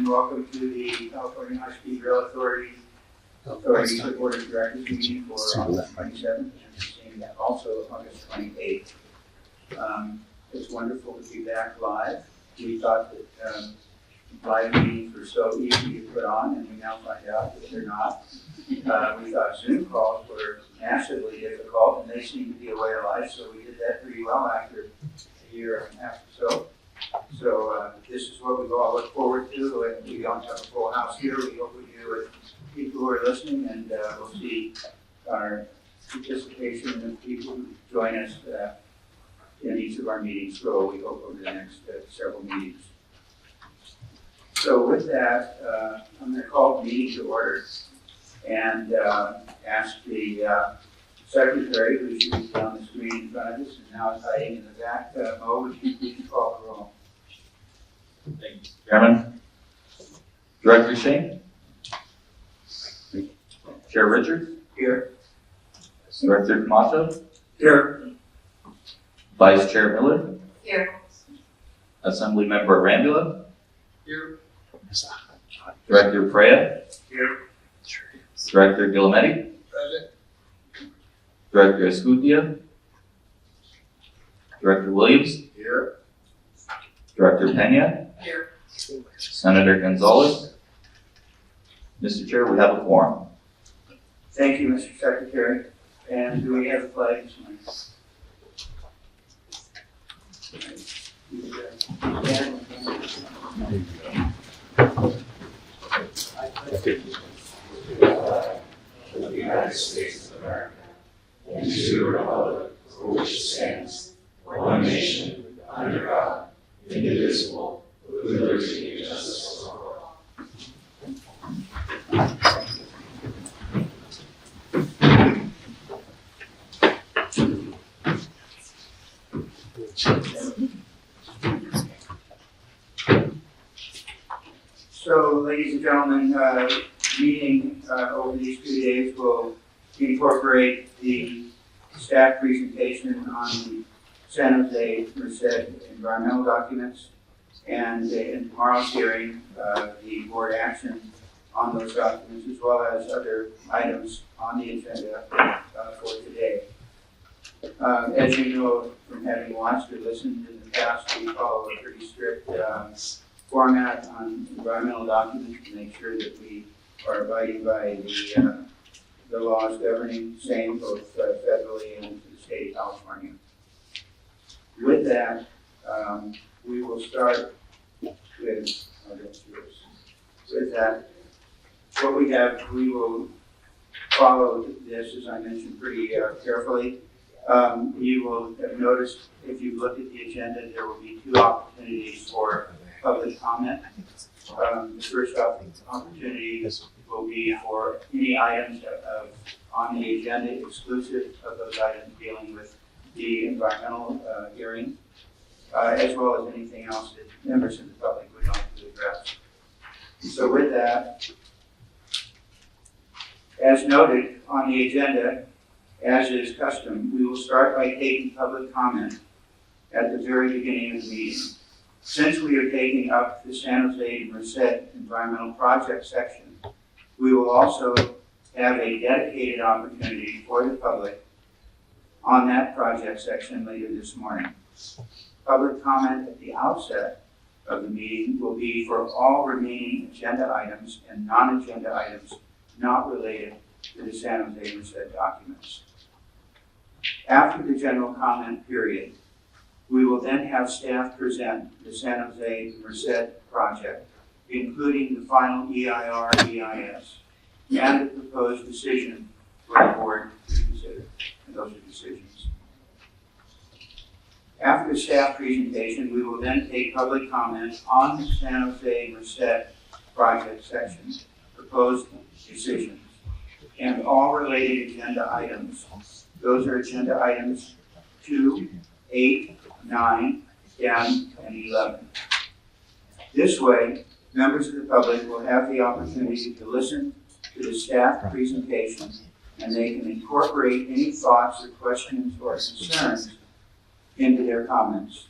and welcome to the California High-Speed Rail Authority Board of Directors meeting for August 27th and also August 28th. It's wonderful to be back live. We thought that live meetings were so easy to put on, and we now find out that they're not. We thought Zoom calls were massively difficult, and they seem to be a way of life, so we did that pretty well after a year and a half or so. So this is what we all look forward to. We don't have a full house here. We hope we do with people who are listening, and we'll see our participation and people who join us in each of our meetings grow, we hope, over the next several meetings. So with that, I'm going to call the meeting to order and ask the secretary, who should be on the screen in front of us and now is hiding in the back, Mo, would you please call the roll? Thank you, Chairman. Director Shane? Chair Richards? Here. Director Camacho? Here. Vice Chair Miller? Here. Assembly Member Rambula? Here. Director Freya? Here. Director Guillometti? Present. Director Escutia? Director Williams? Here. Director Pena? Here. Senator Gonzalez? Mr. Chair, we have a quorum. Thank you, Mr. Secretary. And do we have a flag this morning? The United States of America, and to the republic for which it stands, one nation, under God, indivisible, with liberty and justice for all. So, ladies and gentlemen, meeting over these 2 days will incorporate the staff presentation on the San Jose Merced environmental documents, and in tomorrow's hearing, the board action on those documents, as well as other items on the agenda for today. As you know from having watched or listened in the past, we follow a pretty strict format on environmental documents to make sure that we are abiding by the laws governing same both federally and to the state of California. With that, we will start with that. What we have, we will follow this, as I mentioned, pretty carefully. You will have noticed, if you look at the agenda, there will be 2 opportunities for public comment. The first opportunity will be for any items on the agenda exclusive of those items dealing with the environmental hearing, as well as anything else that members of the public would like to address. So with that, as noted on the agenda, as is custom, we will start by taking public comment at the very beginning of the meeting. Since we are taking up the San Jose Merced environmental project section, we will also have a dedicated opportunity for the public on that project section later this morning. Public comment at the outset of the meeting will be for all remaining agenda items and non-agenda items not related to the San Jose Merced documents. After the general comment period, we will then have staff present the San Jose Merced project, including the final EIR/EIS and the proposed decision for the board to consider. And those are decisions. After the staff presentation, we will then take public comment on the San Jose Merced project section, proposed decisions, and all related agenda items. Those are agenda items 2, 8, 9, 10, and 11. This way, members of the public will have the opportunity to listen to the staff presentation, and they can incorporate any thoughts or questions or concerns into their comments.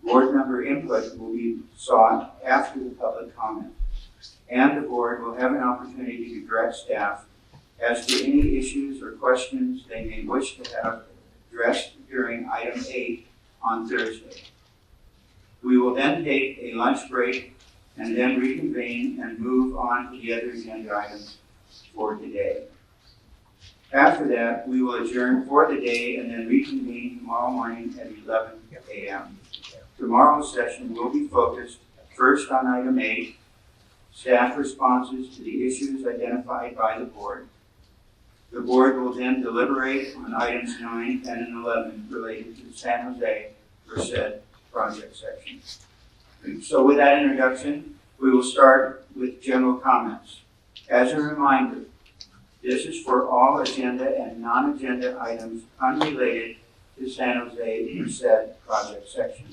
Board member input will be sought after the public comment, and the board will have an opportunity to direct staff as to any issues or questions they may wish to have addressed during item 8 on Thursday. We will then take a lunch break and then reconvene and move on to the other agenda items for today. After that, we will adjourn for the day and then reconvene tomorrow morning at 11 a.m. Tomorrow's session will be focused first on item 8, staff responses to the issues identified by the board. The board will then deliberate on items 9, 10, and 11 related to the San Jose Merced project section. So with that introduction, we will start with general comments. As a reminder, this is for all agenda and non-agenda items unrelated to San Jose Merced project section.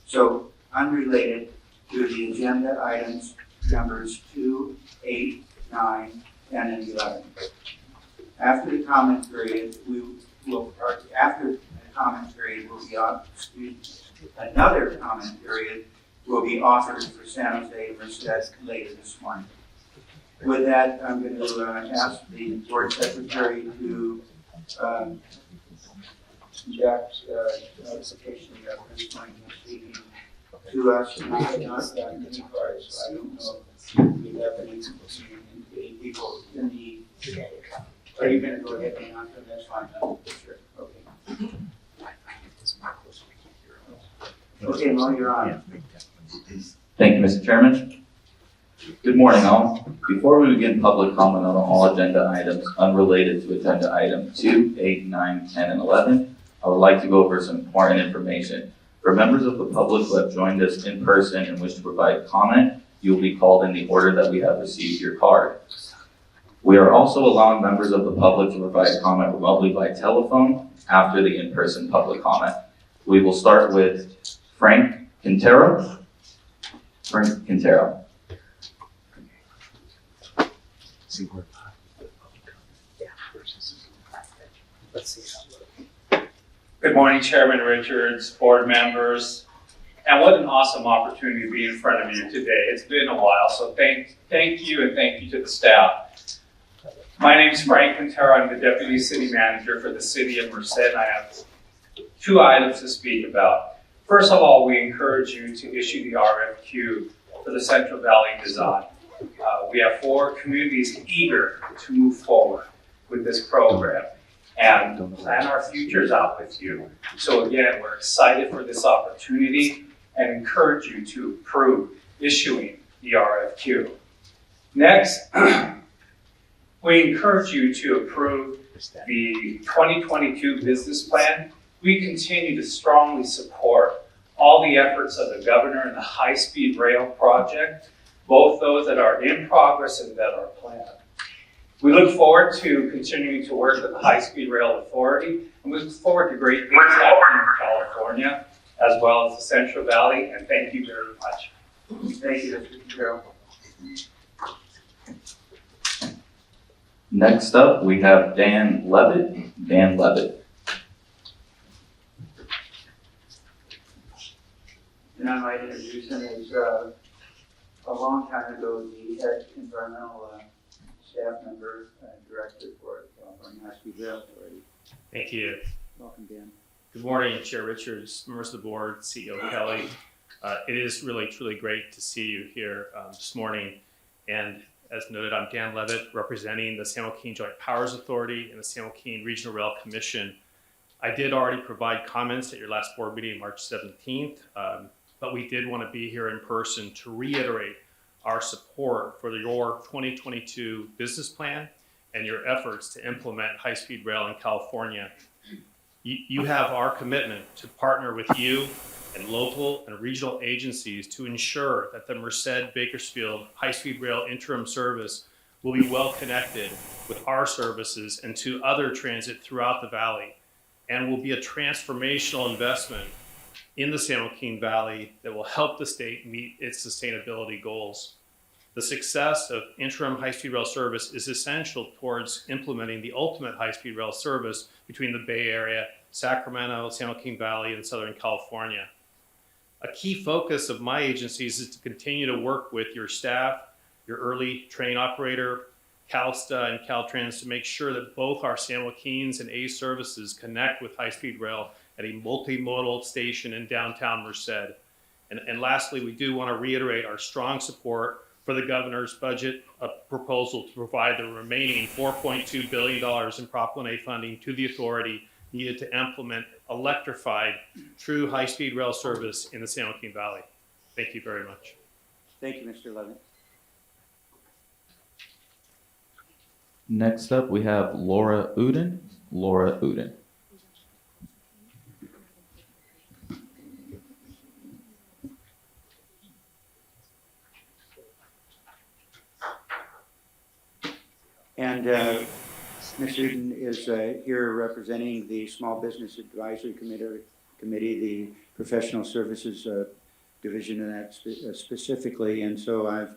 So unrelated to the agenda items numbers 2, 8, 9, 10, and 11. After the comment period, another comment period will be offered for San Jose Merced later this morning. With that, I'm going to ask the board secretary to conduct notification of who's going to be speaking to us. And I have not gotten any cards, so I don't know if we have any people in the. Are you going to go ahead and answer? That's fine. Sure. Okay. Okay, Mo, you're on. Thank you, Mr. Chairman. Good morning, all. Before we begin public comment on all agenda items unrelated to agenda item 2, 8, 9, 10, and 11, I would like to go over some important information. For members of the public who have joined us in person and wish to provide comment, you will be called in the order that we have received your card. We are also allowing members of the public to provide comment remotely by telephone after the in-person public comment. We will start with Frank Quintero. Frank Quintero. Good morning, Chairman Richards, board members, and what an awesome opportunity to be in front of you today. It's been a while, so thank you, and thank you to the staff. My name is Frank Quintero. I'm the Deputy City Manager for the City of Merced, and I have 2 items to speak about. First of all, we encourage you to issue the RFQ for the Central Valley design. We have 4 communities eager to move forward with this program and plan our futures out with you. So again, we're excited for this opportunity and encourage you to approve issuing the RFQ. Next, we encourage you to approve the 2022 business plan. We continue to strongly support all the efforts of the governor in the high-speed rail project, both those that are in progress and that are planned. We look forward to continuing to work with the High-Speed Rail Authority, and we look forward to great things happening in California, as well as the Central Valley, and thank you very much. Thank you, Mr. Quintero. Next up, we have Dan Levitt. Dan Levitt. And I might introduce him as a long time ago, the head environmental staff member and director for California High-Speed Rail Authority. Thank you. Welcome, Dan. Good morning, Chair Richards, members of the board, CEO Kelly. It is really, truly great to see you here this morning. And as noted, I'm Dan Levitt, representing the San Joaquin Joint Powers Authority and the San Joaquin Regional Rail Commission. I did already provide comments at your last board meeting, March 17th, but we did want to be here in person to reiterate our support for your 2022 business plan and your efforts to implement high-speed rail in California. You have our commitment to partner with you and local and regional agencies to ensure that the Merced-Bakersfield high-speed rail interim service will be well connected with our services and to other transit throughout the valley, and will be a transformational investment in the San Joaquin Valley that will help the state meet its sustainability goals. The success of interim high-speed rail service is essential towards implementing the ultimate high-speed rail service between the Bay Area, Sacramento, San Joaquin Valley, and Southern California. A key focus of my agencies is to continue to work with your staff, your early train operator, CalSTA and Caltrans to make sure that both our San Joaquins and A services connect with high-speed rail at a multimodal station in downtown Merced. And lastly, we do want to reiterate our strong support for the governor's budget proposal to provide the remaining $4.2 billion in Prop 1A funding to the authority needed to implement electrified, true high-speed rail service in the San Joaquin Valley. Thank you very much. Thank you, Mr. Levitt. Next up, we have Laura Uden. Laura Uden. And Ms. Uden is here representing the Small Business Advisory Committee, the Professional Services Division of that specifically. And so I've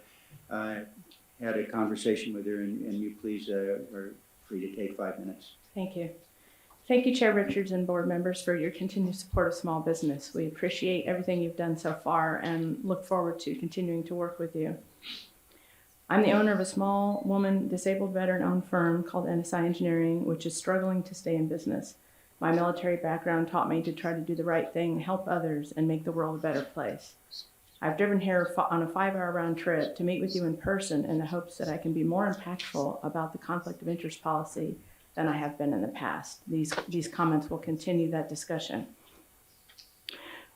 had a conversation with her, and you please are free to take 5 minutes. Thank you. Thank you, Chair Richards and board members, for your continued support of small business. We appreciate everything you've done so far and look forward to continuing to work with you. I'm the owner of a small woman disabled veteran-owned firm called NSI Engineering, which is struggling to stay in business. My military background taught me to try to do the right thing, help others, and make the world a better place. I've driven here on a 5-hour round trip to meet with you in person in the hopes that I can be more impactful about the conflict of interest policy than I have been in the past. These comments will continue that discussion.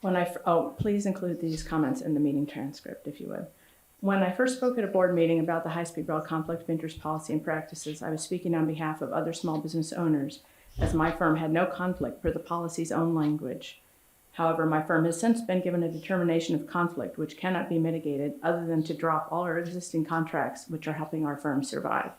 Please include these comments in the meeting transcript, if you would. When I first spoke at a board meeting about the high-speed rail conflict of interest policy and practices, I was speaking on behalf of other small business owners, as my firm had no conflict per the policy's own language. However, my firm has since been given a determination of conflict which cannot be mitigated other than to drop all our existing contracts which are helping our firm survive.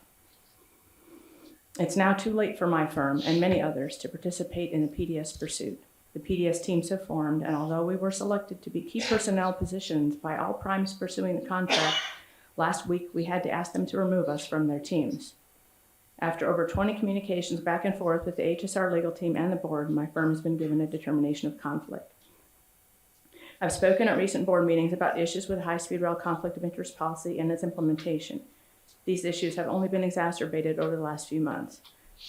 It's now too late for my firm and many others to participate in the PDS pursuit. The PDS teams have formed, and although we were selected to be key personnel positions by all primes pursuing the contract, last week we had to ask them to remove us from their teams. After over 20 communications back and forth with the HSR legal team and the board, my firm has been given a determination of conflict. I've spoken at recent board meetings about issues with high-speed rail conflict of interest policy and its implementation. These issues have only been exacerbated over the last few months.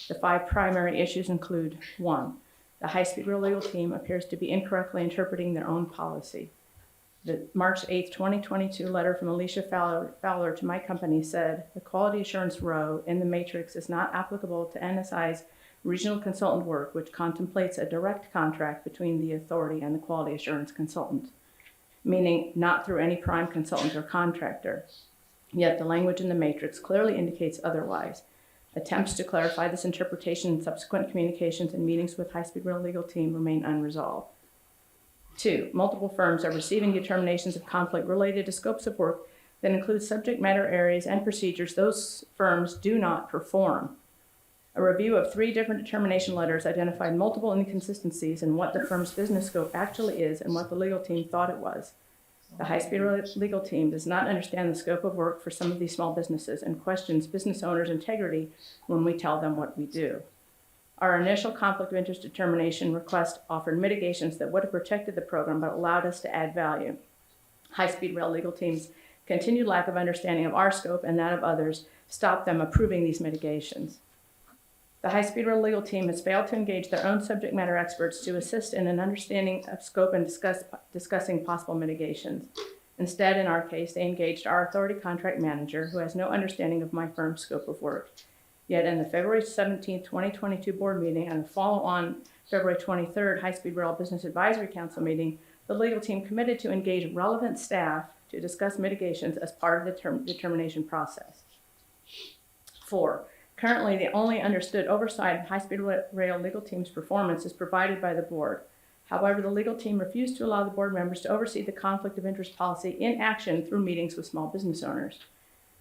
The 5 primary issues include: 1, the high-speed rail legal team appears to be incorrectly interpreting their own policy. The March 8, 2022 letter from Alicia Fowler to my company said, the quality assurance row in the matrix is not applicable to NSI's regional consultant work, which contemplates a direct contract between the authority and the quality assurance consultant, meaning not through any prime consultant or contractor. Yet the language in the matrix clearly indicates otherwise. Attempts to clarify this interpretation in subsequent communications and meetings with high-speed rail legal team remain unresolved. 2, multiple firms are receiving determinations of conflict related to scopes of work that include subject matter areas and procedures those firms do not perform. A review of 3 different determination letters identified multiple inconsistencies in what the firm's business scope actually is and what the legal team thought it was. The high-speed legal team does not understand the scope of work for some of these small businesses and questions business owners' integrity when we tell them what we do. Our initial conflict of interest determination request offered mitigations that would have protected the program but allowed us to add value. High-speed rail legal team's continued lack of understanding of our scope and that of others stopped them approving these mitigations. The high-speed rail legal team has failed to engage their own subject matter experts to assist in an understanding of scope and discussing possible mitigations. Instead, in our case, they engaged our authority contract manager, who has no understanding of my firm's scope of work. Yet in the February 17, 2022 board meeting and a follow-on February 23rd High-Speed Rail Business Advisory Council meeting, the legal team committed to engage relevant staff to discuss mitigations as part of the determination process. 4, currently the only understood oversight of high-speed rail legal team's performance is provided by the board. However, the legal team refused to allow the board members to oversee the conflict of interest policy in action through meetings with small business owners.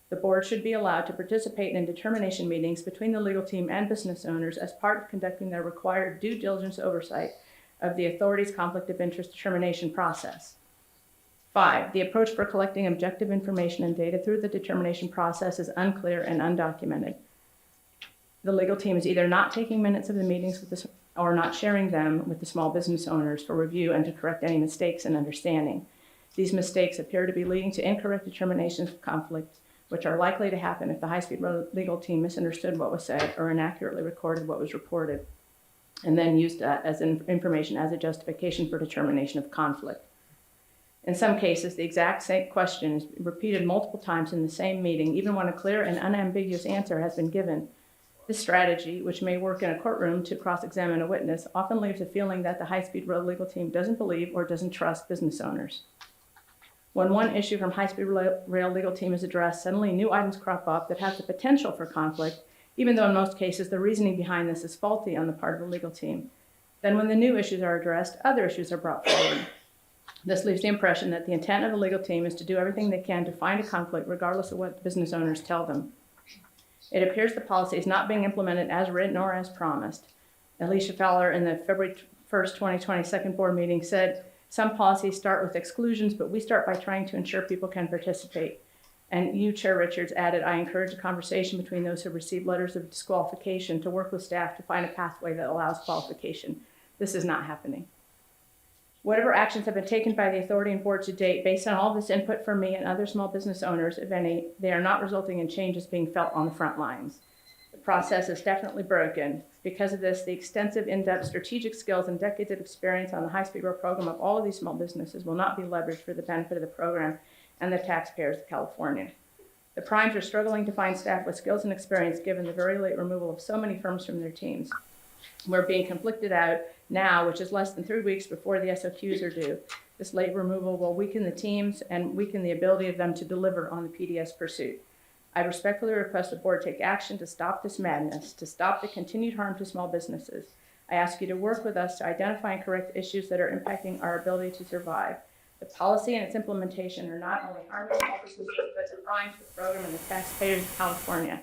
The board should be allowed to participate in determination meetings between the legal team and business owners as part of conducting their required due diligence oversight of the authority's conflict of interest determination process. 5, the approach for collecting objective information and data through the determination process is unclear and undocumented. The legal team is either not taking minutes of the meetings with the or not sharing them with the small business owners for review and to correct any mistakes and understanding. These mistakes appear to be leading to incorrect determinations of conflict, which are likely to happen if the high-speed legal team misunderstood what was said or inaccurately recorded what was reported, and then used that as information as a justification for determination of conflict. In some cases, the exact same question is repeated multiple times in the same meeting, even when a clear and unambiguous answer has been given. This strategy, which may work in a courtroom to cross-examine a witness, often leaves a feeling that the high-speed rail legal team doesn't believe or doesn't trust business owners. When one issue from high-speed rail legal team is addressed, suddenly new items crop up that have the potential for conflict, even though in most cases the reasoning behind this is faulty on the part of the legal team. Then when the new issues are addressed, other issues are brought forward. This leaves the impression that the intent of the legal team is to do everything they can to find a conflict regardless of what business owners tell them. It appears the policy is not being implemented as written or as promised. Alicia Fowler in the February 1st, 2020 second board meeting said, "Some policies start with exclusions, but we start by trying to ensure people can participate." And you, Chair Richards, added, "I encourage a conversation between those who receive letters of disqualification to work with staff to find a pathway that allows qualification." This is not happening. Whatever actions have been taken by the authority and board to date, based on all this input from me and other small business owners, if any, they are not resulting in changes being felt on the front lines. The process is definitely broken. Because of this, the extensive, in-depth strategic skills and decades of experience on the high-speed rail program of all of these small businesses will not be leveraged for the benefit of the program and the taxpayers of California. The primes are struggling to find staff with skills and experience given the very late removal of so many firms from their teams. We're being conflicted out now, which is less than 3 weeks before the SOQs are due. This late removal will weaken the teams and weaken the ability of them to deliver on the PDS pursuit. I respectfully request the board take action to stop this madness, to stop the continued harm to small businesses. I ask you to work with us to identify and correct issues that are impacting our ability to survive. The policy and its implementation are not only harming small businesses, but denying the program and the taxpayers of California.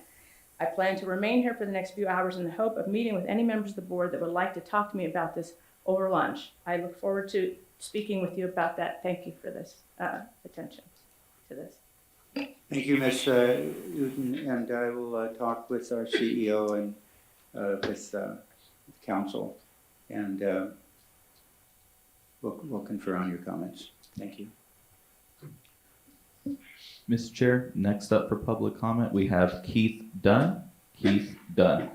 I plan to remain here for the next few hours in the hope of meeting with any members of the board that would like to talk to me about this over lunch. I look forward to speaking with you about that. Thank you for this attention to this. Thank you, Ms. Uten, and I will talk with our CEO and with council, and we'll confer on your comments. Thank you. Mr. Chair, next up for public comment, we have Keith Dunn. Keith Dunn.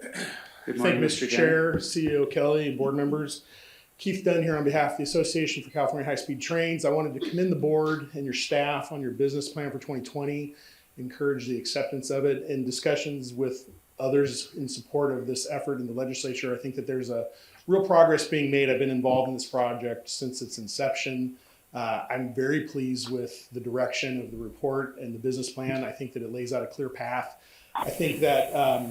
Good Thank morning, you, Mr. Chair, CEO Kelly, and board members. Keith Dunn here on behalf of the Association for California High-Speed Trains. I wanted to commend the board and your staff on your business plan for 2020, encourage the acceptance of it, and discussions with others in support of this effort in the legislature. I think that there's a real progress being made. I've been involved in this project since its inception. I'm very pleased with the direction of the report and the business plan. I think that it lays out a clear path. I think that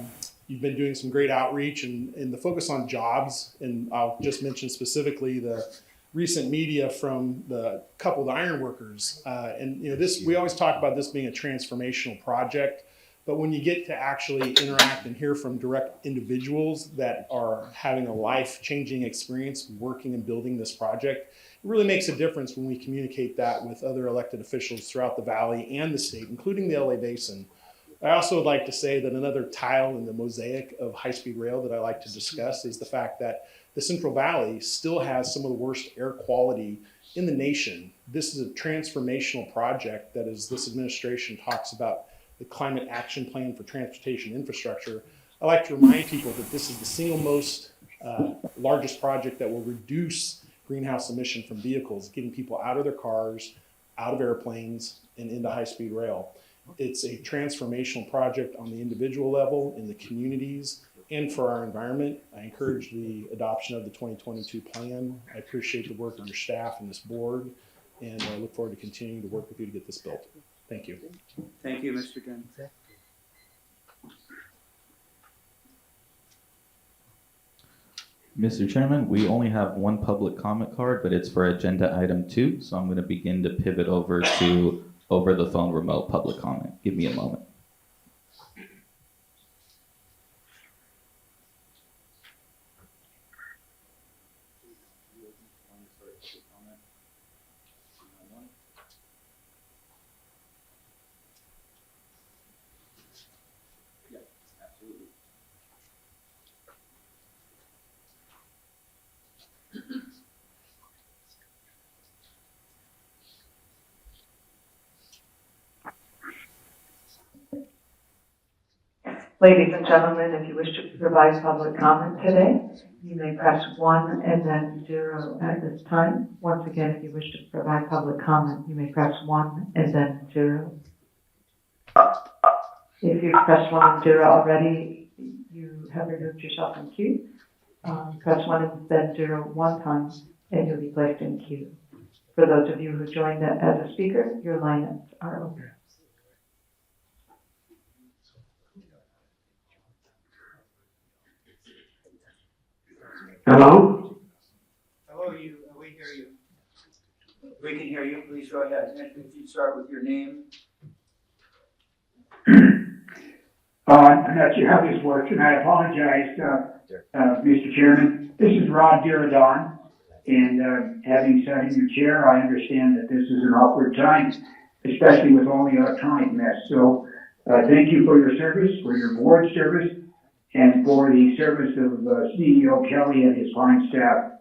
you've been doing some great outreach and the focus on jobs, and I'll just mention specifically the recent media from the coupled iron workers. And you know, this, we always talk about this being a transformational project, but when you get to actually interact and hear from direct individuals that are having a life-changing experience working and building this project, it really makes a difference when we communicate that with other elected officials throughout the valley and the state, including the LA Basin. I also would like to say that another tile in the mosaic of high-speed rail that I like to discuss is the fact that the Central Valley still has some of the worst air quality in the nation. This is a transformational project that, as this administration talks about the Climate Action Plan for Transportation Infrastructure, I like to remind people that this is the single most largest project that will reduce greenhouse emission from vehicles, getting people out of their cars, out of airplanes, and into high-speed rail. It's a transformational project on the individual level, in the communities, and for our environment. I encourage the adoption of the 2022 plan. I appreciate the work of your staff and this board, and I look forward to continuing to work with you to get this built. Thank you. Thank you, Mr. Dunn. Mr. Chairman, we only have one public comment card, but it's for agenda item 2, so I'm going to begin to pivot over to over the phone remote public comment. Give me a moment. Ladies and gentlemen, if you wish to provide public comment today, you may press 1 and then 0 at this time. Once again, if you wish to provide public comment, you may press 1 and then 0. If you've pressed 1 and 0 already, you have removed yourself from queue. Press 1 and then 0 one time, and you'll be placed in queue. For those of you who joined as a speaker, your lines are open. Hello? Hello, we hear you. We can hear you. Please go ahead. And if you start with your name. I'm not sure how this works, and I apologize, Mr. Chairman. This is Rod Diridon, and having sat in your chair, I understand that this is an awkward time, especially with all the electronic mess. So thank you for your service, for your board service, and for the service of CEO Kelly and his fine staff.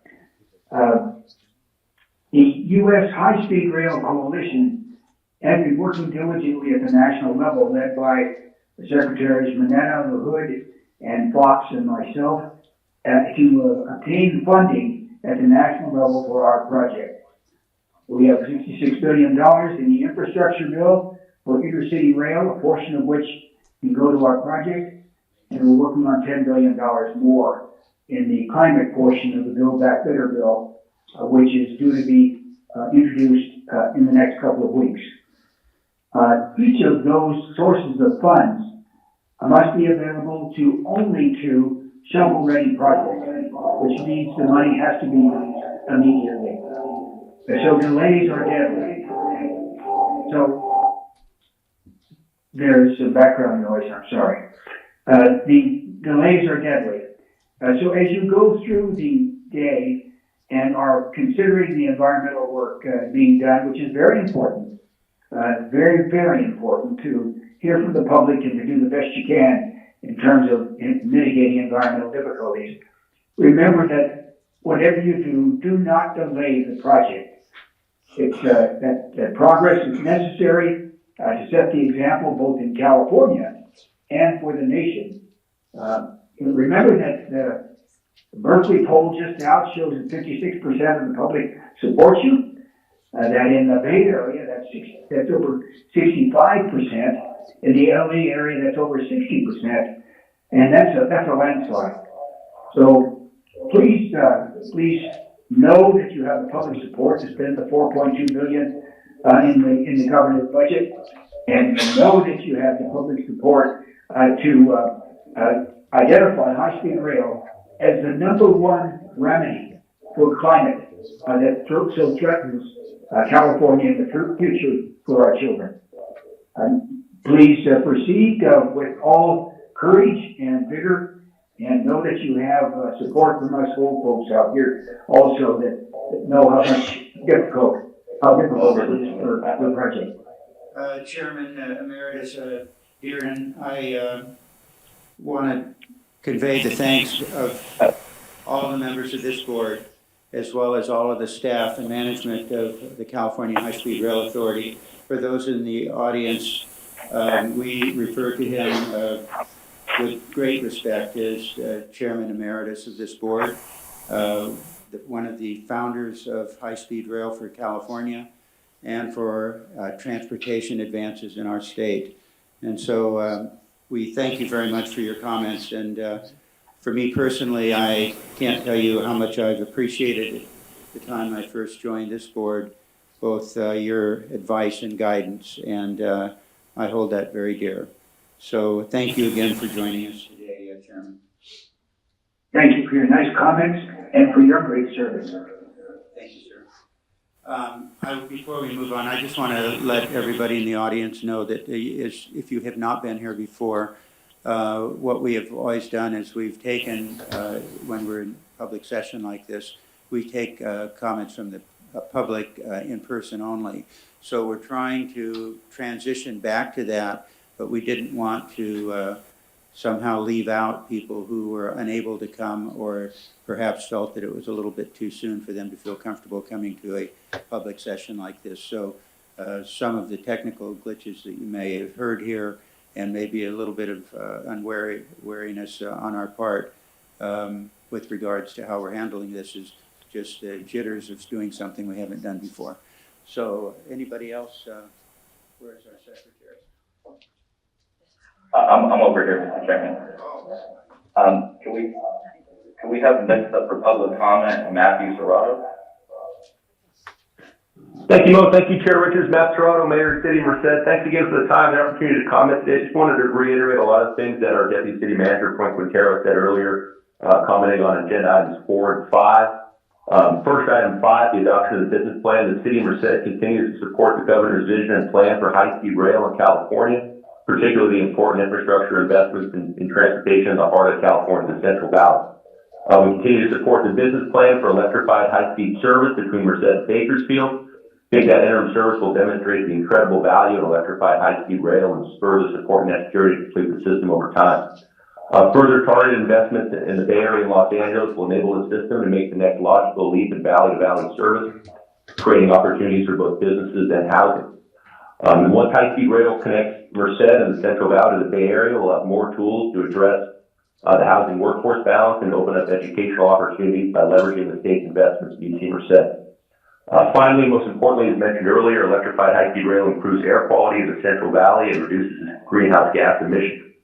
The U.S. High-Speed Rail Coalition has been working diligently at the national level, led by the Secretaries Mineta, LaHood, and Fox, and myself, to obtain funding at the national level for our project. We have $66 billion in the infrastructure bill for intercity rail, a portion of which can go to our project, and we're working on $10 billion more in the climate portion of the Build Back Better bill, which is due to be introduced in the next couple of weeks. Each of those sources of funds must be available to only to shovel-ready projects, which means the money has to be used immediately. So delays are deadly. So there's some background noise, I'm sorry. The delays are deadly. So as you go through the day and are considering the environmental work being done, which is very important, very, very important to hear from the public and to do the best you can in terms of mitigating environmental difficulties. Remember that whatever you do not delay the project. It's that progress is necessary to set the example both in California and for the nation. Remember that the Berkeley poll just out shows that 56% of the public supports you. That in the Bay Area, that's over 65%. In the LA area, that's over 60%, and that's a landslide. So please know that you have the public support to spend the $4.2 billion in the governor's budget, and know that you have the public support to identify high-speed rail as the #1 remedy for climate that so threatens California in the future for our children. Please proceed with all courage and vigor, and know that you have support from us old folks out here also that know how difficult it is for the project. Chairman Emeritus Diridon, I want to convey the thanks of all the members of this board, as well as all of the staff and management of the California High-Speed Rail Authority. For those in the audience, we refer to him with great respect as Chairman Emeritus of this board, one of the founders of high-speed rail for California and for transportation advances in our state. And so we thank you very much for your comments. And for me personally, I can't tell you how much I've appreciated the time I first joined this board, both your advice and guidance, and I hold that very dear. So thank you again for joining us today, Chairman. Thank you for your nice comments and for your great service. Thank you, sir. Before we move on, I just want to let everybody in the audience know that if you have not been here before, what we have always done is we've taken, when we're in public session like this, we take comments from the public in person only. So we're trying to transition back to that, but we didn't want to somehow leave out people who were unable to come or perhaps felt that it was a little bit too soon for them to feel comfortable coming to a public session like this. So some of the technical glitches that you may have heard here and maybe a little bit of unwariness on our part with regards to how we're handling this is just jitters of doing something we haven't done before. So anybody else? Where's our secretary? I'm over here, Mr. Chairman. Can we have next up for public comment, Matthew Serrato? Thank you, Mo. Thank you, Chair Richards, Matt Serrato, Mayor of the City of Merced. Thanks again for the time and opportunity to comment today. Just wanted to reiterate a lot of things that our Deputy City Manager, Frank Quintero, said earlier, commenting on agenda items 4 and 5. First, item 5, the adoption of the business plan. The City of Merced continues to support the Governor's vision and plan for high-speed rail in California, particularly important infrastructure investments in transportation in the heart of California, the Central Valley. We continue to support the business plan for electrified high-speed service between Merced and Bakersfield. I think that interim service will demonstrate the incredible value in electrified high-speed rail and spur the support necessary to complete the system over time. Further targeted investments in the Bay Area and Los Angeles will enable the system to make the next logical leap in valley-to-valley service, creating opportunities for both businesses and housing. And once high-speed rail connects Merced and the Central Valley to the Bay Area, we'll have more tools to address the housing workforce balance and open up educational opportunities by leveraging the state's investments in UC Merced. Finally, most importantly, as mentioned earlier, electrified high-speed rail improves air quality in the Central Valley and reduces greenhouse gas emissions.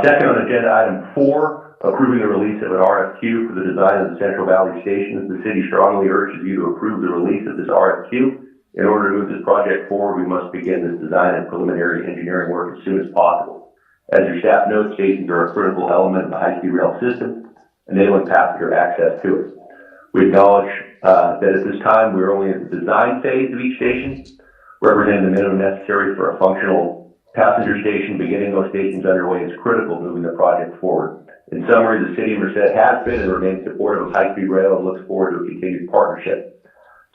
Second, on agenda item 4, approving the release of an RFQ for the design of the Central Valley stations. The city strongly urges you to approve the release of this RFQ. In order to move this project forward, we must begin this design and preliminary engineering work as soon as possible. As your staff notes, stations are a critical element of the high-speed rail system, enabling passenger access to it. We acknowledge that at this time we're only in the design phase of each station, representing the minimum necessary for a functional passenger station. Beginning those stations underway is critical moving the project forward. In summary, the City of Merced has been and remains supportive of high-speed rail and looks forward to a continued partnership.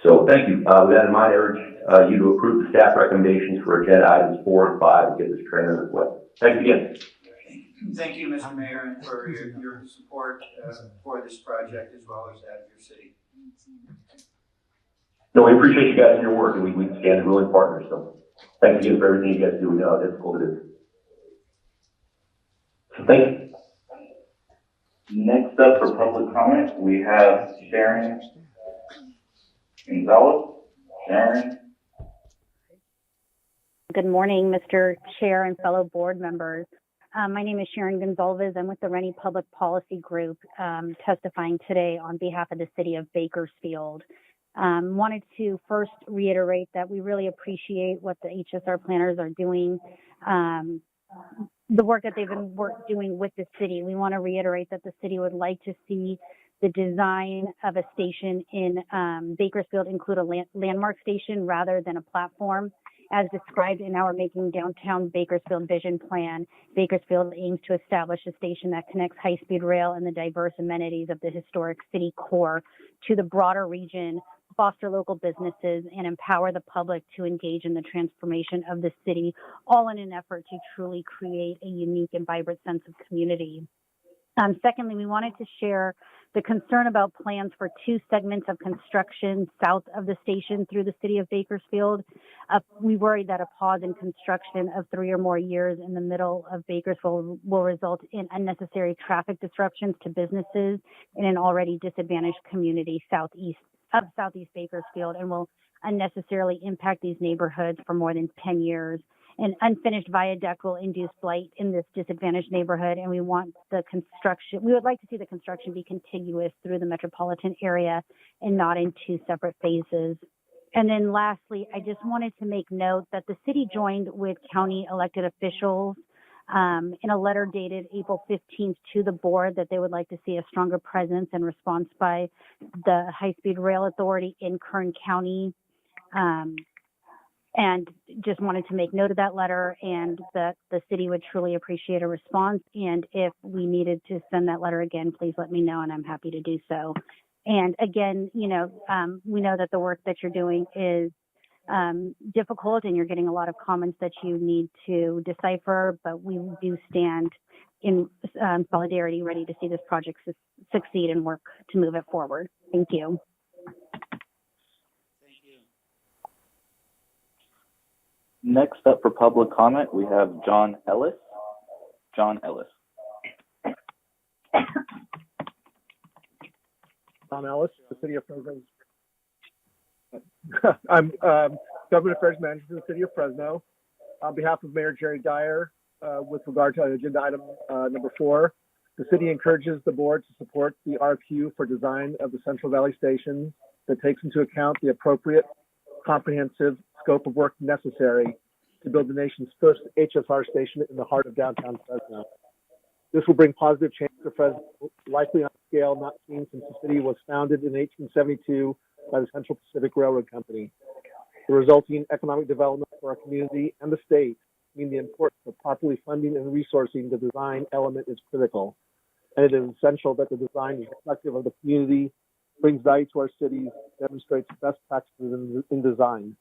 So thank you. With that in mind, I urge you to approve the staff recommendations for agenda items 4 and 5 and get this train on its way. Thanks again. Thank you, Mr. Mayor, and for your support for this project as well as that of your city. No, we appreciate you guys and your work, and we stand as willing partners. So thanks again for everything you guys do. We know how difficult it is. So thank you. Next up for public comment, we have Sharon Gonzalez. Sharon. Good morning, Mr. Chair and fellow board members. My name is Sharon Gonzalez. I'm with the Rennie Public Policy Group, testifying today on behalf of the city of Bakersfield. Wanted to first reiterate that we really appreciate what the HSR planners are doing, the work that they've been doing with the city. We want to reiterate that the city would like to see the design of a station in Bakersfield include a landmark station rather than a platform. As described in our Making Downtown Bakersfield Vision Plan, Bakersfield aims to establish a station that connects high-speed rail and the diverse amenities of the historic city core to the broader region, foster local businesses, and empower the public to engage in the transformation of the city, all in an effort to truly create a unique and vibrant sense of community. Secondly, we wanted to share the concern about plans for 2 segments of construction south of the station through the city of Bakersfield. We worry that a pause in construction of 3 or more years in the middle of Bakersfield will result in unnecessary traffic disruptions to businesses in an already disadvantaged community southeast Bakersfield, and will unnecessarily impact these neighborhoods for more than 10 years. An unfinished viaduct will induce blight in this disadvantaged neighborhood, and we would like to see the construction be contiguous through the metropolitan area and not in 2 separate phases. And then lastly, I just wanted to make note that the city joined with county elected officials in a letter dated April 15th to the board that they would like to see a stronger presence and response by the High-Speed Rail Authority in Kern County. And just wanted to make note of that letter, and that the city would truly appreciate a response. And if we needed to send that letter again, please let me know, and I'm happy to do so. And again, we know that the work that you're doing is difficult, and you're getting a lot of comments that you need to decipher, but we do stand in solidarity, ready to see this project succeed and work to move it forward. Thank you. Next up for public comment, we have John Ellis. John Ellis. Tom Ellis, the City of Fresno. I'm Government Affairs Manager for the City of Fresno. On behalf of Mayor Jerry Dyer, with regard to agenda item number 4, the city encourages the board to support the RFQ for design of the Central Valley Station that takes into account the appropriate, comprehensive scope of work necessary to build the nation's first HSR station in the heart of downtown Fresno. This will bring positive change to Fresno, likely on a scale not seen since the city was founded in 1872 by the Central Pacific Railroad Company. The resulting economic development for our community and the state mean the importance of properly funding and resourcing the design element is critical. And it is essential that the design is reflective of the community, brings value to our cities, demonstrates best practices in design.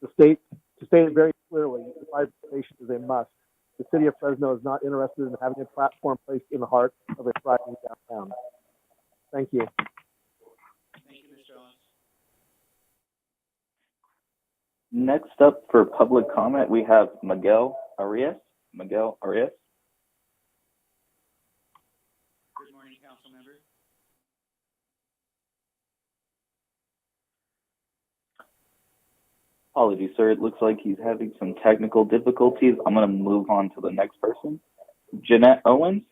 To state it very clearly, the privatization is a must. The city of Fresno is not interested in having a platform placed in the heart of a thriving downtown. Thank you. Thank you, Mr. Ellis. Next up for public comment, we have Miguel Arias. Miguel Arias. Good morning, council members. Apologies, sir. It looks like he's having some technical difficulties. I'm going to move on to the next person. Jeanette Owens.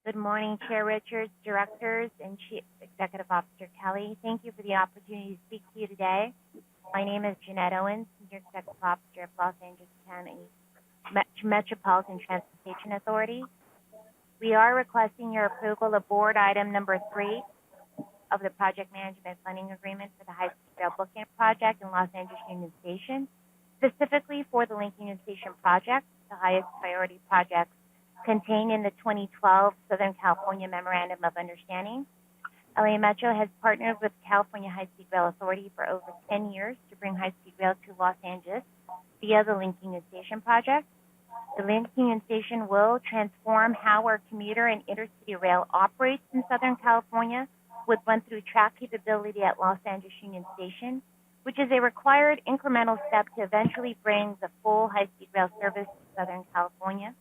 Good morning, Chair Richards, directors, and Chief Executive Officer Kelly. Thank you for the opportunity to speak to you today. My name is Jeanette Owens, Senior Executive Officer of Los Angeles County Metropolitan Transportation Authority. We are requesting your approval of board item number 3 of the Project Management Funding Agreement for the High-Speed Rail Bookend Project in Los Angeles Union Station, specifically for the Link Union Station project, the highest priority project contained in the 2012 Southern California Memorandum of Understanding. LA Metro has partnered with California High-Speed Rail Authority for over 10 years to bring high-speed rail to Los Angeles via the Link Union Station project. The Link Union Station will transform how our commuter and intercity rail operates in Southern California with run-through track capability at Los Angeles Union Station, which is a required incremental step to eventually bring the full high-speed rail service to Southern California.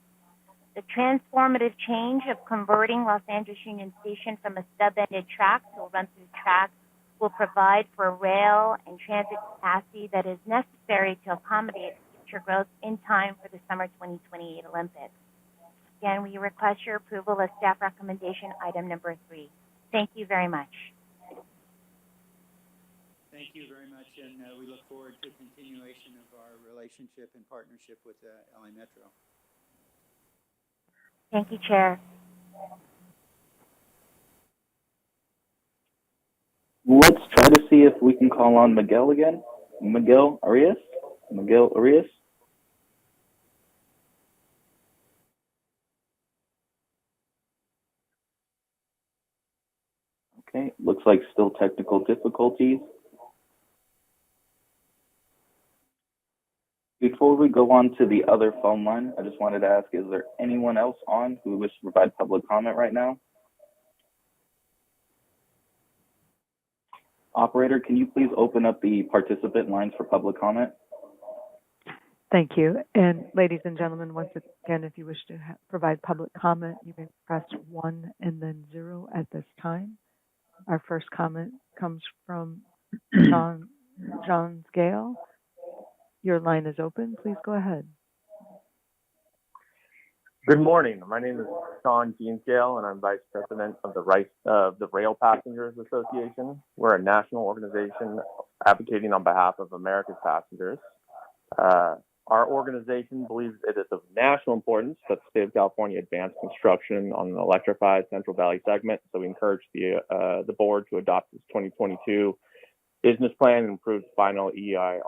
The transformative change of converting Los Angeles Union Station from a stub-ended track to a run-through track will provide for rail and transit capacity that is necessary to accommodate future growth in time for the summer 2028 Olympics. Again, we request your approval of staff recommendation item number 3. Thank you very much. Thank you very much, and we look forward to continuation of our relationship and partnership with LA Metro. Thank you, Chair. Let's try to see if we can call on Miguel again. Miguel Arias. Miguel Arias. Okay, looks like still technical difficulties. Before we go on to the other phone line, I just wanted to ask, is there anyone else on who wishes to provide public comment right now? Operator, can you please open up the participant lines for public comment? Thank you. And ladies and gentlemen, once again, if you wish to provide public comment, you may press 1 and then 0 at this time. Our first comment comes from John Scale. Your line is open. Please go ahead. Good morning. My name is Sean Jeansdale, and I'm Vice President of the Rail Passengers Association. We're a national organization advocating on behalf of America's passengers. Our organization believes it is of national importance that the state of California advance construction on an electrified Central Valley segment. So we encourage the board to adopt this 2022 business plan and approve the final EIS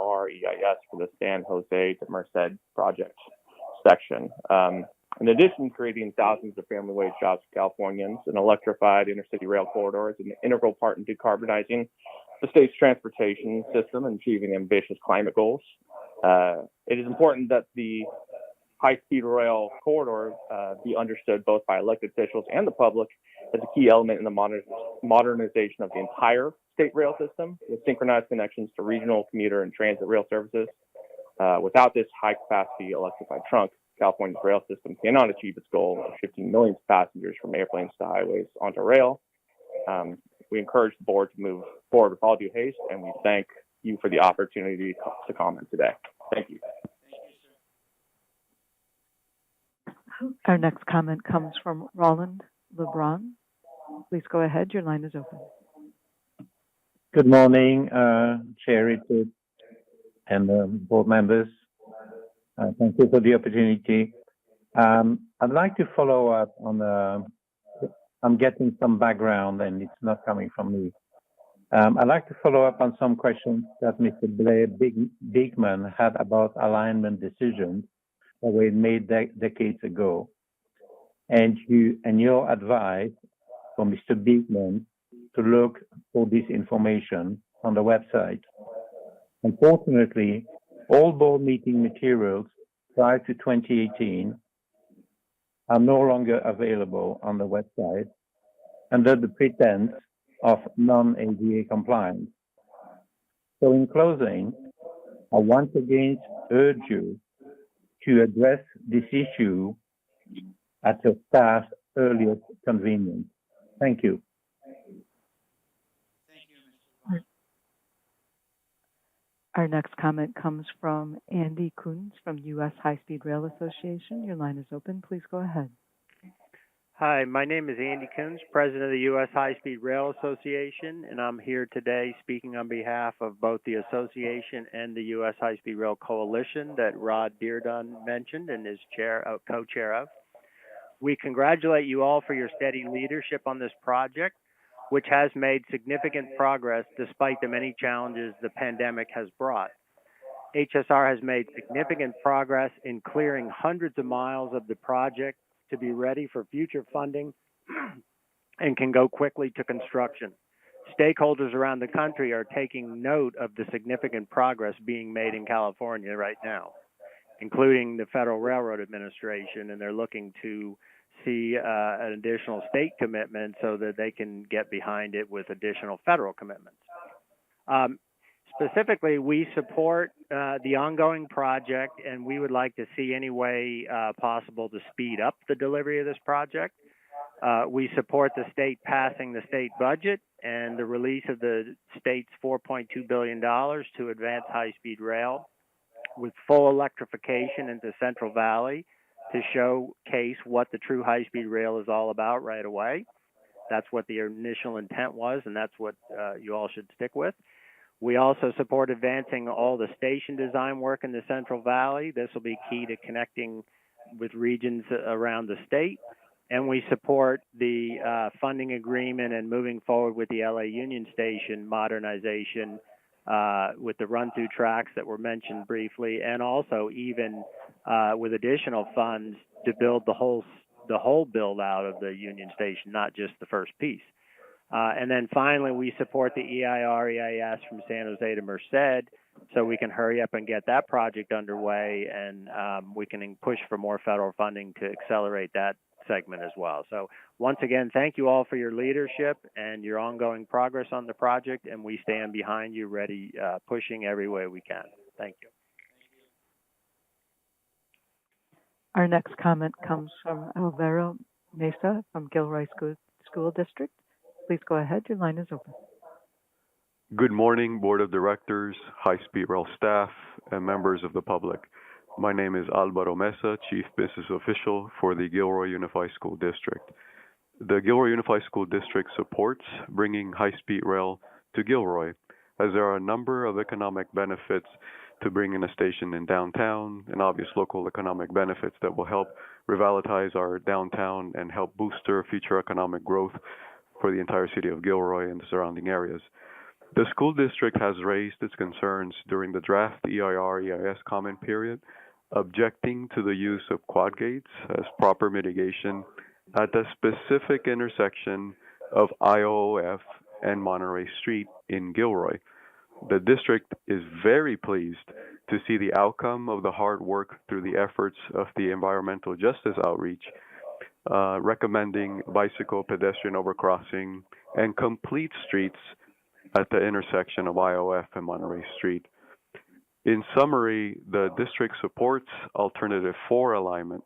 for the San Jose to Merced project section. In addition, creating thousands of family wage jobs for Californians, an electrified intercity rail corridor is an integral part in decarbonizing the state's transportation system and achieving ambitious climate goals. It is important that the high-speed rail corridor be understood both by elected officials and the public as a key element in the modernization of the entire state rail system with synchronized connections to regional, commuter, and transit rail services. Without this high-capacity electrified trunk, California's rail system cannot achieve its goal of shifting millions of passengers from airplanes to highways onto rail. We encourage the board to move forward with all due haste, and we thank you for the opportunity to comment today. Thank you. Our next comment comes from Roland LeBron. Please go ahead. Your line is open. Good morning, Chair Richard and board members. Thank you for the opportunity. I'd like to follow up on I'm getting some background and it's not coming from me. I'd like to follow up on some questions that Mr. Blair Beekman had about alignment decisions that were made decades ago. And your advice for Mr. Beekman to look for this information on the website. Unfortunately, all board meeting materials prior to 2018 are no longer available on the website under the pretense of non-ADA compliance. So in closing, I once again urge you to address this issue at your staff's earliest convenience. Thank you. Our next comment comes from Andy Coons from U.S. High-Speed Rail Association. Your line is open. Please go ahead. Hi, my name is Andy Coons, president of the U.S. High-Speed Rail Association, and I'm here today speaking on behalf of both the association and the U.S. High-Speed Rail Coalition that Rod Diridon mentioned and is co-chair of. We congratulate you all for your steady leadership on this project, which has made significant progress despite the many challenges the pandemic has brought. HSR has made significant progress in clearing hundreds of miles of the project to be ready for future funding and can go quickly to construction. Stakeholders around the country are taking note of the significant progress being made in California right now, including the Federal Railroad Administration, and they're looking to see an additional state commitment so that they can get behind it with additional federal commitments. Specifically, we support the ongoing project, and we would like to see any way possible to speed up the delivery of this project. We support the state passing the state budget and the release of the state's $4.2 billion to advance high-speed rail with full electrification into Central Valley to showcase what the true high-speed rail is all about right away. That's what the initial intent was, and that's what you all should stick with. We also support advancing all the station design work in the Central Valley. This will be key to connecting with regions around the state. And we support the funding agreement and moving forward with the LA Union Station modernization with the run-through tracks that were mentioned briefly, and also even with additional funds to build the whole build out of the Union Station, not just the first piece. And then finally, we support the EIR-EIS from San Jose to Merced, so we can hurry up and get that project underway, and we can push for more federal funding to accelerate that segment as well. So once again, thank you all for your leadership and your ongoing progress on the project, and we stand behind you, ready, pushing every way we can. Thank you. Our next comment comes from Alvaro Mesa from Gilroy School District. Please go ahead. Your line is open. Good morning, Board of Directors, High-Speed Rail staff, and members of the public. My name is Alvaro Mesa, Chief Business Official for the Gilroy Unified School District. The Gilroy Unified School District supports bringing high-speed rail to Gilroy, as there are a number of economic benefits to bringing a station in downtown and obvious local economic benefits that will help revitalize our downtown and help booster future economic growth for the entire city of Gilroy and the surrounding areas. The school district has raised its concerns during the draft EIR-EIS comment period, objecting to the use of quad gates as proper mitigation at the specific intersection of IOOF and Monterey Street in Gilroy. The district is very pleased to see the outcome of the hard work through the efforts of the environmental justice outreach, recommending bicycle pedestrian overcrossing and complete streets at the intersection of IOF and Monterey Street. In summary, the district supports Alternative 4 alignment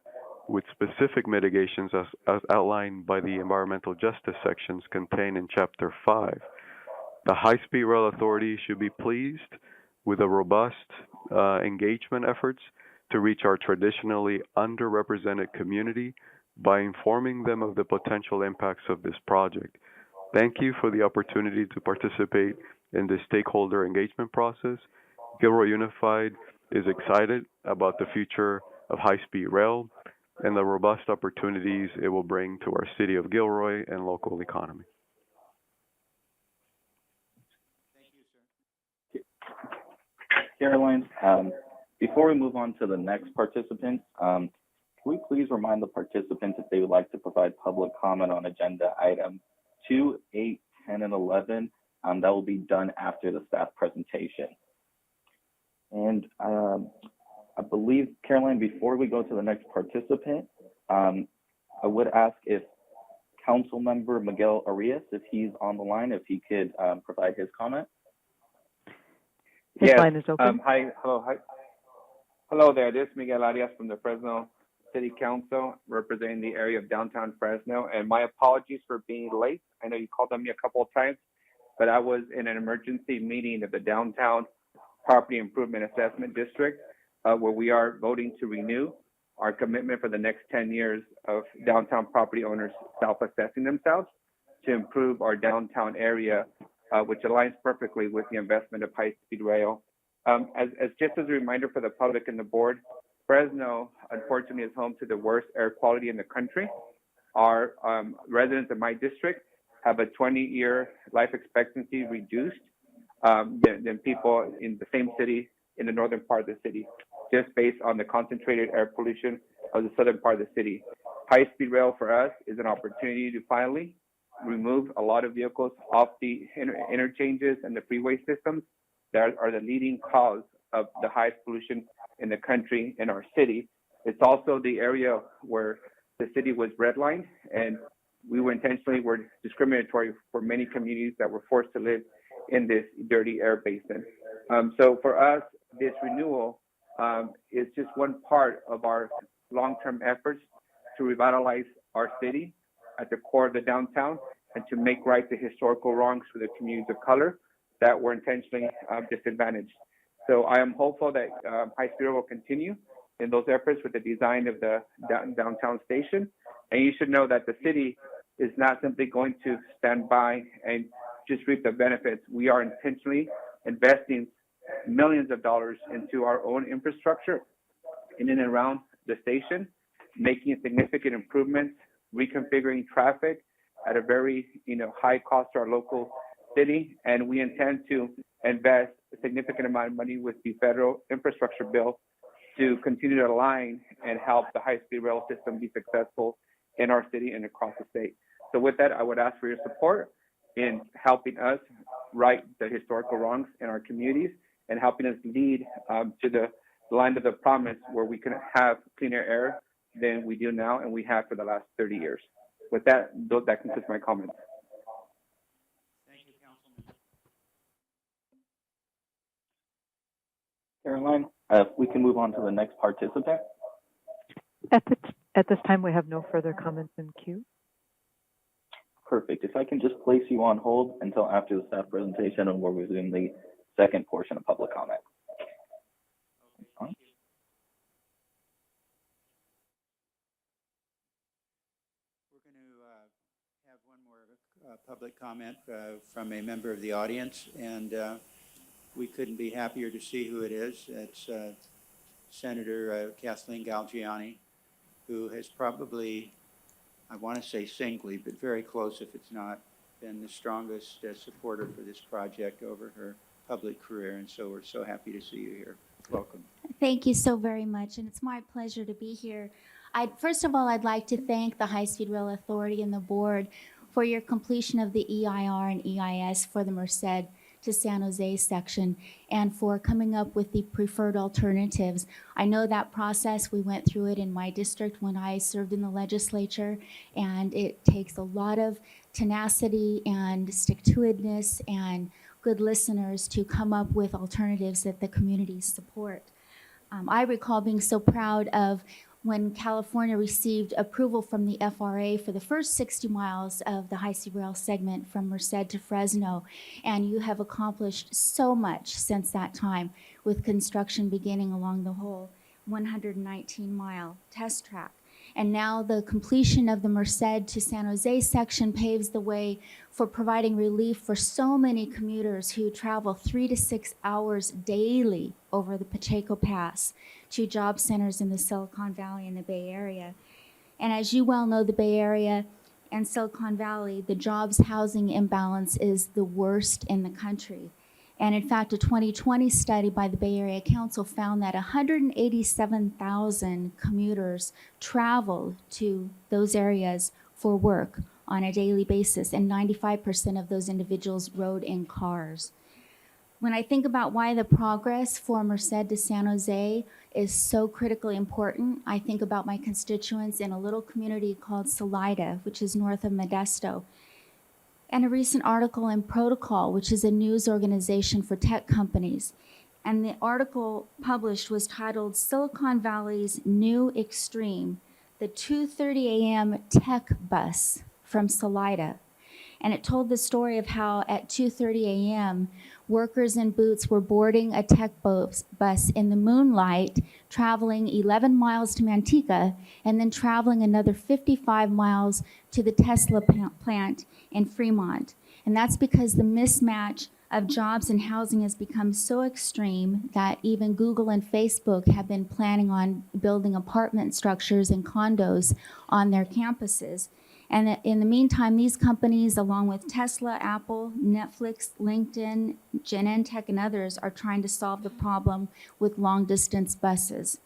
with specific mitigations as outlined by the environmental justice sections contained in Chapter 5. The High-Speed Rail Authority should be pleased with the robust engagement efforts to reach our traditionally underrepresented community by informing them of the potential impacts of this project. Thank you for the opportunity to participate in this stakeholder engagement process. Gilroy Unified is excited about the future of high-speed rail and the robust opportunities it will bring to our city of Gilroy and local economy. Caroline, before we move on to the next participant, can we please remind the participants if they would like to provide public comment on agenda item 2, 8, 10, and 11? That will be done after the staff presentation. And I believe, Caroline, before we go to the next participant, I would ask if Council Member Miguel Arias, if he's on the line, if he could provide his comment. His Yes. line is open. Hi. Hello there. This is Miguel Arias from the Fresno City Council, representing the area of downtown Fresno. And my apologies for being late. I know you called on me a couple of times, but I was in an emergency meeting of the Downtown Property Improvement Assessment District, where we are voting to renew our commitment for the next 10 years of downtown property owners self-assessing themselves to improve our downtown area, which aligns perfectly with the investment of high-speed rail. Just as a reminder for the public and the board, Fresno, unfortunately, is home to the worst air quality in the country. Our residents in my district have a 20-year life expectancy reduced than people in the same city in the northern part of the city, just based on the concentrated air pollution of the southern part of the city. High-speed rail for us is an opportunity to finally remove a lot of vehicles off the interchanges and the freeway systems that are the leading cause of the highest pollution in the country, in our city. It's also the area where the city was redlined, and we were intentionally discriminatory for many communities that were forced to live in this dirty air basin. So for us, this renewal is just one part of our long-term efforts to revitalize our city at the core of the downtown and to make right the historical wrongs for the communities of color that were intentionally disadvantaged. So I am hopeful that high-speed rail will continue in those efforts with the design of the downtown station. And you should know that the city is not simply going to stand by and just reap the benefits. We are intentionally investing millions of dollars into our own infrastructure in and around the station, making significant improvements, reconfiguring traffic at a very high cost to our local city. And we intend to invest a significant amount of money with the federal infrastructure bill to continue to align and help the high-speed rail system be successful in our city and across the state. So with that, I would ask for your support in helping us right the historical wrongs in our communities and helping us lead to the line of the promise where we can have cleaner air than we do now and we have for the last 30 years. With that, that concludes my comments. Thank you, Councilman. Caroline, if we can move on to the next participant. At this time, we have no further comments in queue. Perfect. If I can just place you on hold until after the staff presentation and we'll resume the second portion of public comment. Okay. We're going to have one more public comment from a member of the audience, and we couldn't be happier to see who it is. It's Senator Kathleen Galgiani, who has probably, I want to say singly, but very close if it's not, been the strongest supporter for this project over her public career, and so we're so happy to see you here. Welcome. Thank you so very much, and it's my pleasure to be here. First of all, I'd like to thank the High-Speed Rail Authority and the board for your completion of the EIR and EIS for the Merced to San Jose section and for coming up with the preferred alternatives. I know that process, we went through it in my district when I served in the legislature, and it takes a lot of tenacity and stick-to-itiveness and good listeners to come up with alternatives that the communities support. I recall being so proud of when California received approval from the FRA for the first 60 miles of the high-speed rail segment from Merced to Fresno, and you have accomplished so much since that time with construction beginning along the whole 119-mile test track. And now the completion of the Merced to San Jose section paves the way for providing relief for so many commuters who travel 3 to 6 hours daily over the Pacheco Pass to job centers in the Silicon Valley and the Bay Area. And as you well know, the Bay Area and Silicon Valley, the jobs housing imbalance is the worst in the country. And in fact, a 2020 study by the Bay Area Council found that 187,000 commuters travel to those areas for work on a daily basis, and 95% of those individuals rode in cars. When I think about why the progress for Merced to San Jose is so critically important, I think about my constituents in a little community called Salida, which is north of Modesto, and a recent article in Protocol, which is a news organization for tech companies. And the article published was titled Silicon Valley's New Extreme, the 2:30 a.m. tech bus from Salida. And it told the story of how at 2:30 a.m., workers in boots were boarding a tech bus in the moonlight, traveling 11 miles to Manteca, and then traveling another 55 miles to the Tesla plant in Fremont. And that's because the mismatch of jobs and housing has become so extreme that even Google and Facebook have been planning on building apartment structures and condos on their campuses. And in the meantime, these companies, along with Tesla, Apple, Netflix, LinkedIn, Genentech, and others, are trying to solve the problem with long-distance buses.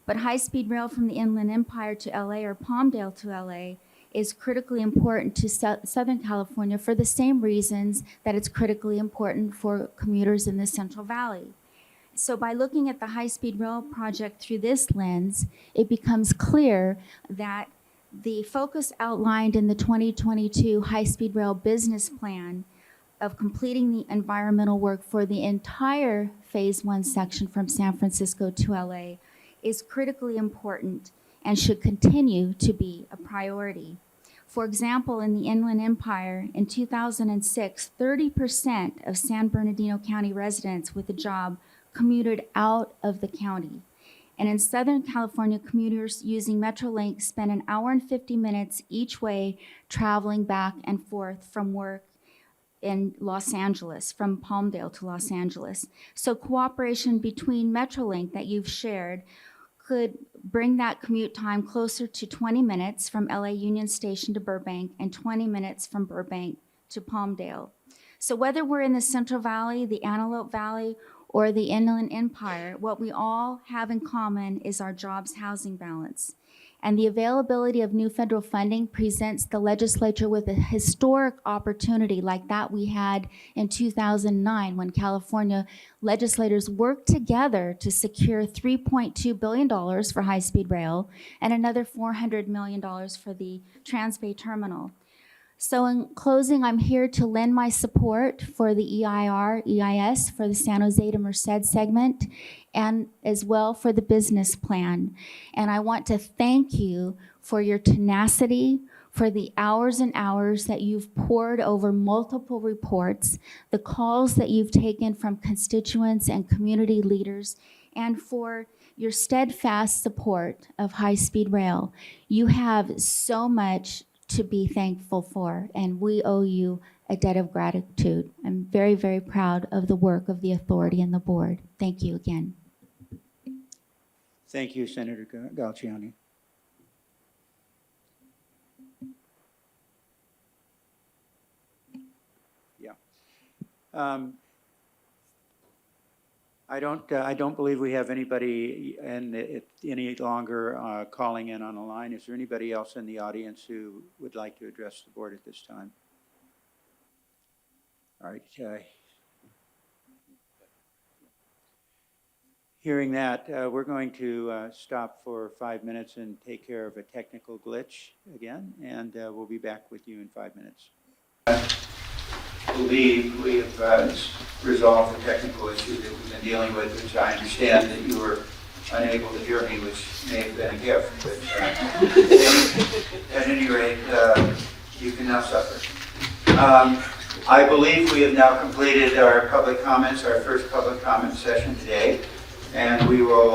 But high-speed rail from the Inland Empire to LA or Palmdale to LA is critically important to Southern California for the same reasons that it's critically important for commuters in the Central Valley. So by looking at the high-speed rail project through this lens, it becomes clear that the focus outlined in the 2022 high-speed rail business plan of completing the environmental work for the entire Phase 1 section from San Francisco to LA is critically important and should continue to be a priority. For example, in the Inland Empire, in 2006, 30% of San Bernardino County residents with a job commuted out of the county. And in Southern California, commuters using Metrolink spend an hour and 50 minutes each way traveling back and forth from work in Los Angeles, from Palmdale to Los Angeles. So cooperation between Metrolink that you've shared could bring that commute time closer to 20 minutes from LA Union Station to Burbank and 20 minutes from Burbank to Palmdale. So whether we're in the Central Valley, the Antelope Valley, or the Inland Empire, what we all have in common is our jobs housing balance. And the availability of new federal funding presents the legislature with a historic opportunity like that we had in 2009 when California legislators worked together to secure $3.2 billion for high-speed rail and another $400 million for the Transbay Terminal. So in closing, I'm here to lend my support for the EIS for the San Jose to Merced segment and as well for the business plan. And I want to thank you for your tenacity, for the hours and hours that you've poured over multiple reports, the calls that you've taken from constituents and community leaders, and for your steadfast support of high-speed rail. You have so much to be thankful for, and we owe you a debt of gratitude. I'm very, very proud of the work of the authority and the board. Thank you again. Thank you, Senator Galciani. Yeah. I don't believe we have anybody any longer calling in on the line. Is there anybody else in the audience who would like to address the board at this time? All right. Hearing that, we're going to stop for 5 minutes and take care of a technical glitch again, and we'll be back with you in 5 minutes. I believe we have resolved the technical issue that we've been dealing with, which I understand that you were unable to hear me, which may have been a gift. But at any rate, you can now suffer. I believe we have now completed our public comments, our first public comment session today. And we will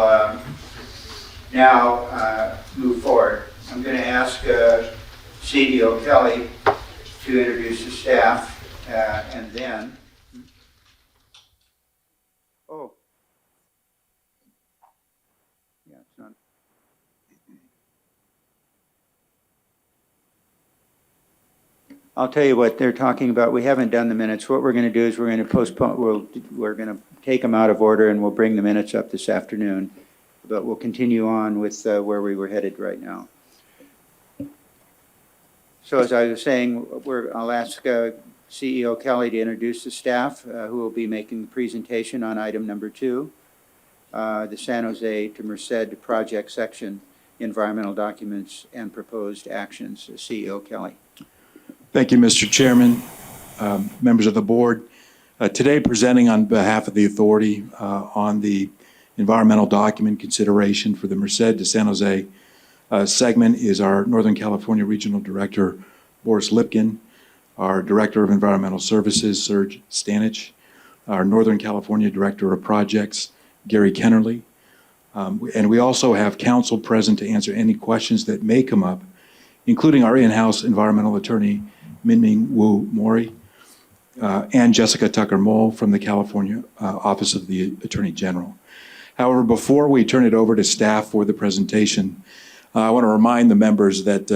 now move forward. I'm going to ask CEO Kelly to introduce the staff, and then, it's not. I'll tell you what they're talking about. We haven't done the minutes. What we're going to do is we're going to postpone. We're going to take them out of order, and we'll bring the minutes up this afternoon. But we'll continue on with where we were headed right now. So as I was saying, I'll ask CEO Kelly to introduce the staff who will be making the presentation on item number 2, the San Jose to Merced project section, environmental documents and proposed actions. CEO Kelly. Thank you, Mr. Chairman, members of the board. Today, presenting on behalf of the authority on the environmental document consideration for the Merced to San Jose segment is our Northern California Regional Director, Boris Lipkin, our Director of Environmental Services, Serge Stanich, our Northern California Director of Projects, Gary Kennerly, and we also have counsel present to answer any questions that may come up, including our in-house environmental attorney, Minming Wu Mori, and Jessica Tucker-Mole from the California Office of the Attorney General. However, before we turn it over to staff for the presentation, I want to remind the members that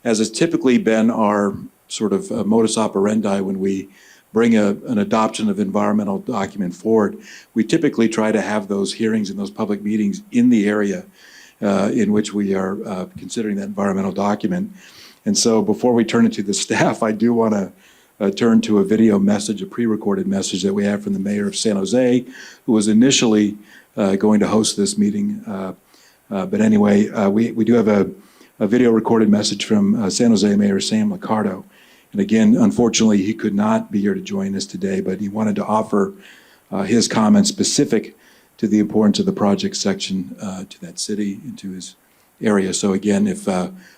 as has typically been our sort of modus operandi when we bring an adoption of environmental document forward, we typically try to have those hearings and those public meetings in the area in which we are considering that environmental document. And so before we turn it to the staff, I do want to turn to a video message, a pre-recorded message that we have from the mayor of San Jose, who was initially going to host this meeting. But anyway, we do have a video recorded message from San Jose Mayor Sam Liccardo. And again, unfortunately, he could not be here to join us today, but he wanted to offer his comments specific to the importance of the project section to that city and to his area. So again, if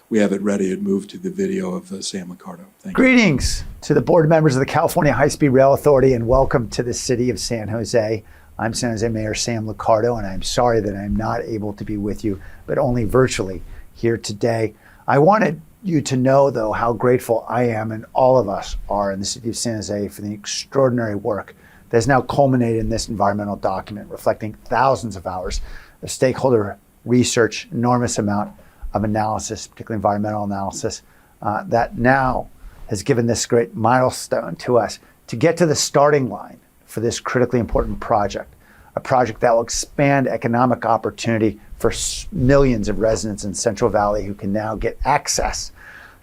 we have it ready, I'd move to the video of Sam Liccardo. Thank you. Greetings to the board members of the California High-Speed Rail Authority and welcome to the city of San Jose. I'm San Jose Mayor Sam Liccardo, and I'm sorry that I'm not able to be with you, but only virtually here today. I wanted you to know, though, how grateful I am and all of us are in the city of San Jose for the extraordinary work that has now culminated in this environmental document, reflecting thousands of hours of stakeholder research, enormous amount of analysis, particularly environmental analysis, that now has given this great milestone to us to get to the starting line for this critically important project, a project that will expand economic opportunity for millions of residents in Central Valley who can now get access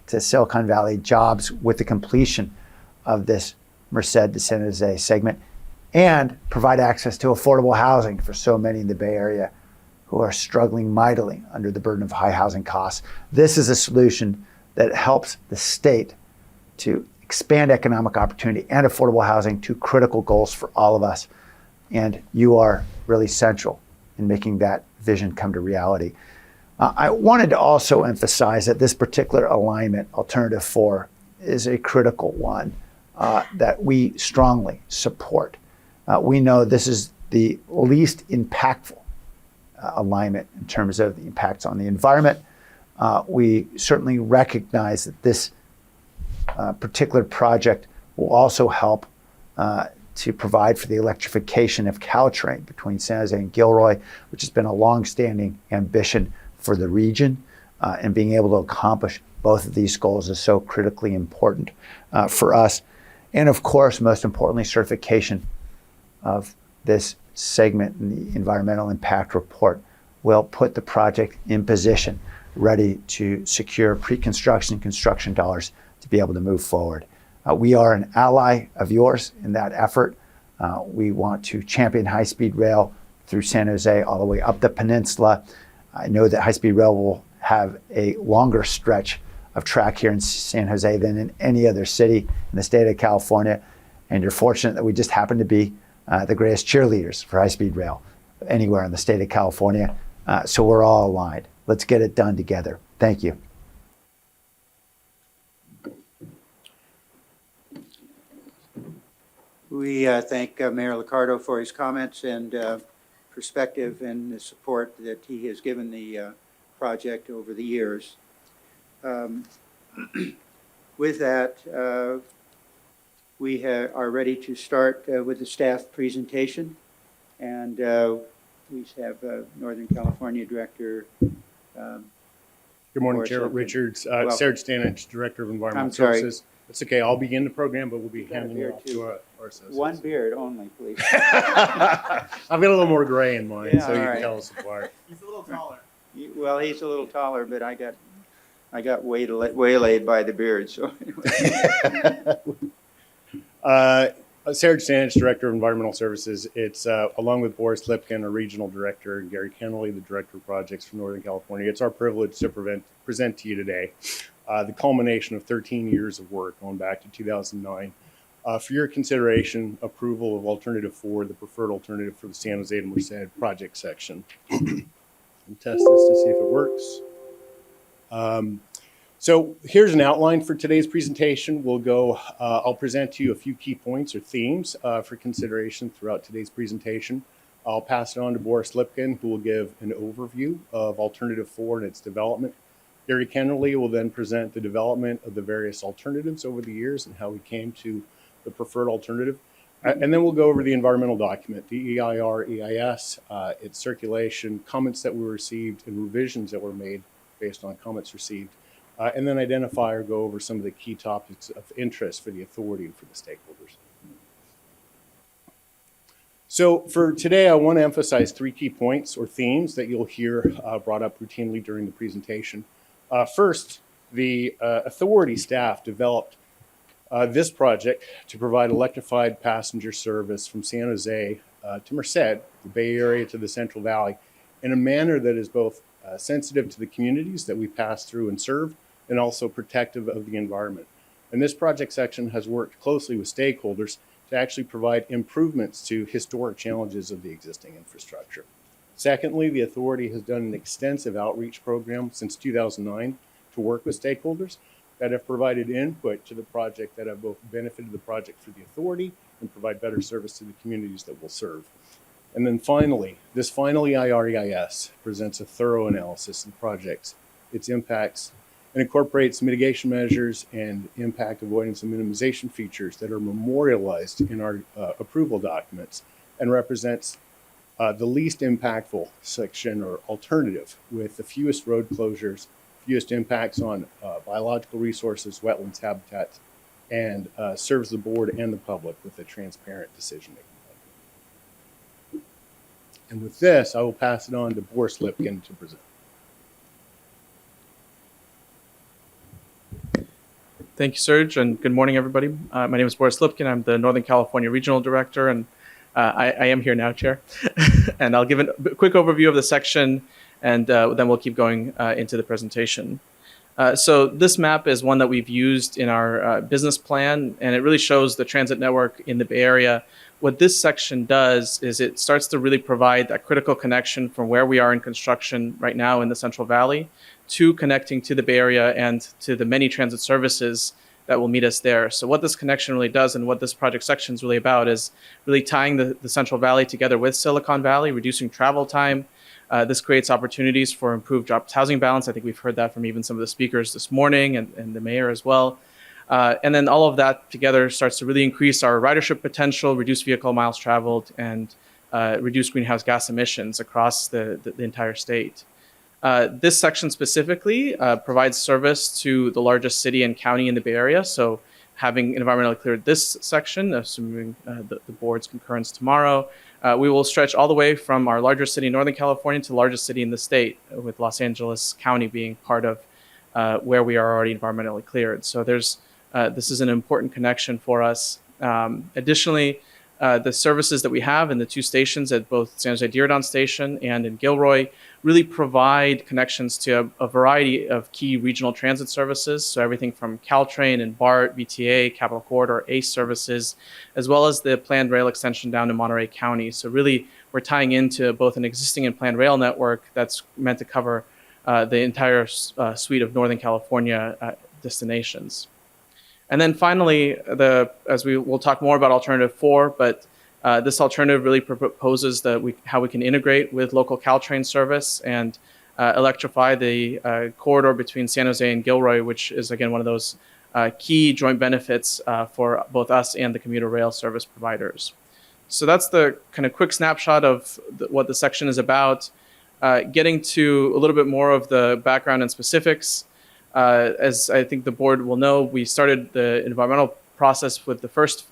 to Silicon Valley jobs with the completion of this Merced to San Jose segment, and provide access to affordable housing for so many in the Bay Area who are struggling mightily under the burden of high housing costs. This is a solution that helps the state to expand economic opportunity and affordable housing, two critical goals for all of us. And you are really central in making that vision come to reality. I wanted to also emphasize that this particular alignment, Alternative 4, is a critical one that we strongly support. We know this is the least impactful alignment in terms of the impacts on the environment. We certainly recognize that this particular project will also help to provide for the electrification of Caltrain between San Jose and Gilroy, which has been a long-standing ambition for the region, and being able to accomplish both of these goals is so critically important for us. And of course, most importantly, certification of this segment in the environmental impact report will put the project in position, ready to secure pre-construction and construction dollars to be able to move forward. We are an ally of yours in that effort. We want to champion high-speed rail through San Jose, all the way up the peninsula. I know that high-speed rail will have a longer stretch of track here in San Jose than in any other city in the state of California. And you're fortunate that we just happen to be the greatest cheerleaders for high-speed rail anywhere in the state of California. So we're all aligned. Let's get it done together. Thank you. We thank Mayor Liccardo for his comments and perspective and the support that he has given the project over the years. With that, we are ready to start with the staff presentation, and we have Northern California Director. Good morning, Chair Richards. Serge Stanich, Director of Environmental I'm sorry. Services. It's okay. I'll begin the program, but we'll be handing it off to our associates. One beard only, please. I've got a little more gray in mine, Yeah, so you all can right. tell us apart. He's a little taller. Well, he's a little taller, but I got waylaid by the beard. So Serge Stanich, Director of Environmental Services. It's along with Boris Lipkin, our Regional Director, and Gary Kennelly, the Director of Projects from Northern California. It's our privilege to present to you today the culmination of 13 years of work going back to 2009. For your consideration, approval of Alternative 4, the preferred alternative for the San Jose to Merced project section. I'll test this to see if it works. So here's an outline for today's presentation. I'll present to you a few key points or themes for consideration throughout today's presentation. I'll pass it on to Boris Lipkin, who will give an overview of Alternative 4 and its development. Gary Kennelly will then present the development of the various alternatives over the years and how we came to the preferred alternative. And then we'll go over the environmental document, the EIR, EIS, its circulation, comments that were received, and revisions that were made based on comments received. And then identify or go over some of the key topics of interest for the authority and for the stakeholders. So for today, I want to emphasize 3 key points or themes that you'll hear brought up routinely during the presentation. First, the authority staff developed this project to provide electrified passenger service from San Jose to Merced, the Bay Area to the Central Valley, in a manner that is both sensitive to the communities that we pass through and serve, and also protective of the environment. And this project section has worked closely with stakeholders to actually provide improvements to historic challenges of the existing infrastructure. Secondly, the authority has done an extensive outreach program since 2009 to work with stakeholders that have provided input to the project that have both benefited the project for the authority and provide better service to the communities that we'll serve. And then finally, this final EIR-EIS presents a thorough analysis of the project, its impacts, and incorporates mitigation measures and impact avoidance and minimization features that are memorialized in our approval documents and represents the least impactful section or alternative with the fewest road closures, fewest impacts on biological resources, wetlands, habitats, and serves the board and the public with a transparent decision-making. And with this, I will pass it on to Boris Lipkin to present. Thank you, Serge, and good morning, everybody. My name is Boris Lipkin. I'm the Northern California Regional Director, and I am here now, Chair. And I'll give a quick overview of the section, and then we'll keep going into the presentation. So this map is one that we've used in our business plan, and it really shows the transit network in the Bay Area. What this section does is it starts to really provide that critical connection from where we are in construction right now in the Central Valley to connecting to the Bay Area and to the many transit services that will meet us there. So what this connection really does and what this project section is really about is really tying the Central Valley together with Silicon Valley, reducing travel time. This creates opportunities for improved jobs housing balance. I think we've heard that from even some of the speakers this morning and the mayor as well. And then all of that together starts to really increase our ridership potential, reduce vehicle miles traveled, and reduce greenhouse gas emissions across the entire state. This section specifically provides service to the largest city and county in the Bay Area. So having environmentally cleared this section, assuming the board's concurrence tomorrow, we will stretch all the way from our largest city in Northern California to the largest city in the state, with Los Angeles County being part of where we are already environmentally cleared. So this is an important connection for us. Additionally, the services that we have in the two stations at both San Jose Diridon Station and in Gilroy really provide connections to a variety of key regional transit services. So everything from Caltrain and BART, VTA, Capital Corridor, ACE services, as well as the planned rail extension down to Monterey County. So really, we're tying into both an existing and planned rail network that's meant to cover the entire suite of Northern California destinations. And then finally, as we will talk more about Alternative 4, but this alternative really proposes how we can integrate with local Caltrain service and electrify the corridor between San Jose and Gilroy, which is, again, one of those key joint benefits for both us and the commuter rail service providers. So that's the kind of quick snapshot of what the section is about. Getting to a little bit more of the background and specifics. As I think the board will know, we started the environmental process with the first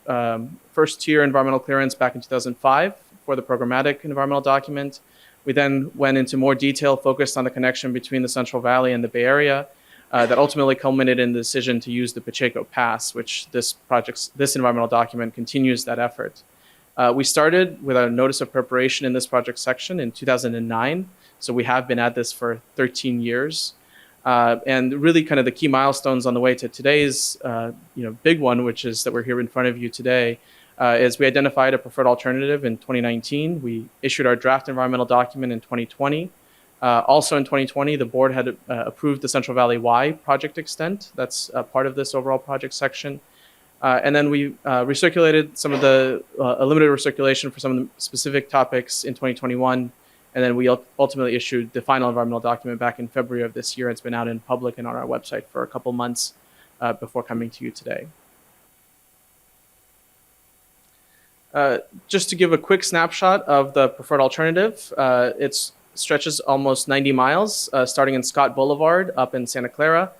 tier environmental clearance back in 2005 for the programmatic environmental document. We then went into more detail, focused on the connection between the Central Valley and the Bay Area, that ultimately culminated in the decision to use the Pacheco Pass, which this environmental document continues that effort. We started with a notice of preparation in this project section in 2009, so we have been at this for 13 years. And really kind of the key milestones on the way to today's big one, which is that we're here in front of you today, is we identified a preferred alternative in 2019. We issued our draft environmental document in 2020. Also in 2020, the board had approved the Central Valley Y project extent. That's part of this overall project section. And then we recirculated some of the, a limited recirculation for some of the specific topics in 2021. And then we ultimately issued the final environmental document back in February of this year. It's been out in public and on our website for a couple months before coming to you today. Just to give a quick snapshot of the preferred alternative, it stretches almost 90 miles, starting in Scott Boulevard up in Santa Clara,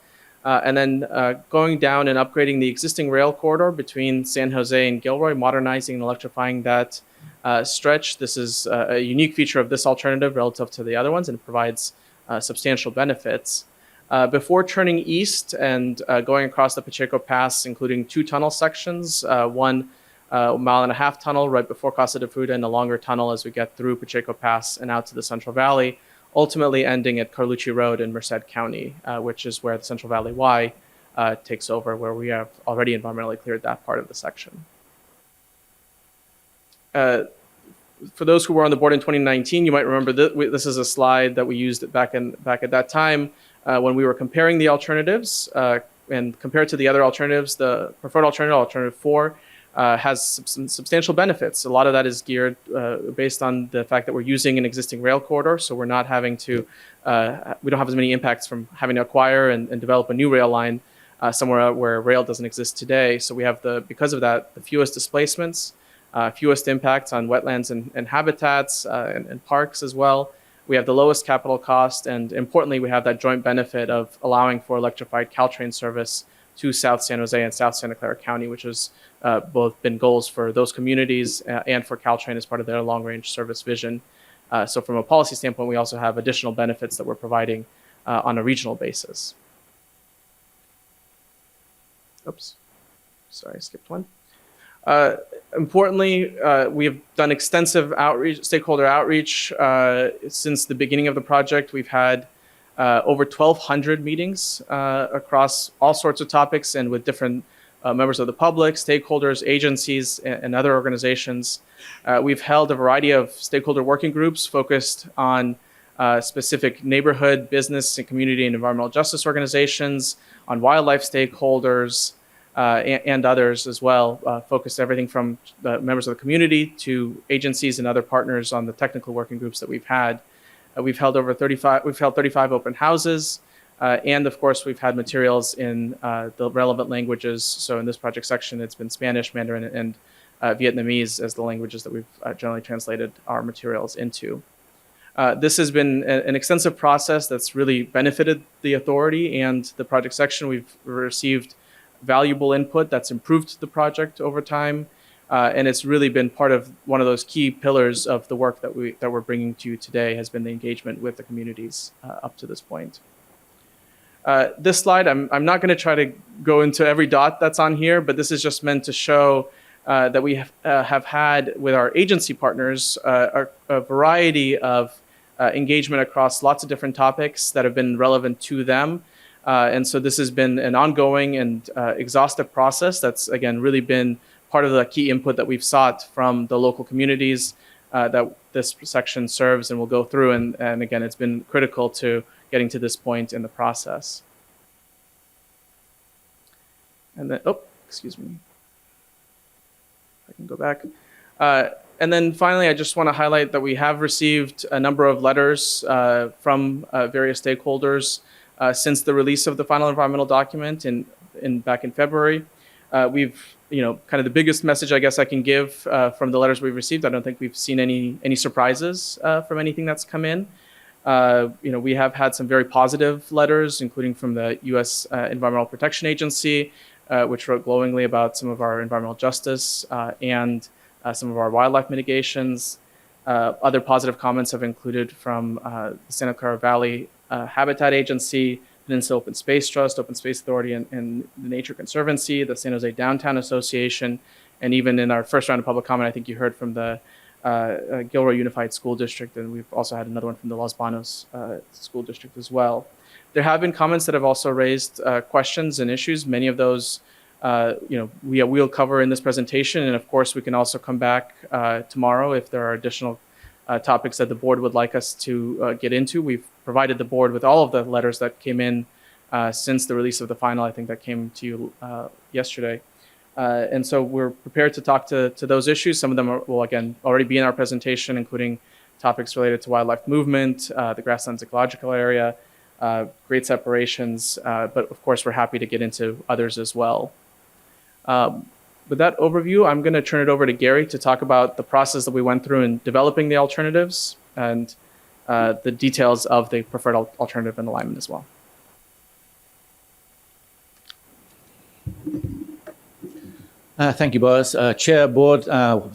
and then going down and upgrading the existing rail corridor between San Jose and Gilroy, modernizing and electrifying that stretch. This is a unique feature of this alternative relative to the other ones, and it provides substantial benefits. Before turning east and going across the Pacheco Pass, including two tunnel sections, one 1.5 mile tunnel right before Casa de Fruta, and a longer tunnel as we get through Pacheco Pass and out to the Central Valley, ultimately ending at Carlucci Road in Merced County, which is where the Central Valley Y takes over, where we have already environmentally cleared that part of the section. For those who were on the board in 2019, you might remember that this is a slide that we used back at that time when we were comparing the alternatives. And compared to the other alternatives, the preferred alternative, Alternative 4, has some substantial benefits. A lot of that is geared based on the fact that we're using an existing rail corridor, so we're not having to, we don't have as many impacts from having to acquire and develop a new rail line somewhere where rail doesn't exist today. So we have, because of that, the fewest displacements, fewest impacts on wetlands and habitats and parks as well. We have the lowest capital cost, and importantly, we have that joint benefit of allowing for electrified Caltrain service to South San Jose and South Santa Clara County, which has both been goals for those communities and for Caltrain as part of their long-range service vision. So from a policy standpoint, we also have additional benefits that we're providing on a regional basis. Oops, sorry, I skipped one. Importantly, we have done extensive stakeholder outreach since the beginning of the project. We've had over 1,200 meetings across all sorts of topics and with different members of the public, stakeholders, agencies, and other organizations. We've held a variety of stakeholder working groups focused on specific neighborhood, business, and community and environmental justice organizations, on wildlife stakeholders, and others as well, focused everything from members of the community to agencies and other partners on the technical working groups that we've had. We've held 35 open houses, and of course we've had materials in the relevant languages. So in this project section, it's been Spanish, Mandarin, and Vietnamese as the languages that we've generally translated our materials into. This has been an extensive process that's really benefited the authority and the project section. We've received valuable input that's improved the project over time. And it's really been part of one of those key pillars of the work that we're bringing to you today, has been the engagement with the communities up to this point. This slide, I'm not going to try to go into every dot that's on here, but this is just meant to show that we have had with our agency partners are a variety of engagement across lots of different topics that have been relevant to them. And so this has been an ongoing and exhaustive process that's, again, really been part of the key input that we've sought from the local communities that this section serves and will go through. And again, it's been critical to getting to this point in the process. And then, oh, excuse me. I can go back. And then finally, I just want to highlight that we have received a number of letters from various stakeholders since the release of the final environmental document back in February. We've, kind of the biggest message I guess I can give from the letters we've received, I don't think we've seen any surprises from anything that's come in. We have had some very positive letters, including from the U.S. Environmental Protection Agency, which wrote glowingly about some of our environmental justice and some of our wildlife mitigations. Other positive comments have included from the Santa Clara Valley Habitat Agency, Peninsula Open Space Trust, Open Space Authority, and the Nature Conservancy, the San Jose Downtown Association, and even in our first round of public comment, I think you heard from the Gilroy Unified School District, and we've also had another one from the Los Banos School District as well. There have been comments that have also raised questions and issues. Many of those, we will cover in this presentation, and of course, we can also come back tomorrow if there are additional topics that the board would like us to get into. We've provided the board with all of the letters that came in since the release of the final. I think that came to you yesterday. And so we're prepared to talk to those issues. Some of them will, again, already be in our presentation, including topics related to wildlife movement, the grasslands ecological area, grade separations, but of course, we're happy to get into others as well. With that overview, I'm going to turn it over to Gary to talk about the process that we went through in developing the alternatives and the details of the preferred alternative and alignment as well. Thank you, Boris. Chair, Board,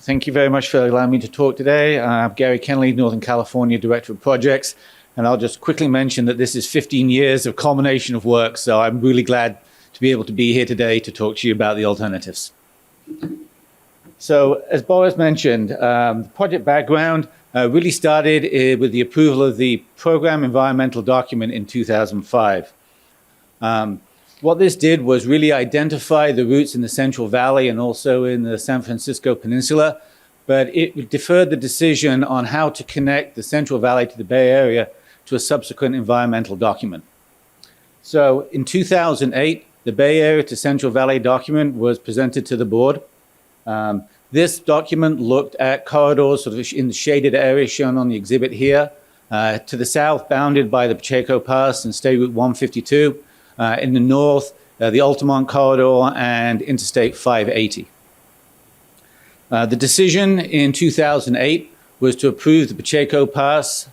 thank you very much for allowing me to talk today. I'm Gary Kenley, Northern California Director of Projects, and I'll just quickly mention that this is 15 years of culmination of work, so I'm really glad to be able to be here today to talk to you about the alternatives. So, as Boris mentioned, the project background really started with the approval of the program environmental document in 2005. What this did was really identify the routes in the Central Valley and also in the San Francisco Peninsula, but it deferred the decision on how to connect the Central Valley to the Bay Area to a subsequent environmental document. So in 2008, the Bay Area to Central Valley document was presented to the board. This document looked at corridors sort of in the shaded area shown on the exhibit here, to the south bounded by the Pacheco Pass and State Route 152, in the north, the Altamont Corridor and Interstate 580. The decision in 2008 was to approve the Pacheco Pass,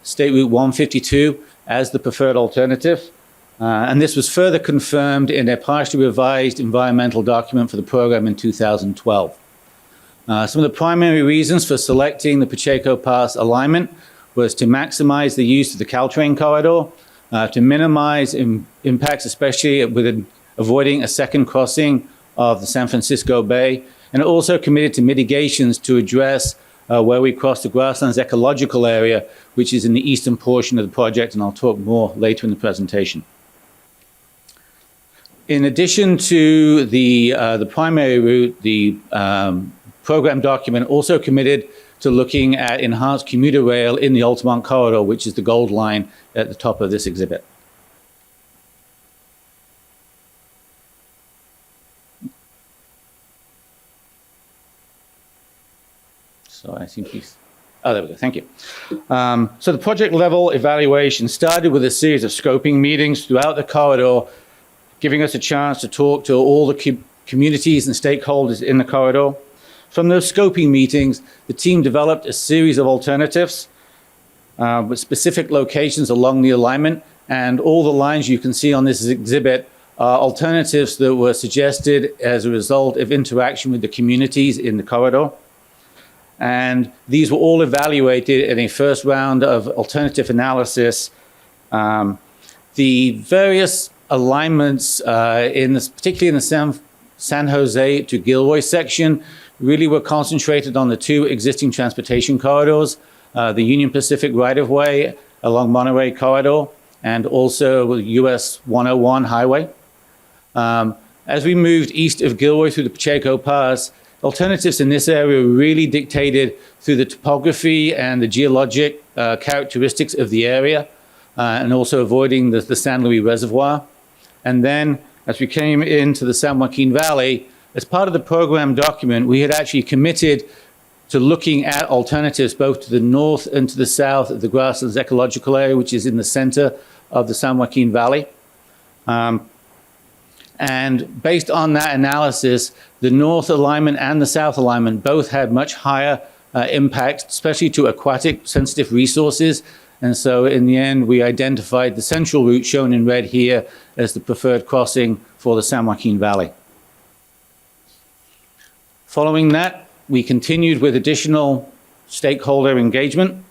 State Route 152 as the preferred alternative. And this was further confirmed in a partially revised environmental document for the program in 2012. Some of the primary reasons for selecting the Pacheco Pass alignment was to maximize the use of the Caltrain corridor, to minimize impacts, especially with avoiding a second crossing of the San Francisco Bay, and also committed to mitigations to address where we cross the grasslands ecological area, which is in the eastern portion of the project, and I'll talk more later in the presentation. In addition to the primary route, the program document also committed to looking at enhanced commuter rail in the Altamont Corridor, which is the gold line at the top of this exhibit. So I seem to there we go, thank you. So the project level evaluation started with a series of scoping meetings throughout the corridor, giving us a chance to talk to all the communities and stakeholders in the corridor. From those scoping meetings, the team developed a series of alternatives with specific locations along the alignment, and all the lines you can see on this exhibit are alternatives that were suggested as a result of interaction with the communities in the corridor. And these were all evaluated in a first round of alternative analysis. The various alignments, particularly in the San Jose to Gilroy section, really we're concentrated on the two existing transportation corridors, the Union Pacific right-of-way along Monterey Corridor, and also US 101 highway. As we moved east of Gilroy through the Pacheco Pass, alternatives in this area were really dictated through the topography and the geologic characteristics of the area, and also avoiding the San Luis Reservoir. And then, as we came into the San Joaquin Valley, as part of the program document, we had actually committed to looking at alternatives both to the north and to the south of the Grasslands Ecological Area, which is in the center of the San Joaquin Valley. And based on that analysis, the north alignment and the south alignment both had much higher impact, especially to aquatic sensitive resources. And so in the end, we identified the central route shown in red here as the preferred crossing for the San Joaquin Valley. Following that, we continued with additional stakeholder engagement.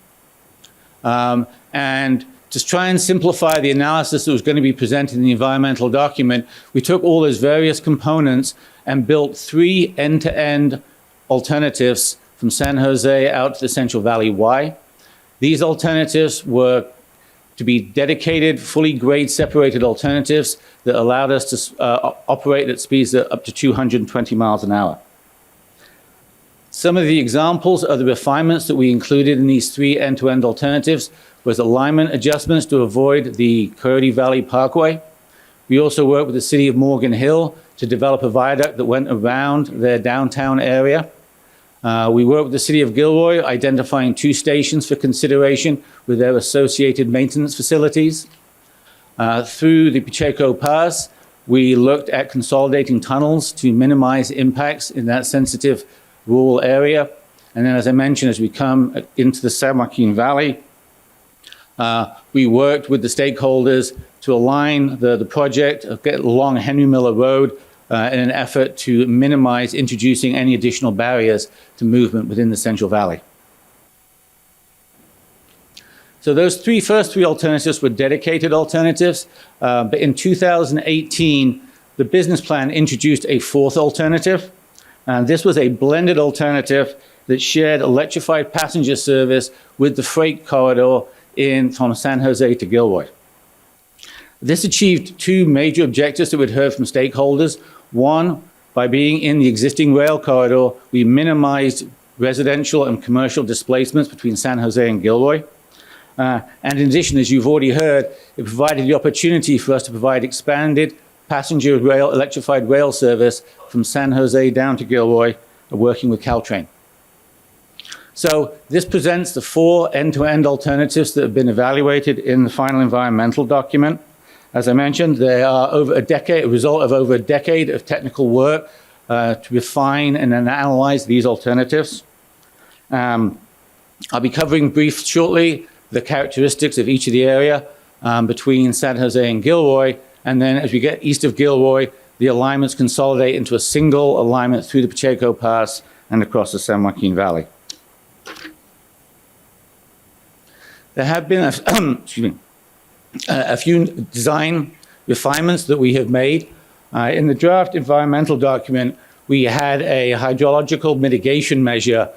And to try and simplify the analysis that was going to be presented in the environmental document, we took all those various components and built 3 end-to-end alternatives from San Jose out to the Central Valley Y. These alternatives were to be dedicated, fully grade separated alternatives that allowed us to operate at speeds that up to 220 miles an hour. Some of the examples of the refinements that we included in these 3 end-to-end alternatives was alignment adjustments to avoid the Coyote Valley Parkway. We also worked with the city of Morgan Hill to develop a viaduct that went around their downtown area. We worked with the city of Gilroy, identifying 2 stations for consideration with their associated maintenance facilities. Through the Pacheco Pass, we looked at consolidating tunnels to minimize impacts in that sensitive rural area. And then, as I mentioned, as we come into the San Joaquin Valley, we worked with the stakeholders to align the project along Henry Miller Road in an effort to minimize introducing any additional barriers to movement within the Central Valley. So those first three alternatives were dedicated alternatives, but in 2018, the business plan introduced a 4th alternative. And this was a blended alternative that shared electrified passenger service with the freight corridor from San Jose to Gilroy. This achieved 2 major objectives that we'd heard from stakeholders. One, by being in the existing rail corridor, we minimized residential and commercial displacements between San Jose and Gilroy. And in addition, as you've already heard, it provided the opportunity for us to provide expanded passenger rail, electrified rail service from San Jose down to Gilroy, working with Caltrain. So this presents the 4 end-to-end alternatives that have been evaluated in the final environmental document. As I mentioned, they are a result of over a decade of technical work to refine and then analyze these alternatives. I'll be covering shortly the characteristics of each of the area between San Jose and Gilroy. And then as we get east of Gilroy, the alignments consolidate into a single alignment through the Pacheco Pass and across the San Joaquin Valley. There have been a few design refinements that we have made. In the draft environmental document, we had a hydrological mitigation measure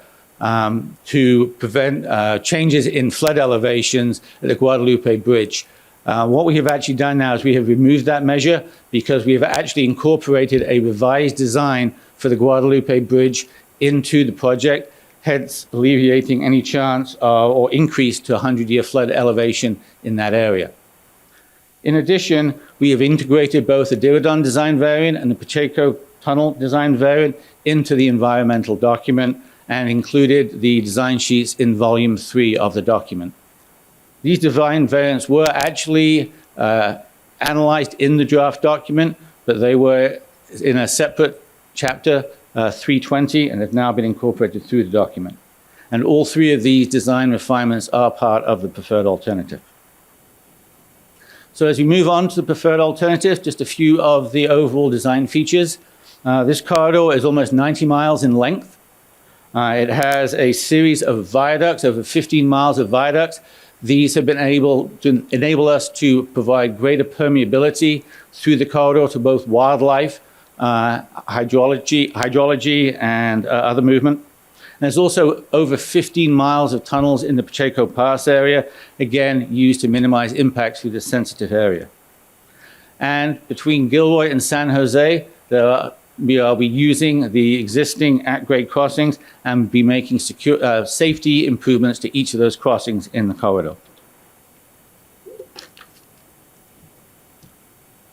to prevent changes in flood elevations at the Guadalupe Bridge. What we have actually done now is we have removed that measure because we have actually incorporated a revised design for the Guadalupe Bridge into the project, hence alleviating any chance or increase to 100-year flood elevation in that area. In addition, we have integrated both the Diridon design variant and the Pacheco tunnel design variant into the environmental document and included the design sheets in volume 3 of the document. These design variants were actually analyzed in the draft document, but they were in a separate chapter, 320, and have now been incorporated through the document. And all 3 of these design refinements are part of the preferred alternative. So as we move on to the preferred alternative, just a few of the overall design features. This corridor is almost 90 miles in length. It has a series of viaducts, over 15 miles of viaducts. These have been able to enable us to provide greater permeability through the corridor to both wildlife hydrology and other movement. And there's also over 15 miles of tunnels in the Pacheco Pass area, again, used to minimize impacts through this sensitive area. And between Gilroy and San Jose, we will be using the existing at-grade crossings and be making safety improvements to each of those crossings in the corridor.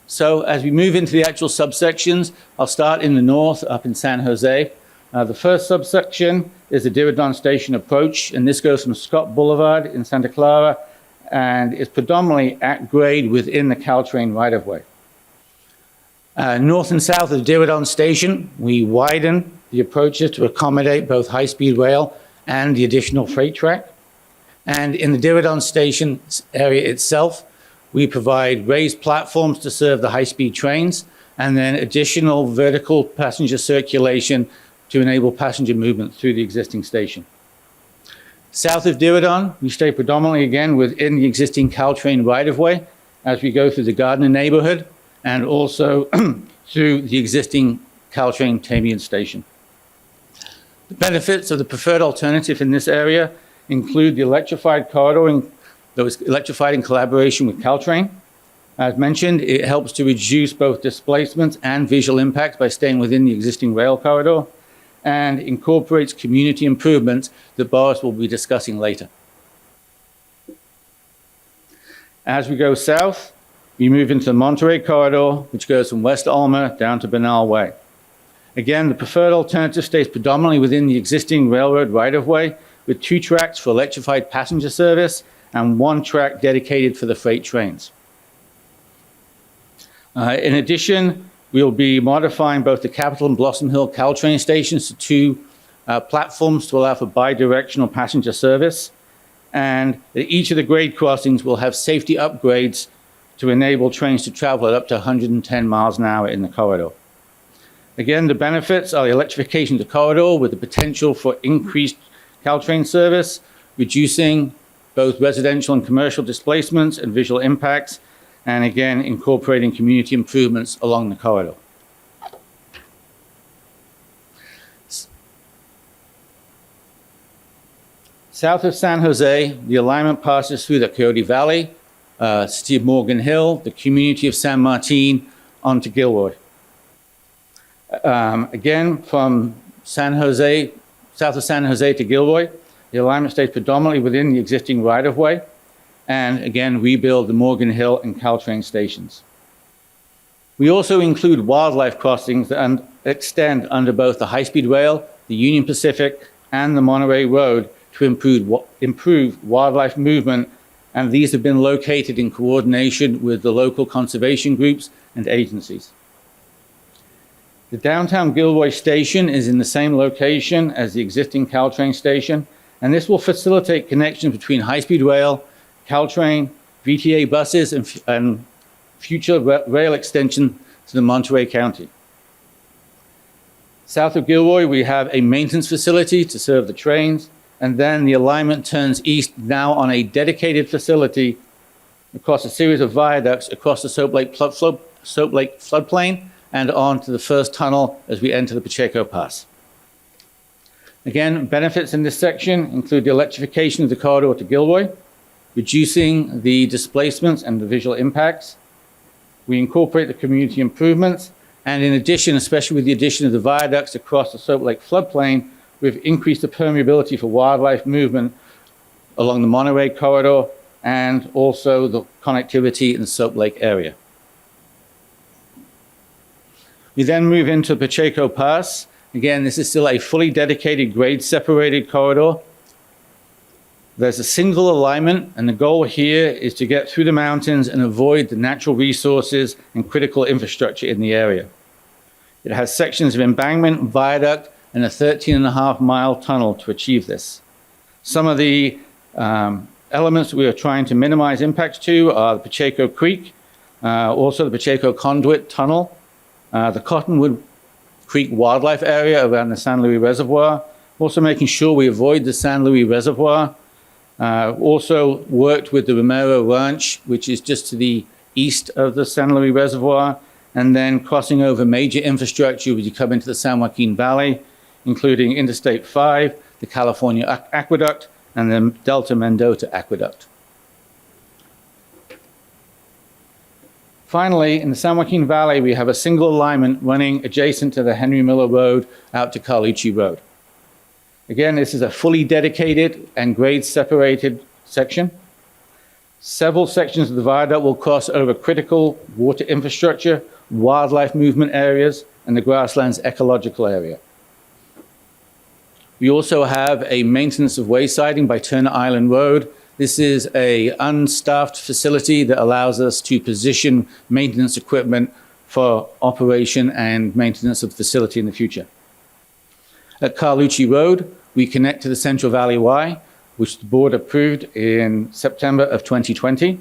So as we move into the actual subsections, I'll start in the north, up in San Jose. The first subsection is the Diridon Station approach, and this goes from Scott Boulevard in Santa Clara, and is predominantly at grade within the Caltrain right-of-way. North and south of the Diridon Station, we widen the approaches to accommodate both high-speed rail and the additional freight track. And in the Diridon Station area itself, we provide raised platforms to serve the high-speed trains, and then additional vertical passenger circulation to enable passenger movement through the existing station. South of Diridon, we stay predominantly again within the existing Caltrain right-of-way as we go through the Gardner neighborhood and also through the existing Caltrain Tamian station. The benefits of the preferred alternative in this area include the electrified corridor that was electrified in collaboration with Caltrain. As mentioned, it helps to reduce both displacements and visual impacts by staying within the existing rail corridor, and incorporates community improvements that Boris will be discussing later. As we go south, we move into the Monterey corridor, which goes from West Alma down to Bernal Way. Again, the preferred alternative stays predominantly within the existing railroad right-of-way, with 2 tracks for electrified passenger service and 1 track dedicated for the freight trains. In addition, we'll be modifying both the Capitol and Blossom Hill Caltrain stations to 2 platforms to allow for bi-directional passenger service. And each of the grade crossings will have safety upgrades to enable trains to travel at up to 110 miles an hour in the corridor. Again, the benefits are the electrification of the corridor with the potential for increased Caltrain service, reducing both residential and commercial displacements and visual impacts, and again, incorporating community improvements along the corridor. South of San Jose, the alignment passes through the Coyote Valley, city of Morgan Hill, the community of San Martin, onto Gilroy. Again, from San Jose, south of San Jose to Gilroy, the alignment stays predominantly within the existing right-of-way, and again, rebuild the Morgan Hill and Caltrain stations. We also include wildlife crossings that extend under both the high-speed rail, the Union Pacific, and the Monterey Road to improve wildlife movement, and these have been located in coordination with the local conservation groups and agencies. The downtown Gilroy station is in the same location as the existing Caltrain station, and this will facilitate connections between high-speed rail, Caltrain, VTA buses, and future rail extension to the Monterey County. South of Gilroy, we have a maintenance facility to serve the trains, and then the alignment turns east now on a dedicated facility across a series of viaducts across the Soap Lake floodplain and on to the first tunnel as we enter the Pacheco Pass. Again, benefits in this section include the electrification of the corridor to Gilroy, reducing the displacements and the visual impacts. We incorporate the community improvements, and in addition, especially with the addition of the viaducts across the Soap Lake floodplain, we've increased the permeability for wildlife movement along the Monterey corridor and also the connectivity in the Soap Lake area. We then move into Pacheco Pass. Again, this is still a fully dedicated grade-separated corridor. There's a single alignment, and the goal here is to get through the mountains and avoid the natural resources and critical infrastructure in the area. It has sections of embankment, viaduct, and a 13.5-mile tunnel to achieve this. Some of the elements we are trying to minimize impacts to are the Pacheco Creek, also the Pacheco Conduit Tunnel, the Cottonwood Creek Wildlife Area around the San Luis Reservoir, also making sure we avoid the San Luis Reservoir. Also worked with the Romero Ranch, which is just to the east of the San Luis Reservoir, and then crossing over major infrastructure as you come into the San Joaquin Valley, including Interstate 5, the California Aqueduct, and the Delta Mendota Aqueduct. Finally, in the San Joaquin Valley, we have a single alignment running adjacent to the Henry Miller Road out to Carlucci Road. Again, this is a fully dedicated and grade-separated section. Several sections of the viaduct will cross over critical water infrastructure, wildlife movement areas, and the grasslands ecological area. We also have a maintenance of way siding by Turner Island Road. This is an unstaffed facility that allows us to position maintenance equipment for operation and maintenance of the facility in the future. At Carlucci Road, we connect to the Central Valley Y, which the board approved in September of 2020.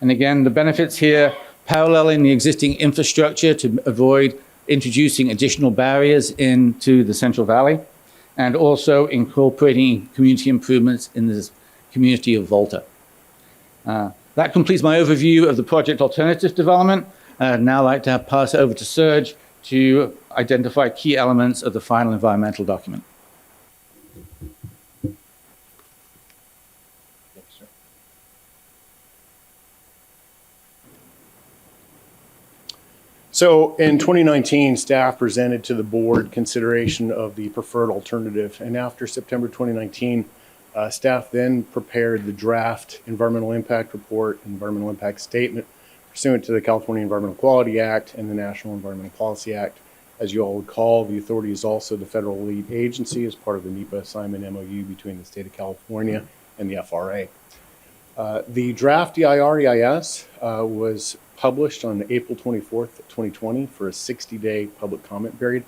And again, the benefits here, paralleling the existing infrastructure to avoid introducing additional barriers into the Central Valley, and also incorporating community improvements in the community of Volta. That completes my overview of the project alternative development. I'd now like to pass it over to Serge to identify key elements of the final environmental document. So in 2019, staff presented to the board consideration of the preferred alternative. And after September 2019, staff then prepared the draft environmental impact report, environmental impact statement pursuant to the California Environmental Quality Act and the National Environmental Policy Act. As you all recall, the authority is also the federal lead agency as part of the NEPA assignment MOU between the state of California and the FRA. The draft EIR-EIS was published on April 24th, 2020 for a 60-day public comment period.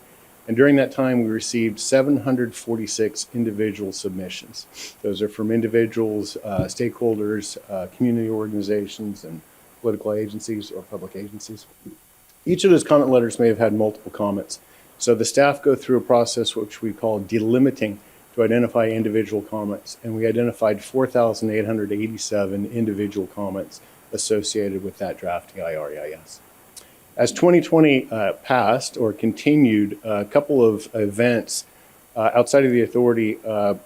And during that time, we received 746 individual submissions. Those are from individuals, stakeholders, community organizations, and political agencies or public agencies. Each of those comment letters may have had multiple comments. So the staff go through a process which we call delimiting to identify individual comments. And we identified 4,887 individual comments associated with that draft EIR-EIS. As 2020 passed or continued, a couple of events outside of the authority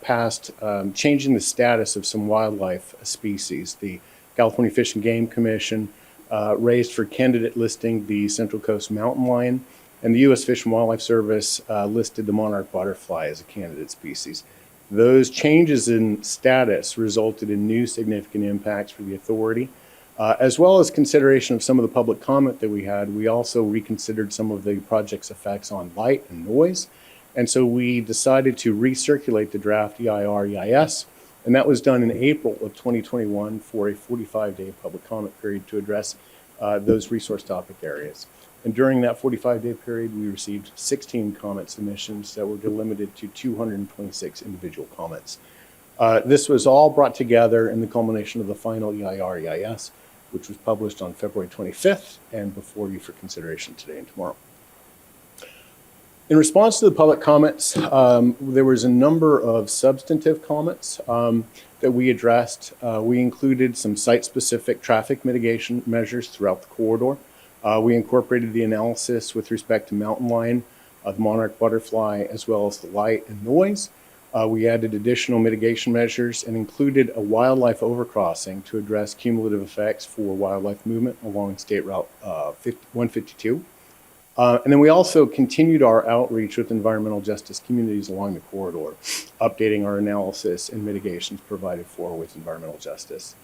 passed changing the status of some wildlife species. The California Fish and Game Commission raised for candidate listing the Central Coast mountain lion, and the U.S. Fish and Wildlife Service listed the monarch butterfly as a candidate species. Those changes in status resulted in new significant impacts for the authority. As well as consideration of some of the public comment that we had, we also reconsidered some of the project's effects on light and noise. And so we decided to recirculate the draft EIR-EIS, and that was done in April of 2021 for a 45-day public comment period to address those resource topic areas. And during that 45-day period, we received 16 comment submissions that were delimited to 226 individual comments. This was all brought together in the culmination of the final EIR-EIS, which was published on February 25th and before you for consideration today and tomorrow. In response to the public comments, there was a number of substantive comments that we addressed. We included some site-specific traffic mitigation measures throughout the corridor. We incorporated the analysis with respect to mountain lion, the monarch butterfly, as well as the light and noise. We added additional mitigation measures and included a wildlife overcrossing to address cumulative effects for wildlife movement along State Route 152. And then we also continued our outreach with environmental justice communities along the corridor, updating our analysis and mitigations provided for with environmental justice.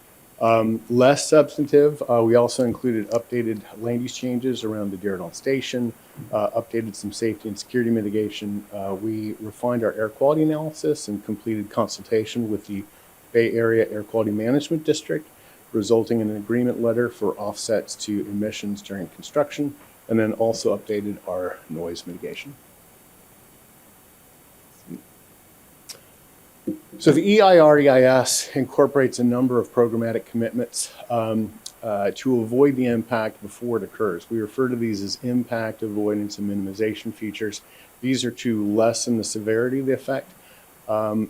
Less substantive, we also included updated land use changes around the Diridon station, updated some safety and security mitigation. We refined our air quality analysis and completed consultation with the Bay Area Air Quality Management District, resulting in an agreement letter for offsets to emissions during construction, and then also updated our noise mitigation. So the EIR-EIS incorporates a number of programmatic commitments to avoid the impact before it occurs. We refer to these as impact avoidance and minimization features. These are to lessen the severity of the effect.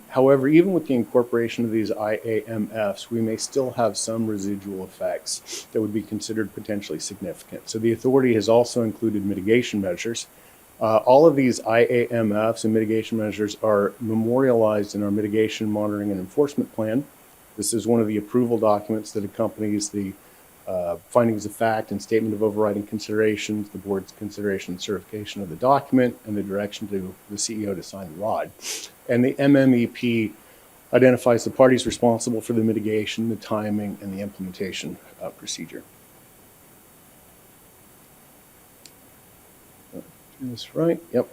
However, even with the incorporation of these IAMFs, we may still have some residual effects that would be considered potentially significant. So the authority has also included mitigation measures. All of these IAMFs and mitigation measures are memorialized in our mitigation monitoring and enforcement plan. This is one of the approval documents that accompanies the findings of fact and statement of overriding considerations, the board's consideration and certification of the document, and the direction to the CEO to sign the ROD. And the MMEP identifies the parties responsible for the mitigation, the timing, and the implementation procedure. Turn this right, yep.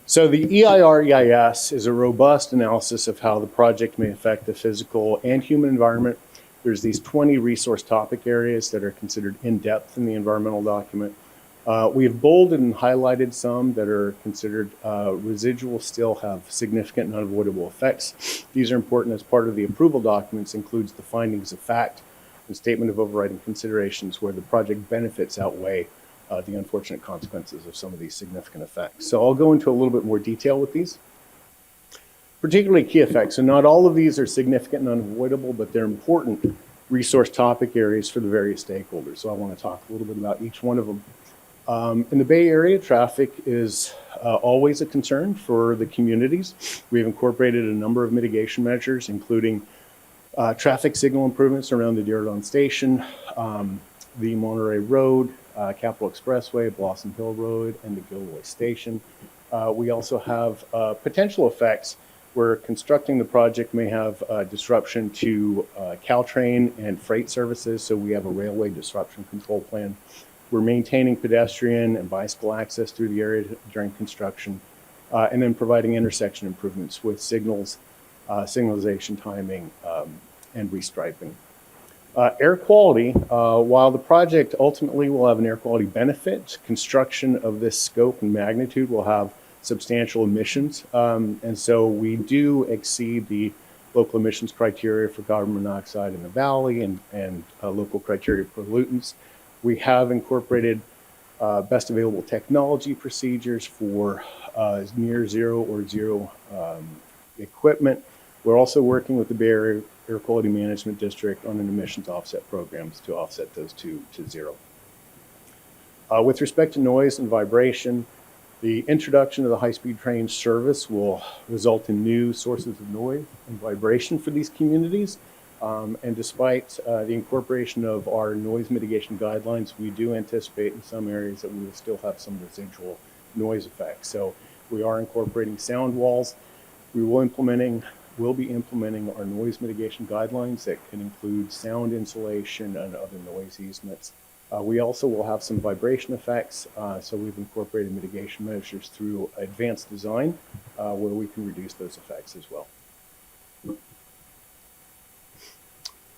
So the EIR-EIS is a robust analysis of how the project may affect the physical and human environment. There's these 20 resource topic areas that are considered in-depth in the environmental document. We have bolded and highlighted some that are considered residual, still have significant and unavoidable effects. These are important as part of the approval documents, includes the findings of fact and statement of overriding considerations where the project benefits outweigh the unfortunate consequences of some of these significant effects. So I'll go into a little bit more detail with these. Particularly key effects. So not all of these are significant and unavoidable, but they're important resource topic areas for the various stakeholders. So I want to talk a little bit about each one of them. In the Bay Area, traffic is always a concern for the communities. We've incorporated a number of mitigation measures, including traffic signal improvements around the Diridon station, the Monterey Road, Capitol Expressway, Blossom Hill Road, and the Gilroy station. We also have potential effects where constructing the project may have disruption to Caltrain and freight services, so we have a railway disruption control plan. We're maintaining pedestrian and bicycle access through the area during construction, and then providing intersection improvements with signals, signalization timing, and restriping. Air quality, while the project ultimately will have an air quality benefit, construction of this scope and magnitude will have substantial emissions. And so we do exceed the local emissions criteria for carbon monoxide in the valley and local criteria for pollutants. We have incorporated best available technology procedures for near zero or zero equipment. We're also working with the Bay Area Air Quality Management District on an emissions offset programs to offset those to zero. With respect to noise and vibration, the introduction of the high-speed train service will result in new sources of noise and vibration for these communities. And despite the incorporation of our noise mitigation guidelines, we do anticipate in some areas that we will still have some residual noise effects. So we are incorporating sound walls. We will be implementing our noise mitigation guidelines that can include sound insulation and other noise easements. We also will have some vibration effects, so we've incorporated mitigation measures through advanced design where we can reduce those effects as well.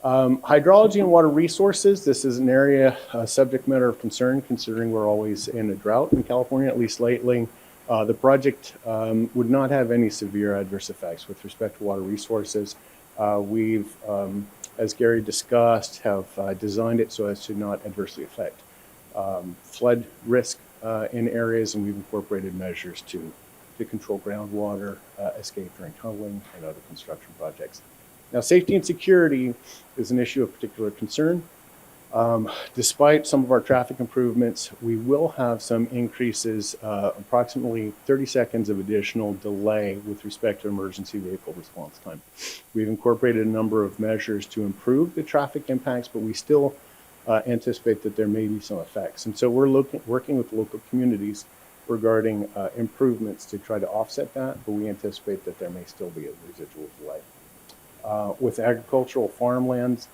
Hydrology and water resources. This is an area, subject matter of concern, considering we're always in a drought in California, at least lately. The project would not have any severe adverse effects with respect to water resources. We've, as Gary discussed, have designed it so as to not adversely affect flood risk in areas, and we've incorporated measures to control groundwater escape during tunneling and other construction projects. Now, safety and security is an issue of particular concern. Despite some of our traffic improvements, we will have some increases, approximately 30 seconds of additional delay with respect to emergency vehicle response time. We've incorporated a number of measures to improve the traffic impacts, but we still anticipate that there may be some effects. And so we're working with local communities regarding improvements to try to offset that, but we anticipate that there may still be a residual delay. With agricultural farmlands,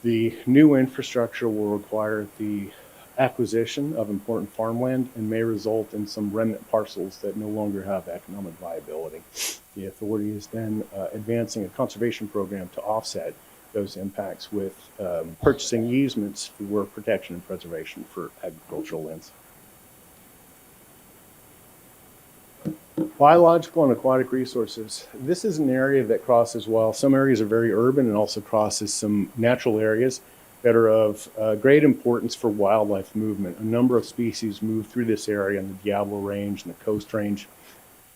the new infrastructure will require the acquisition of important farmland and may result in some remnant parcels that no longer have economic viability. The authority is then advancing a conservation program to offset those impacts with purchasing easements for protection and preservation for agricultural lands. Biological and aquatic resources. This is an area that crosses, while some areas are very urban, and also crosses some natural areas that are of great importance for wildlife movement. A number of species move through this area in the Diablo Range and the Coast Range.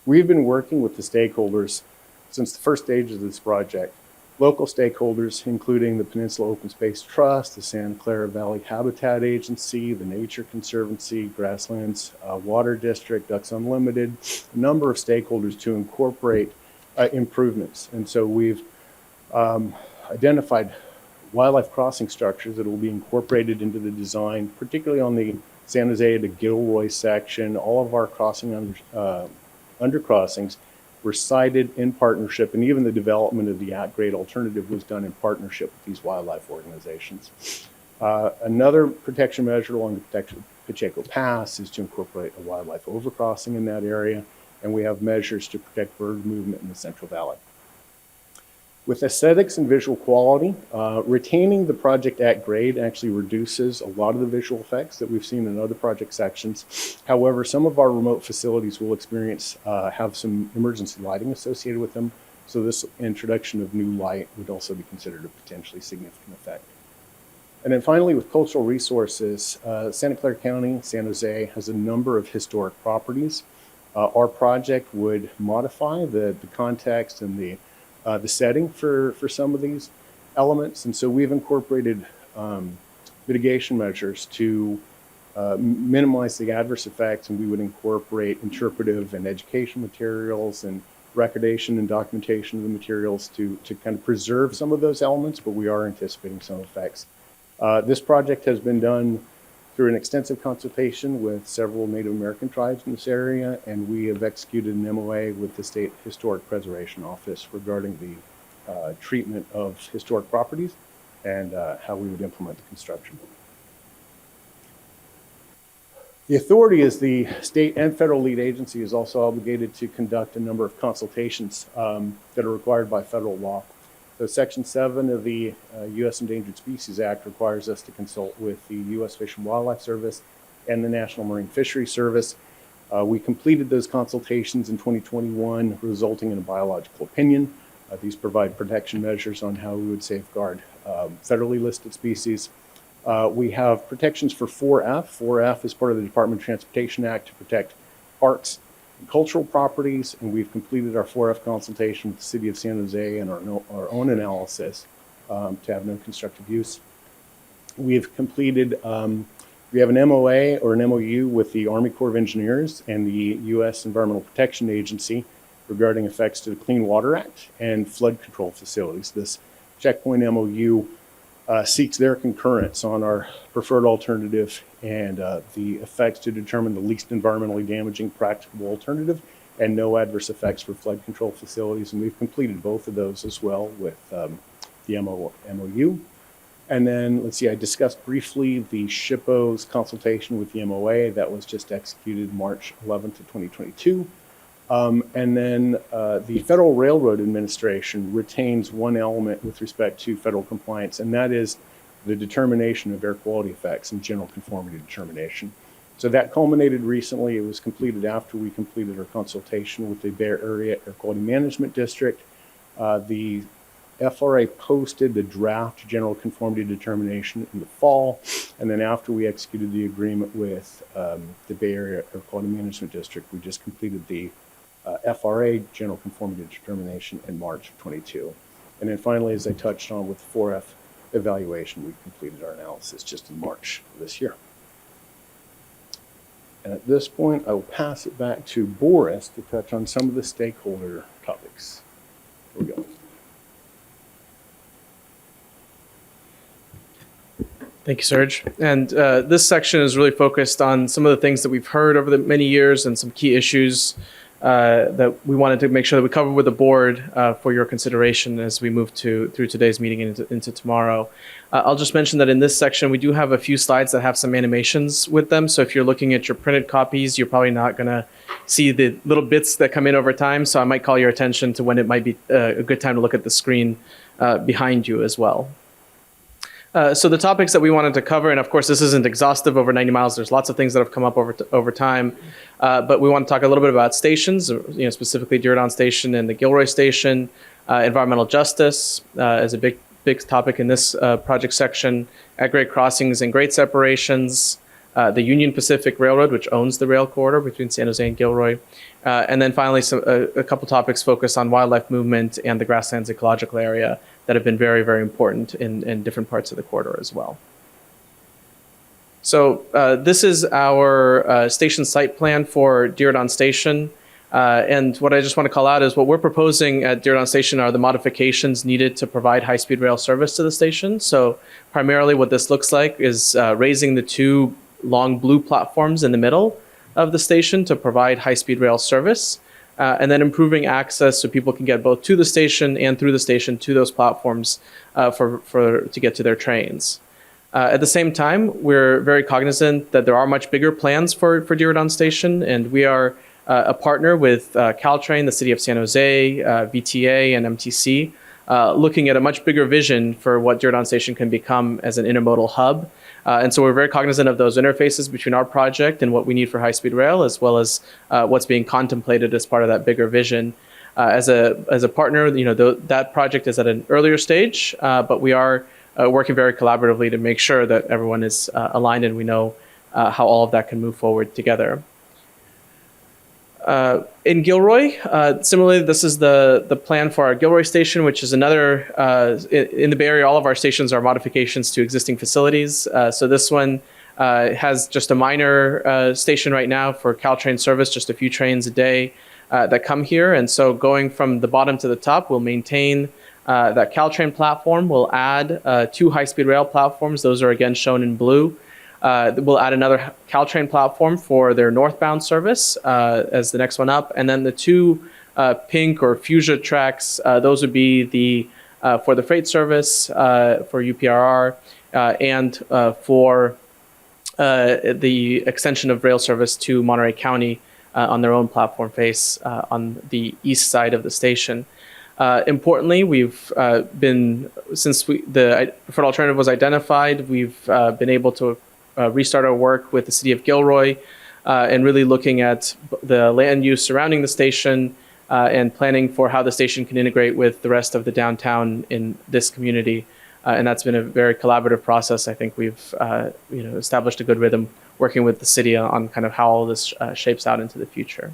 We've been working with the stakeholders Since the first stage of this project, local stakeholders, including the Peninsula Open Space Trust, the Santa Clara Valley Habitat Agency, the Nature Conservancy, Grasslands Water District, Ducks Unlimited, a number of stakeholders to incorporate improvements. And so we've identified wildlife crossing structures that will be incorporated into the design, particularly on the San Jose to Gilroy section. All of our crossing undercrossings were sited in partnership, and even the development of the at-grade alternative was done in partnership with these wildlife organizations. Another protection measure along the Pacheco Pass is to incorporate a wildlife overcrossing in that area, and we have measures to protect bird movement in the Central Valley. With aesthetics and visual quality, retaining the project at grade actually reduces a lot of the visual effects that we've seen in other project sections. However, some of our remote facilities will have some emergency lighting associated with them, so this introduction of new light would also be considered a potentially significant effect. And then finally, with cultural resources, Santa Clara County, San Jose has a number of historic properties. Our project would modify the context and the setting for some of these elements. And so we've incorporated mitigation measures to minimize the adverse effects, and we would incorporate interpretive and education materials and recordation and documentation of the materials to kind of preserve some of those elements, but we are anticipating some effects. This project has been done through an extensive consultation with several Native American tribes in this area, and we have executed an MOA with the State Historic Preservation Office regarding the treatment of historic properties and how we would implement the construction. The authority, as the state and federal lead agency, is also obligated to conduct a number of consultations that are required by federal law. So Section 7 of the U.S. Endangered Species Act requires us to consult with the U.S. Fish and Wildlife Service and the National Marine Fisheries Service. We completed those consultations in 2021, resulting in a biological opinion. These provide protection measures on how we would safeguard federally listed species. We have protections for 4F. 4F is part of the Department of Transportation Act to protect parks and cultural properties, and we've completed our 4F consultation with the City of San Jose and our own analysis to have no constructive use. We've completed, we have an MOA or an MOU with the Army Corps of Engineers and the U.S. Environmental Protection Agency regarding effects to the Clean Water Act and flood control facilities. This checkpoint MOU seeks their concurrence on our preferred alternative and the effects to determine the least environmentally damaging practicable alternative and no adverse effects for flood control facilities. And we've completed both of those as well with the MOU. And then, let's see, I discussed briefly the SHPO's consultation with the MOA. That was just executed March 11th of 2022. And then the Federal Railroad Administration retains one element with respect to federal compliance, and that is the determination of air quality effects and general conformity determination. So that culminated recently. It was completed after we completed our consultation with the Bay Area Air Quality Management District. The FRA posted the draft general conformity determination in the fall, and then after we executed the agreement with the Bay Area Air Quality Management District, we just completed the FRA general conformity determination in March of 22. And then finally, as I touched on with the 4F evaluation, we completed our analysis just in March of this year. And at this point, I will pass it back to Boris to touch on some of the stakeholder topics. Here we go. Thank you, Serge. And this section is really focused on some of the things that we've heard over the many years and some key issues that we wanted to make sure that we cover with the board for your consideration as we move through today's meeting and into tomorrow. I'll just mention that in this section, we do have a few slides that have some animations with them. So if you're looking at your printed copies, you're probably not going to see the little bits that come in over time. So I might call your attention to when it might be a good time to look at the screen behind you as well. So the topics that we wanted to cover, and of course this isn't exhaustive over 90 miles, there's lots of things that have come up over time, but we want to talk a little bit about stations, specifically Diridon Station and the Gilroy Station, environmental justice is a big topic in this project section, at-grade crossings and grade separations, the Union Pacific Railroad, which owns the rail corridor between San Jose and Gilroy. And then finally, a couple topics focused on wildlife movement and the grasslands ecological area that have been very, very important in different parts of the corridor as well. So this is our station site plan for Diridon Station. And what I just want to call out is what we're proposing at Diridon Station are the modifications needed to provide high-speed rail service to the station. So primarily what this looks like is raising the two long blue platforms in the middle of the station to provide high-speed rail service, and then improving access so people can get both to the station and through the station to those platforms to get to their trains. At the same time, we're very cognizant that there are much bigger plans for Diridon Station, and we are a partner with Caltrain, the City of San Jose, VTA, and MTC, looking at a much bigger vision for what Diridon Station can become as an intermodal hub. And so we're very cognizant of those interfaces between our project and what we need for high-speed rail, as well as what's being contemplated as part of that bigger vision. As a partner, that project is at an earlier stage, but we are working very collaboratively to make sure that everyone is aligned and we know how all of that can move forward together. In Gilroy, similarly, this is the plan for our Gilroy station, which is another, in the Bay Area, all of our stations are modifications to existing facilities. So this one has just a minor station right now for Caltrain service, just a few trains a day that come here. And so going from the bottom to the top, we'll maintain that Caltrain platform. We'll add two high-speed rail platforms. Those are again shown in blue. We'll add another Caltrain platform for their northbound service as the next one up. And then the two pink or fuchsia tracks, those would be for the freight service for UPRR and for the extension of rail service to Monterey County on their own platform face on the east side of the station. Importantly, we've since the preferred alternative was identified, we've been able to restart our work with the City of Gilroy and really looking at the land use surrounding the station and planning for how the station can integrate with the rest of the downtown in this community. And that's been a very collaborative process. I think we've established a good rhythm working with the city on kind of how all this shapes out into the future.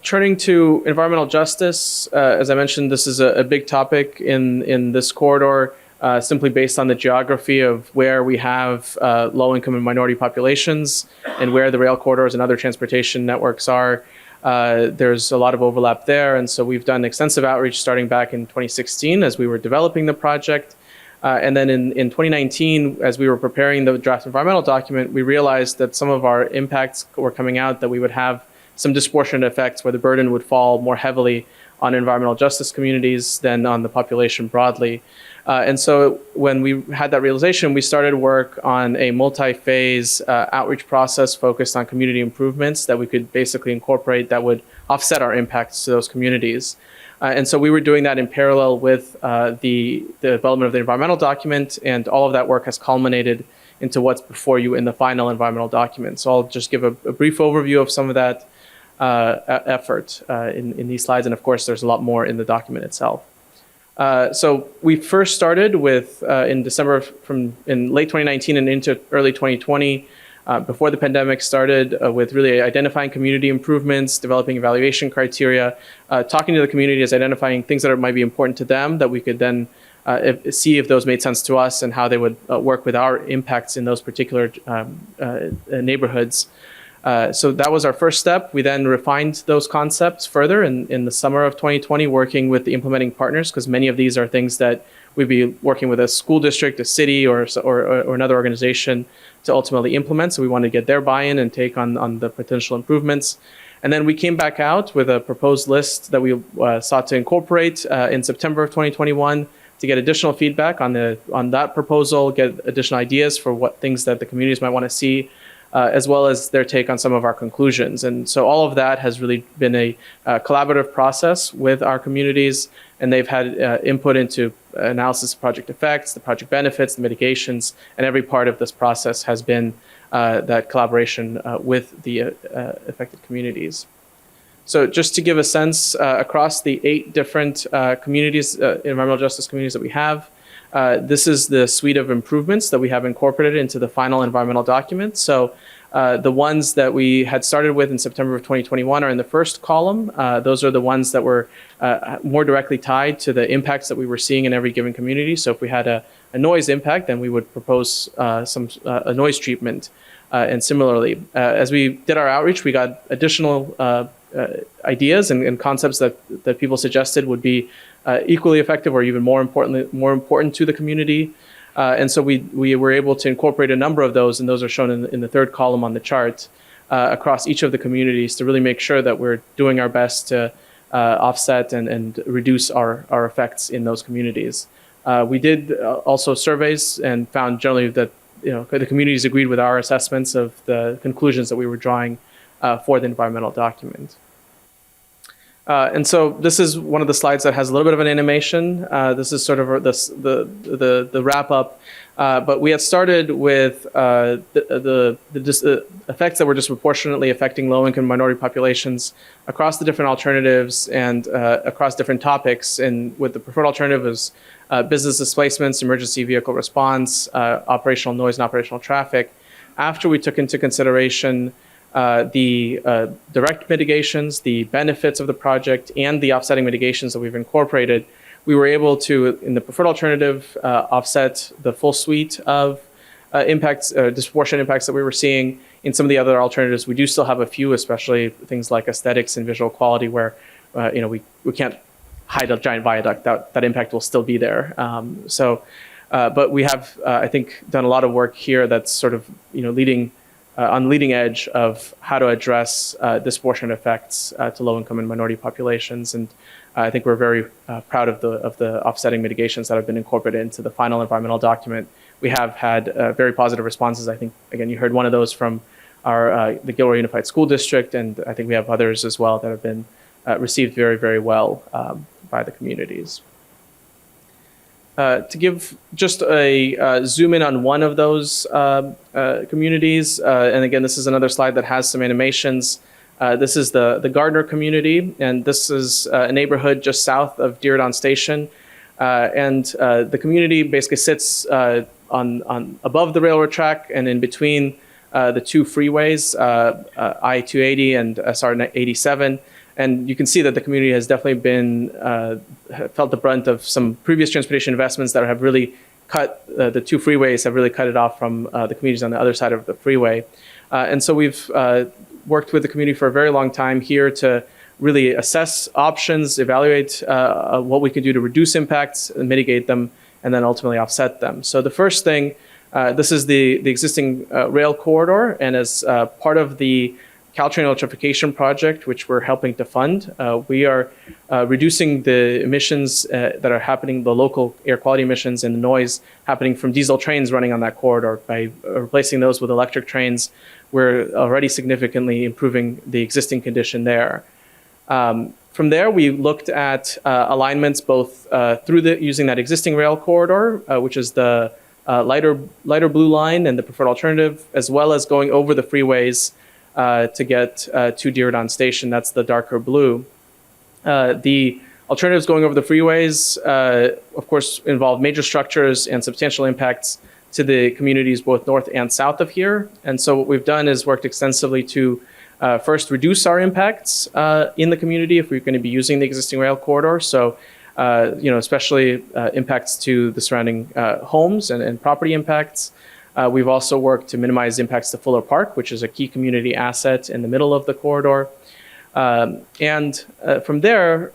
Turning to environmental justice, as I mentioned, this is a big topic in this corridor, simply based on the geography of where we have low-income and minority populations and where the rail corridors and other transportation networks are. There's a lot of overlap there, and so we've done extensive outreach starting back in 2016 as we were developing the project. And then in 2019, as we were preparing the draft environmental document, we realized that some of our impacts were coming out that we would have some disproportionate effects where the burden would fall more heavily on environmental justice communities than on the population broadly. And so when we had that realization, we started work on a multi-phase outreach process focused on community improvements that we could basically incorporate that would offset our impacts to those communities. And so we were doing that in parallel with the development of the environmental document, and all of that work has culminated into what's before you in the final environmental document. So I'll just give a brief overview of some of that effort in these slides, and of course there's a lot more in the document itself. So we first started with in late 2019 and into early 2020, before the pandemic started, with really identifying community improvements, developing evaluation criteria, talking to the communities, identifying things that might be important to them that we could then see if those made sense to us and how they would work with our impacts in those particular neighborhoods. So that was our first step. We then refined those concepts further in the summer of 2020, working with the implementing partners, because many of these are things that we'd be working with a school district, a city, or another organization to ultimately implement. So we wanted to get their buy-in and take on the potential improvements. And then we came back out with a proposed list that we sought to incorporate in September of 2021 to get additional feedback on that proposal, get additional ideas for what things that the communities might want to see, as well as their take on some of our conclusions. And so all of that has really been a collaborative process with our communities, and they've had input into analysis of project effects, the project benefits, the mitigations, and every part of this process has been that collaboration with the affected communities. So just to give a sense, across the 8 different communities, environmental justice communities that we have, This is the suite of improvements that we have incorporated into the final environmental document. So the ones that we had started with in September of 2021 are in the first column. Those are the ones that were more directly tied to the impacts that we were seeing in every given community. So if we had a noise impact, then we would propose a noise treatment. And similarly, as we did our outreach, we got additional ideas and concepts that people suggested would be equally effective or even more important to the community. And so we were able to incorporate a number of those, and those are shown in the third column on the chart, across each of the communities to really make sure that we're doing our best to offset and reduce our effects in those communities. We did also surveys and found generally that the communities agreed with our assessments of the conclusions that we were drawing for the environmental document. And so this is one of the slides that has a little bit of an animation. This is sort of the wrap up. But we had started with the effects that were disproportionately affecting low-income minority populations across the different alternatives and across different topics. And with the preferred alternative is business displacements, emergency vehicle response, operational noise and operational traffic. After we took into consideration the direct mitigations, the benefits of the project, and the offsetting mitigations that we've incorporated, we were able to, in the preferred alternative, offset the full suite of impacts, disproportionate impacts that we were seeing. In some of the other alternatives, we do still have a few, especially things like aesthetics and visual quality, where we can't hide a giant viaduct. That impact will still be there. But we have, I think, done a lot of work here that's sort of leading on the leading edge of how to address disproportionate effects to low-income and minority populations. And I think we're very proud of the offsetting mitigations that have been incorporated into the final environmental document. We have had very positive responses. I think, again, you heard one of those from the Gilroy Unified School District, and I think we have others as well that have been received very, very well by the communities. To give just a zoom in on one of those communities, and again, this is another slide that has some animations. This is the Gardner community, and this is a neighborhood just south of Diridon Station. And the community basically sits on above the railroad track and in between the two freeways, I-280 and SR-87. And you can see that the community has definitely been felt the brunt of some previous transportation investments that have really cut the two freeways have really cut it off from the communities on the other side of the freeway. And so we've worked with the community for a very long time here to really assess options, evaluate what we can do to reduce impacts, and mitigate them, and then ultimately offset them. So the first thing, this is the existing rail corridor, and as part of the Caltrain electrification project, which we're helping to fund, we are reducing the emissions that are happening, the local air quality emissions and the noise happening from diesel trains running on that corridor. By replacing those with electric trains, we're already significantly improving the existing condition there. From there, we looked at alignments both using that existing rail corridor, which is the lighter blue line and the preferred alternative, as well as going over the freeways to get to Diridon Station. That's the darker blue. The alternatives going over the freeways, of course, involve major structures and substantial impacts to the communities both north and south of here. And so what we've done is worked extensively to first reduce our impacts in the community if we're going to be using the existing rail corridor. So, especially impacts to the surrounding homes and property impacts. We've also worked to minimize impacts to Fuller Park, which is a key community asset in the middle of the corridor. And from there,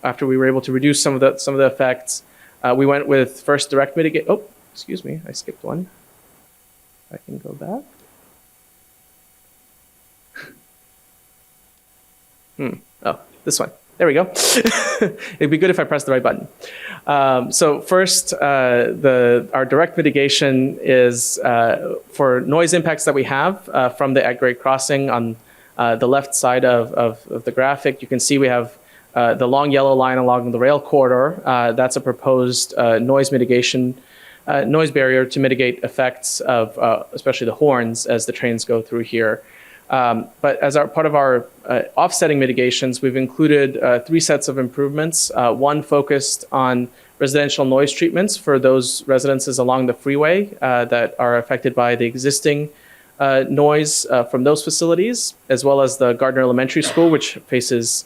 after we were able to reduce some of the effects, we went with first direct mitigate. Oh, excuse me, I skipped one. I can go back. Oh, this one. There we go. It'd be good if I pressed the right button. So first, our direct mitigation is for noise impacts that we have from the at-grade crossing on the left side of the graphic. You can see we have the long yellow line along the rail corridor. That's a proposed noise mitigation, noise barrier to mitigate effects of especially the horns as the trains go through here. But as part of our offsetting mitigations, we've included 3 sets of improvements. One focused on residential noise treatments for those residences along the freeway that are affected by the existing noise from those facilities, as well as the Gardner Elementary School, which faces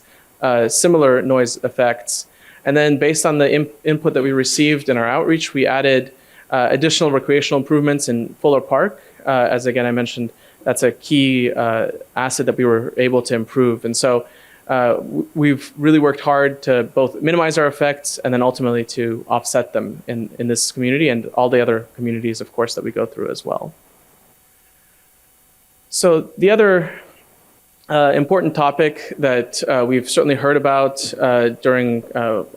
similar noise effects. And then based on the input that we received in our outreach, we added additional recreational improvements in Fuller Park. As again, I mentioned, that's a key asset that we were able to improve. And so we've really worked hard to both minimize our effects and then ultimately to offset them in this community and all the other communities, of course, that we go through as well. So the other important topic that we've certainly heard about during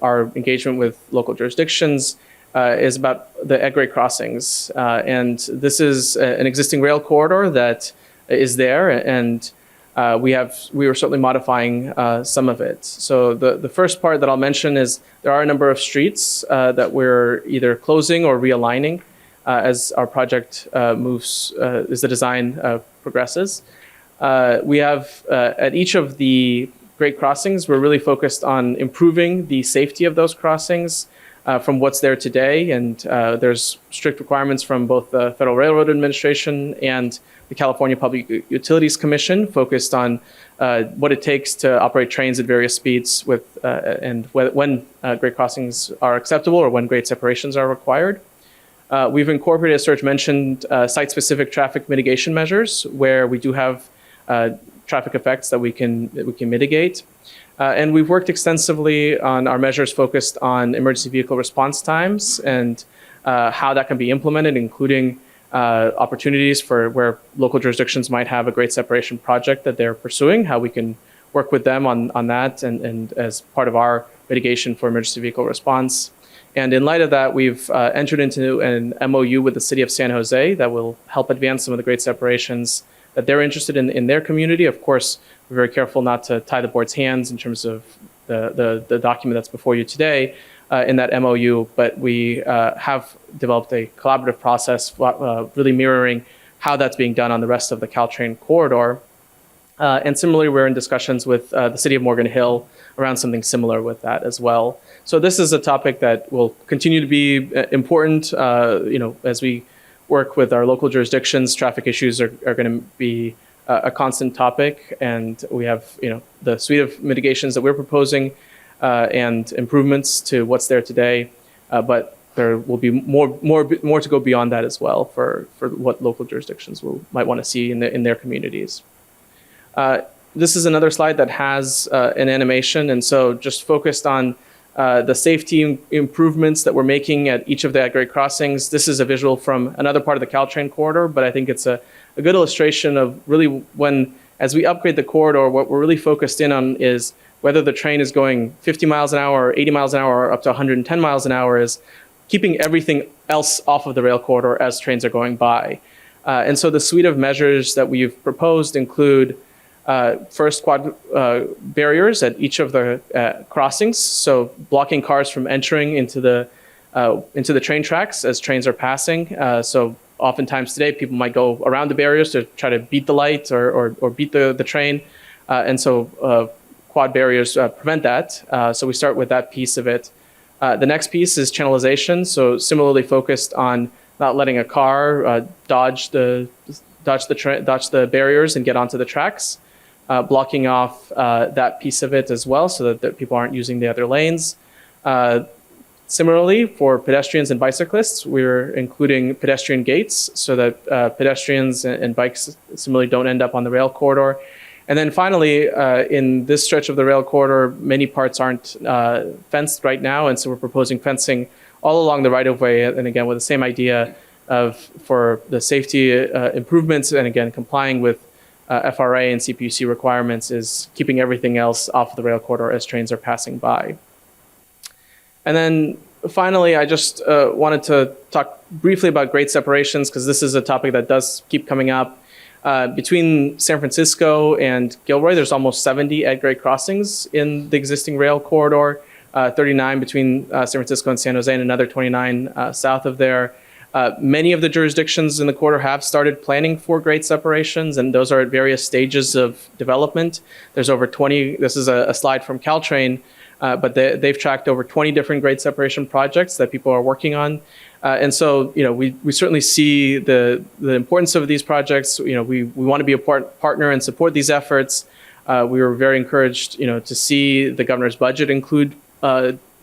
our engagement with local jurisdictions is about the at-grade crossings. And this is an existing rail corridor that is there, and we were certainly modifying some of it. So the first part that I'll mention is there are a number of streets that we're either closing or realigning as our project moves, as the design progresses. We have at each of the grade crossings, we're really focused on improving the safety of those crossings from what's there today. And there's strict requirements from both the Federal Railroad Administration and the California Public Utilities Commission focused on what it takes to operate trains at various speeds and when grade crossings are acceptable or when grade separations are required. We've incorporated, as Serge mentioned, site-specific traffic mitigation measures where we do have traffic effects that we can mitigate. And we've worked extensively on our measures focused on emergency vehicle response times and how that can be implemented, including opportunities for where local jurisdictions might have a grade separation project that they're pursuing, how we can work with them on that and as part of our mitigation for emergency vehicle response. And in light of that, we've entered into an MOU with the city of San Jose that will help advance some of the grade separations that they're interested in their community. Of course, we're very careful not to tie the board's hands in terms of the document that's before you today in that MOU, but we have developed a collaborative process really mirroring how that's being done on the rest of the Caltrain corridor. And similarly, we're in discussions with the city of Morgan Hill around something similar with that as well. So this is a topic that will continue to be important, as we work with our local jurisdictions. Traffic issues are going to be a constant topic, and we have the suite of mitigations that we're proposing and improvements to what's there today, but there will be more to go beyond that as well for what local jurisdictions might want to see in their communities. This is another slide that has an animation, and so just focused on the safety improvements that we're making at each of the at-grade crossings. This is a visual from another part of the Caltrain corridor, but I think it's a good illustration of really as we upgrade the corridor, what we're really focused in on is whether the train is going 50 miles an hour or 80 miles an hour or up to 110 miles an hour is keeping everything else off of the rail corridor as trains are going by. And so the suite of measures that we've proposed include first quad barriers at each of the crossings, so blocking cars from entering into the train tracks as trains are passing. So oftentimes today, people might go around the barriers to try to beat the light or beat the train, and so quad barriers prevent that. So we start with that piece of it. The next piece is channelization, so similarly focused on not letting a car dodge the barriers and get onto the tracks. Blocking off that piece of it as well so that people aren't using the other lanes. Similarly, for pedestrians and bicyclists, we're including pedestrian gates so that pedestrians and bikes similarly don't end up on the rail corridor. And then finally, in this stretch of the rail corridor, many parts aren't fenced right now, and so we're proposing fencing all along the right-of-way, and again, with the same idea for the safety improvements, and again, complying with FRA and CPUC requirements is keeping everything else off the rail corridor as trains are passing by. And then finally, I just wanted to talk briefly about grade separations because this is a topic that does keep coming up. Between San Francisco and Gilroy, there's almost 70 at-grade crossings in the existing rail corridor, 39 between San Francisco and San Jose, and another 29 south of there. Many of the jurisdictions in the corridor have started planning for grade separations, and those are at various stages of development. There's over 20, this is a slide from Caltrain, but they've tracked over 20 different grade separation projects that people are working on. And so, we certainly see the importance of these projects. We want to be a partner and support these efforts. We were very encouraged, to see the governor's budget include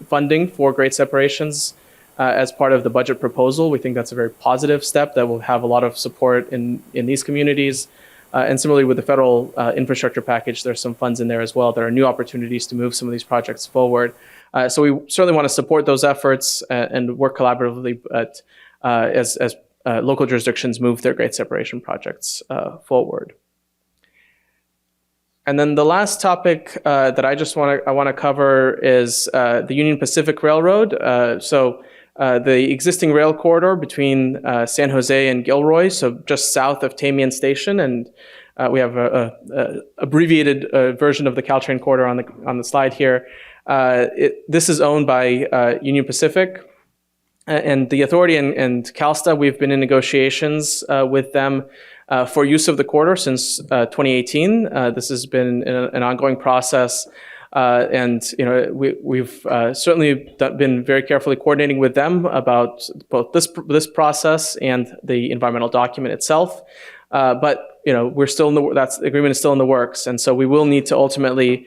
funding for grade separations as part of the budget proposal. We think that's a very positive step that will have a lot of support in these communities. And similarly with the federal infrastructure package, there's some funds in there as well. There are new opportunities to move some of these projects forward. So we certainly want to support those efforts and work collaboratively as local jurisdictions move their grade separation projects forward. And then the last topic that I want to cover is the Union Pacific Railroad. The existing rail corridor between San Jose and Gilroy, so just south of Tamian Station, and we have a abbreviated version of the Caltrain corridor on the slide here. This is owned by Union Pacific, and the authority and CalSTA. We've been in negotiations with them for use of the corridor since 2018. This has been an ongoing process. And we've certainly been very carefully coordinating with them about both this process and the environmental document itself. But we're still that agreement is still in the works, and so we will need to ultimately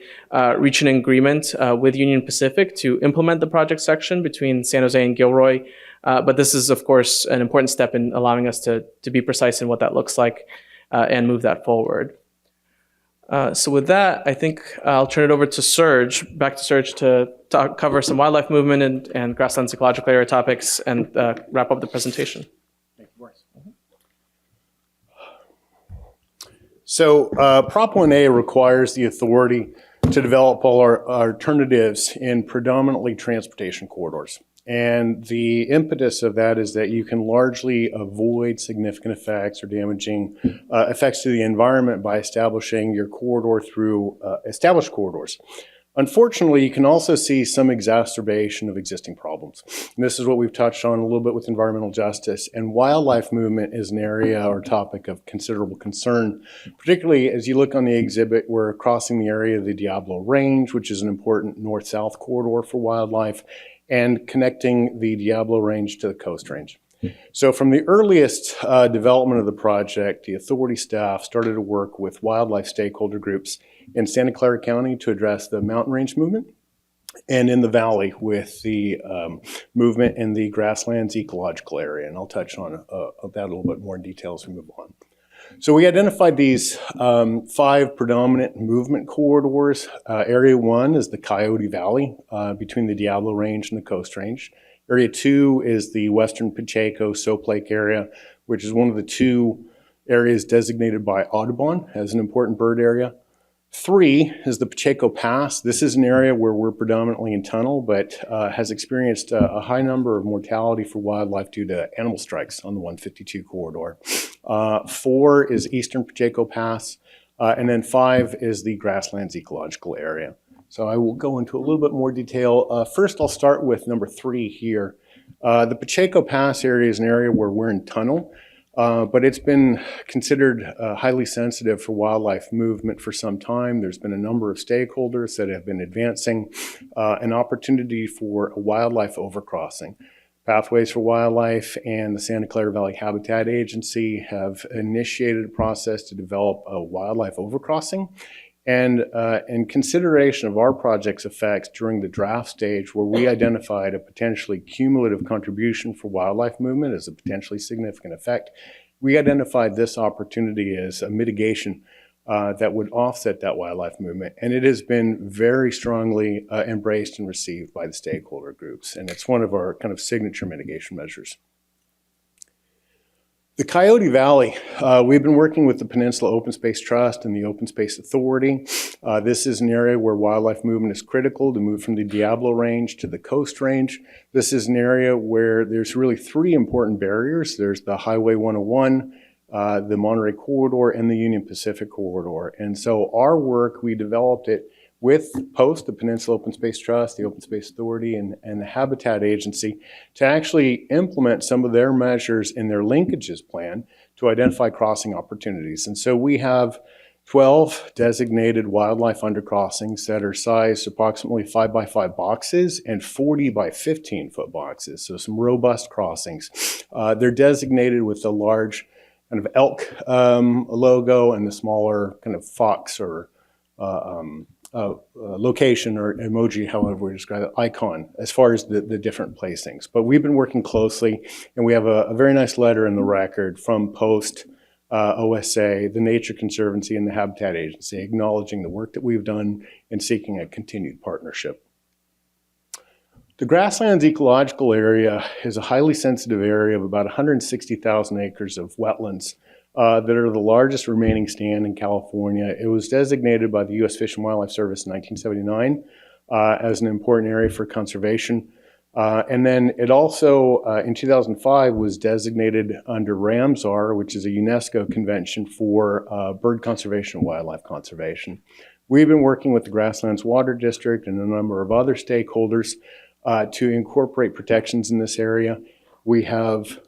reach an agreement with Union Pacific to implement the project section between San Jose and Gilroy. But this is, of course, an important step in allowing us to be precise in what that looks like and move that forward. So with that, I think I'll turn it over to Serge, back to Serge, to cover some wildlife movement and grasslands ecological area topics and wrap up the presentation. So Prop 1A requires the authority to develop all our alternatives in predominantly transportation corridors. And the impetus of that is that you can largely avoid significant effects or damaging effects to the environment by establishing your corridor through established corridors. Unfortunately, you can also see some exacerbation of existing problems. And this is what we've touched on a little bit with environmental justice. And wildlife movement is an area or topic of considerable concern, particularly as you look on the exhibit, we're crossing the area of the Diablo Range, which is an important north-south corridor for wildlife, and connecting the Diablo Range to the Coast Range. So from the earliest development of the project, the authority staff started to work with wildlife stakeholder groups in Santa Clara County to address the mountain range movement, and in the valley with the movement in the grasslands ecological area. And I'll touch on that a little bit more in detail as we move on. So we identified these 5 predominant movement corridors. Area 1 is the Coyote Valley between the Diablo Range and the Coast Range. Area 2 is the Western Pacheco Soap Lake area, which is one of the 2 areas designated by Audubon as an important bird area. 3 is the Pacheco Pass. This is an area where we're predominantly in tunnel, but has experienced a high number of mortality for wildlife due to animal strikes on the 152 corridor. 4 is Eastern Pacheco Pass, and then 5 is the grasslands ecological area. So I will go into a little bit more detail. First, I'll start with number 3 here. The Pacheco Pass area is an area where we're in tunnel, but it's been considered highly sensitive for wildlife movement for some time. There's been a number of stakeholders that have been advancing an opportunity for a wildlife overcrossing. Pathways for Wildlife and the Santa Clara Valley Habitat Agency have initiated a process to develop a wildlife overcrossing. And in consideration of our project's effects during the draft stage, where we identified a potentially cumulative contribution for wildlife movement as a potentially significant effect, we identified this opportunity as a mitigation that would offset that wildlife movement. And it has been very strongly embraced and received by the stakeholder groups. And it's one of our kind of signature mitigation measures. The Coyote Valley, we've been working with the Peninsula Open Space Trust and the Open Space Authority. This is an area where wildlife movement is critical to move from the Diablo Range to the Coast Range. This is an area where there's really 3 important barriers. There's the Highway 101, the Monterey Corridor, and the Union Pacific Corridor. And so our work, we developed it with POST, the Peninsula Open Space Trust, the Open Space Authority, and the Habitat Agency to actually implement some of their measures in their linkages plan to identify crossing opportunities. And so we have 12 designated wildlife undercrossings that are sized approximately 5 by 5 boxes and 40 by 15 foot boxes. So some robust crossings. They're designated with the large kind of elk logo and the smaller kind of fox or location or emoji, however we describe it, icon, as far as the different placings. But we've been working closely, and we have a very nice letter in the record from POST, OSA, the Nature Conservancy, and the Habitat Agency, acknowledging the work that we've done and seeking a continued partnership. The Grasslands Ecological Area is a highly sensitive area of about 160,000 acres of wetlands that are the largest remaining stand in California. It was designated by the U.S. Fish and Wildlife Service in 1979 as an important area for conservation. And then it also, in 2005, was designated under Ramsar, which is a UNESCO convention for bird conservation and wildlife conservation. We've been working with the Grasslands Water District and a number of other stakeholders to incorporate protections in this area. We have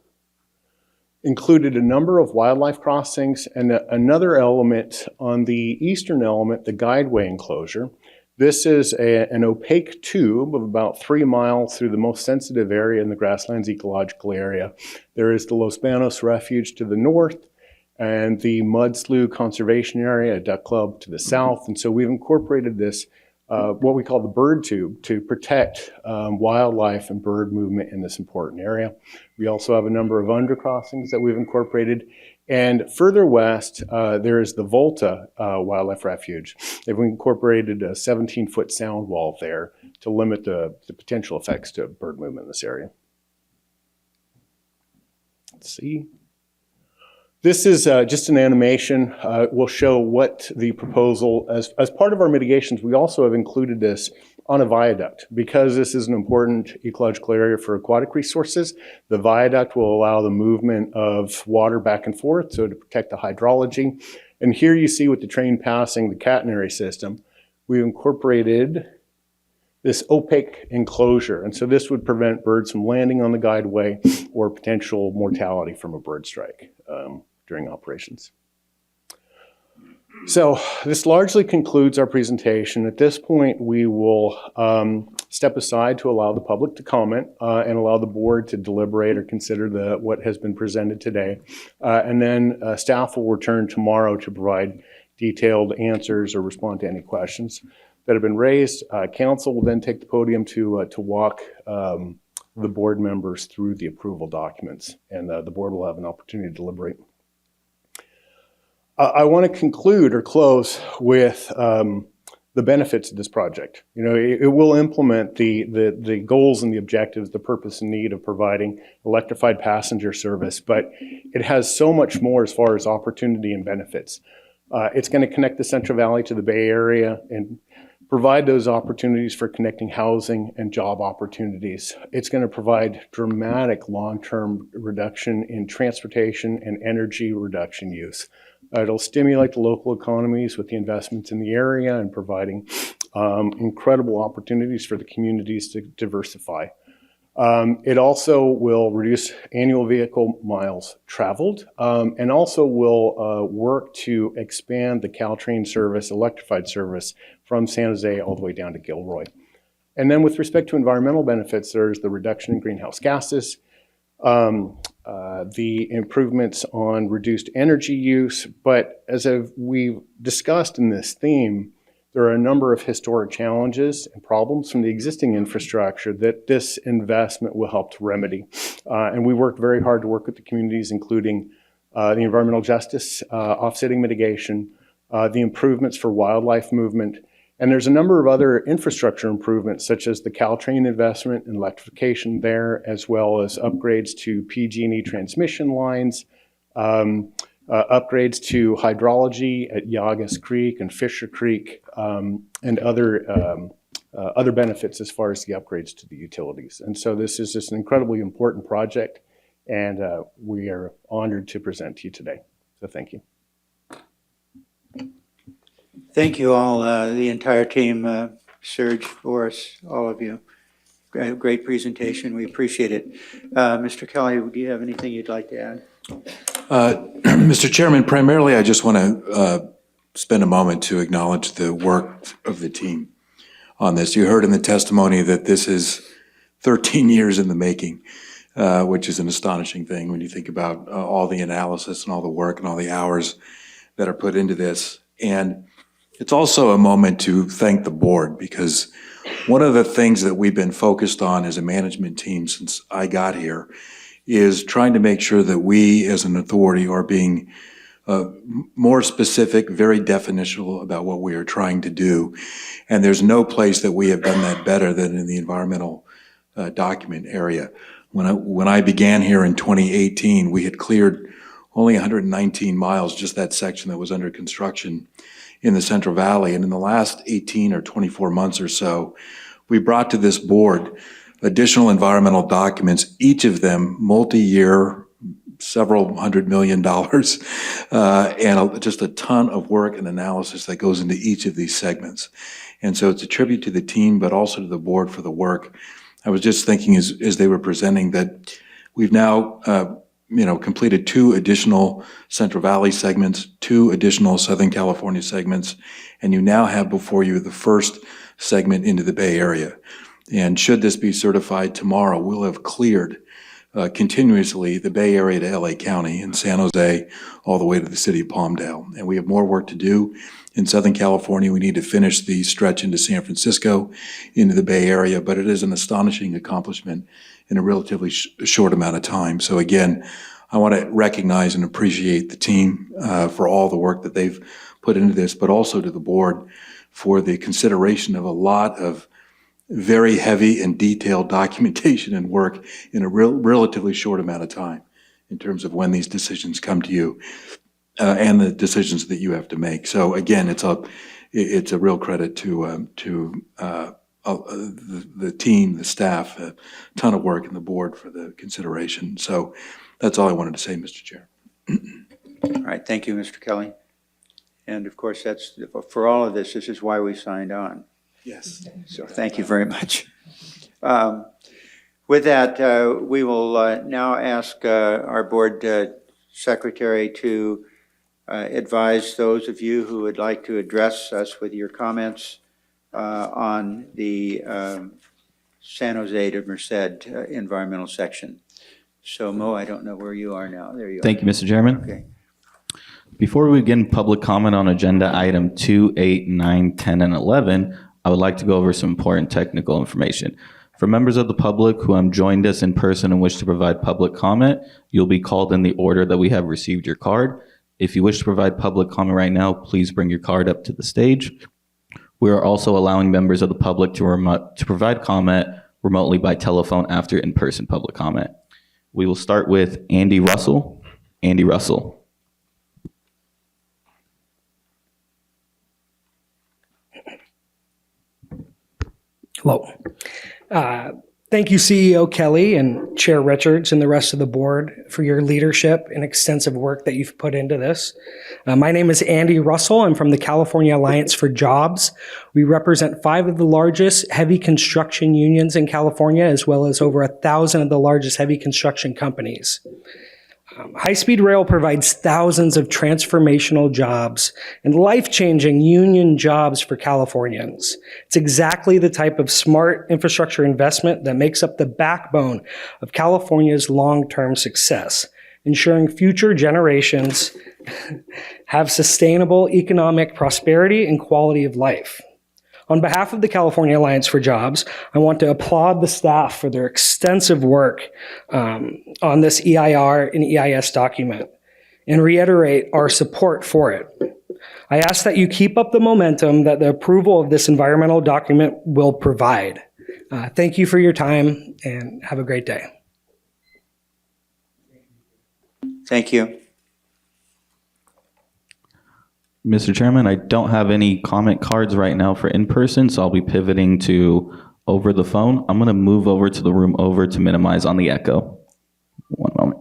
included a number of wildlife crossings and another element on the eastern element, the guideway enclosure. This is an opaque tube of about 3 miles through the most sensitive area in the Grasslands Ecological Area. There is the Los Banos Refuge to the north and the Mud Slough Conservation Area, a duck club to the south. And so we've incorporated this, what we call the bird tube, to protect wildlife and bird movement in this important area. We also have a number of undercrossings that we've incorporated. And further west, there is the Volta Wildlife Refuge. They've incorporated a 17-foot sound wall there to limit the potential effects to bird movement in this area. Let's see. This is just an animation. We'll show what the proposal, as part of our mitigations, we also have included this on a viaduct. Because this is an important ecological area for aquatic resources, the viaduct will allow the movement of water back and forth, so to protect the hydrology. And here you see with the train passing the catenary system, we've incorporated this opaque enclosure. And so this would prevent birds from landing on the guideway or potential mortality from a bird strike during operations. So this largely concludes our presentation. At this point, we will step aside to allow the public to comment and allow the board to deliberate or consider what has been presented today. And then staff will return tomorrow to provide detailed answers or respond to any questions that have been raised. Council will then take the podium to walk the board members through the approval documents, and the board will have an opportunity to deliberate. I want to conclude or close with the benefits of this project. You know, it will implement the goals and the objectives, the purpose and need of providing electrified passenger service, but it has so much more as far as opportunity and benefits. It's going to connect the Central Valley to the Bay Area and provide those opportunities for connecting housing and job opportunities. It's going to provide dramatic long-term reduction in transportation and energy reduction use. It'll stimulate the local economies with the investments in the area and providing incredible opportunities for the communities to diversify. It also will reduce annual vehicle miles traveled and also will work to expand the Caltrain service, electrified service, from San Jose all the way down to Gilroy. And then with respect to environmental benefits, there's the reduction in greenhouse gases, the improvements on reduced energy use. But as we've discussed in this theme, there are a number of historic challenges and problems from the existing infrastructure that this investment will help to remedy. And we worked very hard to work with the communities, including the environmental justice, offsetting mitigation, the improvements for wildlife movement. And there's a number of other infrastructure improvements, such as the Caltrain investment and electrification there, as well as upgrades to PG&E transmission lines, upgrades to hydrology at Yagas Creek and Fisher Creek, and other benefits as far as the upgrades to the utilities. And so this is just an incredibly important project, and we are honored to present to you today. So thank you. Thank you all, the entire team, Serge, Boris, all of you. Great presentation. We appreciate it. Mr. Kelly, do you have anything you'd like to add? Mr. Chairman, primarily I just want to spend a moment to acknowledge the work of the team on this. You heard in the testimony that this is 13 years in the making, which is an astonishing thing when you think about all the analysis and all the work and all the hours that are put into this. And it's also a moment to thank the board, because one of the things that we've been focused on as a management team since I got here is trying to make sure that we as an authority are being more specific, very definitional about what we are trying to do. And there's no place that we have done that better than in the environmental document area. When I began here in 2018, we had cleared only 119 miles, just that section that was under construction in the Central Valley. And in the last 18 or 24 months or so, we brought to this board additional environmental documents, each of them multi-year, several $100 million, and just a ton of work and analysis that goes into each of these segments. And so it's a tribute to the team, but also to the board for the work. I was just thinking as they were presenting that we've now completed 2 additional Central Valley segments, 2 additional Southern California segments, and you now have before you the first segment into the Bay Area. And should this be certified tomorrow, we'll have cleared continuously the Bay Area to LA County and San Jose all the way to the city of Palmdale. And we have more work to do in Southern California. We need to finish the stretch into San Francisco, into the Bay Area, but it is an astonishing accomplishment in a relatively short amount of time. So again, I want to recognize and appreciate the team for all the work that they've put into this, but also to the board for the consideration of a lot of very heavy and detailed documentation and work in a relatively short amount of time in terms of when these decisions come to you and the decisions that you have to make. So again, it's a real credit to the team, the staff, a ton of work, and the board for the consideration. So that's all I wanted to say, Mr. Chair. All right, thank you, Mr. Kelly. And of course, that's for all of this is why we signed on. Yes. So thank you very much. With that, we will now ask our board secretary to advise those of you who would like to address us with your comments on the San Jose to Merced environmental section. So Mo, I don't know where you are now. There you are. Thank you, Mr. Chairman. Okay. Before we begin public comment on agenda item 2, 8, 9, 10, and 11, I would like to go over some important technical information. For members of the public who have joined us in person and wish to provide public comment, you'll be called in the order that we have received your card. If you wish to provide public comment right now, please bring your card up to the stage. We are also allowing members of the public to provide comment remotely by telephone after in-person public comment. We will start with Andy Russell. Andy Russell. Hello. Thank you, CEO Kelly and Chair Richards and the rest of the board for your leadership and extensive work that you've put into this. My name is Andy Russell. I'm from the California Alliance for Jobs. We represent 5 of the largest heavy construction unions in California, as well as over 1,000 of the largest heavy construction companies. High-speed rail provides thousands of transformational jobs and life-changing union jobs for Californians. It's exactly the type of smart infrastructure investment that makes up the backbone of California's long-term success, ensuring future generations have sustainable economic prosperity and quality of life. On behalf of the California Alliance for Jobs, I want to applaud the staff for their extensive work on this EIR and EIS document and reiterate our support for it. I ask that you keep up the momentum that the approval of this environmental document will provide. Thank you for your time and have a great day. Thank you. Mr. Chairman, I don't have any comment cards right now for in-person, so I'll be pivoting to over the phone. I'm going to move over to the room over to minimize on the echo. One moment.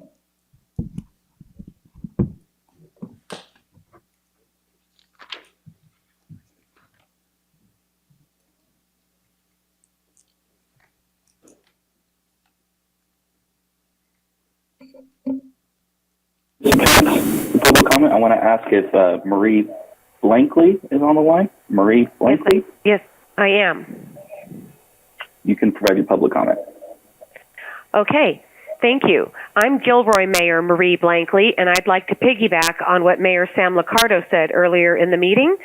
Public comment. I want to ask if Marie Blankley is on the line. Marie Blankley, Yes, I am. you can provide your public comment. Okay, thank you. I'm Gilroy Mayor Marie Blankley, and I'd like to piggyback on what Mayor Sam Liccardo said earlier in the meeting.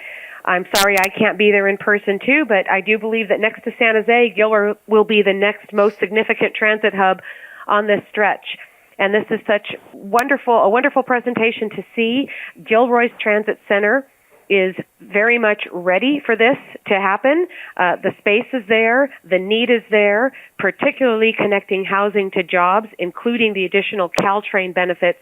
I'm sorry I can't be there in person too, but I do believe that next to San Jose, Gilroy will be the next most significant transit hub on this stretch. And this is a wonderful presentation to see. Gilroy's Transit Center is very much ready for this to happen. The space is there, the need is there, particularly connecting housing to jobs, including the additional Caltrain benefits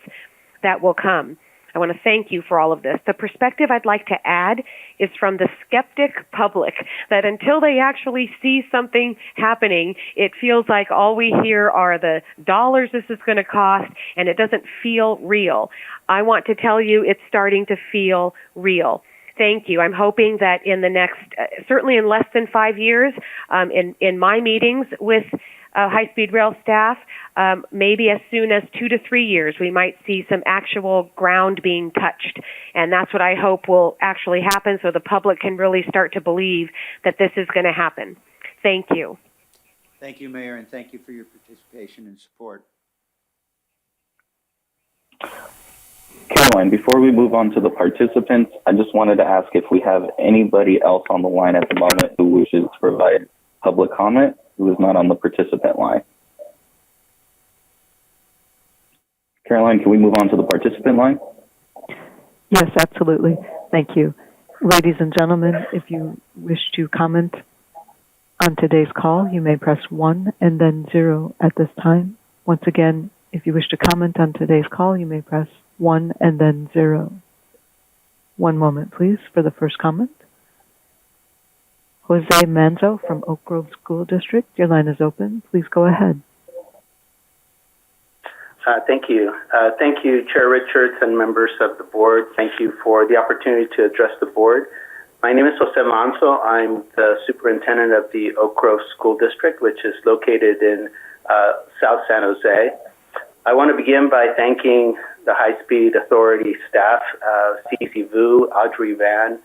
that will come. I want to thank you for all of this. The perspective I'd like to add is from the skeptic public, that until they actually see something happening, it feels like all we hear are the dollars this is going to cost, and it doesn't feel real. I want to tell you it's starting to feel real. Thank you. I'm hoping that in the next, certainly in less than 5 years, in my meetings with high-speed rail staff, maybe as soon as 2 to 3 years, we might see some actual ground being touched. And that's what I hope will actually happen, so the public can really start to believe that this is going to happen. Thank you. Thank you, Mayor, and thank you for your participation and support. Caroline, before we move on to the participants, I just wanted to ask if we have anybody else on the line at the moment who wishes to provide public comment who is not on the participant line. Caroline, can we move on to the participant line? Yes, absolutely. Thank you. Ladies and gentlemen, if you wish to comment on today's call, you may press 1 and then 0 at this time. Once again, if you wish to comment on today's call, you may press 1 and then 0. One moment, please, for the first comment. Jose Manzo from Oak Grove School District, your line is open. Please go ahead. Thank you. Thank you, Chair Richards and members of the board. Thank you for the opportunity to address the board. My name is Jose Manzo. I'm the superintendent of the Oak Grove School District, which is located in South San Jose. I want to begin by thanking the High Speed Authority staff, Cece Vu, Audrey Van,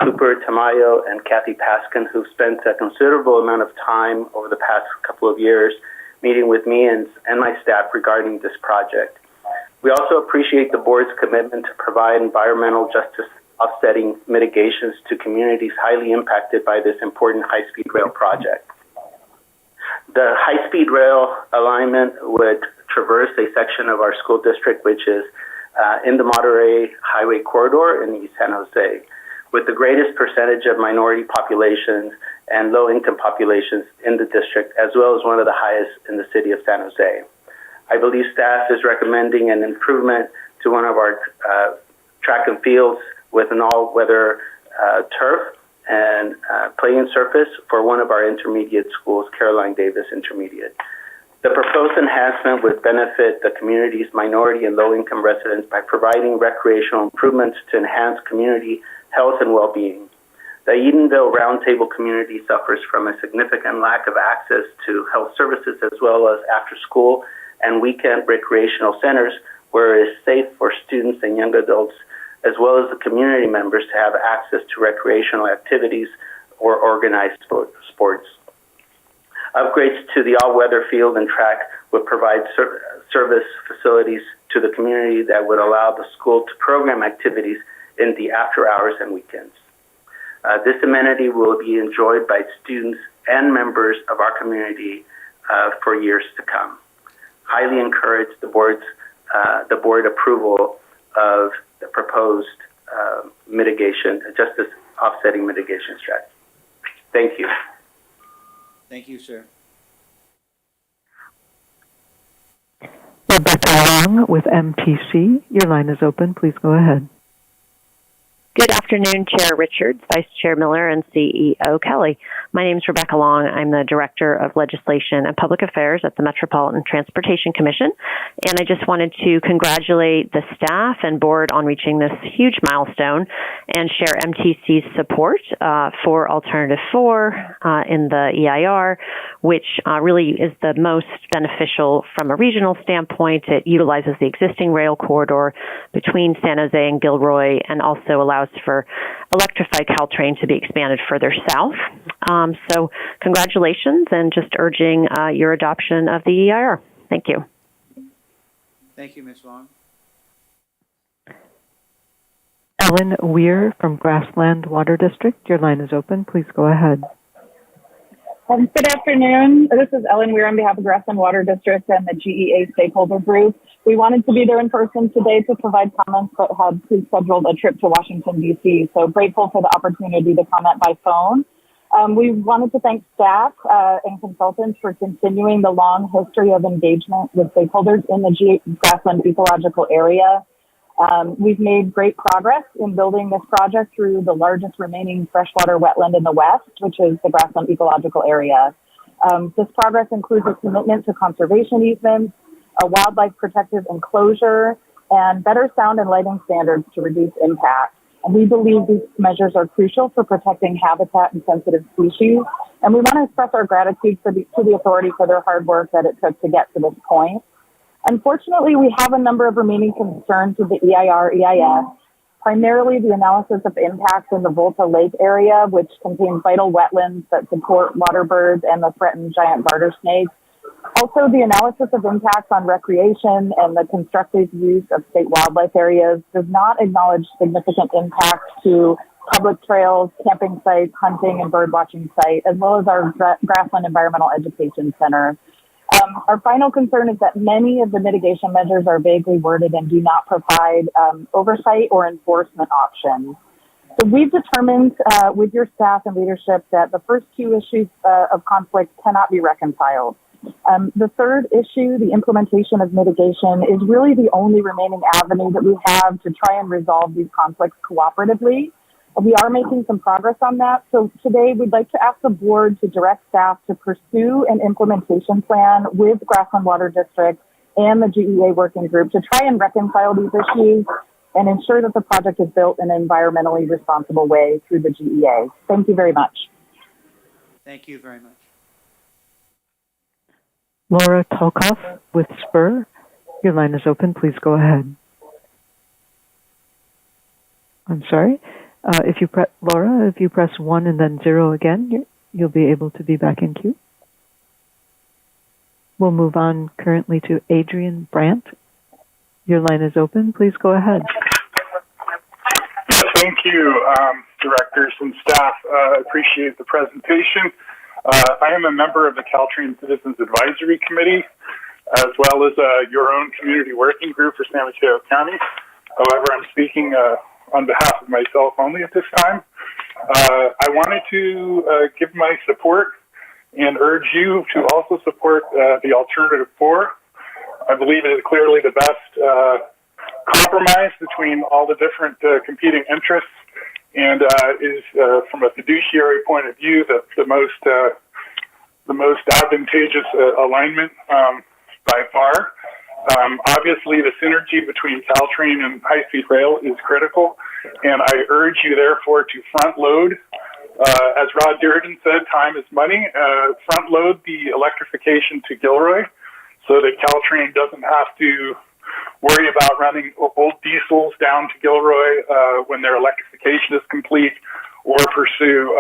Cooper Tamayo, and Kathy Paskin, who've spent a considerable amount of time over the past couple of years meeting with me and my staff regarding this project. We also appreciate the board's commitment to provide environmental justice offsetting mitigations to communities highly impacted by this important high-speed rail project. The high-speed rail alignment would traverse a section of our school district, which is in the Monterey Highway Corridor in East San Jose, with the greatest percentage of minority populations and low-income populations in the district, as well as one of the highest in the city of San Jose. I believe staff is recommending an improvement to one of our track and fields with an all-weather turf and playing surface for one of our intermediate schools, Caroline Davis Intermediate. The proposed enhancement would benefit the community's minority and low-income residents by providing recreational improvements to enhance community health and well-being. The Edenville Roundtable community suffers from a significant lack of access to health services as well as after-school and weekend recreational centers where it is safe for students and young adults as well as the community members to have access to recreational activities or organized sports. Upgrades to the all-weather field and track would provide service facilities to the community that would allow the school to program activities in the after hours and weekends. This amenity will be enjoyed by students and members of our community for years to come. Highly encourage the board approval of the proposed justice offsetting mitigation strategy. Thank you. Thank you, sir. Rebecca Long with MTC, your line is open. Please go ahead. Good afternoon, Chair Richards, Vice Chair Miller, and CEO Kelly. My name is Rebecca Long. I'm the Director of Legislation and Public Affairs at the Metropolitan Transportation Commission. And I just wanted to congratulate the staff and board on reaching this huge milestone and share MTC's support for Alternative 4 in the EIR, which really is the most beneficial from a regional standpoint. It utilizes the existing rail corridor between San Jose and Gilroy and also allows for electrified Caltrain to be expanded further south. So congratulations, and just urging your adoption of the EIR. Thank you. Thank you, Ms. Long. Ellen Weir from Grassland Water District, your line is open. Please go ahead. Good afternoon. This is Ellen Weir on behalf of Grassland Water District and the GEA stakeholder group. We wanted to be there in person today to provide comments, but had pre-scheduled a trip to Washington, D.C. So grateful for the opportunity to comment by phone. We wanted to thank staff and consultants for continuing the long history of engagement with stakeholders in the Grassland ecological area. We've made great progress in building this project through the largest remaining freshwater wetland in the West, which is the Grassland ecological area. This progress includes a commitment to conservation easements, a wildlife protective enclosure, and better sound and lighting standards to reduce impact. And we believe these measures are crucial for protecting habitat and sensitive species. And we want to express our gratitude to the authority for their hard work that it took to get to this point. Unfortunately, we have a number of remaining concerns with the EIR-EIS, primarily the analysis of impacts in the Volta Lake area, which contains vital wetlands that support water birds and the threatened giant garter snakes. Also, the analysis of impacts on recreation and the constructive use of state wildlife areas does not acknowledge significant impacts to public trails, camping sites, hunting and bird watching sites, as well as our Grassland Environmental Education Center. Our final concern is that many of the mitigation measures are vaguely worded and do not provide oversight or enforcement options. So we've determined with your staff and leadership that the first two issues of conflict cannot be reconciled. The third issue, the implementation of mitigation, is really the only remaining avenue that we have to try and resolve these conflicts cooperatively. We are making some progress on that. So today we'd like to ask the board to direct staff to pursue an implementation plan with Grassland Water District and the GEA working group to try and reconcile these issues and ensure that the project is built in an environmentally responsible way through the GEA. Thank you very much. Thank you very much. Laura Tolkoff with Spur, your line is open. Please go ahead. I'm sorry. Laura, if you press 1 and then 0 again, you'll be able to be back in queue. We'll move on currently to Adrian Brandt. Your line is open. Please go ahead. Thank you, directors and staff. Appreciate the presentation. I am a member of the Caltrain Citizens Advisory Committee, as well as your own community working group for San Mateo County. However, I'm speaking on behalf of myself only at this time. I wanted to give my support and urge you to also support the Alternative 4. I believe it is clearly the best compromise between all the different competing interests, and is, from a fiduciary point of view, the most advantageous alignment by far. Obviously, the synergy between Caltrain and high-speed rail is critical, and I urge you, therefore, to front-load. As Rod Diridon said, time is money. Front-load the electrification to Gilroy so that Caltrain doesn't have to worry about running old diesels down to Gilroy when their electrification is complete, or pursue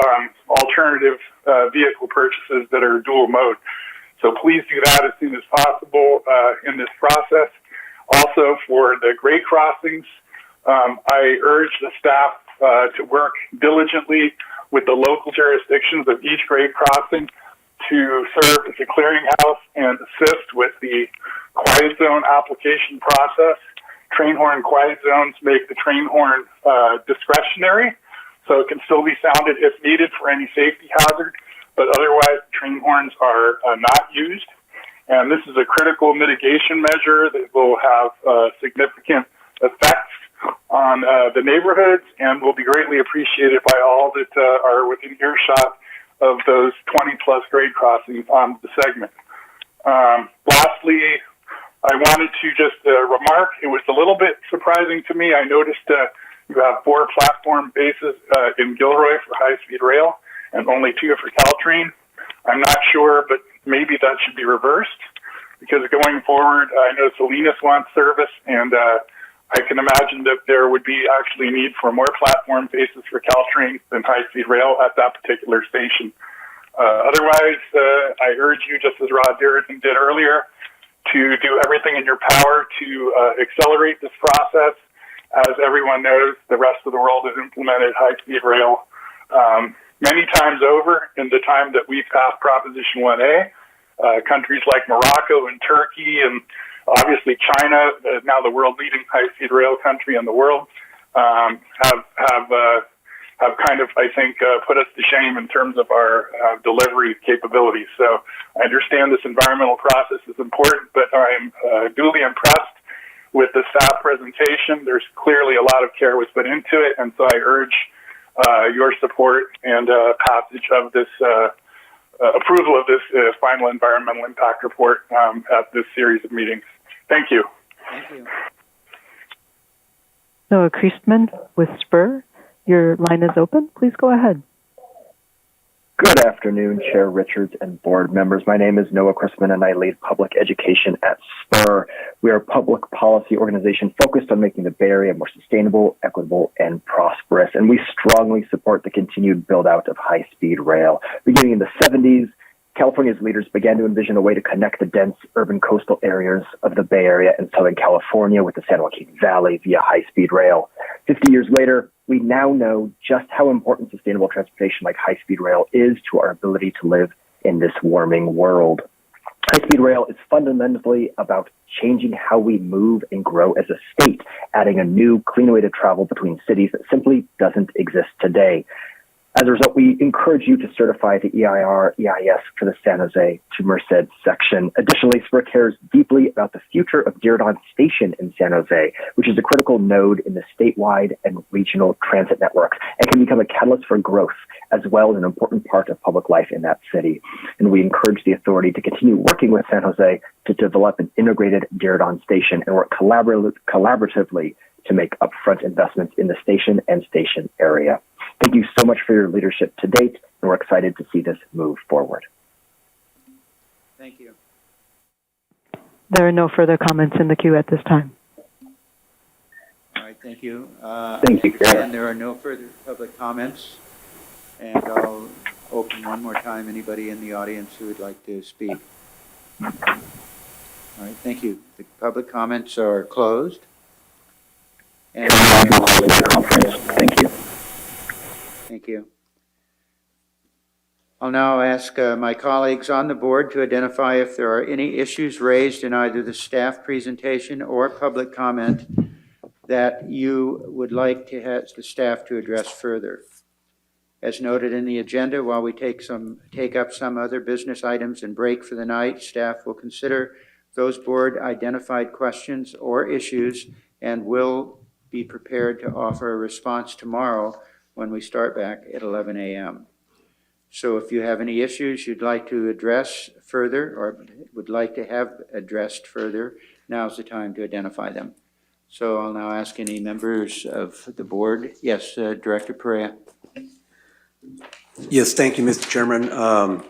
alternative vehicle purchases that are dual mode. So please do that as soon as possible in this process. Also, for the grade crossings, I urge the staff to work diligently with the local jurisdictions of each grade crossing to serve as a clearinghouse and assist with the quiet zone application process. Train horn quiet zones make the train horn discretionary, so it can still be sounded if needed for any safety hazard, but otherwise train horns are not used. And this is a critical mitigation measure that will have significant effects on the neighborhoods and will be greatly appreciated by all that are within earshot of those 20 plus grade crossings on the segment. Lastly, I wanted to just remark, it was a little bit surprising to me. I noticed you have 4 platform bases in Gilroy for high-speed rail and only 2 for Caltrain. I'm not sure, but maybe that should be reversed, because going forward, I know Salinas wants service, and I can imagine that there would be actually a need for more platform bases for Caltrain than high-speed rail at that particular station. Otherwise, I urge you, just as Rod Diridon did earlier, to do everything in your power to accelerate this process. As everyone knows, the rest of the world has implemented high-speed rail many times over in the time that we've passed Proposition 1A. Countries like Morocco and Turkey, and obviously China, now the world-leading high-speed rail country in the world, have kind of, I think, put us to shame in terms of our delivery capabilities. So I understand this environmental process is important, but I'm duly impressed with the staff presentation. There's clearly a lot of care was put into it, and so I urge your support and passage of this approval of this final environmental impact report at this series of meetings. Thank you. Thank you. Noah Christman with Spur, your line is open. Please go ahead. Good afternoon, Chair Richards and board members. My name is Noah Christman, and I lead public education at Spur. We are a public policy organization focused on making the Bay Area more sustainable, equitable, and prosperous. And we strongly support the continued build-out of high-speed rail. Beginning in the 70s, California's leaders began to envision a way to connect the dense urban coastal areas of the Bay Area and Southern California with the San Joaquin Valley via high-speed rail. 50 years later, we now know just how important sustainable transportation like high-speed rail is to our ability to live in this warming world. High-speed rail is fundamentally about changing how we move and grow as a state, adding a new, clean way to travel between cities that simply doesn't exist today. As a result, we encourage you to certify the EIS for the San Jose to Merced section. Additionally, SPUR cares deeply about the future of Diridon Station in San Jose, which is a critical node in the statewide and regional transit networks and can become a catalyst for growth, as well as an important part of public life in that city. And we encourage the authority to continue working with San Jose to develop an integrated Diridon Station and work collaboratively to make upfront investments in the station and station area. Thank you so much for your leadership to date, and we're excited to see this move forward. Thank you. There are no further comments in the queue at this time. All right, thank you. Thank you, Chair. And there are no further public comments. And I'll open one more time anybody in the audience who would like to speak. All right, thank you. The public comments are closed. And thank you. Thank you. I'll now ask my colleagues on the board to identify if there are any issues raised in either the staff presentation or public comment that you would like to have the staff to address further. As noted in the agenda, while we take up some other business items and break for the night, staff will consider those board identified questions or issues and will be prepared to offer a response tomorrow when we start back at 11 a.m. So if you have any issues you'd like to address further or would like to have addressed further, now's the time to identify them. So I'll now ask any members of the board. Yes, Director Perea. Yes, thank you, Mr. Chairman. I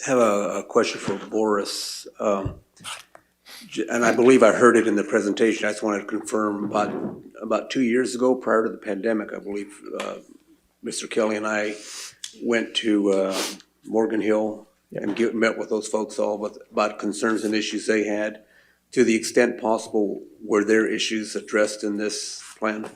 have a question for Boris. And I believe I heard it in the presentation. I just wanted to confirm about 2 years ago, prior to the pandemic, I believe Mr. Kelly and I went to Morgan Hill and met with those folks all about concerns and issues they had. To the extent possible, were there issues addressed in this plan?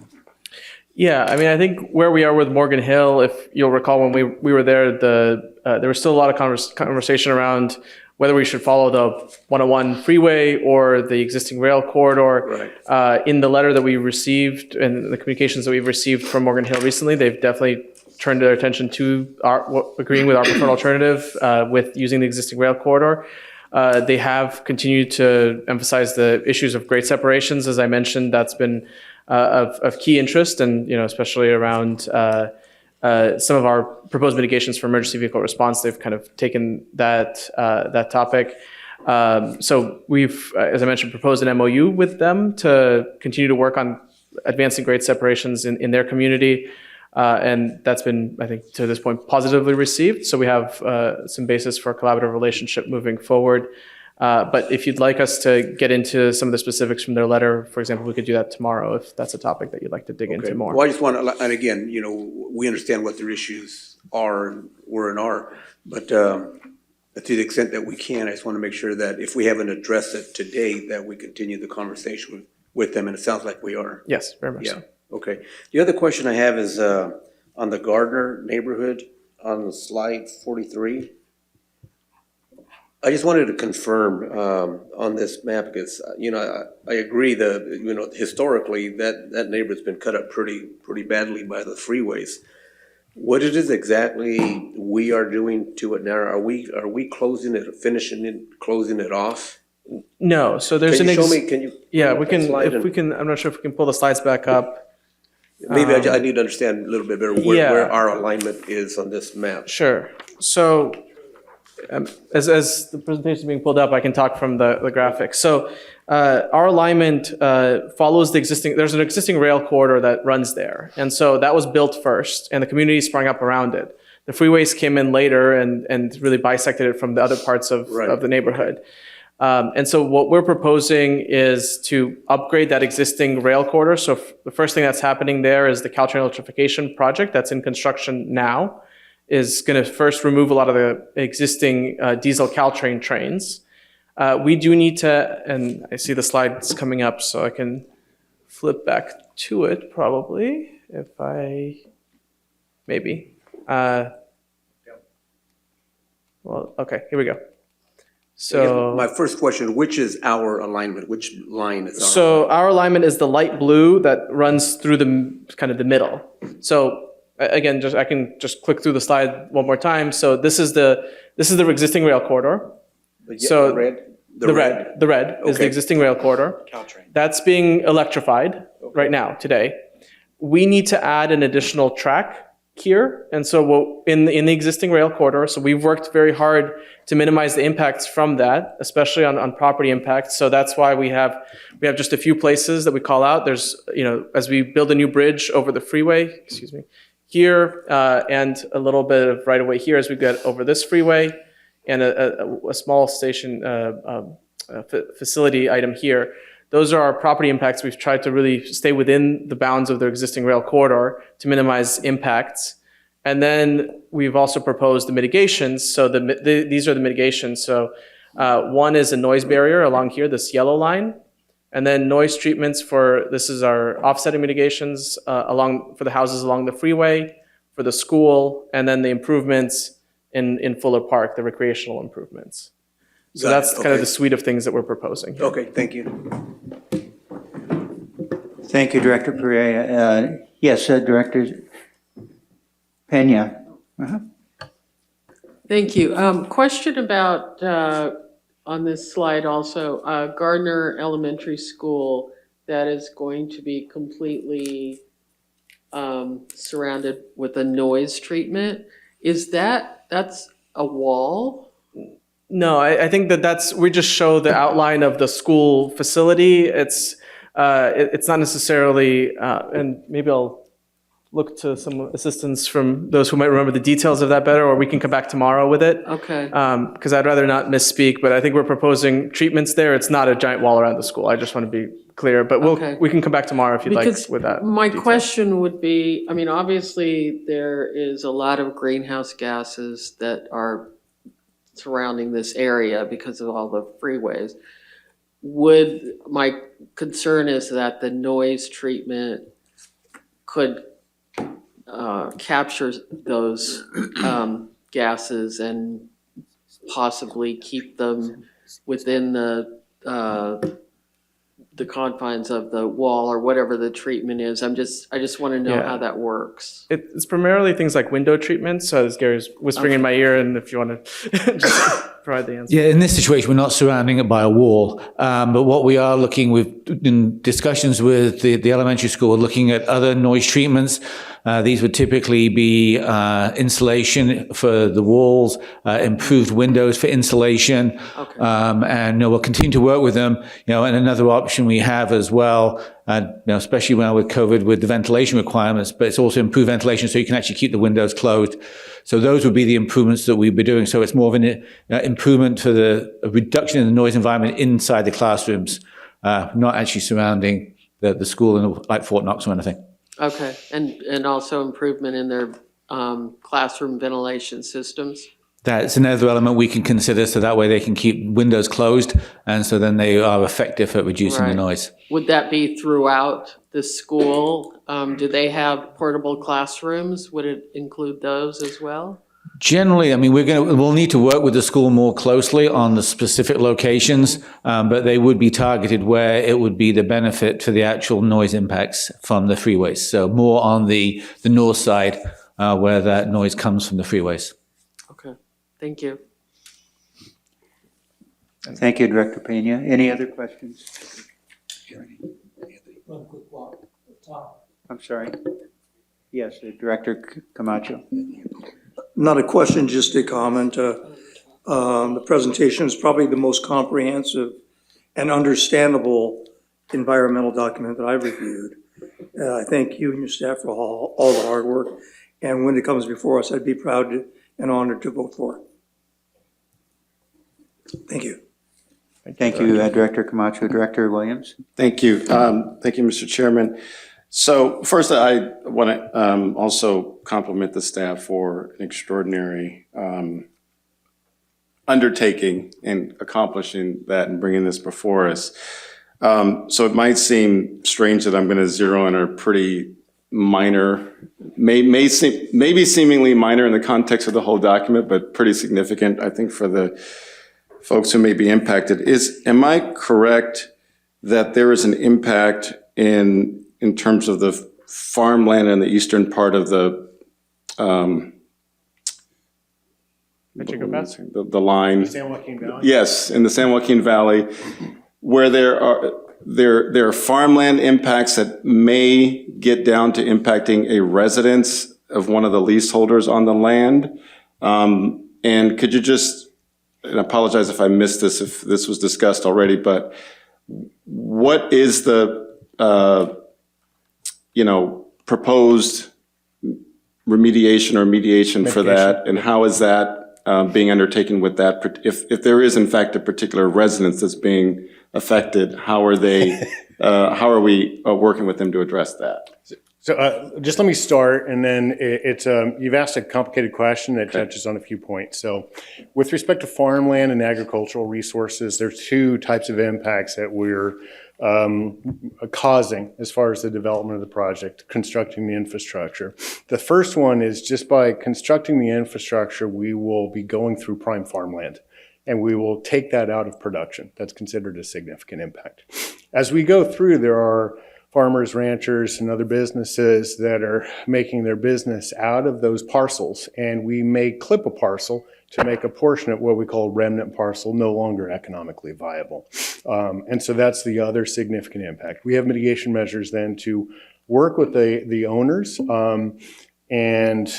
Yeah, I mean, I think where we are with Morgan Hill, if you'll recall when we were there, there was still a lot of conversation around whether we should follow the 101 freeway or the existing rail corridor. Right. In the letter that we received and the communications that we've received from Morgan Hill recently, they've definitely turned their attention to agreeing with our preferred alternative with using the existing rail corridor. They have continued to emphasize the issues of grade separations. As I mentioned, that's been of key interest, and especially around some of our proposed mitigations for emergency vehicle response. They've kind of taken that topic. So we've, as I mentioned, proposed an MOU with them to continue to work on advancing grade separations in their community. And that's been, I think, to this point, positively received. So we have some basis for a collaborative relationship moving forward. But if you'd like us to get into some of the specifics from their letter, for example, we could do that tomorrow if that's a topic that you'd like to dig into more. Well, I just want to, and again, we understand what their issues are and were and are, but to the extent that we can, I just want to make sure that if we haven't addressed it today, that we continue the conversation with them, and it sounds like we are. Yes, very much so. Okay. The other question I have is on the Gardner neighborhood on slide 43. I just wanted to confirm on this map because I agree that historically that neighborhood's been cut up pretty badly by the freeways. What it is exactly we are doing to it now? Are we closing it, finishing it, closing it off? No. So there's Can you show me? Can you? Yeah, we can. If we can, I'm not sure if we can pull the slides back up. Maybe I need to understand a little bit better where our alignment is on this map. Sure. So as the presentation is being pulled up, I can talk from the graphics. So our alignment follows the existing, there's an existing rail corridor that runs there. And so that was built first, and the community sprung up around it. The freeways came in later and really bisected it from the other parts of the neighborhood. And so what we're proposing is to upgrade that existing rail corridor. So the first thing that's happening there is the Caltrain electrification project that's in construction now is going to first remove a lot of the existing diesel Caltrain trains. We do need to, and I see the slides coming up, so I can flip back to it probably if I, maybe. Well, okay, here we go. So my first question, which is our alignment? Which line is our So our alignment is the light blue that runs through the kind of the middle. So again, I can just click through the slide one more time. So this is the existing rail corridor. So the red? The red is the existing rail corridor. Caltrain. That's being electrified right now, today. We need to add an additional track here. And so in the existing rail corridor, so we've worked very hard to minimize the impacts from that, especially on property impacts. So that's why we have just a few places that we call out. There's, as we build a new bridge over the freeway, here, and a little bit of right of way here as we get over this freeway, and a small station facility item here. Those are our property impacts. We've tried to really stay within the bounds of the existing rail corridor to minimize impacts. And then we've also proposed the mitigations. So these are the mitigations. So one is a noise barrier along here, this yellow line. And then noise treatments this is our offsetting mitigations for the houses along the freeway, for the school, and then the improvements in Fuller Park, the recreational improvements. So that's kind of the suite of things that we're proposing here. Okay, thank you. Thank you, Director Pereira. Yes, Director Pena. Thank you. Question about, on this slide also, Gardner Elementary School that is going to be completely surrounded with a noise treatment. That's a wall? No, I think we just show the outline of the school facility. It's not necessarily, and maybe I'll look to some assistance from those who might remember the details of that better, or we can come back tomorrow with it. Okay. Because I'd rather not misspeak, but I think we're proposing treatments there. It's not a giant wall around the school. I just want to be clear, but we can come back tomorrow if you'd like with that. My question would be, I mean, obviously there is a lot of greenhouse gases that are surrounding this area because of all the freeways. My concern is that the noise treatment could capture those gases and possibly keep them within the confines of the wall or whatever the treatment is. I just want to know how that works. It's primarily things like window treatments. So as Gary's whispering in my ear, and if you want to provide the answer. Yeah, in this situation, we're not surrounding it by a wall, but what we are looking with in discussions with the elementary school, looking at other noise treatments. These would typically be insulation for the walls, improved windows for insulation, and we'll continue to work with them. And another option we have as well, especially now with COVID, with the ventilation requirements, but it's also improved ventilation so you can actually keep the windows closed. So those would be the improvements that we'd be doing. So it's more of an improvement for a reduction in the noise environment inside the classrooms, not actually surrounding the school in like Fort Knox or anything. Okay, and also improvement in their classroom ventilation systems? That's another element we can consider, so that way they can keep windows closed, and so then they are effective at reducing the noise. Would that be throughout the school? Do they have portable classrooms? Would it include those as well? Generally, I mean, we'll need to work with the school more closely on the specific locations, but they would be targeted where it would be the benefit to the actual noise impacts from the freeways. So more on the north side where that noise comes from the freeways. Okay, thank you. Thank you, Director Pena. Any other questions? I'm sorry. Yes, Director Camacho. Not a question, just a comment. The presentation is probably the most comprehensive and understandable environmental document that I've reviewed. I thank you and your staff for all the hard work. And when it comes before us, I'd be proud and honored to vote for it. Thank you. Thank you, Director Camacho. Director Williams. Thank you. Thank you, Mr. Chairman. So first, I want to also compliment the staff for an extraordinary undertaking in accomplishing that and bringing this before us. So it might seem strange that I'm going to zero in a pretty minor, maybe seemingly minor in the context of the whole document, but pretty significant, I think, for the folks who may be impacted. Am I correct that there is an impact in terms of the farmland in the eastern part of the the line? The San Joaquin Valley? Yes, in the San Joaquin Valley, where there are farmland impacts that may get down to impacting a residence of one of the leaseholders on the land. And could you just, and I apologize if I missed this, if this was discussed already, but what is the proposed remediation or mediation for that, and how is that being undertaken with that? If there is in fact a particular residence that's being affected, how are they? How are we working with them to address that? So just let me start, and then you've asked a complicated question that touches on a few points. So with respect to farmland and agricultural resources, there's two types of impacts that we're causing as far as the development of the project, constructing the infrastructure. The first one is just by constructing the infrastructure, we will be going through prime farmland, and we will take that out of production. That's considered a significant impact. As we go through, there are farmers, ranchers, and other businesses that are making their business out of those parcels, and we may clip a parcel to make a portion of what we call a remnant parcel no longer economically viable. And so that's the other significant impact. We have mitigation measures then to work with the owners and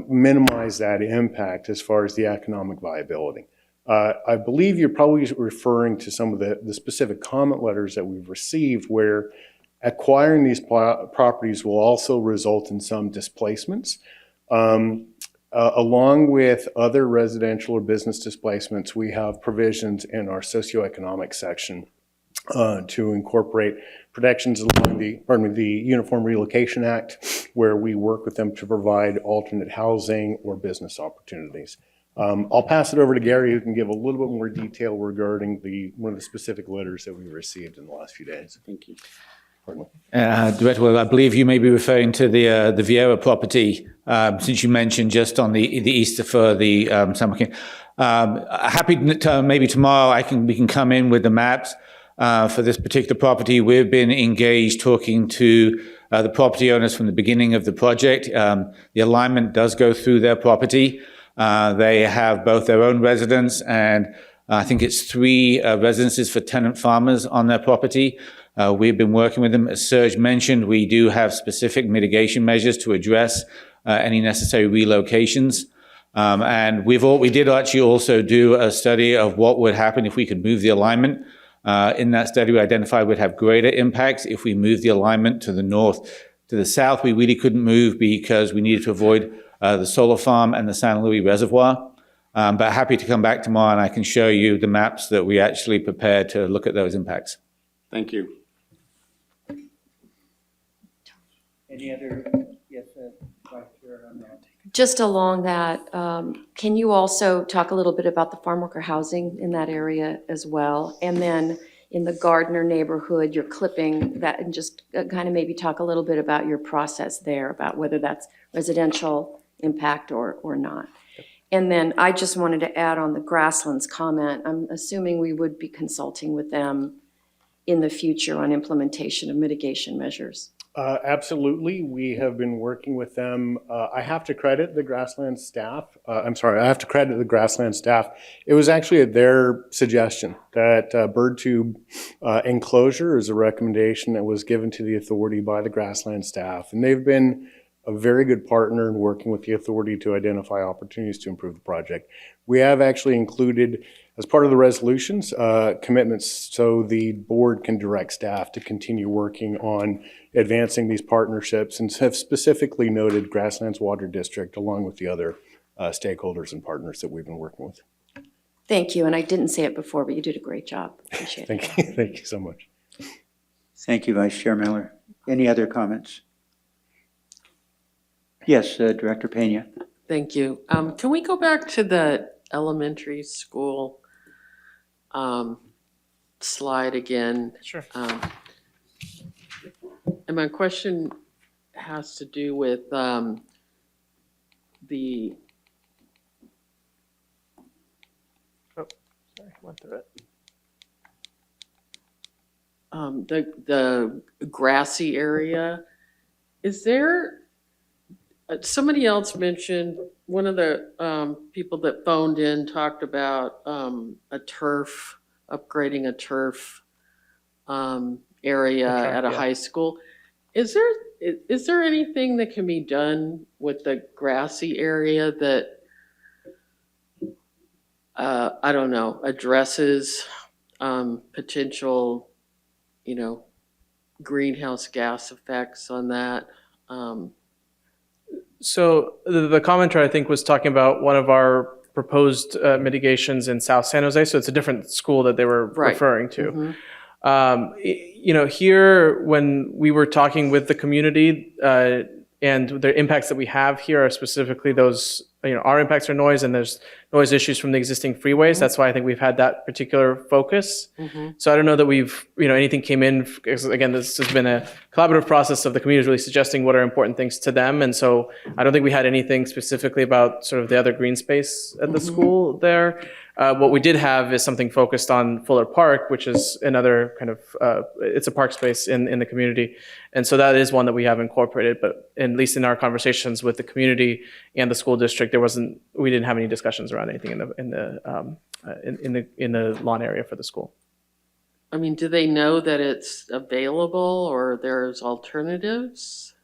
minimize that impact as far as the economic viability. I believe you're probably referring to some of the specific comment letters that we've received where acquiring these properties will also result in some displacements. Along with other residential or business displacements, we have provisions in our socioeconomic section to incorporate protections along the Uniform Relocation Act, where we work with them to provide alternate housing or business opportunities. I'll pass it over to Gary, who can give a little bit more detail regarding one of the specific letters that we received in the last few days. Thank you. Director, well, I believe you may be referring to the Vieira property, since you mentioned just on the east for the San Joaquin. Happy to, maybe tomorrow we can come in with the maps for this particular property. We've been engaged talking to the property owners from the beginning of the project. The alignment does go through their property. They have both their own residence and I think it's 3 residences for tenant farmers on their property. We've been working with them. As Serge mentioned, we do have specific mitigation measures to address any necessary relocations. And we did actually also do a study of what would happen if we could move the alignment. In that study, we identified we'd have greater impacts if we moved the alignment to the north. To the south, we really couldn't move because we needed to avoid the solar farm and the San Luis Reservoir. But happy to come back tomorrow and I can show you the maps that we actually prepared to look at those impacts. Thank you. Any other, yes, Vice Chair on that? Just along that, can you also talk a little bit about the farm worker housing in that area as well? And then in the Gardner neighborhood, you're clipping that, and just kind of maybe talk a little bit about your process there, about whether that's residential impact or not. And then I just wanted to add on the Grasslands comment. I'm assuming we would be consulting with them in the future on implementation of mitigation measures. Absolutely. We have been working with them. I have to credit the Grassland staff. I have to credit the Grassland staff. It was actually at their suggestion that bird tube enclosure is a recommendation that was given to the authority by the Grassland staff. And they've been a very good partner in working with the authority to identify opportunities to improve the project. We have actually included, as part of the resolutions, commitments so the board can direct staff to continue working on advancing these partnerships, and have specifically noted Grasslands Water District along with the other stakeholders and partners that we've been working with. Thank you. And I didn't say it before, but you did a great job. Appreciate it. Thank you. Thank you so much. Thank you, Vice Chair Miller. Any other comments? Yes, Director Pena. Thank you. Can we go back to the elementary school slide again? Sure. And my question has to do with the went through it. The grassy area. Is there, somebody else mentioned, one of the people that phoned in talked about a turf, upgrading a turf area at a high school. Is there anything that can be done with the grassy area that I don't know, addresses potential, greenhouse gas effects on that? So the commenter, I think, was talking about one of our proposed mitigations in South San Jose. So it's a different school that they were referring to. Here, when we were talking with the community and the impacts that we have here are specifically those, our impacts are noise, and there's noise issues from the existing freeways. That's why I think we've had that particular focus. So I don't know that we've, anything came in, because again, this has been a collaborative process of the community really suggesting what are important things to them. And so I don't think we had anything specifically about sort of the other green space at the school there. What we did have is something focused on Fuller Park, which is another kind of, it's a park space in the community. And so that is one that we have incorporated, but at least in our conversations with the community and the school district, we didn't have any discussions around anything in the lawn area for the school. I mean, do they know that it's available or there's alternatives?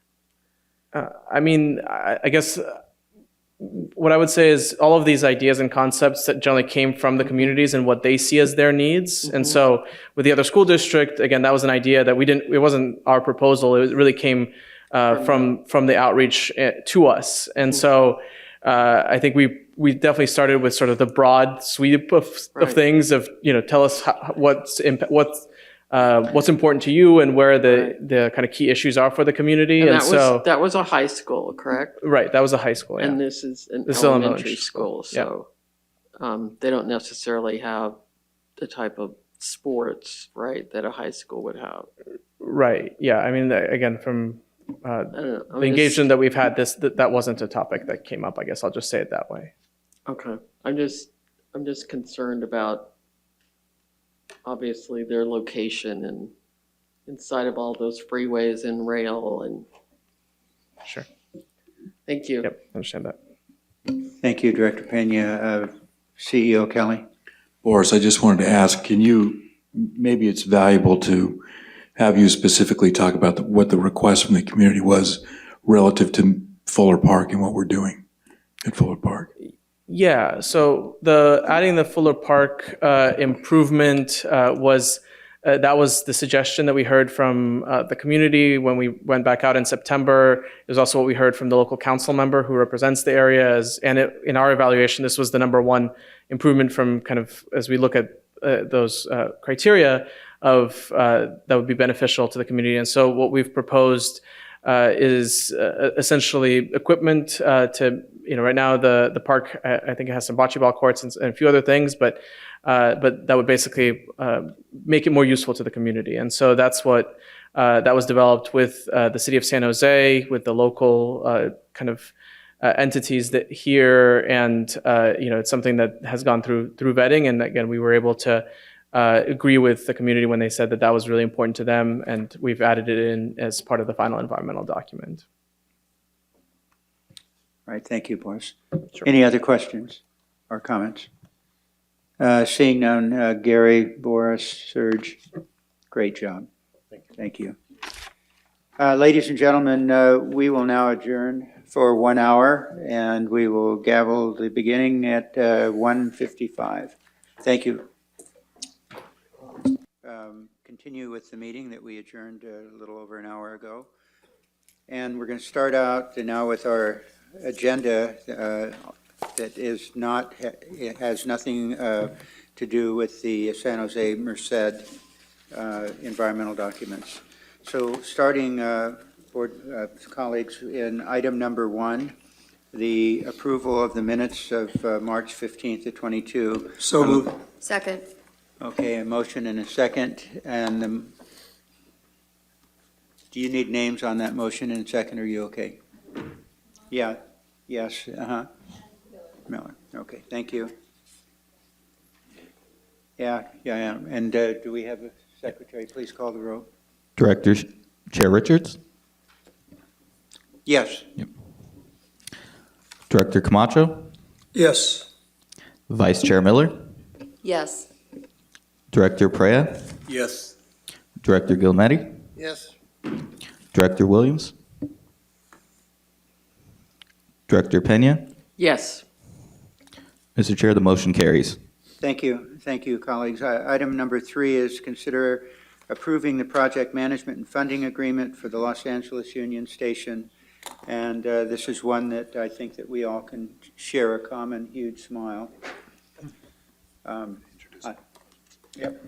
I guess what I would say is all of these ideas and concepts that generally came from the communities and what they see as their needs. And so with the other school district, again, that was an idea that it wasn't our proposal. It really came from the outreach to us. And so I think we definitely started with sort of the broad sweep of things of, tell us what's important to you and where the kind of key issues are for the community. And that was a high school, correct? Right, that was a high school, yeah. And this is an elementary school, so they don't necessarily have the type of sports, right, that a high school would have. Right, yeah. I mean, again, from the engagement that we've had, that wasn't a topic that came up, I guess I'll just say it that way. Okay, I'm just concerned about obviously their location and inside of all those freeways and rail and. Sure. Thank you. Yep, understand that. Thank you, Director Pena. CEO Kelly? Boris, I just wanted to ask, maybe it's valuable to have you specifically talk about what the request from the community was relative to Fuller Park and what we're doing at Fuller Park. Yeah, so adding the Fuller Park improvement was that was the suggestion that we heard from the community when we went back out in September. It was also what we heard from the local council member who represents the area. In our evaluation, this was the number one improvement from kind of as we look at those criteria of that would be beneficial to the community. And so what we've proposed is essentially equipment to, right now the park, I think it has some bocce ball courts and a few other things, but that would basically make it more useful to the community. And so that's what that was developed with the city of San Jose, with the local kind of entities that here, and it's something that has gone through vetting. And again, we were able to agree with the community when they said that that was really important to them, and we've added it in as part of the final environmental document. All right, thank you, Boris. Sure. Any other questions or comments? Seeing none, Gary, Boris, Serge, great job. Thank you. Ladies and gentlemen, we will now adjourn for 1 hour, and we will gavel the beginning at 1:55. Thank you. Continue with the meeting that we adjourned a little over an hour ago. And we're going to start out now with our agenda that is not, it has nothing to do with the San Jose Merced environmental documents. So starting, board colleagues, in item number 1, the approval of the minutes of March 15th to 22. So moved. Second. Okay, a motion and a second. And do you need names on that motion and second? Are you okay? Yeah. Yes. Miller. Okay, thank you. Yeah. And do we have a secretary? Please call the roll. Director Chair Richards? Yes. Yep. Director Camacho? Yes. Vice Chair Miller? Yes. Director Perea? Yes. Director Gilmetti? Yes. Director Williams? Director Pena? Yes. Mr. Chair, the motion carries. Thank you. Thank you, colleagues. Item number 3 is consider approving the project management and funding agreement for the Los Angeles Union Station. And this is one that I think that we all can share a common huge smile. Yep.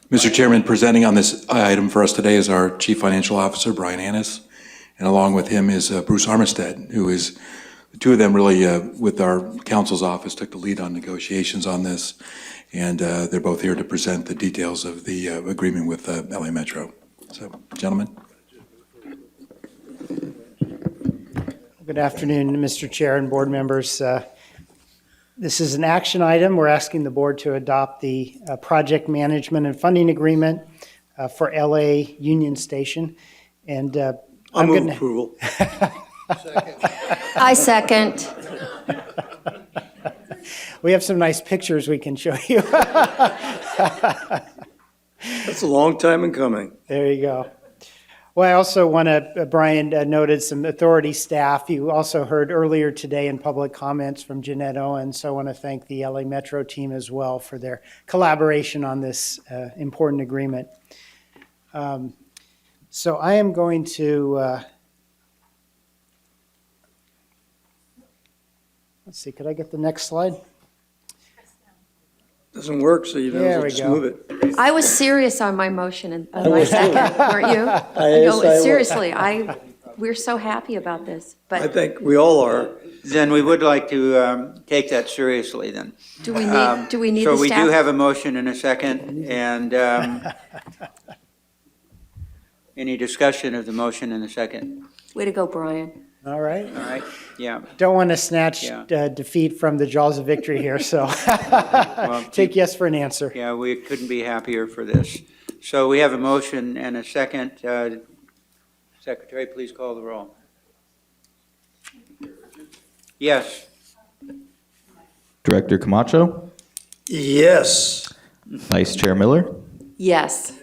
Mr. Chairman, presenting on this item for us today is our Chief Financial Officer, Brian Annis, and along with him is Bruce Armistead, who is, the two of them really, with our counsel's office, took the lead on negotiations on this, and they're both here to present the details of the agreement with LA Metro. So, gentlemen. Good afternoon, Mr. Chair and board members. This is an action item. We're asking the board to adopt the project management and funding agreement for LA Union Station. And I'm move approval. I second. We have some nice pictures we can show you. That's a long time in coming. There you go. Well, I also want to, Brian noted some authority staff. You also heard earlier today in public comments from Jeanette Owens, so I want to thank the LA Metro team as well for their collaboration on this important agreement. So I am going to, let's see, could I get the next slide? Doesn't work, so you There don't we just go. move it. I was serious on my motion and my second, weren't you? No, was. seriously, we're so happy about this, I but think we all are. Then we would like to take that seriously then. do we need So the we do staff? have a motion and a second, and any discussion of the motion and the second? Way to go, Brian. All right. All right, yeah. Don't want to snatch Yeah. defeat from the jaws of victory here, so take yes for an answer. Yeah, we couldn't be happier for this. So we have a motion and a second. Secretary, please call the roll. Yes. Director Camacho, Yes. Vice Chair Miller, Yes.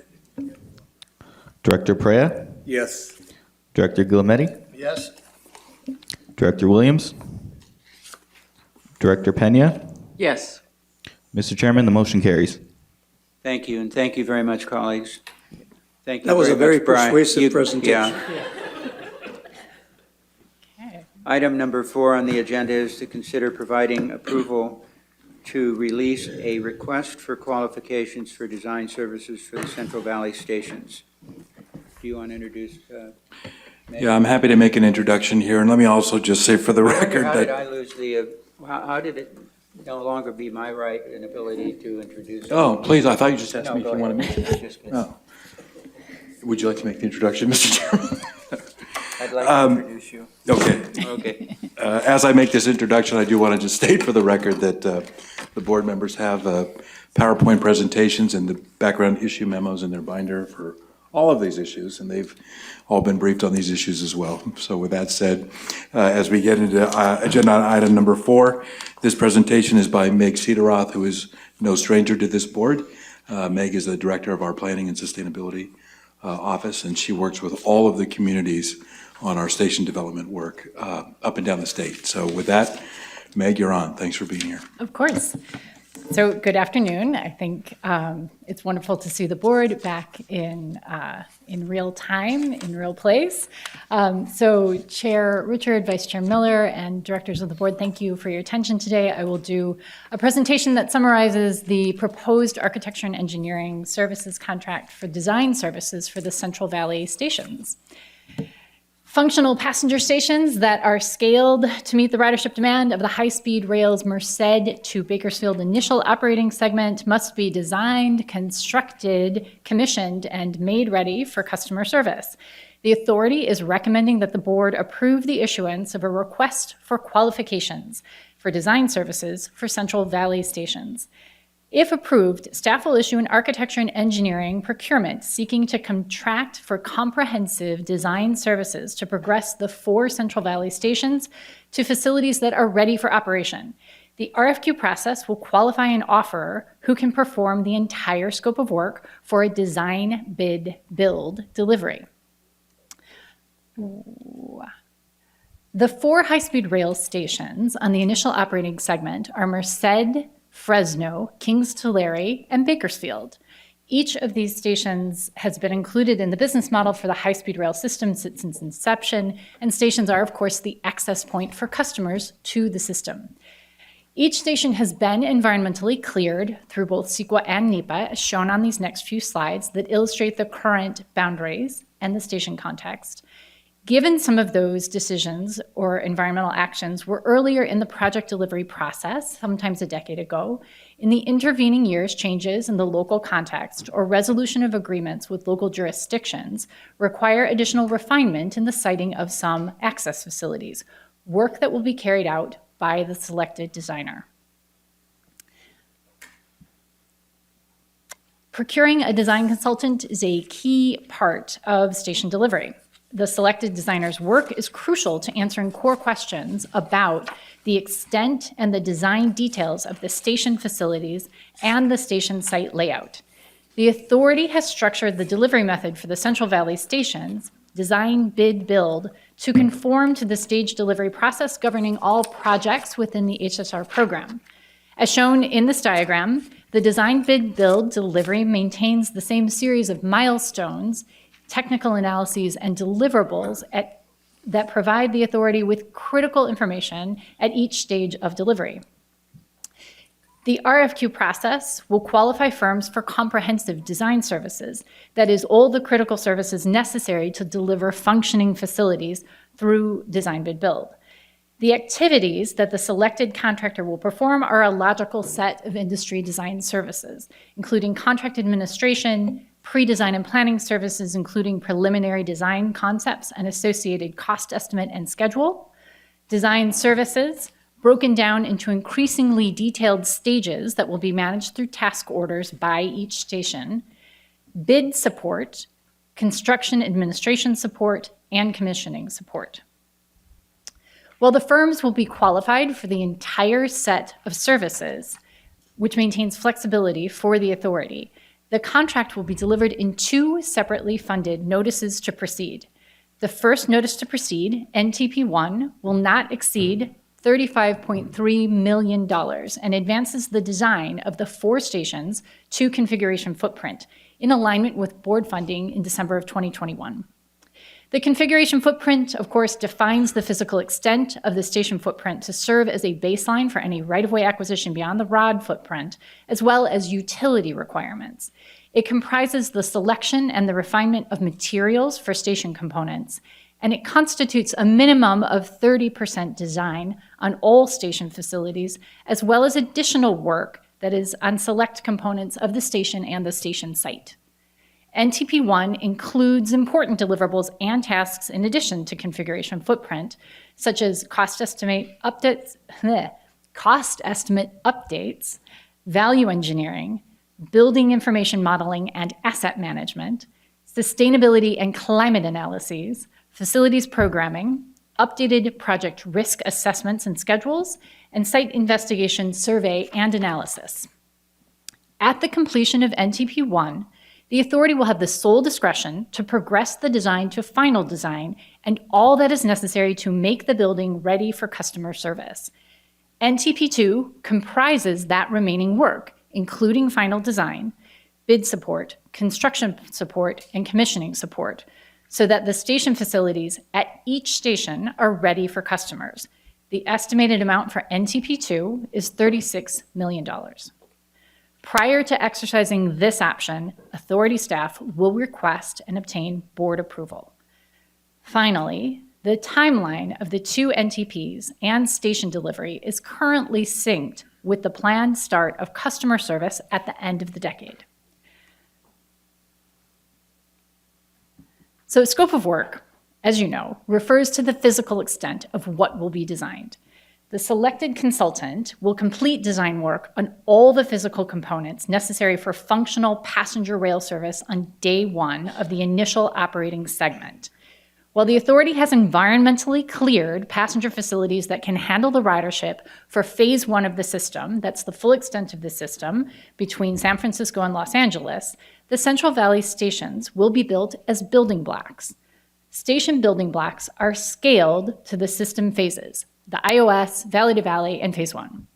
Director Perea, Yes. Director Guillemette, Yes. Director Williams, Director Pena. Yes. Mr. Chairman, the motion carries. Thank you, and thank you very much, colleagues. Thank you That was a very much, Brian. persuasive You- presentation. yeah. Item number 4 on the agenda is to consider providing approval to release a request for qualifications for design services for the Central Valley stations. Do you want to introduce? Meg? Yeah, I'm happy to make an introduction here, and let me also just say for the record How did that, I lose the, how did it no longer be my right and ability to introduce? oh, please, I thought you just asked No, me if go you wanted me ahead. to. Just kidding. Oh. Would you like to make the introduction, Mr. Chairman? I'd like to introduce you. Okay. Okay. As I make this introduction, I do want to just state for the record that the board members have PowerPoint presentations and the background issue memos in their binder for all of these issues, and they've all been briefed on these issues as well. So with that said, as we get into agenda item number 4, this presentation is by Meg Cederoth, who is no stranger to this board. Meg is the director of our Planning and Sustainability Office, and she works with all of the communities on our station development work up and down the state. So with that, Meg, you're on. Thanks for being here. Of course. So good afternoon. I think it's wonderful to see the board back in real time, in real place. So Chair Richard, Vice Chair Miller, and directors of the board, thank you for your attention today. I will do a presentation that summarizes the proposed architecture and engineering services contract for design services for the Central Valley stations. Functional passenger stations that are scaled to meet the ridership demand of the high-speed rail's Merced to Bakersfield initial operating segment must be designed, constructed, commissioned, and made ready for customer service. The authority is recommending that the board approve the issuance of a request for qualifications for design services for Central Valley stations. If approved, staff will issue an architecture and engineering procurement seeking to contract for comprehensive design services to progress the 4 Central Valley stations to facilities that are ready for operation. The RFQ process will qualify an offeror who can perform the entire scope of work for a design, bid, build delivery. The 4 high-speed rail stations on the initial operating segment are Merced, Fresno, Kings Tulare, and Bakersfield. Each of these stations has been included in the business model for the high-speed rail system since its inception, and stations are, of course, the access point for customers to the system. Each station has been environmentally cleared through both CEQA and NEPA, as shown on these next few slides that illustrate the current boundaries and the station context. Given some of those decisions or environmental actions were earlier in the project delivery process, sometimes a decade ago, in the intervening years, changes in the local context or resolution of agreements with local jurisdictions require additional refinement in the siting of some access facilities, work that will be carried out by the selected designer. Procuring a design consultant is a key part of station delivery. The selected designer's work is crucial to answering core questions about the extent and the design details of the station facilities and the station site layout. The authority has structured the delivery method for the Central Valley stations, design, bid, build, to conform to the stage delivery process governing all projects within the HSR program. As shown in this diagram, the design, bid, build delivery maintains the same series of milestones, technical analyses, and deliverables that provide the authority with critical information at each stage of delivery. The RFQ process will qualify firms for comprehensive design services, that is, all the critical services necessary to deliver functioning facilities through design, bid, build. The activities that the selected contractor will perform are a logical set of industry design services, including contract administration, pre-design and planning services, including preliminary design concepts and associated cost estimate and schedule, design services broken down into increasingly detailed stages that will be managed through task orders by each station, bid support, construction administration support, and commissioning support. While the firms will be qualified for the entire set of services, which maintains flexibility for the authority, the contract will be delivered in 2 separately funded notices to proceed. The first notice to proceed, NTP1, will not exceed $35.3 million and advances the design of the 4 stations to configuration footprint in alignment with board funding in December of 2021. The configuration footprint, of course, defines the physical extent of the station footprint to serve as a baseline for any right-of-way acquisition beyond the ROD footprint, as well as utility requirements. It comprises the selection and the refinement of materials for station components, and it constitutes a minimum of 30% design on all station facilities, as well as additional work that is on select components of the station and the station site. NTP1 includes important deliverables and tasks in addition to configuration footprint, such as cost estimate updates, value engineering, building information modeling and asset management, sustainability and climate analyses, facilities programming, updated project risk assessments and schedules, and site investigation, survey, and analysis. At the completion of NTP1, the authority will have the sole discretion to progress the design to final design and all that is necessary to make the building ready for customer service. NTP2 comprises that remaining work, including final design, bid support, construction support, and commissioning support, so that the station facilities at each station are ready for customers. The estimated amount for NTP2 is $36 million. Prior to exercising this option, authority staff will request and obtain board approval. Finally, the timeline of the 2 NTPs and station delivery is currently synced with the planned start of customer service at the end of the decade. So scope of work, as you know, refers to the physical extent of what will be designed. The selected consultant will complete design work on all the physical components necessary for functional passenger rail service on day 1 of the initial operating segment. While the authority has environmentally cleared passenger facilities that can handle the ridership for phase 1 of the system, that's the full extent of the system between San Francisco and Los Angeles, the Central Valley stations will be built as building blocks. Station building blocks are scaled to the system phases, the iOS, Valley to Valley, and Phase 1,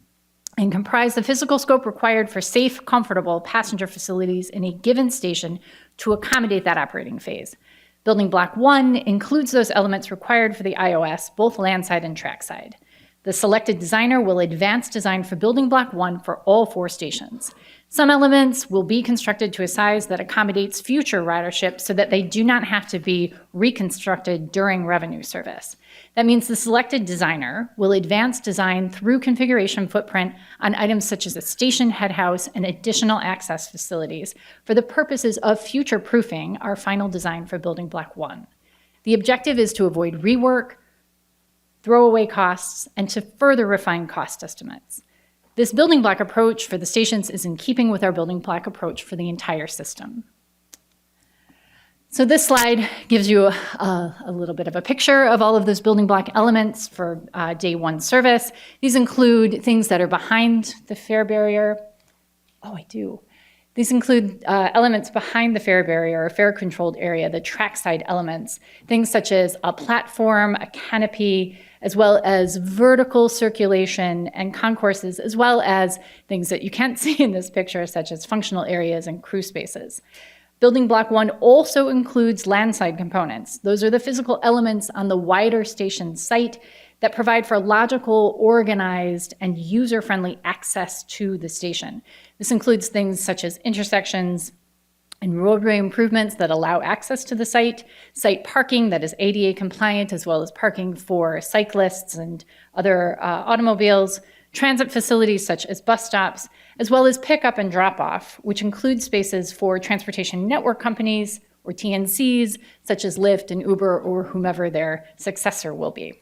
and comprise the physical scope required for safe, comfortable passenger facilities in a given station to accommodate that operating phase. Building Block 1 includes those elements required for the iOS, both landside and trackside. The selected designer will advance design for Building Block 1 for all 4 stations. Some elements will be constructed to a size that accommodates future ridership so that they do not have to be reconstructed during revenue service. That means the selected designer will advance design through configuration footprint on items such as a station head house and additional access facilities for the purposes of future-proofing our final design for Building Block 1. The objective is to avoid rework, throwaway costs, and to further refine cost estimates. This building block approach for the stations is in keeping with our building block approach for the entire system. So this slide gives you a little bit of a picture of all of those building block elements for day 1 service. These include things that are behind the fare barrier. These include elements behind the fare barrier or fare-controlled area, the trackside elements, things such as a platform, a canopy, as well as vertical circulation and concourses, as well as things that you can't see in this picture, such as functional areas and crew spaces. Building Block 1 also includes landside components. Those are the physical elements on the wider station site that provide for logical, organized, and user-friendly access to the station. This includes things such as intersections and roadway improvements that allow access to the site parking that is ADA compliant, as well as parking for cyclists and other automobiles, transit facilities such as bus stops, as well as pickup and drop-off, which includes spaces for transportation network companies or TNCs, such as Lyft and Uber or whomever their successor will be.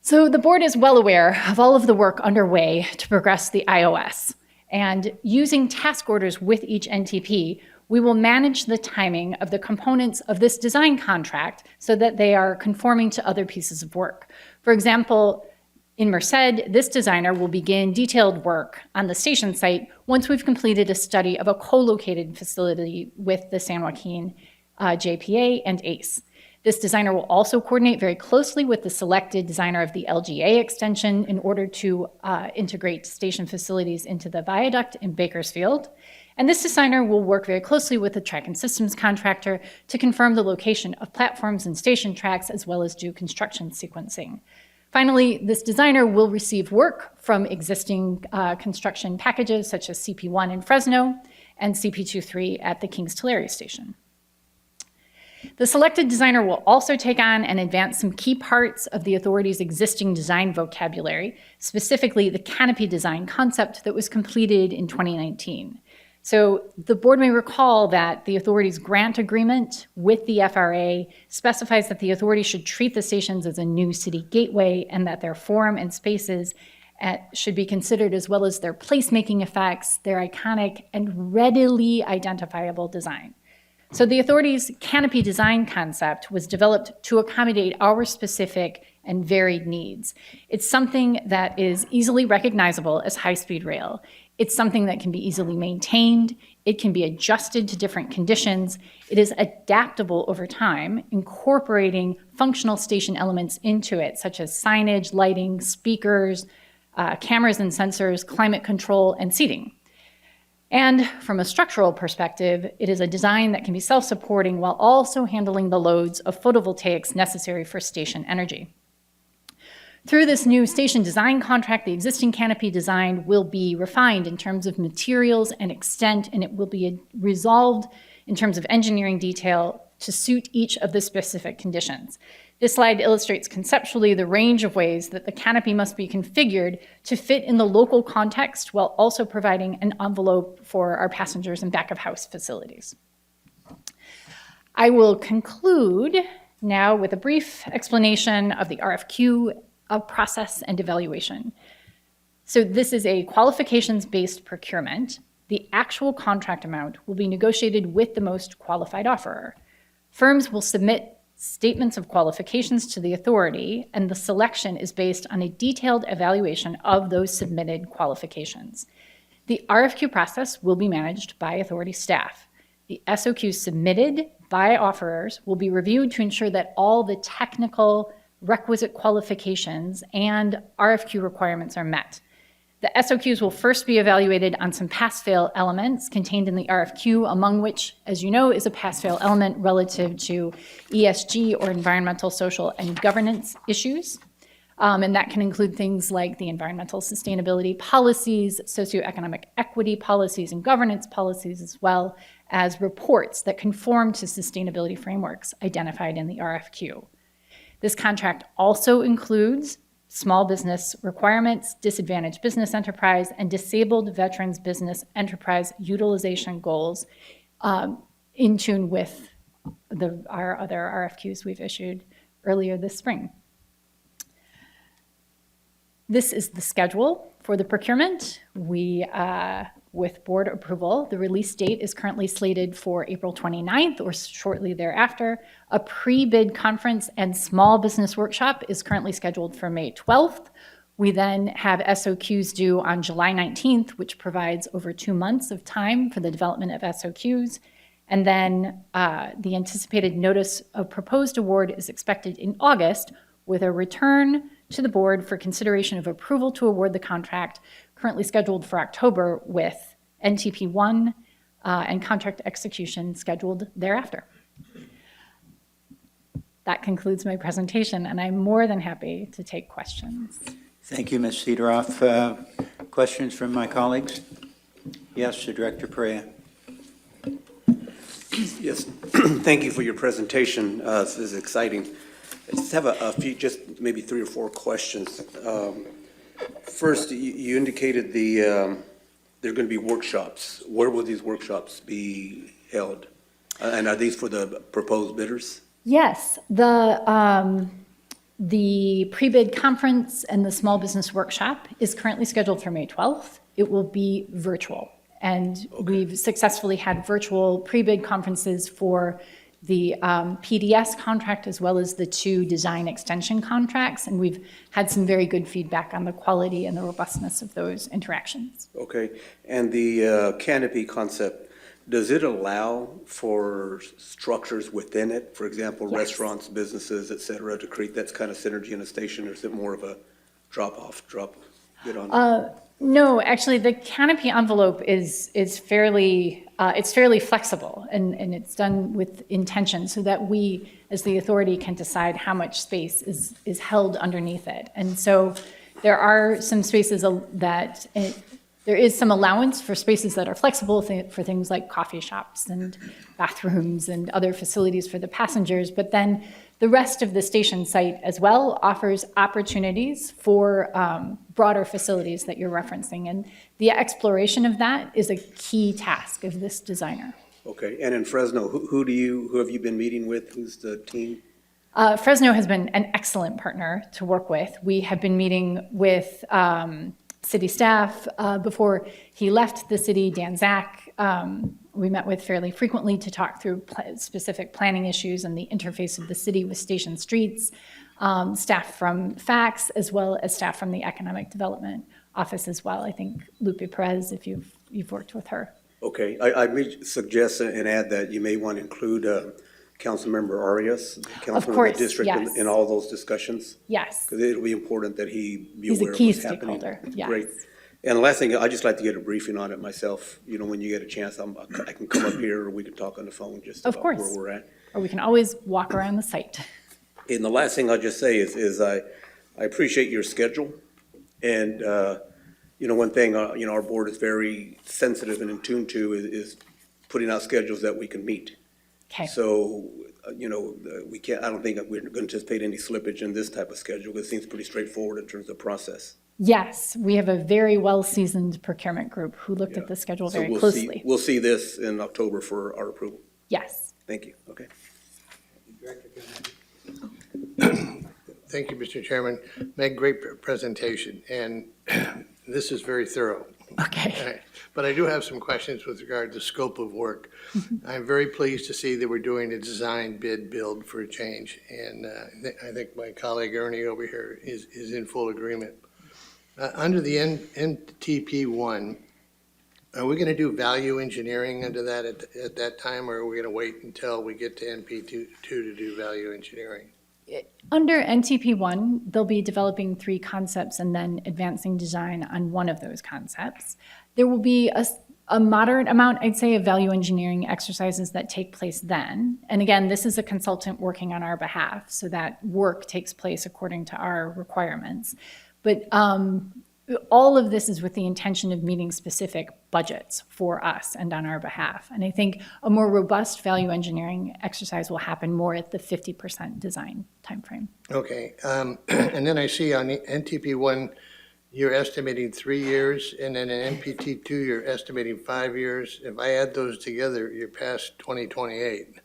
So the board is well aware of all of the work underway to progress the iOS. And using task orders with each NTP, We will manage the timing of the components of this design contract so that they are conforming to other pieces of work. For example, in Merced, this designer will begin detailed work on the station site once we've completed a study of a co-located facility with the San Joaquin JPA and ACE. This designer will also coordinate very closely with the selected designer of the LGA extension in order to integrate station facilities into the viaduct in Bakersfield. And this designer will work very closely with the track and systems contractor to confirm the location of platforms and station tracks, as well as do construction sequencing. Finally, this designer will receive work from existing construction packages such as CP1 in Fresno and CP23 at the Kings Tulare station. The selected designer will also take on and advance some key parts of the authority's existing design vocabulary, specifically the canopy design concept that was completed in 2019. So the board may recall that the authority's grant agreement with the FRA specifies that the authority should treat the stations as a new city gateway and that their form and spaces should be considered, as well as their placemaking effects, their iconic and readily identifiable design. So the authority's canopy design concept was developed to accommodate our specific and varied needs. It's something that is easily recognizable as high-speed rail. It's something that can be easily maintained. It can be adjusted to different conditions. It is adaptable over time, incorporating functional station elements into it, such as signage, lighting, speakers, cameras and sensors, climate control, and seating. And from a structural perspective, it is a design that can be self-supporting while also handling the loads of photovoltaics necessary for station energy. Through this new station design contract, the existing canopy design will be refined in terms of materials and extent, and it will be resolved in terms of engineering detail to suit each of the specific conditions. This slide illustrates conceptually the range of ways that the canopy must be configured to fit in the local context while also providing an envelope for our passengers and back-of-house facilities. I will conclude now with a brief explanation of the RFQ process and evaluation. So this is a qualifications-based procurement. The actual contract amount will be negotiated with the most qualified offerer. Firms will submit statements of qualifications to the authority, and the selection is based on a detailed evaluation of those submitted qualifications. The RFQ process will be managed by authority staff. The SOQs submitted by offerers will be reviewed to ensure that all the technical requisite qualifications and RFQ requirements are met. The SOQs will first be evaluated on some pass-fail elements contained in the RFQ, among which, as you know, is a pass-fail element relative to ESG or environmental, social, and governance issues. And that can include things like the environmental sustainability policies, socioeconomic equity policies, and governance policies, as well as reports that conform to sustainability frameworks identified in the RFQ. This contract also includes small business requirements, disadvantaged business enterprise, and disabled veterans business enterprise utilization goals in tune with our other RFQs we've issued earlier this spring. This is the schedule for the procurement. With board approval, the release date is currently slated for April 29th or shortly thereafter. A pre-bid conference and small business workshop is currently scheduled for May 12th. We then have SOQs due on July 19th, which provides over 2 months of time for the development of SOQs. And then the anticipated notice of proposed award is expected in August, with a return to the board for consideration of approval to award the contract, currently scheduled for October, with NTP1 and contract execution scheduled thereafter. That concludes my presentation, and I'm more than happy to take questions. Thank you, Ms. Cedroff. Questions from my colleagues? Yes, Director Perea. Yes, thank you for your presentation. This is exciting. I just have a few, just maybe 3 or 4 questions. First, you indicated there are going to be workshops. Where will these workshops be held? And are these for the proposed bidders? Yes, the pre-bid conference and the small business workshop is currently scheduled for May 12th. It will be virtual. And we've successfully had virtual pre-bid conferences for the PDS contract as well as the 2 design extension contracts. And we've had some very good feedback on the quality and the robustness of those interactions. Okay, and the canopy concept, does it allow for structures within it? For example, Yes. restaurants, businesses, et cetera, to create that kind of synergy in a station, or is it more of a drop bit on? No, actually, the canopy envelope is fairly it's fairly flexible, and it's done with intention so that we, as the authority, can decide how much space is held underneath it. And so there are some spaces that there is some allowance for spaces that are flexible for things like coffee shops and bathrooms and other facilities for the passengers, but then the rest of the station site as well offers opportunities for broader facilities that you're referencing. And the exploration of that is a key task of this designer. Okay, and in Fresno, who have you been meeting with? Who's the team? Fresno has been an excellent partner to work with. We have been meeting with city staff before he left the city, Dan Zach. We met with fairly frequently to talk through specific planning issues and the interface of the city with station streets, staff from FACTS, as well as staff from the Economic Development Office as well. I think Lupe Perez, if you've worked with her. Okay, I may suggest and add that you may want to include Councilmember Arias, Councilmember of the district, yes. in all those discussions. Yes. Because it'll be important that he be He's aware a of key what's happening. stakeholder, yes. Great. And the last thing, I'd just like to get a briefing on it myself. You know, when you get a chance, I can come up here or we can talk on the phone just Of about course. where we're at. Or we can always walk around the site. And the last thing I'll just say is I appreciate your schedule. And, you know, one thing, you know, our board is very sensitive and in tune to is putting out schedules that we can meet. Okay. So, you know, I don't think we're going to anticipate any slippage in this type of schedule. It seems pretty straightforward in terms of process. Yes, we have a very well-seasoned procurement group who looked at the schedule So very we'll closely. We'll see this in October for our approval. Yes. Thank you. Okay. Thank you, Mr. Chairman. Meg, great presentation, and this is very thorough. Okay. But I do have some questions with regard to scope of work. I'm very pleased to see that we're doing a design, bid, build for a change, and I think my colleague Ernie over here is in full agreement. Under the NTP1, are we going to do value engineering under that at that time, or are we going to wait until we get to NP2 to do value engineering? Under NTP1, they'll be developing 3 concepts and then advancing design on one of those concepts. There will be a moderate amount, I'd say, of value engineering exercises that take place then. And again, this is a consultant working on our behalf, so that work takes place according to our requirements. But all of this is with the intention of meeting specific budgets for us and on our behalf. And I think a more robust value engineering exercise will happen more at the 50% design timeframe. Okay, and then I see on the NTP1, you're estimating 3 years, and then in NPT2, you're estimating 5 years. If I add those together, you're past 2028.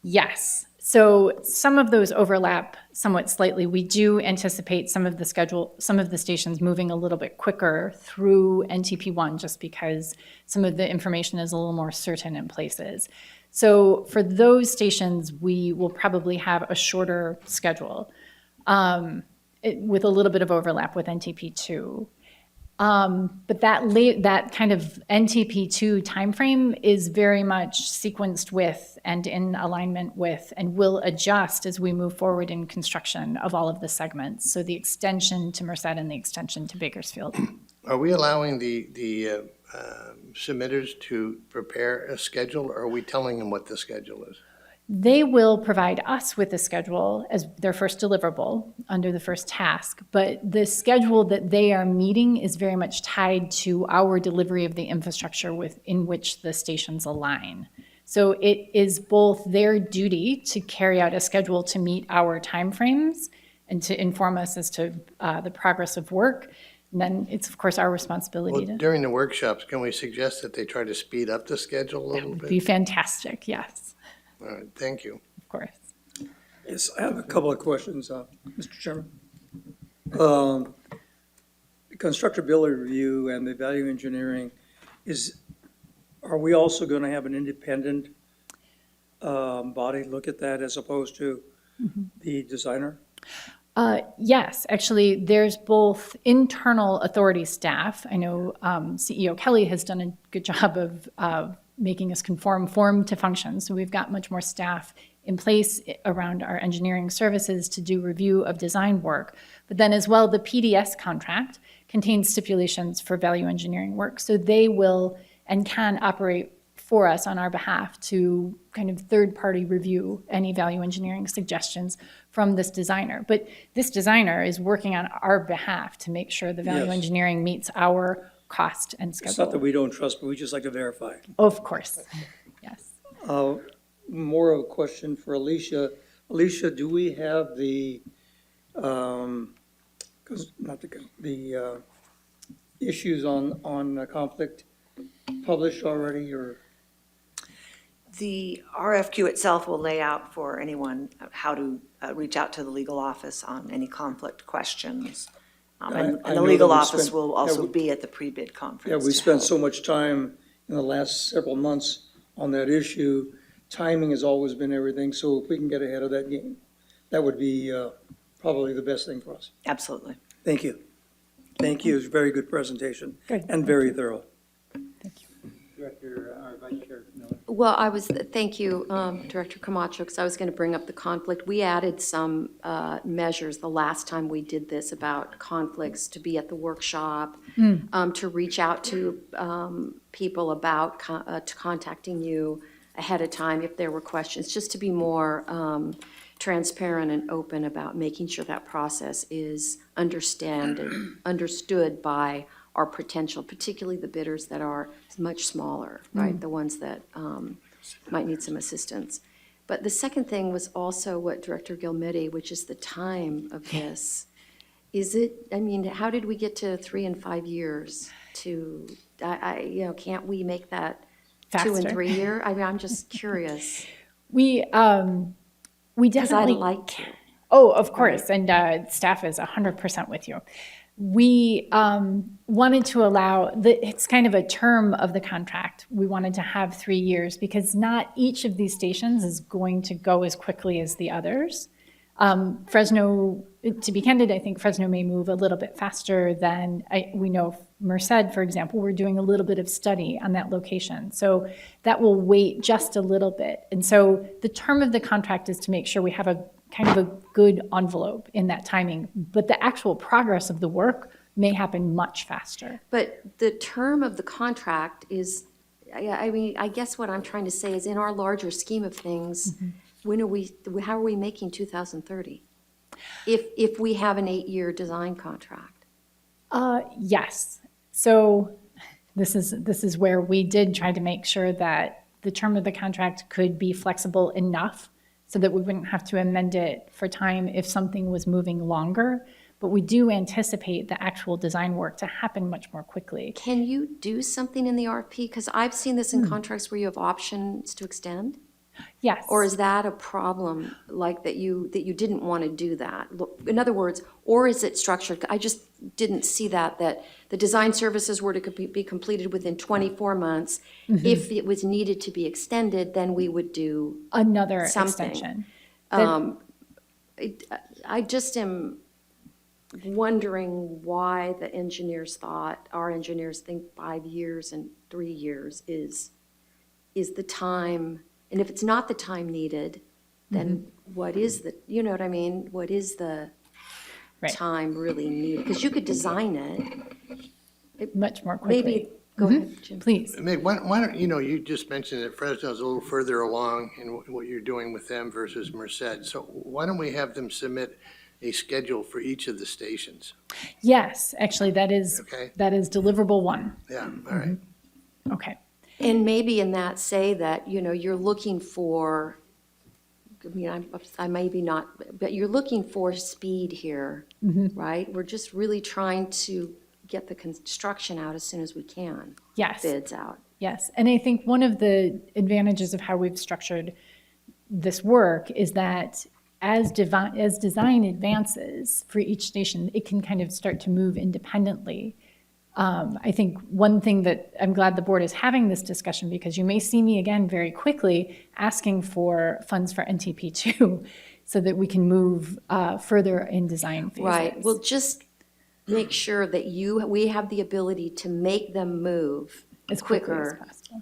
Yes. So some of those overlap somewhat slightly. We do anticipate some of the stations moving a little bit quicker through NTP1 just because some of the information is a little more certain in places. So for those stations, we will probably have a shorter schedule with a little bit of overlap with NTP2. But that kind of NTP2 timeframe is very much sequenced with and in alignment with and will adjust as we move forward in construction of all of the segments. So the extension to Merced and the extension to Bakersfield. Are we allowing the submitters to prepare a schedule, or are we telling them what the schedule is? They will provide us with a schedule as their first deliverable under the first task, but the schedule that they are meeting is very much tied to our delivery of the infrastructure in which the stations align. So it is both their duty to carry out a schedule to meet our timeframes and to inform us as to the progress of work. And then it's, of course, our responsibility Well, during the workshops, can we suggest that they try to speed up the schedule a little bit? Be fantastic, yes. All right, thank you. Of course. Yes, I have a couple of questions, Mr. Chairman. The constructability review and the value engineering, is Are we also going to have an independent body look at that as opposed to the designer? Yes, actually, there's both internal authority staff. I know CEO Kelly has done a good job of making us conform form to function. So we've got much more staff in place around our engineering services to do review of design work. But then as well, the PDS contract contains stipulations for value engineering work. So they will and can operate for us on our behalf to kind of third-party review any value engineering suggestions from this designer. But this designer is working on our behalf to make sure the value Yes. engineering meets our cost and schedule. It's not that we don't trust, but we just like to verify. Of course, yes. More of a question for Alicia. Alicia, do we have the, issues on conflict published already, or? The RFQ itself will lay out for anyone how to reach out to the legal office on any conflict questions. And I the know legal that we office spent- will also yeah, we- be at the pre-bid conference. Yeah, we to spent help. so much time in the last several months on that issue. Timing has always been everything, so if we can get ahead of that game, that would be probably the best thing for us. Absolutely. Thank you. Thank you. It was a very good presentation. Good. And very thorough. Director, or Vice Chair Miller. Well, thank you, Director Camacho, because I was going to bring up the conflict. We added some measures the last time we did this about conflicts, to be at the workshop, to reach out to people about contacting you ahead of time if there were questions, just to be more transparent and open about making sure that process is understood by our potential, particularly the bidders that are much smaller, right? The ones that might need some assistance. But the second thing was also what Director Gilmedi, which is the time of this. Is it, I mean, how did we get to 3 and 5 years to, can't we make that 2 and Faster. 3 year? I mean, I'm just curious. We Because I'd definitely like to. Oh, of course, and staff is 100% with you. We wanted to allow, it's kind of a term of the contract. We wanted to have 3 years because not each of these stations is going to go as quickly as the others. Fresno, to be candid, I think Fresno may move a little bit faster than we know Merced, for example. We're doing a little bit of study on that location. So that will wait just a little bit. And so the term of the contract is to make sure we have a kind of a good envelope in that timing, but the actual progress of the work may happen much faster. But the term of the contract is, I mean, I guess what I'm trying to say is in our larger scheme of things, how are we making 2030? If we have an 8-year design contract? Yes. So this is where we did try to make sure that the term of the contract could be flexible enough so that we wouldn't have to amend it for time if something was moving longer. But we do anticipate the actual design work to happen much more quickly. Can you do something in the RFP? Because I've seen this in contracts where you have options to extend. Yes. Or is that a problem, like that you didn't want to do that? In other words, or is it structured? I just didn't see that the design services were to be completed within 24 months. If it was needed to be extended, then we would do another something. extension. I just am wondering why the engineers thought, our engineers think 5 years and 3 years is the time. And if it's not the time needed, then what is the, you know what I mean? What is the time really needed? Because you could design it. Much more quickly. Maybe, go ahead, Jim. Please. Meg, why don't, you just mentioned that Fresno's a little further along in what you're doing with them versus Merced. So why don't we have them submit a schedule for each of the stations? Yes, actually, that is deliverable 1. Yeah, all right. Okay. And maybe in that say that, you're looking for, I mean, I maybe not, but you're looking for speed here, right? We're just really trying to get the construction out as soon as we can. Yes. Bids out. Yes, and I think one of the advantages of how we've structured this work is that as design advances for each station, it can kind of start to move independently. I think one thing that I'm glad the board is having this discussion, because you may see me again very quickly asking for funds for NTP2 so that we can move further in design phases. Right, well, just make sure that we have the ability to make them move As quickly as quicker. possible.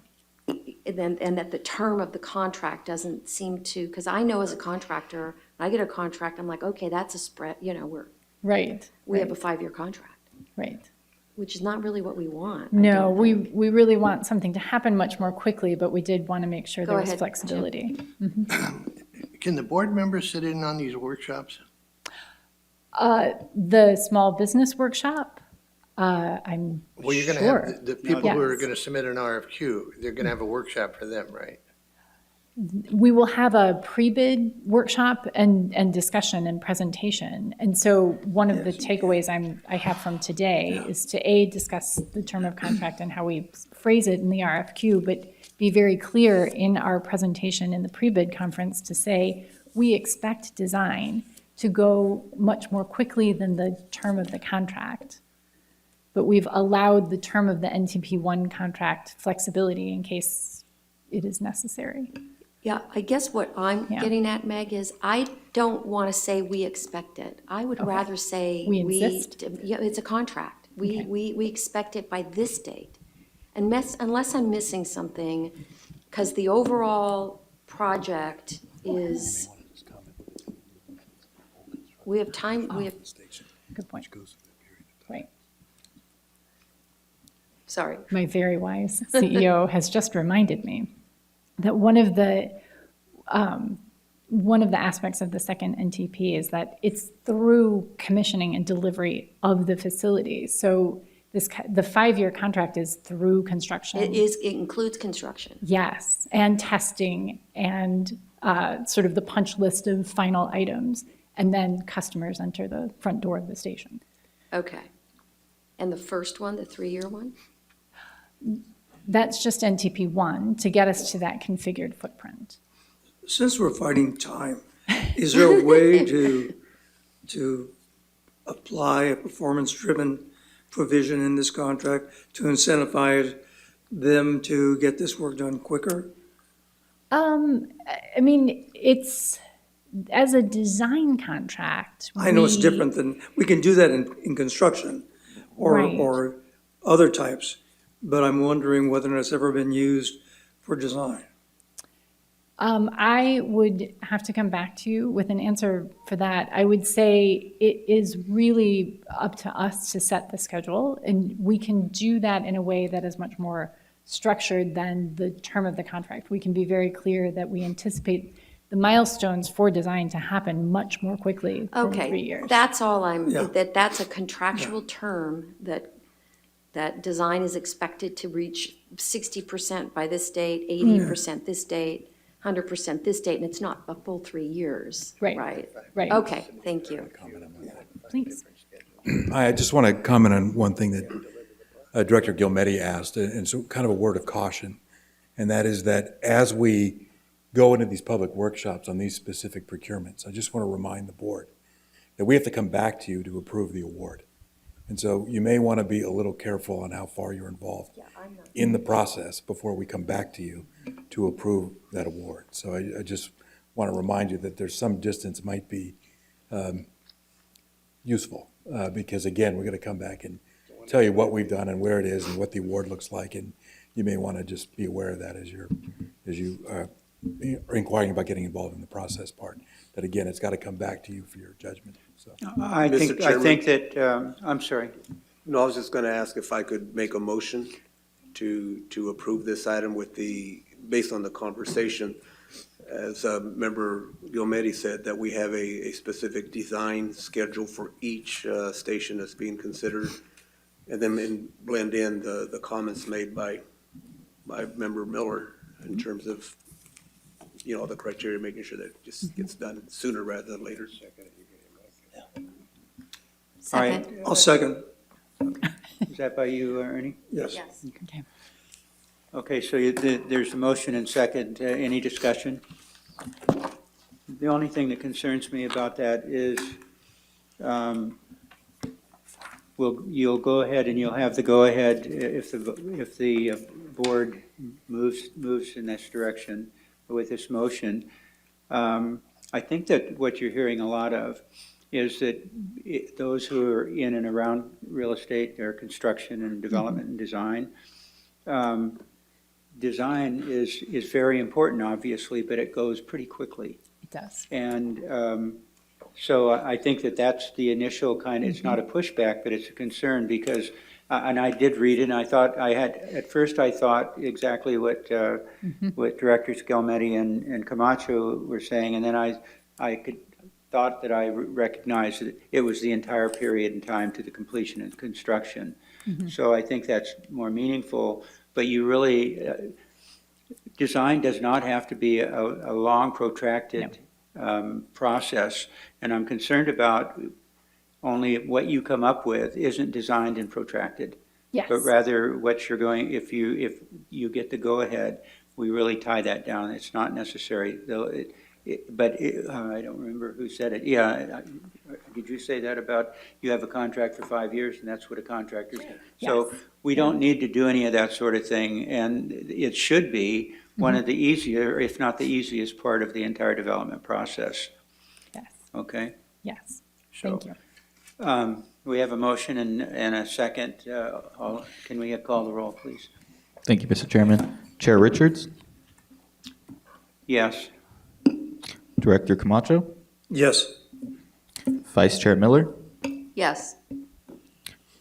And that the term of the contract doesn't seem to, because I know as a contractor, when I get a contract, I'm like, okay, that's a spread, you know, Right. we have a 5-year contract, Right. which is not really what we want. No, we really want something to happen much more quickly, but we did want to make sure Go there was ahead, flexibility. Can the board members sit in on these workshops? The small business workshop, I'm Well, you're going to sure. have the people who are Yes. going to submit an RFQ, they're going to have a workshop for them, right? We will have a pre-bid workshop and discussion and presentation. And so one of the takeaways I have from today is to discuss the term of contract and how we phrase it in the RFQ, but be very clear in our presentation in the pre-bid conference to say, we expect design to go much more quickly than the term of the contract. But we've allowed the term of the NTP1 contract flexibility in case it is necessary. Yeah, I guess what I'm getting at, Meg, is I don't want to say we expect it. I would rather say We insist? yeah, it's a contract. We expect it by this date. And unless I'm missing something, because the overall project is, we have time, Good point. Right. Sorry. My very wise CEO has just reminded me that one of the aspects of the second NTP is that it's through commissioning and delivery of the facility. So the 5-year contract is through construction. It includes construction. Yes, and testing and sort of the punch list of final items, and then customers enter the front door of the station. Okay. And the first one, the 3-year one? That's just NTP1 to get us to that configured footprint. Since we're fighting time, is there a way to apply a performance-driven provision in this contract to incentivize them to get this work done quicker? I mean, it's, as a design contract. I know it's different than, we can do that in construction or other types, but I'm wondering whether it's ever been used for design. I would have to come back to you with an answer for that. I would say it is really up to us to set the schedule, and we can do that in a way that is much more structured than the term of the contract. We can be very clear that we anticipate the milestones for design to happen much more quickly than 3 years. That's all that's a contractual term that design is expected to reach 60% by this date, 80% this date, 100% this date, and it's not a full 3 years. Right. Okay, thank you. Please. I just want to comment on one thing that Director Gilmetti asked, and so kind of a word of caution, and that is that as we go into these public workshops on these specific procurements, I just want to remind the board that we have to come back to you to approve the award. And so you may want to be a little careful on how far you're involved in the process before we come back to you to approve that award. So I just want to remind you that there's some distance might be useful because again, we're going to come back and tell you what we've done and where it is and what the award looks like. And you may want to just be aware of that as you are inquiring about getting involved in the process part. That again, it's got to come back to you for your judgment. So I think that, I'm sorry. No, I was just going to ask if I could make a motion to approve this item based on the conversation. As Member Gilmetti said, that we have a specific design schedule for each station that's being considered, and then blend in the comments made by Member Miller in terms of, the criteria, making sure that it just gets done sooner rather than later. All right. I'll second. Is that by you, Ernie? Yes. Okay. Okay, so there's a motion and second. Any discussion? The only thing that concerns me about that is you'll go ahead and you'll have the go-ahead if the board moves in this direction with this motion. I think that what you're hearing a lot of is that those who are in and around real estate or construction and development and design, design is very important, obviously, but it goes pretty quickly. It does. And so I think that that's the initial kind, it's not a pushback, but it's a concern because, and I did read it, and I thought at first I thought exactly what Directors Galmetti and Camacho were saying, and then I thought that I recognized that it was the entire period in time to the completion of construction. So I think that's more meaningful, but you really, design does not have to be a long, protracted process, and I'm concerned about only what you come up with isn't designed and protracted. Yes. But rather what you're going, if you get the go-ahead, we really tie that down. It's not necessary, though. I don't remember who said it. Yeah, did you say that about you have a contract for 5 years and that's what a contractor's doing? Yes. So we don't need to do any of that sort of thing, and it should be one of the easier, if not the easiest part of the entire development process. Yes. Okay? Yes. So, Thank you. We have a motion and a second. Can we call the roll, please? Thank you, Mr. Chairman. Chair Richards, Yes. Director Camacho, Yes. Vice Chair Miller, Yes.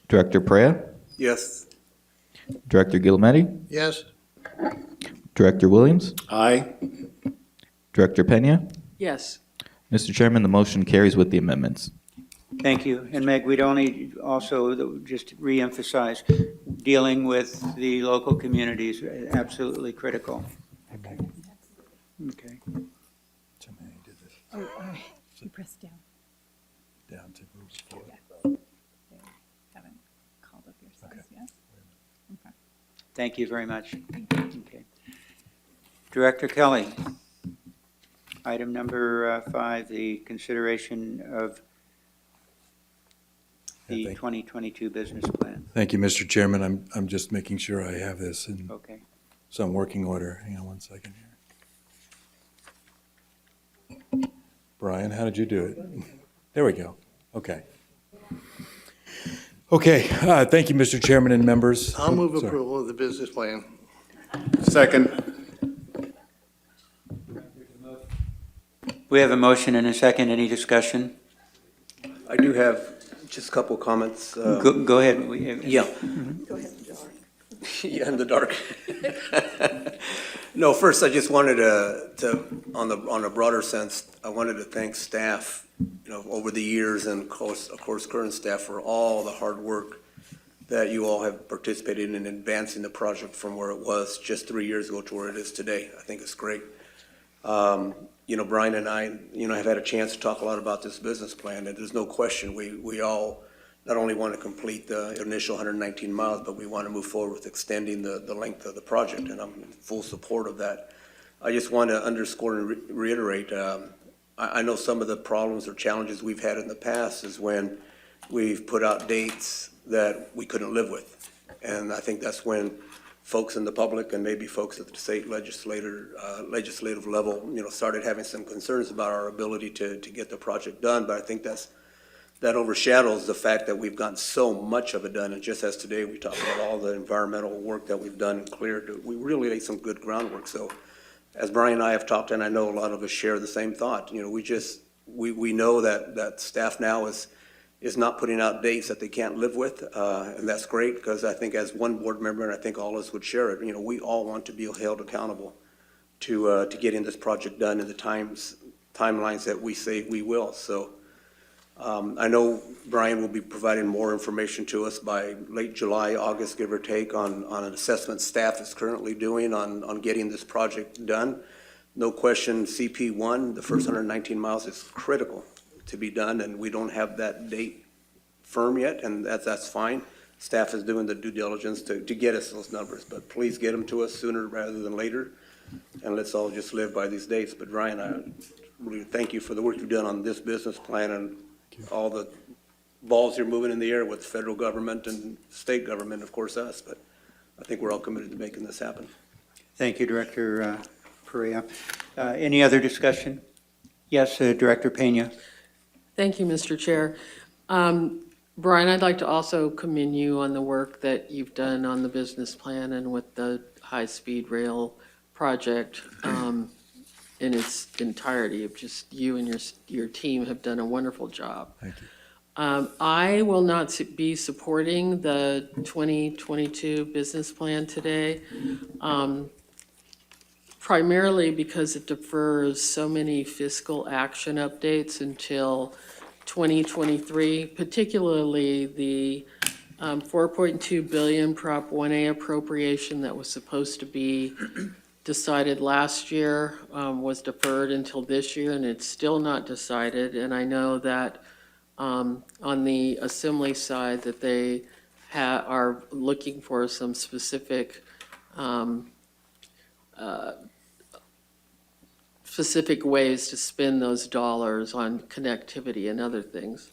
Director Perea, Yes. Director Gilmetti, Yes? Director Williams, Aye. Director Pena. Yes. Mr. Chairman, the motion carries with the amendments. Thank you. And Meg, we'd only also just reemphasize, dealing with the local communities, absolutely critical. Okay. Oh, you pressed down. Down to move forward. They haven't called up your size yet. Okay. Thank you very much. Okay. Director Kelly, item number 5, the consideration of the 2022 business plan. Thank you, Mr. Chairman. I'm just making sure I have this in Okay. some working order. Hang on one second here. Brian, how did you do it? There we go. Okay. Okay, thank you, Mr. Chairman and members. I'll move Sorry. approval of the business plan. Second. We have a motion and a second. Any discussion? I do have just a couple of comments. Go ahead. Yeah. Yeah, in the dark. No, first, I just wanted to on a broader sense, I wanted to thank staff, over the years, and of course, current staff for all the hard work that you all have participated in advancing the project from where it was just 3 years ago to where it is today. I think it's great. Brian and I, have had a chance to talk a lot about this business plan, and there's no question we all not only want to complete the initial 119 miles, but we want to move forward with extending the length of the project, and I'm in full support of that. I just want to underscore and reiterate, I know some of the problems or challenges we've had in the past is when we've put out dates that we couldn't live with. And I think that's when folks in the public and maybe folks at the state legislative level, started having some concerns about our ability to get the project done. But I think that overshadows the fact that we've gotten so much of it done. And just as today we talked about all the environmental work that we've done and cleared, we really laid some good groundwork. So as Brian and I have talked, and I know a lot of us share the same thought, we know that staff now is not putting out dates that they can't live with, and that's great, because I think as one board member, and I think all of us would share it, we all want to be held accountable to getting this project done in the timelines that we say we will. So I know Brian will be providing more information to us by late July, August, give or take, on an assessment staff is currently doing on getting this project done. No question, CP1, the first 119 miles, is critical to be done, and we don't have that date firm yet, and that's fine. Staff is doing the due diligence to get us those numbers, but please get them to us sooner rather than later, and let's all just live by these dates. But Ryan, I really thank you for the work you've done on this business plan and all the balls you're moving in the air with federal government and state government, of course, us, but I think we're all committed to making this happen. Thank you, Director Perea. Any other discussion? Yes, Director Pena. Thank you, Mr. Chair. Brian, I'd like to also commend you on the work that you've done on the business plan and with the high-speed rail project in its entirety. Of just you and your team have done a wonderful job. Thank you. I will not be supporting the 2022 business plan today, primarily because it defers so many fiscal action updates until 2023, particularly the 4.2 billion Prop 1A appropriation that was supposed to be decided last year was deferred until this year, and it's still not decided. And I know that on the Assembly side that they are looking for some specific ways to spend those dollars on connectivity and other things.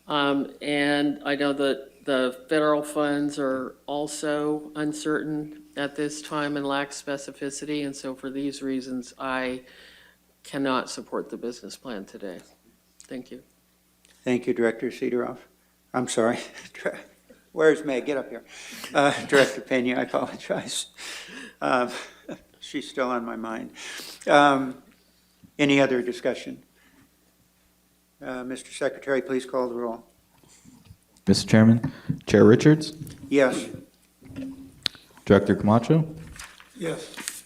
And I know that the federal funds are also uncertain at this time and lack specificity. And so for these reasons, I cannot support the business plan today. Thank you. Thank you, Director Cedar. I'm sorry. Where's Meg? Get up here. Director Pena, I apologize. She's still on my mind. Any other discussion? Mr. Secretary, please call the roll. Mr. Chairman, Chair Richards, Yes. Director Camacho, Yes.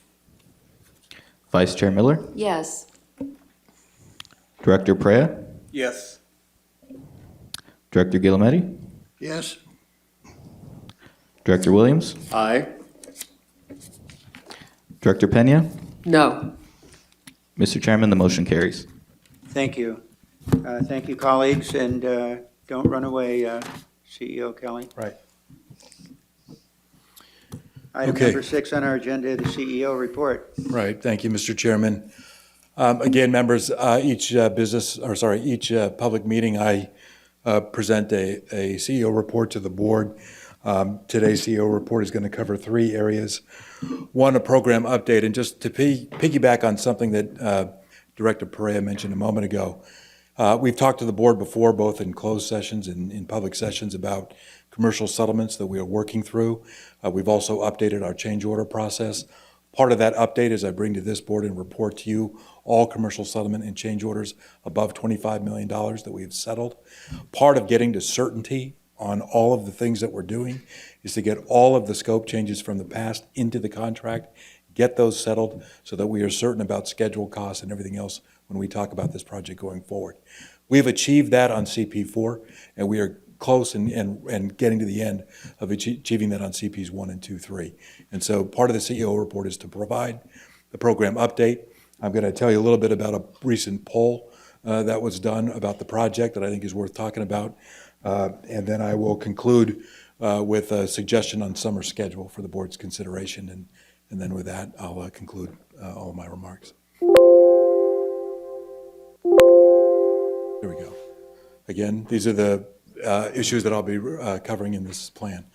Vice Chair Miller, Yes. Director Perea, Yes. Director Guillometti, Yes? Director Williams, Aye. Director Pena. No. Mr. Chairman, the motion carries. Thank you. Thank you, colleagues, and don't run away, CEO Kelly. Right. Item Okay. number 6 on our agenda, the CEO report. Right, thank you, Mr. Chairman. Again, members, each public meeting, I present a CEO report to the board. Today's CEO report is going to cover 3 areas. One, a program update, and just to piggyback on something that Director Perea mentioned a moment ago. We've talked to the board before, both in closed sessions and in public sessions, about commercial settlements that we are working through. We've also updated our change order process. Part of that update is I bring to this board and report to you all commercial settlement and change orders above $25 million that we have settled. Part of getting to certainty on all of the things that we're doing is to get all of the scope changes from the past into the contract, get those settled so that we are certain about schedule costs and everything else when we talk about this project going forward. We've achieved that on CP4, and we are close and getting to the end of achieving that on CPs 1 and 2, 3. And so part of the CEO report is to provide the program update. I'm going to tell you a little bit about a recent poll that was done about the project that I think is worth talking about. And then I will conclude with a suggestion on summer schedule for the board's consideration. And then with that, I'll conclude all of my remarks. There we go. Again, these are the issues that I'll be covering in this plan.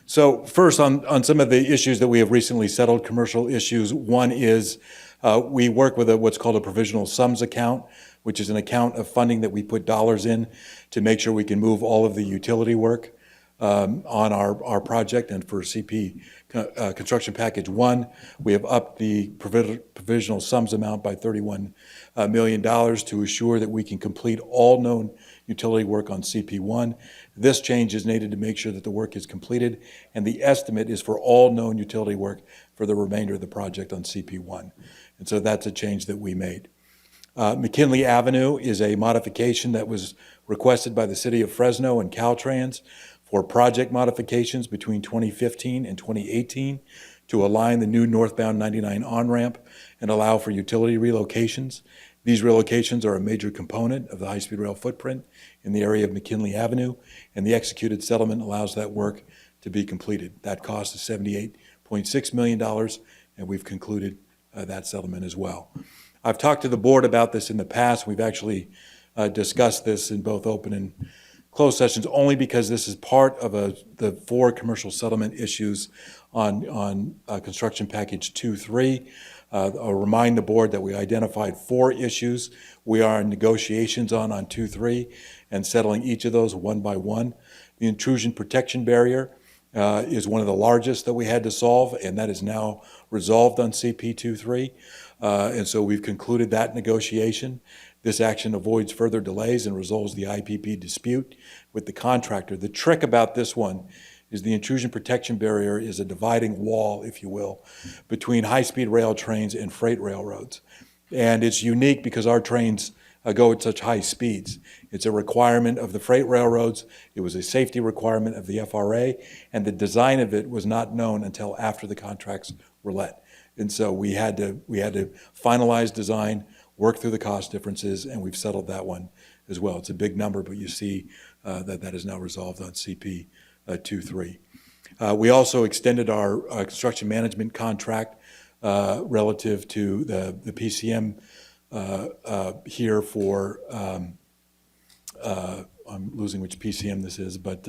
So first, on some of the issues that we have recently settled, commercial issues, one is we work with what's called a provisional sums account, which is an account of funding that we put dollars in to make sure we can move all of the utility work on our project. And for CP Construction Package 1, we have upped the provisional sums amount by $31 million to assure that we can complete all known utility work on CP1. This change is needed to make sure that the work is completed, and the estimate is for all known utility work for the remainder of the project on CP1. And so that's a change that we made. McKinley Avenue is a modification that was requested by the City of Fresno and Caltrans for project modifications between 2015 and 2018 to align the new northbound 99 on-ramp and allow for utility relocations. These relocations are a major component of the high-speed rail footprint in the area of McKinley Avenue, and the executed settlement allows that work to be completed. That cost is $78.6 million, and we've concluded that settlement as well. I've talked to the board about this in the past. We've actually discussed this in both open and closed sessions only because this is part of the 4 commercial settlement issues on construction package 2-3. I'll remind the board that we identified 4 issues we are in negotiations on 2-3 and settling each of those one by one. The intrusion protection barrier is one of the largest that we had to solve, and that is now resolved on CP 2-3. And so we've concluded that negotiation. This action avoids further delays and resolves the IPP dispute with the contractor. The trick about this one is the intrusion protection barrier is a dividing wall, if you will, between high-speed rail trains and freight railroads. And it's unique because our trains go at such high speeds. It's a requirement of the freight railroads. It was a safety requirement of the FRA, and the design of it was not known until after the contracts were let. And so we had to finalize design, work through the cost differences, and we've settled that one as well. It's a big number, but you see that is now resolved on CP 2-3. We also extended our construction management contract relative to the PCM here for, I'm losing which PCM this is, but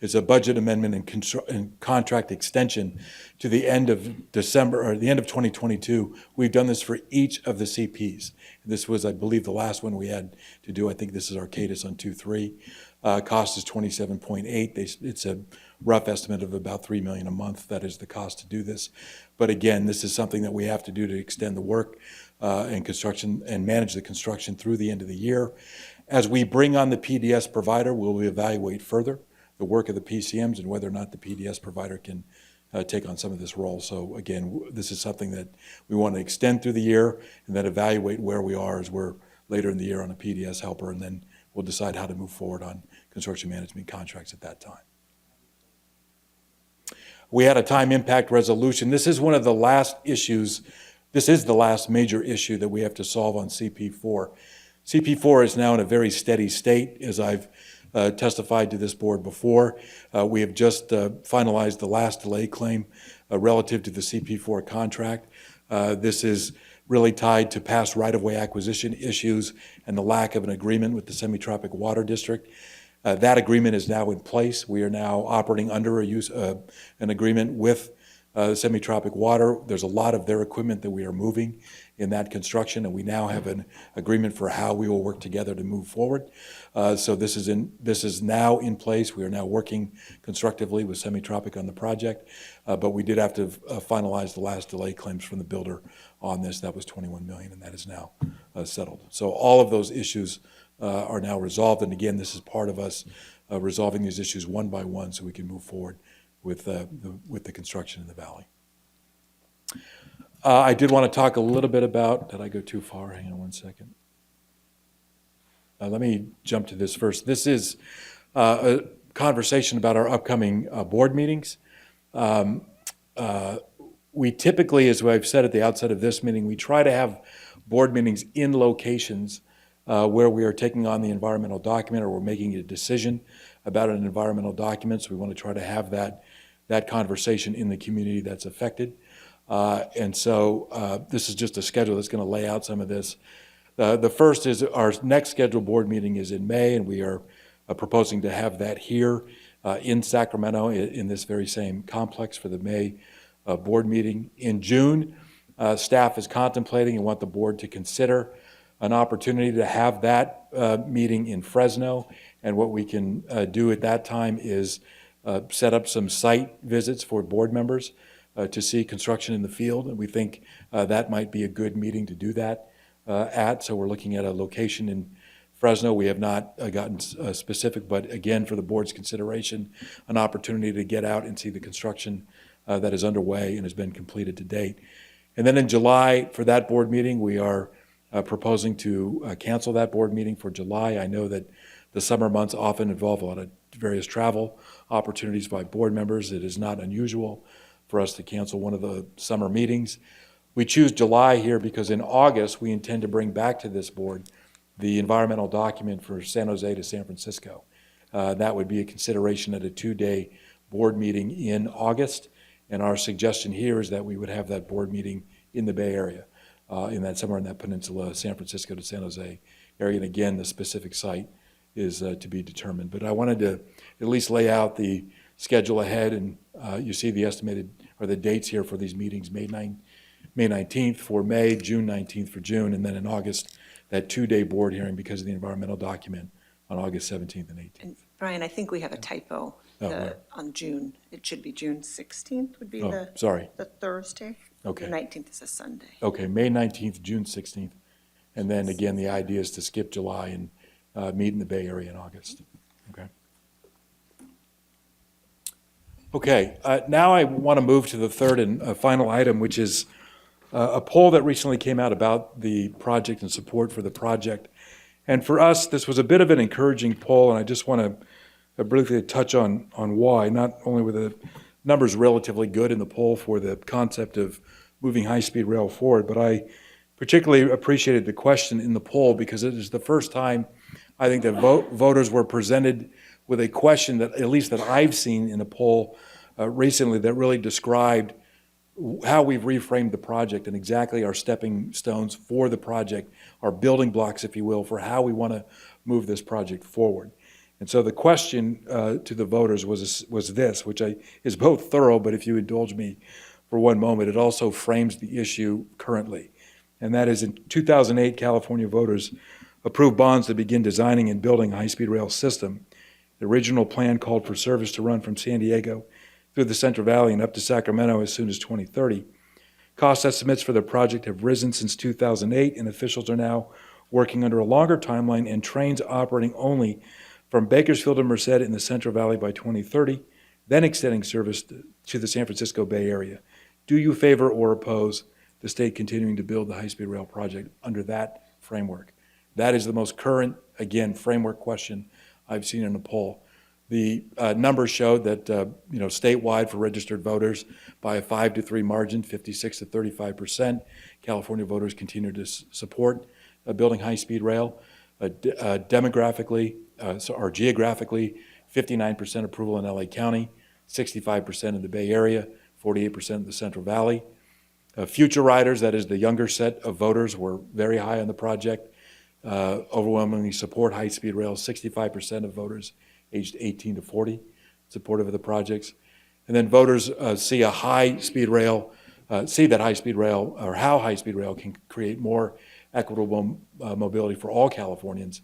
it's a budget amendment and contract extension to the end of December, or the end of 2022. We've done this for each of the CPs. This was, I believe, the last one we had to do. I think this is Arcadis on 2-3. Cost is 27.8. It's a rough estimate of about $3 million a month. That is the cost to do this. But again, this is something that we have to do to extend the work and construction and manage the construction through the end of the year. As we bring on the PDS provider, we'll evaluate further the work of the PCMs and whether or not the PDS provider can take on some of this role. So again, this is something that we want to extend through the year and then evaluate where we are as we're later in the year on a PDS helper, and then we'll decide how to move forward on construction management contracts at that time. We had a time impact resolution. This is one of the last issues. This is the last major issue that we have to solve on CP4. CP4 is now in a very steady state, as I've testified to this board before. We have just finalized the last delay claim relative to the CP4 contract. This is really tied to past right-of-way acquisition issues and the lack of an agreement with the Semi-Tropic Water District. That agreement is now in place. We are now operating under an agreement with Semi-Tropic Water. There's a lot of their equipment that we are moving in that construction, and we now have an agreement for how we will work together to move forward. So this is now in place. We are now working constructively with Semi-Tropic on the project, but we did have to finalize the last delay claims from the builder on this. That was $21 million, and that is now settled. So all of those issues are now resolved, and again, this is part of us resolving these issues one by one so we can move forward with the construction in the valley. I did want to talk a little bit about, did I go too far? Hang on one second. Let me jump to this first. This is a conversation about our upcoming board meetings. We typically, as I've said at the outset of this meeting, we try to have board meetings in locations where we are taking on the environmental document or we're making a decision about an environmental document. So we want to try to have that conversation in the community that's affected. And so this is just a schedule that's going to lay out some of this. The first is our next scheduled board meeting is in May, and we are proposing to have that here in Sacramento in this very same complex for the May board meeting. In June, staff is contemplating and want the board to consider an opportunity to have that meeting in Fresno. And what we can do at that time is set up some site visits for board members to see construction in the field. And we think that might be a good meeting to do that at. So we're looking at a location in Fresno. We have not gotten specific, but again, for the board's consideration, an opportunity to get out and see the construction that is underway and has been completed to date. And then in July, for that board meeting, we are proposing to cancel that board meeting for July. I know that the summer months often involve a lot of various travel opportunities by board members. It is not unusual for us to cancel one of the summer meetings. We choose July here because in August, we intend to bring back to this board the environmental document for San Jose to San Francisco. That would be a consideration at a 2-day board meeting in August. And our suggestion here is that we would have that board meeting in the Bay Area, somewhere in that peninsula, San Francisco to San Jose area. And again, the specific site is to be determined. But I wanted to at least lay out the schedule ahead, and you see the estimated, or the dates here for these meetings, May 19th for May, June 19th for June, and then in August, that 2-day board hearing because of the environmental document on August 17th and 18th. And Brian, I think we have a typo where? on June. It should be June 16th would be Sorry. the Thursday. Okay. The 19th is a Sunday. Okay, May 19th, June 16th. And then again, the idea is to skip July and meet in the Bay Area in August. Okay. Okay, now I want to move to the third and final item, which is a poll that recently came out about the project and support for the project. And for us, this was a bit of an encouraging poll, and I just want to briefly touch on why. Not only were the numbers relatively good in the poll for the concept of moving high-speed rail forward, but I particularly appreciated the question in the poll because it is the first time I think that voters were presented with a question that, at least that I've seen in a poll recently, that really described how we've reframed the project and exactly our stepping stones for the project, our building blocks, if you will, for how we want to move this project forward. And so the question to the voters was this, which is both thorough, but if you indulge me for one moment, it also frames the issue currently. And that is, in 2008, California voters approved bonds to begin designing and building a high-speed rail system. The original plan called for service to run from San Diego through the Central Valley and up to Sacramento as soon as 2030. Cost estimates for the project have risen since 2008, and officials are now working under a longer timeline and trains operating only from Bakersfield to Merced in the Central Valley by 2030, then extending service to the San Francisco Bay Area. Do you favor or oppose the state continuing to build the high-speed rail project under that framework? That is the most current, again, framework question I've seen in a poll. The numbers showed that, statewide for registered voters, by a 5-3 margin, 56 to 35%, California voters continue to support building high-speed rail. Demographically, or geographically, 59% approval in LA County, 65% in the Bay Area, 48% in the Central Valley. Future riders, that is the younger set of voters, were very high on the project. Overwhelmingly support high-speed rail, 65% of voters aged 18 to 40 supportive of the projects. And then voters see that high-speed rail, or how high-speed rail can create more equitable mobility for all Californians.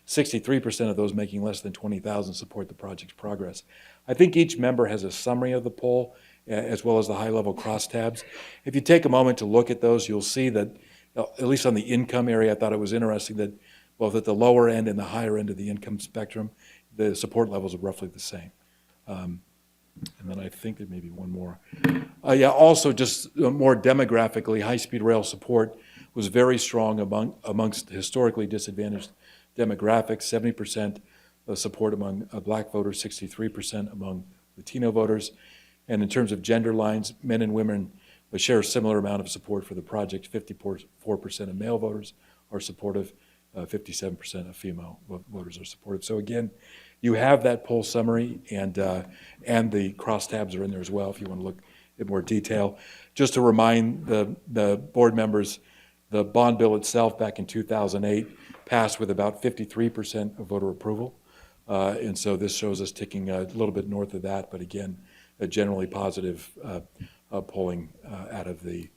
63% of those making less than $20,000 support the project's progress. I think each member has a summary of the poll, as well as the high-level crosstabs. If you take a moment to look at those, you'll see that, at least on the income area, I thought it was interesting that both at the lower end and the higher end of the income spectrum, the support levels are roughly the same. And then I think there may be one more. Also just more demographically, high-speed rail support was very strong amongst historically disadvantaged demographics, 70% support among Black voters, 63% among Latino voters. And in terms of gender lines, men and women share a similar amount of support for the project. 54% of male voters are supportive, 57% of female voters are supportive. So again, you have that poll summary, and the crosstabs are in there as well if you want to look in more detail. Just to remind the board members, the bond bill itself back in 2008 passed with about 53% of voter approval. And so this shows us ticking a little bit north of that, but again, a generally positive polling out of the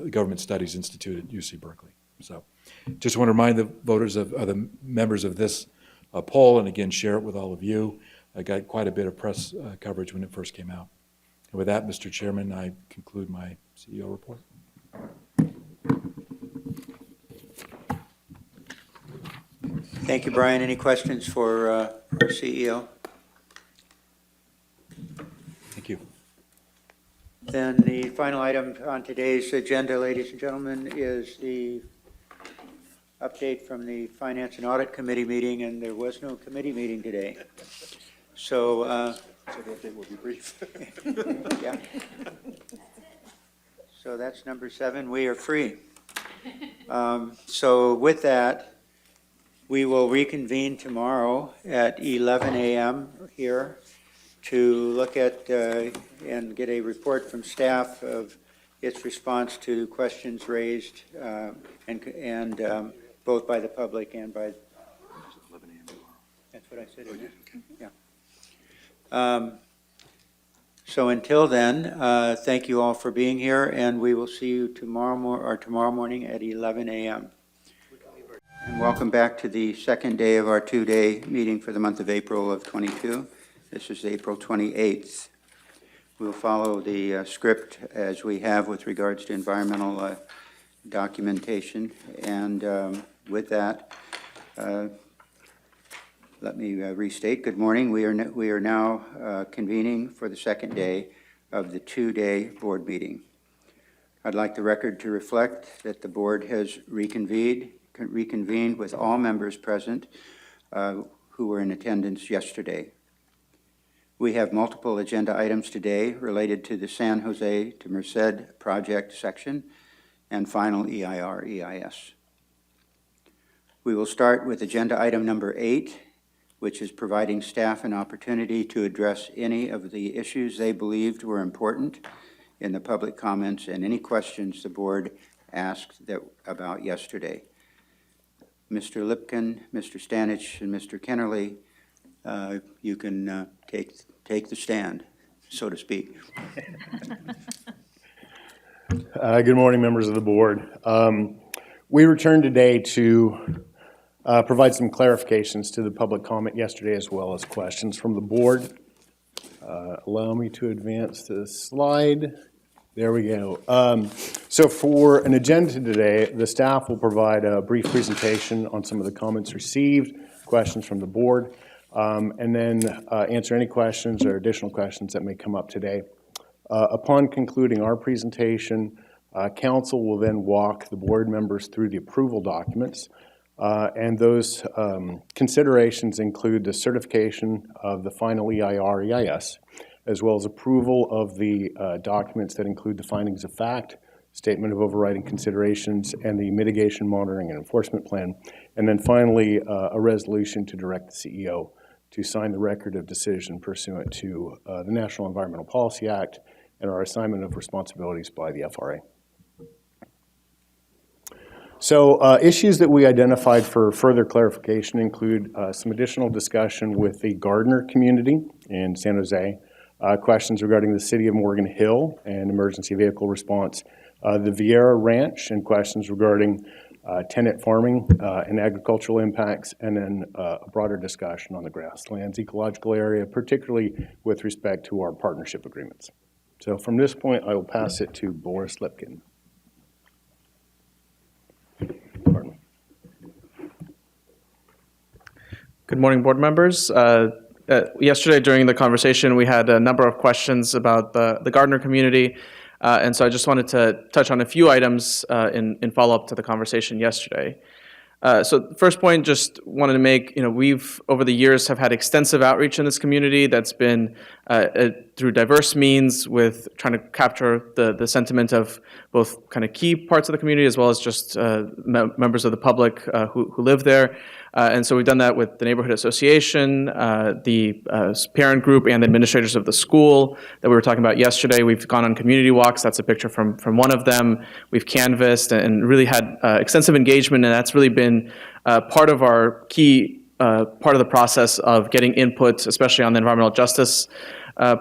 Government Studies Institute at UC Berkeley. So just want to remind the voters of the members of this poll, and again, share it with all of you. I got quite a bit of press coverage when it first came out. And with that, Mr. Chairman, I conclude my CEO report. Thank you, Brian. Any questions for our CEO? Thank you. Then the final item on today's agenda, ladies and gentlemen, is the update from the Finance and Audit Committee meeting, and there was no committee meeting today. So the update will be brief. Yeah. So that's number 7. We are free. So with that, we will reconvene tomorrow at 11 a.m. here to look at and get a report from staff of its response to questions raised and both by the public and by what I said? Yeah. So until then, thank you all for being here, and we will see you tomorrow morning at 11 a.m. And welcome back to the second day of our two-day meeting for the month of April of 22. This is April 28th. We'll follow the script as we have with regards to environmental documentation. And with that, let me restate. Good morning. We are now convening for the second day of the two-day board meeting. I'd like the record to reflect that the board has reconvened with all members present who were in attendance yesterday. We have multiple agenda items today related to the San Jose to Merced project section and final EIR/EIS. We will start with agenda item number 8, which is providing staff an opportunity to address any of the issues they believed were important in the public comments and any questions the board asked about yesterday. Mr. Lipkin, Mr. Stanich, and Mr. Kennerly, you can take the stand, so to speak. Good morning, members of the board. We returned today to provide some clarifications to the public comment yesterday, as well as questions from the board. Allow me to advance the slide. There we go. So for an agenda today, the staff will provide a brief presentation on some of the comments received, questions from the board, and then answer any questions or additional questions that may come up today. Upon concluding our presentation, council will then walk the board members through the approval documents, and those considerations include the certification of the final EIR/EIS, as well as approval of the documents that include the findings of fact, statement of overriding considerations, and the mitigation monitoring and enforcement plan. And then finally, a resolution to direct the CEO to sign the record of decision pursuant to the National Environmental Policy Act and our assignment of responsibilities by the FRA. So issues that we identified for further clarification include some additional discussion with the Gardner community in San Jose, questions regarding the city of Morgan Hill and emergency vehicle response, the Vieira Ranch, and questions regarding tenant farming and agricultural impacts, and then a broader discussion on the grasslands ecological area, particularly with respect to our partnership agreements. So from this point, I will pass it to Boris Lipkin. Good morning, board members. Yesterday during the conversation, we had a number of questions about the Gardner community, and so I just wanted to touch on a few items in follow-up to the conversation yesterday. So the first point, just wanted to make, we've over the years have had extensive outreach in this community that's been through diverse means with trying to capture the sentiment of both kind of key parts of the community as well as just members of the public who live there. And so we've done that with the neighborhood association, the parent group, and the administrators of the school that we were talking about yesterday. We've gone on community walks. That's a picture from one of them. We've canvassed and really had extensive engagement, and that's really been part of our key part of the process of getting input, especially on the environmental justice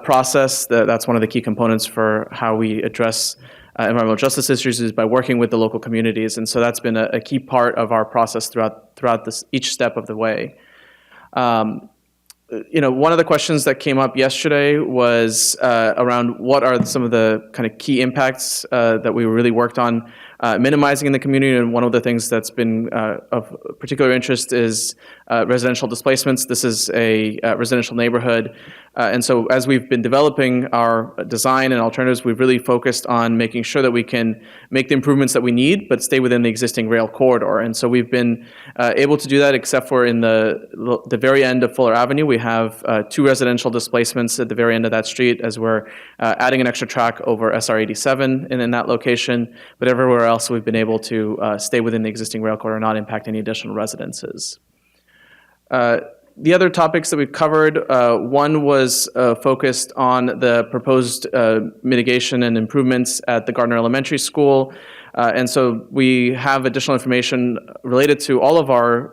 process. That's one of the key components for how we address environmental justice issues is by working with the local communities, and so that's been a key part of our process throughout this each step of the way. One of the questions that came up yesterday was around what are some of the kind of key impacts that we really worked on minimizing in the community, and one of the things that's been of particular interest is residential displacements. This is a residential neighborhood, and so as we've been developing our design and alternatives, we've really focused on making sure that we can make the improvements that we need, but stay within the existing rail corridor. And so we've been able to do that, except for in the very end of Fuller Avenue. We have 2 residential displacements at the very end of that street, as we're adding an extra track over SR 87 in that location. But everywhere else, we've been able to stay within the existing rail corridor and not impact any additional residences. The other topics that we've covered, one was focused on the proposed mitigation and improvements at the Gardner Elementary School. And so we have additional information related to all of our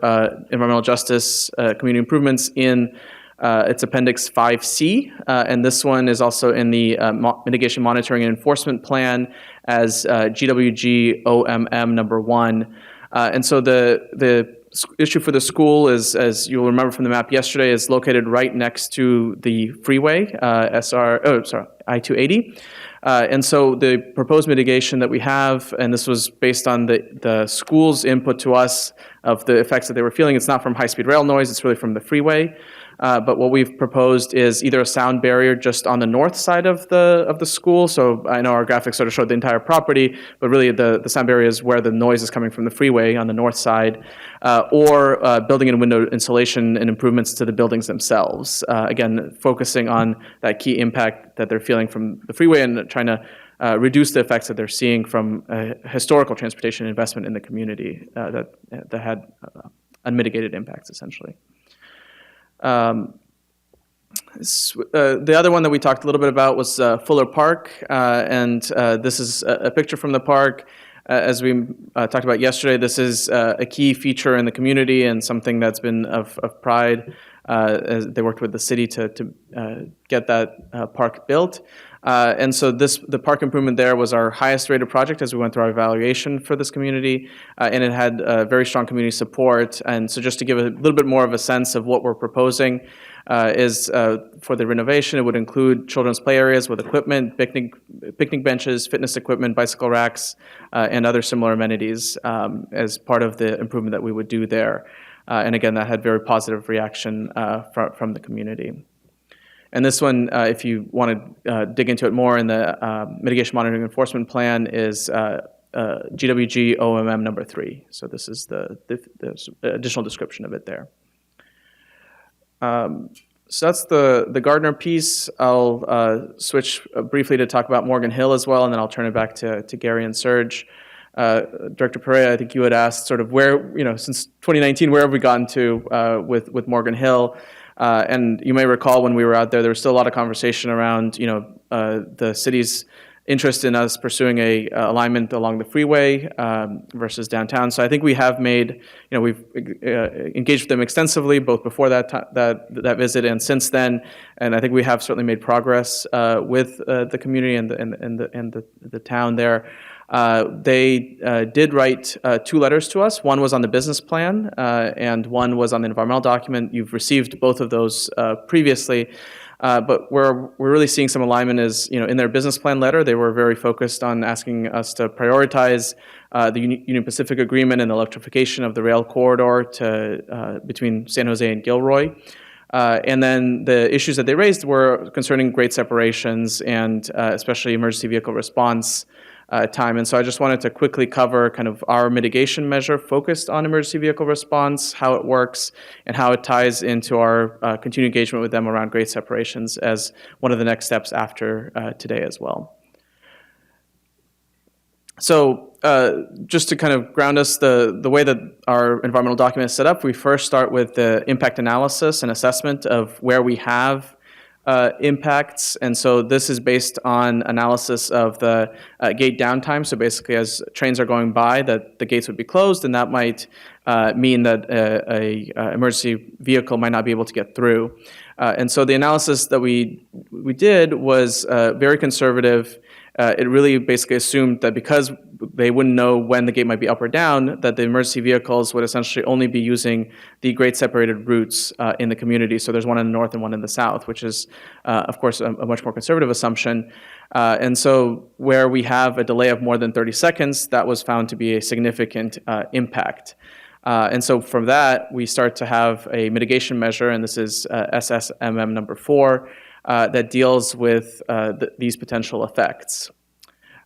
environmental justice community improvements in it's Appendix 5C, and this one is also in the Mitigation Monitoring and Enforcement Plan as GWG OMM number 1. And so the issue for the school is, as you'll remember from the map yesterday, is located right next to the freeway, I-280. And so the proposed mitigation that we have, and this was based on the school's input to us of the effects that they were feeling, it's not from high-speed rail noise, it's really from the freeway. But what we've proposed is either a sound barrier just on the north side of the school. So I know our graphics sort of showed the entire property, but really the sound barrier is where the noise is coming from the freeway on the north side, or building and window insulation and improvements to the buildings themselves. Again, focusing on that key impact that they're feeling from the freeway and trying to reduce the effects that they're seeing from historical transportation investment in the community that had unmitigated impacts, essentially. The other one that we talked a little bit about was Fuller Park, and this is a picture from the park. As we talked about yesterday, this is a key feature in the community and something that's been of pride as they worked with the city to get that park built. And so the park improvement there was our highest rated project as we went through our evaluation for this community, and it had very strong community support. And so just to give a little bit more of a sense of what we're proposing is for the renovation, it would include children's play areas with equipment, picnic benches, fitness equipment, bicycle racks, and other similar amenities as part of the improvement that we would do there. And again, that had very positive reaction from the community. And this one, if you want to dig into it more in the Mitigation Monitoring Enforcement Plan, is GWG OMM number 3. So this is the additional description of it there. So that's the Gardner piece. I'll switch briefly to talk about Morgan Hill as well, and then I'll turn it back to Gary and Serge. Director Perea, I think you had asked sort of where, since 2019, where have we gotten to with Morgan Hill? And you may recall when we were out there was still a lot of conversation around, the city's interest in us pursuing a alignment along the freeway versus downtown. So I think we have made, we've engaged with them extensively, both before that visit and since then. And I think we have certainly made progress with the community and the town there. They did write 2 letters to us. One was on the business plan, and one was on the environmental document. You've received both of those previously. But where we're really seeing some alignment is, in their business plan letter, they were very focused on asking us to prioritize the Union Pacific Agreement and the electrification of the rail corridor between San Jose and Gilroy. And then the issues that they raised were concerning grade separations and especially emergency vehicle response time. And so I just wanted to quickly cover kind of our mitigation measure focused on emergency vehicle response, how it works, and how it ties into our continued engagement with them around grade separations as one of the next steps after today as well. So just to kind of ground us, the way that our environmental document is set up, we first start with the impact analysis and assessment of where we have impacts. And so this is based on analysis of the gate downtime. So basically as trains are going by, that the gates would be closed, and that might mean that a emergency vehicle might not be able to get through. And so the analysis that we did was very conservative. It really basically assumed that because they wouldn't know when the gate might be up or down, that the emergency vehicles would essentially only be using the grade separated routes in the community. So there's one in the north and one in the south, which is, of course, a much more conservative assumption. And so where we have a delay of more than 30 seconds, that was found to be a significant impact. And so from that, we start to have a mitigation measure, and this is SSMM number 4, that deals with these potential effects.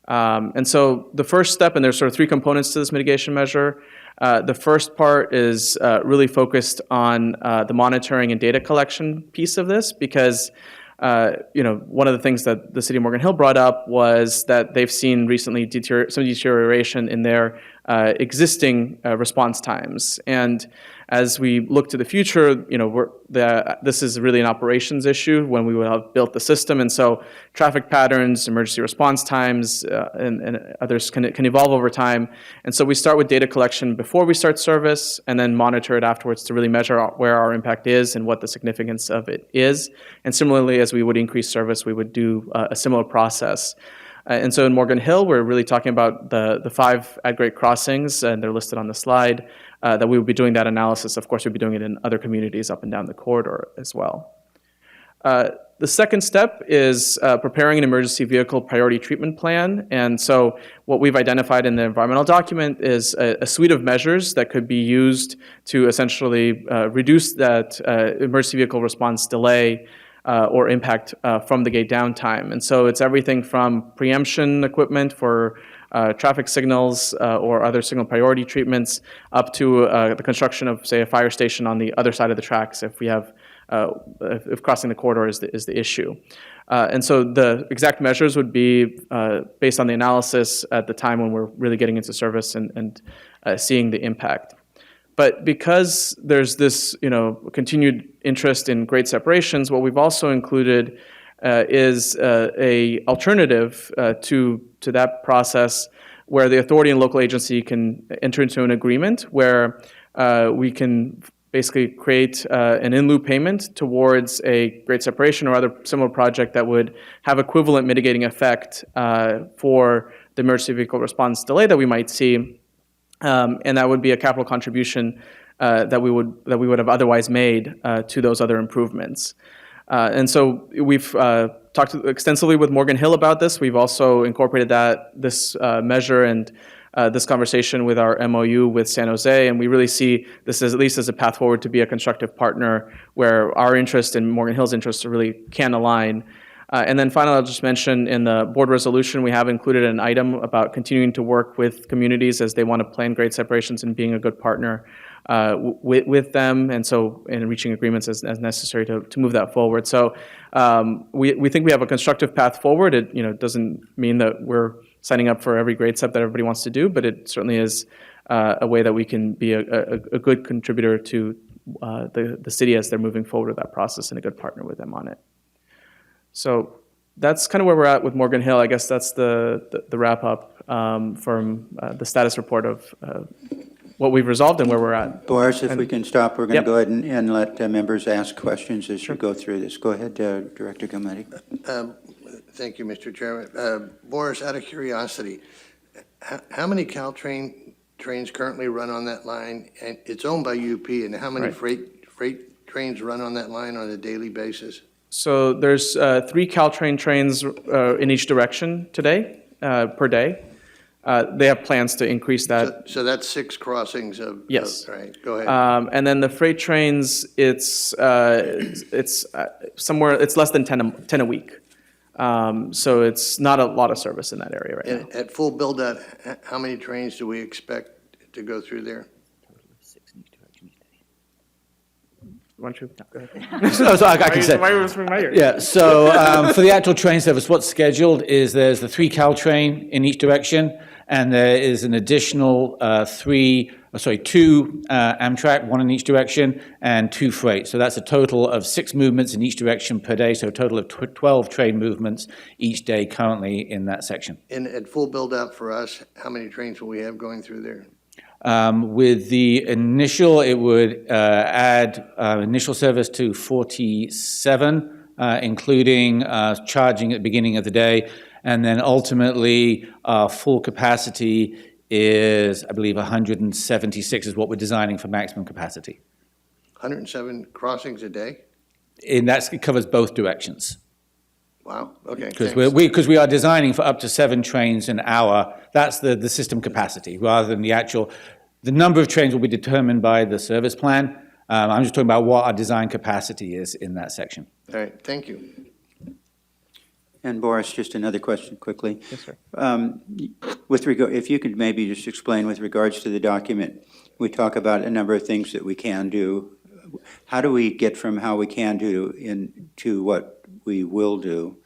And so the first step, and there's sort of 3 components to this mitigation measure. The first part is really focused on the monitoring and data collection piece of this, because one of the things that the city of Morgan Hill brought up was that they've seen recently some deterioration in their existing response times. And as we look to the future, this is really an operations issue when we will have built the system. And so traffic patterns, emergency response times, and others can evolve over time. And so we start with data collection before we start service and then monitor it afterwards to really measure where our impact is and what the significance of it is. And similarly, as we would increase service, we would do a similar process. And so in Morgan Hill, we're really talking about the 5 at-grade crossings, and they're listed on the slide, that we would be doing that analysis. Of course, we'd be doing it in other communities up and down the corridor as well. The second step is preparing an emergency vehicle priority treatment plan. And so what we've identified in the environmental document is a suite of measures that could be used to essentially reduce that emergency vehicle response delay or impact from the gate downtime. And so it's everything from preemption equipment for traffic signals or other signal priority treatments up to the construction of, say, a fire station on the other side of the tracks if we have if crossing the corridor is the issue. And so the exact measures would be based on the analysis at the time when we're really getting into service and seeing the impact. But because there's this continued interest in grade separations, what we've also included is a alternative to that process where the authority and local agency can enter into an agreement where we can basically create an in-lieu payment towards a grade separation or other similar project that would have equivalent mitigating effect for the emergency vehicle response delay that we might see. And that would be a capital contribution that we would have otherwise made to those other improvements. And so we've talked extensively with Morgan Hill about this. We've also incorporated this measure and this conversation with our MOU with San Jose, and we really see this as, at least as a path forward to be a constructive partner where our interest and Morgan Hill's interests really can align. And then finally, I'll just mention in the board resolution, we have included an item about continuing to work with communities as they want to plan grade separations and being a good partner with them, and so in reaching agreements as necessary to move that forward. So we think we have a constructive path forward. It doesn't mean that we're signing up for every grade step that everybody wants to do, but it certainly is a way that we can be a good contributor to the city as they're moving forward with that process and a good partner with them on it. So that's kind of where we're at with Morgan Hill. I guess that's the wrap up from the status report of what we've resolved and where we're at. Boris, if we can stop, we're going to go ahead and let members ask questions as we go through this. Go ahead, Director Gilmetti. Thank you, Mr. Chairman. Boris, out of curiosity, how many Caltrain trains currently run on that line? And it's owned by UP, and how many freight trains run on that line on a daily basis? So there's 3 Caltrain trains in each direction today, per day. They have plans to increase that. So that's 6 crossings of. Yes. Right. Go ahead. And then the freight trains, it's somewhere. It's less than 10 a week. So it's not a lot of service in that area right now. At full build out, how many trains do we expect to go through there? Why don't you go ahead? So I can say. Yeah, so for the actual train service, what's scheduled is there's the 3 Caltrain in each direction, and there is an additional 2 Amtrak, 1 in each direction, and 2 freight. So that's a total of 6 movements in each direction per day, so a total of 12 train movements each day currently in that section. And at full build out for us, how many trains will we have going through there? With the initial, it would add initial service to 47, including charging at the beginning of the day. And then ultimately, full capacity is, I believe, 176 is what we're designing for maximum capacity. 107 crossings a day? And it covers both directions. Wow, okay. Because we are designing for up to 7 trains an hour. That's the system capacity, rather than the number of trains will be determined by the service plan. I'm just talking about what our design capacity is in that section. All right, thank you. And Boris, just another question quickly. Yes, sir. If you could maybe just explain with regards to the document, we talk about a number of things that we can do. How do we get from how we can do to what we will do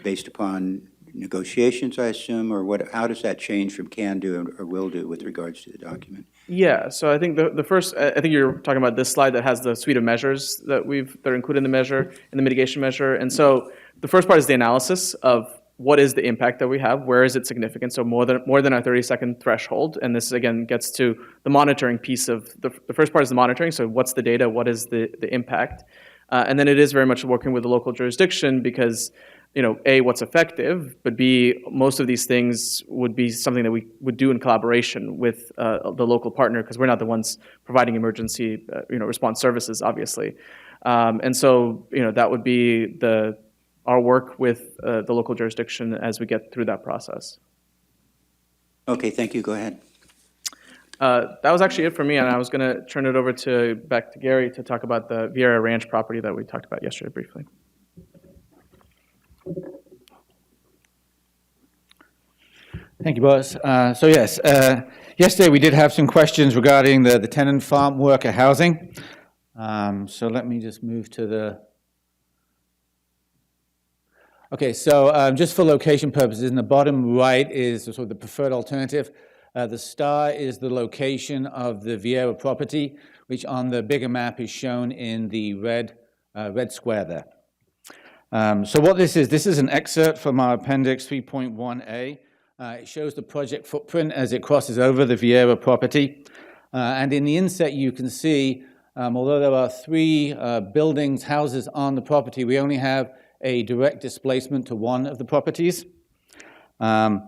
based upon negotiations, I assume, or what? How does that change from can do or will do with regards to the document? Yeah, so I think the first, I think you're talking about this slide that has the suite of measures that are included in the measure, in the mitigation measure. And so the first part is the analysis of what is the impact that we have, where is it significant, so more than our 30-second threshold. And this, again, gets to the monitoring piece of, the first part is the monitoring, so what's the data, what is the impact? And then it is very much working with the local jurisdiction because, A, what's effective, but B, most of these things would be something that we would do in collaboration with the local partner because we're not the ones providing emergency response services, obviously. And so, that would be our work with the local jurisdiction as we get through that process. Okay, thank you. Go ahead. That was actually it for me, and I was going to turn it over back to Gary to talk about the Vieira Ranch property that we talked about yesterday briefly. Thank you, Boris. So yes, yesterday we did have some questions regarding the tenant farm worker housing. So let me just move to the... Okay, so just for location purposes, in the bottom right is sort of the preferred alternative. The star is the location of the Vieira property, which on the bigger map is shown in the red square there. So what this is an excerpt from our Appendix 3.1a. It shows the project footprint as it crosses over the Vieira property. And in the inset, you can see, although there are 3 buildings, houses on the property, we only have a direct displacement to one of the properties. And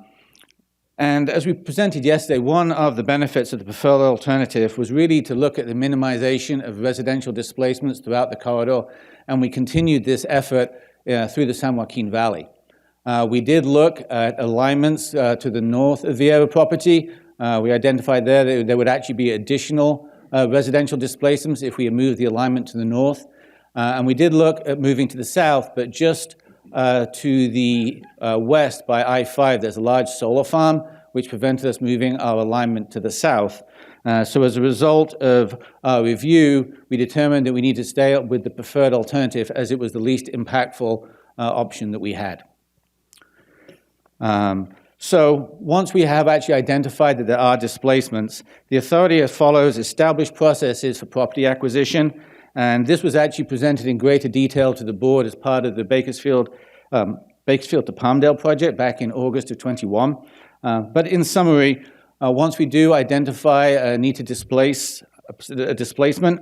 as we presented yesterday, one of the benefits of the preferred alternative was really to look at the minimization of residential displacements throughout the corridor, and we continued this effort through the San Joaquin Valley. We did look at alignments to the north of Vieira property. We identified there would actually be additional residential displacements if we moved the alignment to the north. And we did look at moving to the south, but just to the west by I-5, there's a large solar farm, which prevented us moving our alignment to the south. So as a result of our review, we determined that we need to stay up with the preferred alternative as it was the least impactful option that we had. So once we have actually identified that there are displacements, the authority as follows established processes for property acquisition. And this was actually presented in greater detail to the board as part of the Bakersfield to Palmdale project back in August of 21. But in summary, once we do identify a need to displace a displacement,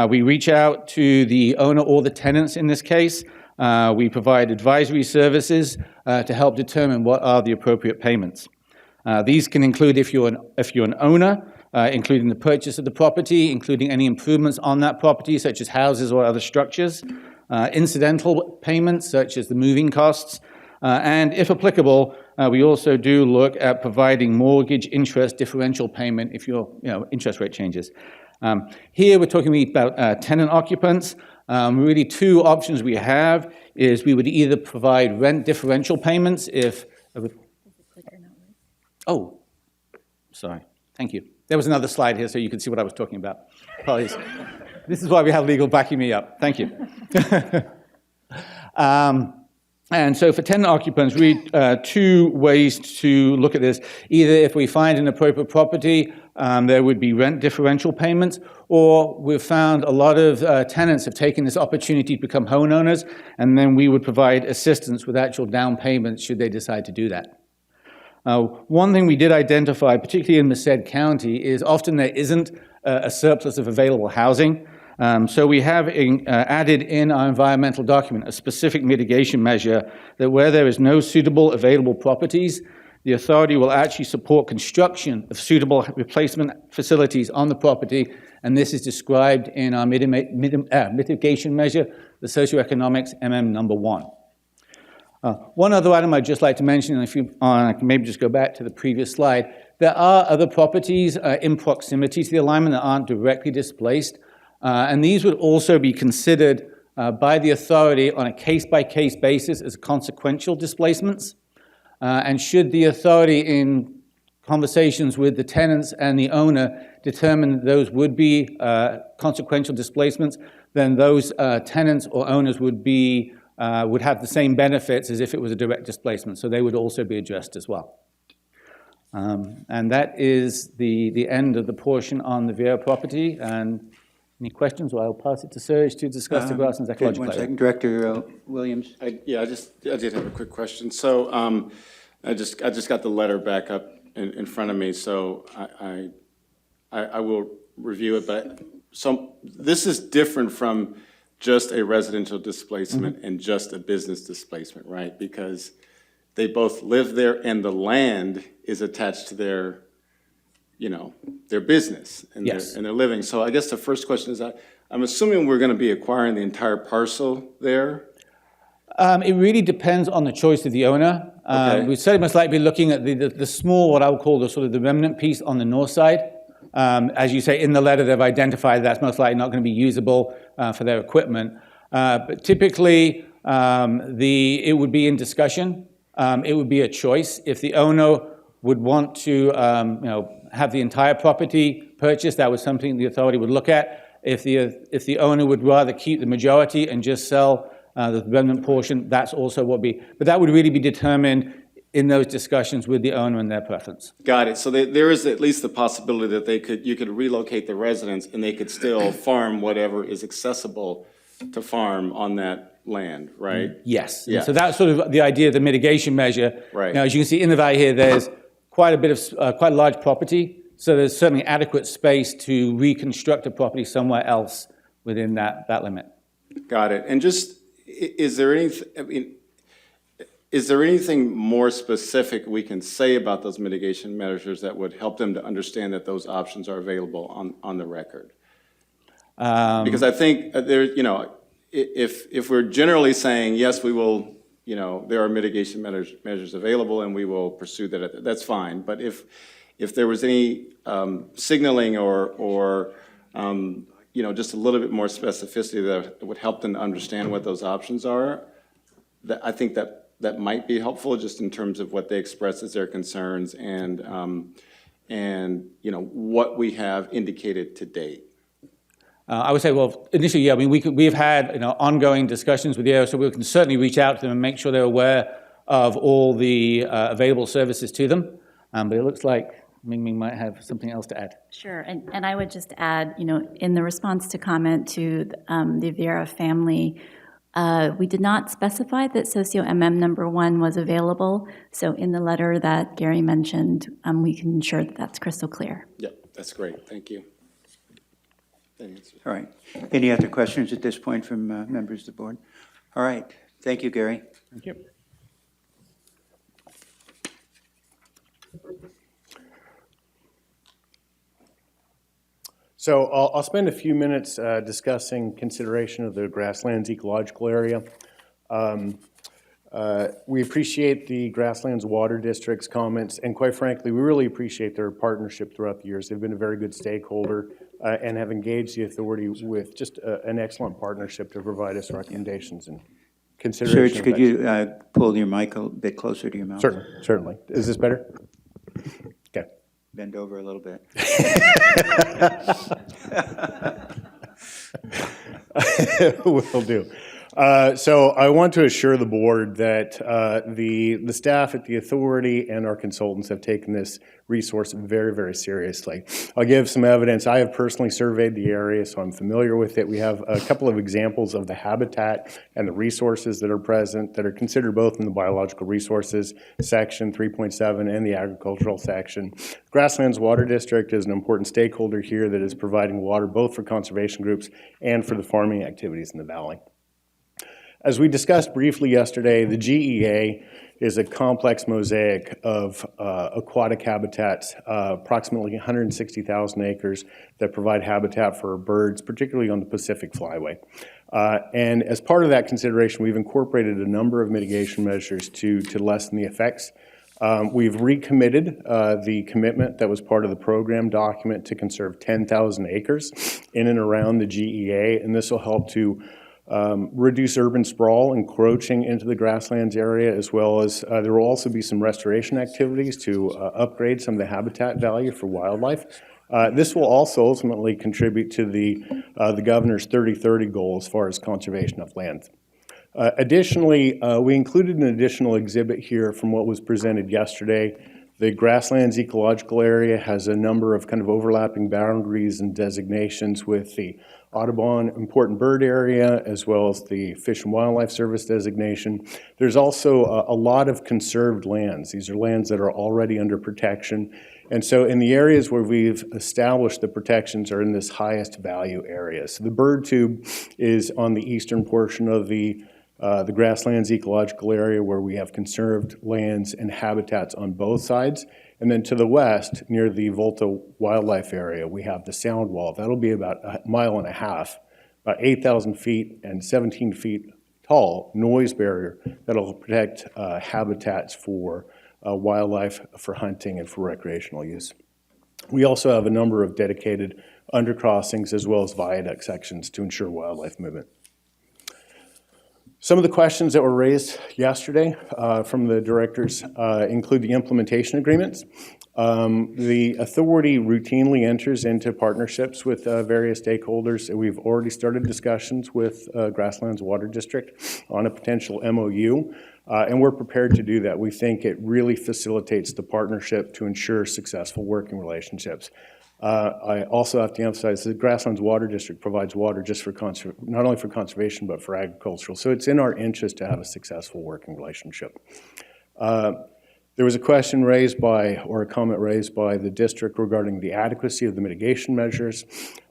we reach out to the owner or the tenants in this case. We provide advisory services to help determine what are the appropriate payments. These can include, if you're an owner, including the purchase of the property, including any improvements on that property, such as houses or other structures, incidental payments, such as the moving costs, and if applicable, we also do look at providing mortgage interest differential payment if your interest rate changes. Here we're talking about tenant occupants. Really 2 options we have is we would either provide rent differential payments if... Oh, sorry. Thank you. There was another slide here so you can see what I was talking about. Apologies. This is why we have legal backing me up. Thank you. And so for tenant occupants, we 2 ways to look at this. Either if we find an appropriate property, there would be rent differential payments, or we've found a lot of tenants have taken this opportunity to become homeowners, and then we would provide assistance with actual down payments should they decide to do that. One thing we did identify, particularly in Merced County, is often there isn't a surplus of available housing. So we have added in our environmental document a specific mitigation measure that where there is no suitable available properties, the authority will actually support construction of suitable replacement facilities on the property, and this is described in our mitigation measure, the socioeconomics number 1. One other item I'd just like to mention, and if you I can maybe just go back to the previous slide, there are other properties in proximity to the alignment that aren't directly displaced, and these would also be considered by the authority on a case-by-case basis as consequential displacements. And should the authority in conversations with the tenants and the owner determine that those would be consequential displacements, then those tenants or owners would be would have the same benefits as if it was a direct displacement, so they would also be addressed as well. And that is the end of the portion on the Vieira property. And any questions? Well, I'll pass it to Serge to discuss the grasslands ecological One area. second, Director Williams. I did have a quick question. So I just got the letter back up in front of me, so I will review it. But this is different from just a residential displacement and just a business displacement, right? Because they both live there and the land is attached to their, their business and their living. So I guess the first question is, I'm assuming we're going to be acquiring the entire parcel there? It really depends on the choice of the owner. Okay. We'd certainly most likely be looking at the small, what I would call the sort of the remnant piece on the north side. As you say, in the letter, they've identified that's most likely not going to be usable for their equipment. But typically, it would be in discussion. It would be a choice. If the owner would want to, have the entire property purchased, that was something the authority would look at. If the owner would rather keep the majority and just sell the remnant portion, that's also what be. But that would really be determined in those discussions with the owner and their preference. Got it. So there is at least the possibility that you could relocate the residents and they could still farm whatever is accessible to farm on that land, right? Yes. Yeah. So that's sort of the idea of the mitigation measure. Right. Now, as you can see in the valley here, there's quite a large property. So there's certainly adequate space to reconstruct a property somewhere else within that limit. Got it. And just, is there anything more specific we can say about those mitigation measures that would help them to understand that those options are available on the record? Because I think if we're generally saying, yes, we will, there are mitigation measures available and we will pursue that, that's fine. But if there was any signaling or just a little bit more specificity that would help them to understand what those options are, I think that might be helpful just in terms of what they express as their concerns and what we have indicated to date. I would say, well, initially, yeah, I mean, we've had ongoing discussions with the area, so we can certainly reach out to them and make sure they're aware of all the available services to them. But it looks like Ming Ming might have something else to add. Sure, and I would just add, in the response to comment to the Vieira family, we did not specify that socio-MM number 1 was available. So in the letter that Gary mentioned, we can ensure that that's crystal clear. Yep, that's great. Thank you. All right. Any other questions at this point from members of the board? All right. Thank you, Gary. Thank you. So I'll spend a few minutes discussing consideration of the grasslands ecological area. We appreciate the Grasslands Water District's comments, and quite frankly, we really appreciate their partnership throughout the years. They've been a very good stakeholder and have engaged the authority with just an excellent partnership to provide us recommendations and consideration. Serge, could you pull your mic a bit closer to your mouth? Certainly. Is this better? Okay. Bend over a little bit. Will do. So I want to assure the board that the staff at the authority and our consultants have taken this resource very, very seriously. I'll give some evidence. I have personally surveyed the area, so I'm familiar with it. We have a couple of examples of the habitat and the resources that are present that are considered both in the biological resources section 3.7 and the agricultural section. Grasslands Water District is an important stakeholder here that is providing water both for conservation groups and for the farming activities in the valley. As we discussed briefly yesterday, the GEA is a complex mosaic of aquatic habitats, approximately 160,000 acres that provide habitat for birds, particularly on the Pacific Flyway. And as part of that consideration, we've incorporated a number of mitigation measures to lessen the effects. We've recommitted the commitment that was part of the program document to conserve 10,000 acres in and around the GEA, and this will help to reduce urban sprawl encroaching into the grasslands area, as well as there will also be some restoration activities to upgrade some of the habitat value for wildlife. This will also ultimately contribute to the governor's 30-30 goal as far as conservation of land. Additionally, we included an additional exhibit here from what was presented yesterday. The Grasslands Ecological Area has a number of kind of overlapping boundaries and designations with the Audubon Important Bird Area, as well as the Fish and Wildlife Service designation. There's also a lot of conserved lands. These are lands that are already under protection. And so in the areas where we've established the protections are in this highest value area. So the bird tube is on the eastern portion of the Grasslands Ecological Area, where we have conserved lands and habitats on both sides. And then to the west, near the Volta Wildlife Area, we have the sound wall. That'll be about 1.5 miles, about 8,000 feet and 17 feet tall noise barrier that'll protect habitats for wildlife, for hunting, and for recreational use. We also have a number of dedicated undercrossings as well as viaduct sections to ensure wildlife movement. Some of the questions that were raised yesterday from the directors include the implementation agreements. The authority routinely enters into partnerships with various stakeholders. We've already started discussions with Grasslands Water District on a potential MOU, and we're prepared to do that. We think it really facilitates the partnership to ensure successful working relationships. I also have to emphasize that Grasslands Water District provides water just for not only for conservation, but for agricultural. So it's in our interest to have a successful working relationship. There was a question raised by, or a comment raised by the district regarding the adequacy of the mitigation measures.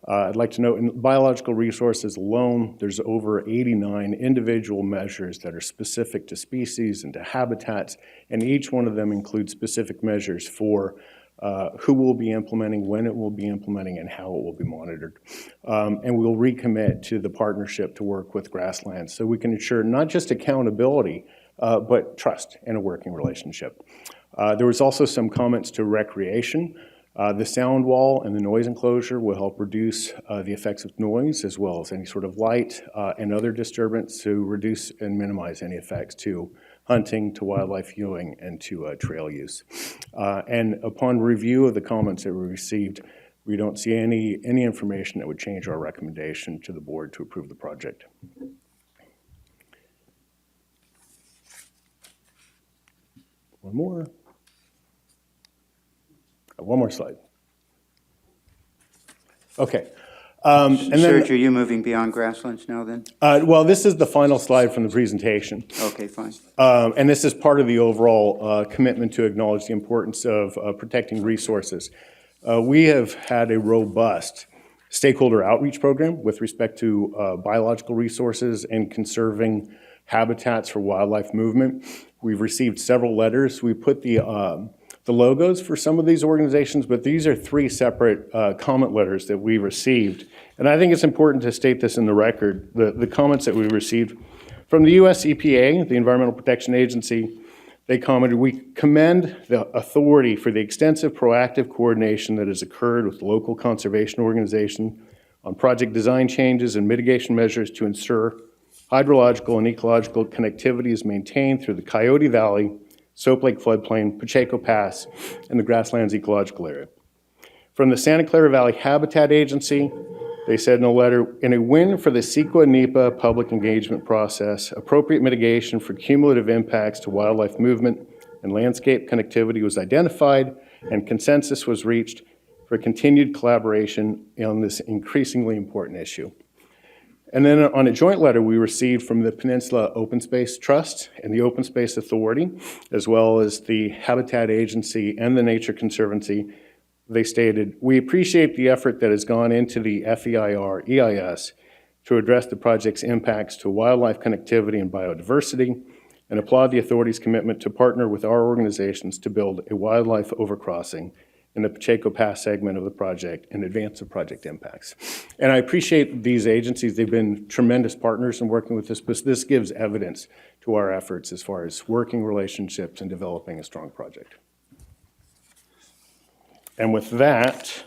I'd like to note in biological resources alone, there's over 89 individual measures that are specific to species and to habitats, and each one of them includes specific measures for who will be implementing, when it will be implementing, and how it will be monitored. And we'll recommit to the partnership to work with Grasslands so we can ensure not just accountability, but trust and a working relationship. There was also some comments to recreation. The sound wall and the noise enclosure will help reduce the effects of noise as well as any sort of light and other disturbance to reduce and minimize any effects to hunting, to wildlife viewing, and to trail use. And upon review of the comments that we received, we don't see any information that would change our recommendation to the board to approve the project. One more slide. Okay. And Serge, are you moving beyond Grasslands now then? Well, this is the final slide from the presentation. Okay, fine. And this is part of the overall commitment to acknowledge the importance of protecting resources. We have had a robust stakeholder outreach program with respect to biological resources and conserving habitats for wildlife movement. We've received several letters. We put the logos for some of these organizations, but these are 3 separate comment letters that we received. And I think it's important to state this in the record. The comments that we received from the US EPA, the Environmental Protection Agency, they commented, "We commend the authority for the extensive proactive coordination that has occurred with local conservation organizations on project design changes and mitigation measures to ensure hydrological and ecological connectivity is maintained through the Coyote Valley, Soap Lake Floodplain, Pacheco Pass, and the Grasslands Ecological Area." From the Santa Clara Valley Habitat Agency, they said in a letter, "In a win for the CEQA-NEPA public engagement process, appropriate mitigation for cumulative impacts to wildlife movement and landscape connectivity was identified, and consensus was reached for continued collaboration on this increasingly important issue." And then on a joint letter we received from the Peninsula Open Space Trust and the Open Space Authority, as well as the Habitat Agency and the Nature Conservancy, they stated, "We appreciate the effort that has gone into the FEIR EIS to address the project's impacts to wildlife connectivity and biodiversity, and applaud the authority's commitment to partner with our organizations to build a wildlife overcrossing in the Pacheco Pass segment of the project and advance the project impacts." And I appreciate these agencies. They've been tremendous partners in working with this, but this gives evidence to our efforts as far as working relationships and developing a strong project. And with that,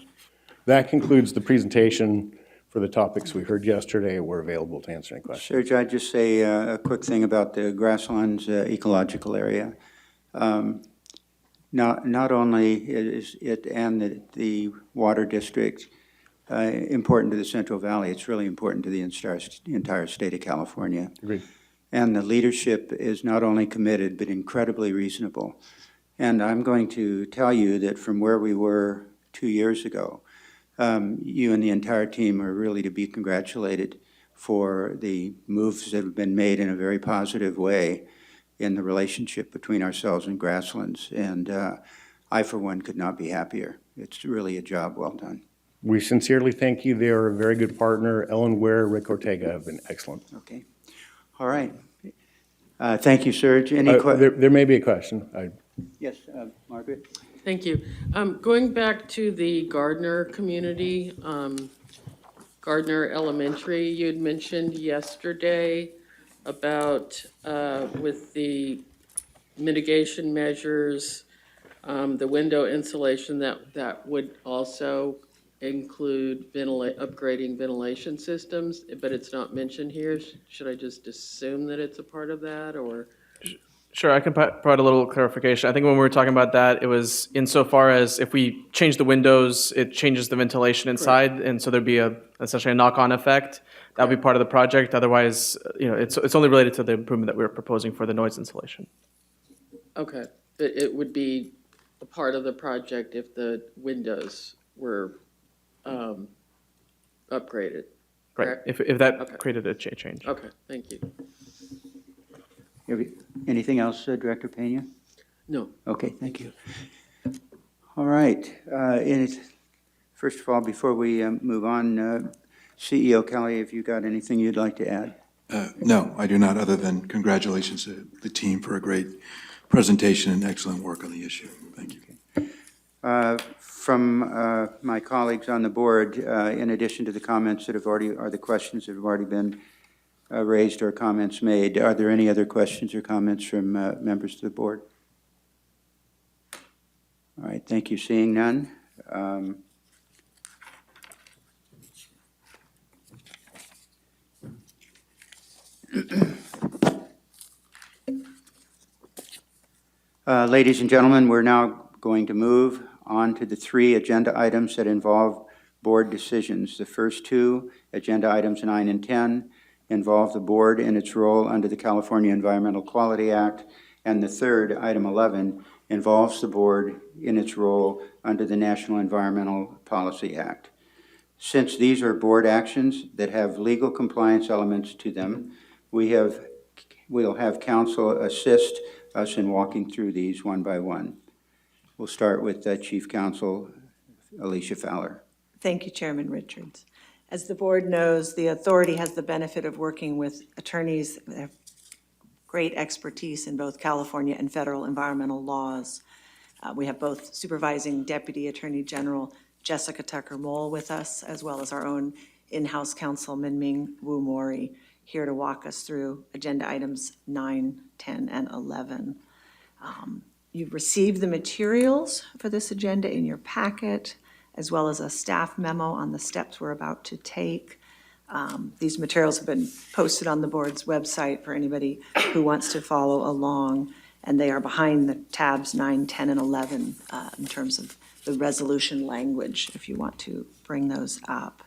that concludes the presentation for the topics we heard yesterday. We're available to answer any questions. Serge, I'd just say a quick thing about the Grasslands Ecological Area. Not only is it and the water district important to the Central Valley, it's really important to the entire state of California. Agreed. And the leadership is not only committed, but incredibly reasonable. And I'm going to tell you that from where we were 2 years ago, you and the entire team are really to be congratulated for the moves that have been made in a very positive way in the relationship between ourselves and Grasslands. And I, for one, could not be happier. It's really a job well done. We sincerely thank you. They are a very good partner. Ellen Ware, Rick Ortega have been excellent. Okay. All right. Thank you, Serge. Any there may be a question. Yes, Margaret? Thank you. Going back to the Gardner community, Gardner Elementary, you had mentioned yesterday about with the mitigation measures, the window insulation that would also include upgrading ventilation systems, but it's not mentioned here. Should I just assume that it's a part of that, or? Sure, I can provide a little clarification. I think when we were talking about that, it was insofar as if we change the windows, it changes the ventilation inside, and so there'd be essentially a knock-on effect. That would be part of the project. Otherwise, it's only related to the improvement that we were proposing for the noise insulation. Okay, but it would be a part of the project if the windows were upgraded. Right, if that created a change. Okay, thank you. Anything else, Director Pena? No. Okay, thank you. All right. First of all, before we move on, CEO Kelly, have you got anything you'd like to add? No, I do not, other than congratulations to the team for a great presentation and excellent work on the issue. Thank you. From my colleagues on the board, in addition to the comments that have already, or the questions that have already been raised or comments made, are there any other questions or comments from members of the board? All right, thank you. Seeing none. Ladies and gentlemen, we're now going to move on to the 3 agenda items that involve board decisions. The first 2, agenda items 9 and 10, involve the board in its role under the California Environmental Quality Act, and the third, item 11, involves the board in its role under the National Environmental Policy Act. Since these are board actions that have legal compliance elements to them, we'll have counsel assist us in walking through these one by one. We'll start with Chief Counsel Alicia Fowler. Thank you, Chairman Richards. As the board knows, the authority has the benefit of working with attorneys that have great expertise in both California and federal environmental laws. We have both Supervising Deputy Attorney General Jessica Tucker-Mole with us, as well as our own in-house counsel, Minming Wu Mori, here to walk us through agenda items 9, 10, and 11. You've received the materials for this agenda in your packet, as well as a staff memo on the steps we're about to take. These materials have been posted on the board's website for anybody who wants to follow along, and they are behind the tabs 9, 10, and 11 in terms of the resolution language, if you want to bring those up.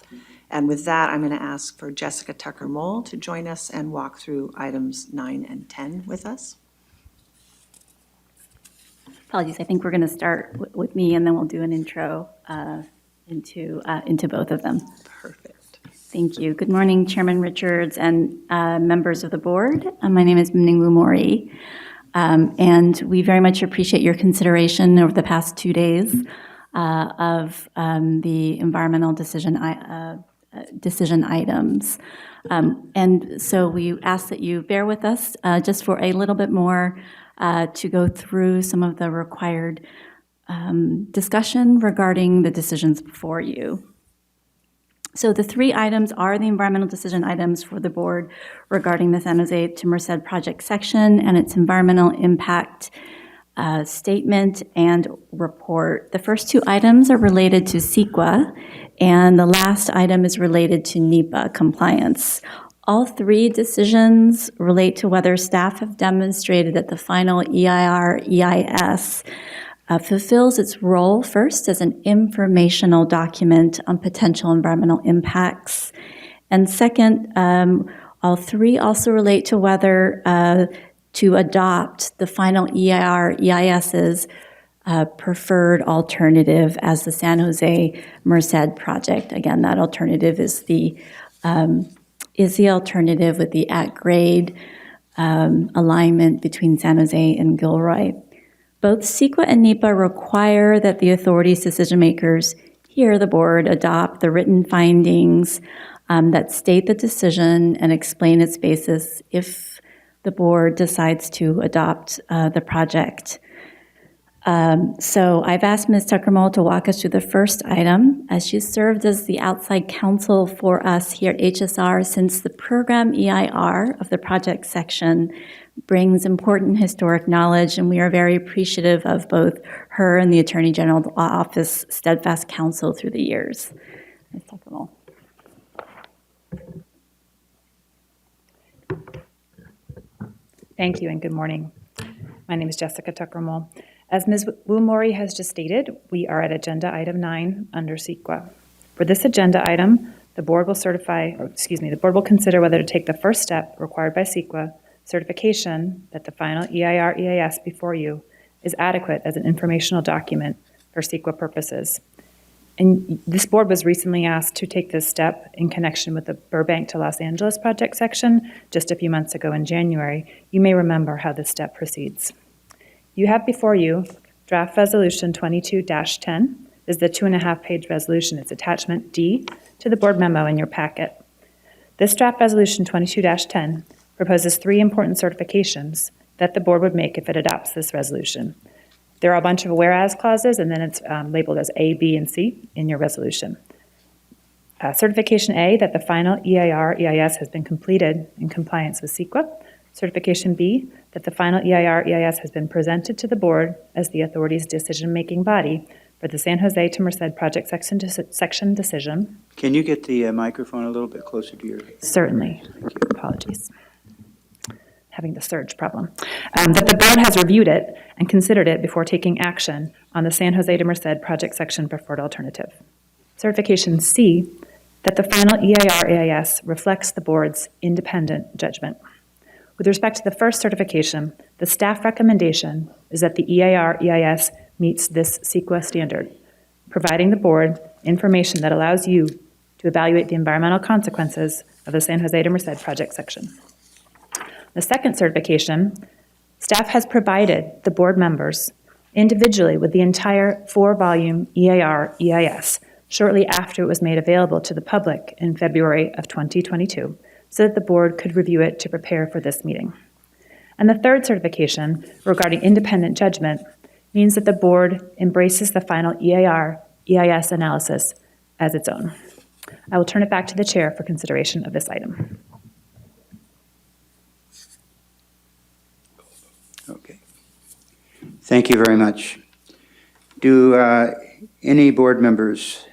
And with that, I'm going to ask for Jessica Tucker-Mole to join us and walk through items 9 and 10 with us. Apologies, I think we're going to start with me, and then we'll do an intro into both of them. Perfect. Thank you. Good morning, Chairman Richards and members of the board. My name is Minming Wu Mori, and we very much appreciate your consideration over the past 2 days of the environmental decision items. And so we ask that you bear with us just for a little bit more to go through some of the required discussion regarding the decisions before you. So the 3 items are the environmental decision items for the board regarding the San Jose to Merced project section and its environmental impact statement and report. The first 2 items are related to CEQA, and the last item is related to NEPA compliance. All 3 decisions relate to whether staff have demonstrated that the final EIR/EIS fulfills its role first as an informational document on potential environmental impacts, and second, All three also relate to whether to adopt the final EIS's preferred alternative as the San Jose Merced project. Again, that alternative is the alternative with the at-grade alignment between San Jose and Gilroy. Both CEQA and NEPA require that the authority's decision makers, here the board, adopt the written findings that state the decision and explain its basis if the board decides to adopt the project. So I've asked Ms. Tuckermole to walk us through the first item, as she served as the outside counsel for us here at HSR since the program EIR of the project section brings important historic knowledge, and we are very appreciative of both her and the Attorney General's Office steadfast counsel through the years. Ms. Tuckermole. Thank you and good morning. My name is Jessica Tuckermole. As Ms. Wu-Mori has just stated, we are at agenda item 9 under CEQA. For this agenda item, the board will the board will consider whether to take the first step required by CEQA, certification that the final EIR-EIS before you is adequate as an informational document for CEQA purposes. And this board was recently asked to take this step in connection with the Burbank to Los Angeles project section just a few months ago in January. You may remember how this step proceeds. You have before you draft resolution 22-10. This is the 2.5-page resolution. It's attachment D to the board memo in your packet. This draft resolution 22-10 proposes 3 important certifications that the board would make if it adopts this resolution. There are a bunch of whereas clauses, and then it's labeled as A, B, and C in your resolution. Certification A, that the final EIR-EIS has been completed in compliance with CEQA. Certification B, that the final EIR-EIS has been presented to the board as the authority's decision-making body for the San Jose to Merced project section decision. Can you get the microphone a little bit closer to your... Certainly. Apologies. Having the surge problem. That the board has reviewed it and considered it before taking action on the San Jose to Merced project section preferred alternative. Certification C, that the final EIR-EIS reflects the board's independent judgment. With respect to the first certification, the staff recommendation is that the EIR-EIS meets this CEQA standard, providing the board information that allows you to evaluate the environmental consequences of the San Jose to Merced project section. The second certification, staff has provided the board members individually with the entire 4-volume EIR-EIS shortly after it was made available to the public in February of 2022, so that the board could review it to prepare for this meeting. And the third certification regarding independent judgment means that the board embraces the final EIR-EIS analysis as its own. I will turn it back to the chair for consideration of this item. Okay. Thank you very much. Do any board members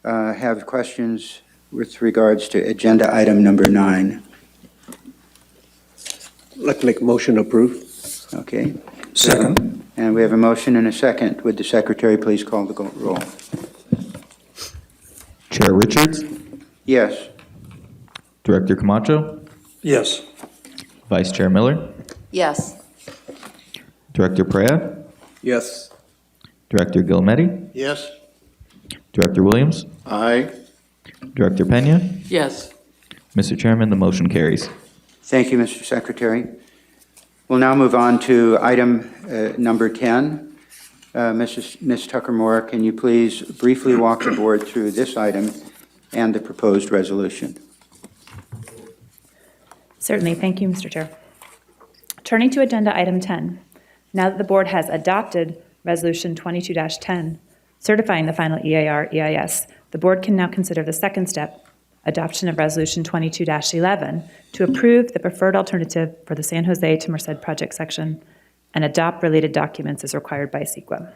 have questions with regards to agenda item number 9? I'd like to make a motion to approve. Okay. Second. And we have a motion and a second. Would the secretary please call the roll? Chair Richards, Yes. Director Camacho, Yes. Vice Chair Miller, Yes. Director Perea, Yes. Director Gilmetti, Yes? Director Williams, Aye. Director Pena. Yes. Mr. Chairman, the motion carries. Thank you, Mr. Secretary. We'll now move on to item number 10. Ms. Tuckermore, can you please briefly walk the board through this item and the proposed resolution? Certainly. Thank you, Mr. Chair. Turning to agenda item 10, now that the board has adopted resolution 22-10, certifying the final EIR-EIS, the board can now consider the second step, adoption of resolution 22-11, to approve the preferred alternative for the San Jose to Merced project section and adopt related documents as required by CEQA.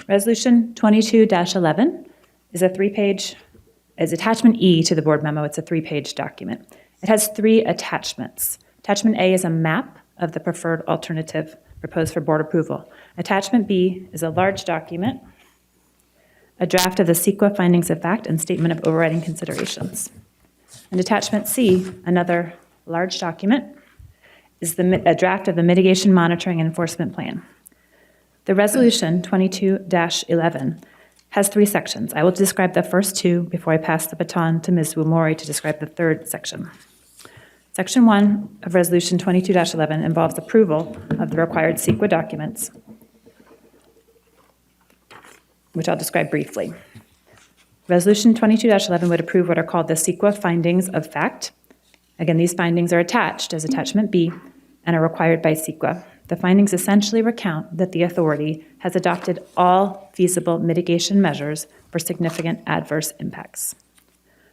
Resolution 22-11 is is attachment E to the board memo. It's a 3-page document. It has 3 attachments. Attachment A is a map of the preferred alternative proposed for board approval. Attachment B is a large document, a draft of the CEQA findings of fact and statement of overriding considerations. And attachment C, another large document, is a draft of the Mitigation Monitoring and Enforcement Plan. The resolution 22-11 has 3 sections. I will describe the first 2 before I pass the baton to Ms. Wumori to describe the 3rd section. Section 1 of resolution 22-11 involves approval of the required CEQA documents, which I'll describe briefly. Resolution 22-11 would approve what are called the CEQA findings of fact. Again, these findings are attached as attachment B and are required by CEQA. The findings essentially recount that the authority has adopted all feasible mitigation measures for significant adverse impacts.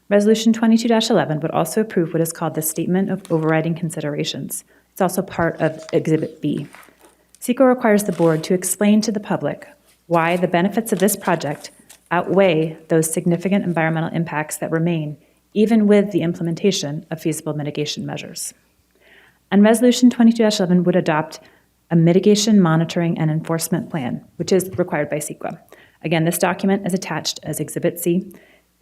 Resolution 22-11 would also approve what is called the Statement of Overriding Considerations. It's also part of Exhibit B. CEQA requires the board to explain to the public why the benefits of this project outweigh those significant environmental impacts that remain, even with the implementation of feasible mitigation measures. And Resolution 22-11 would adopt a mitigation monitoring and enforcement plan, which is required by CEQA. Again, this document is attached as Exhibit C.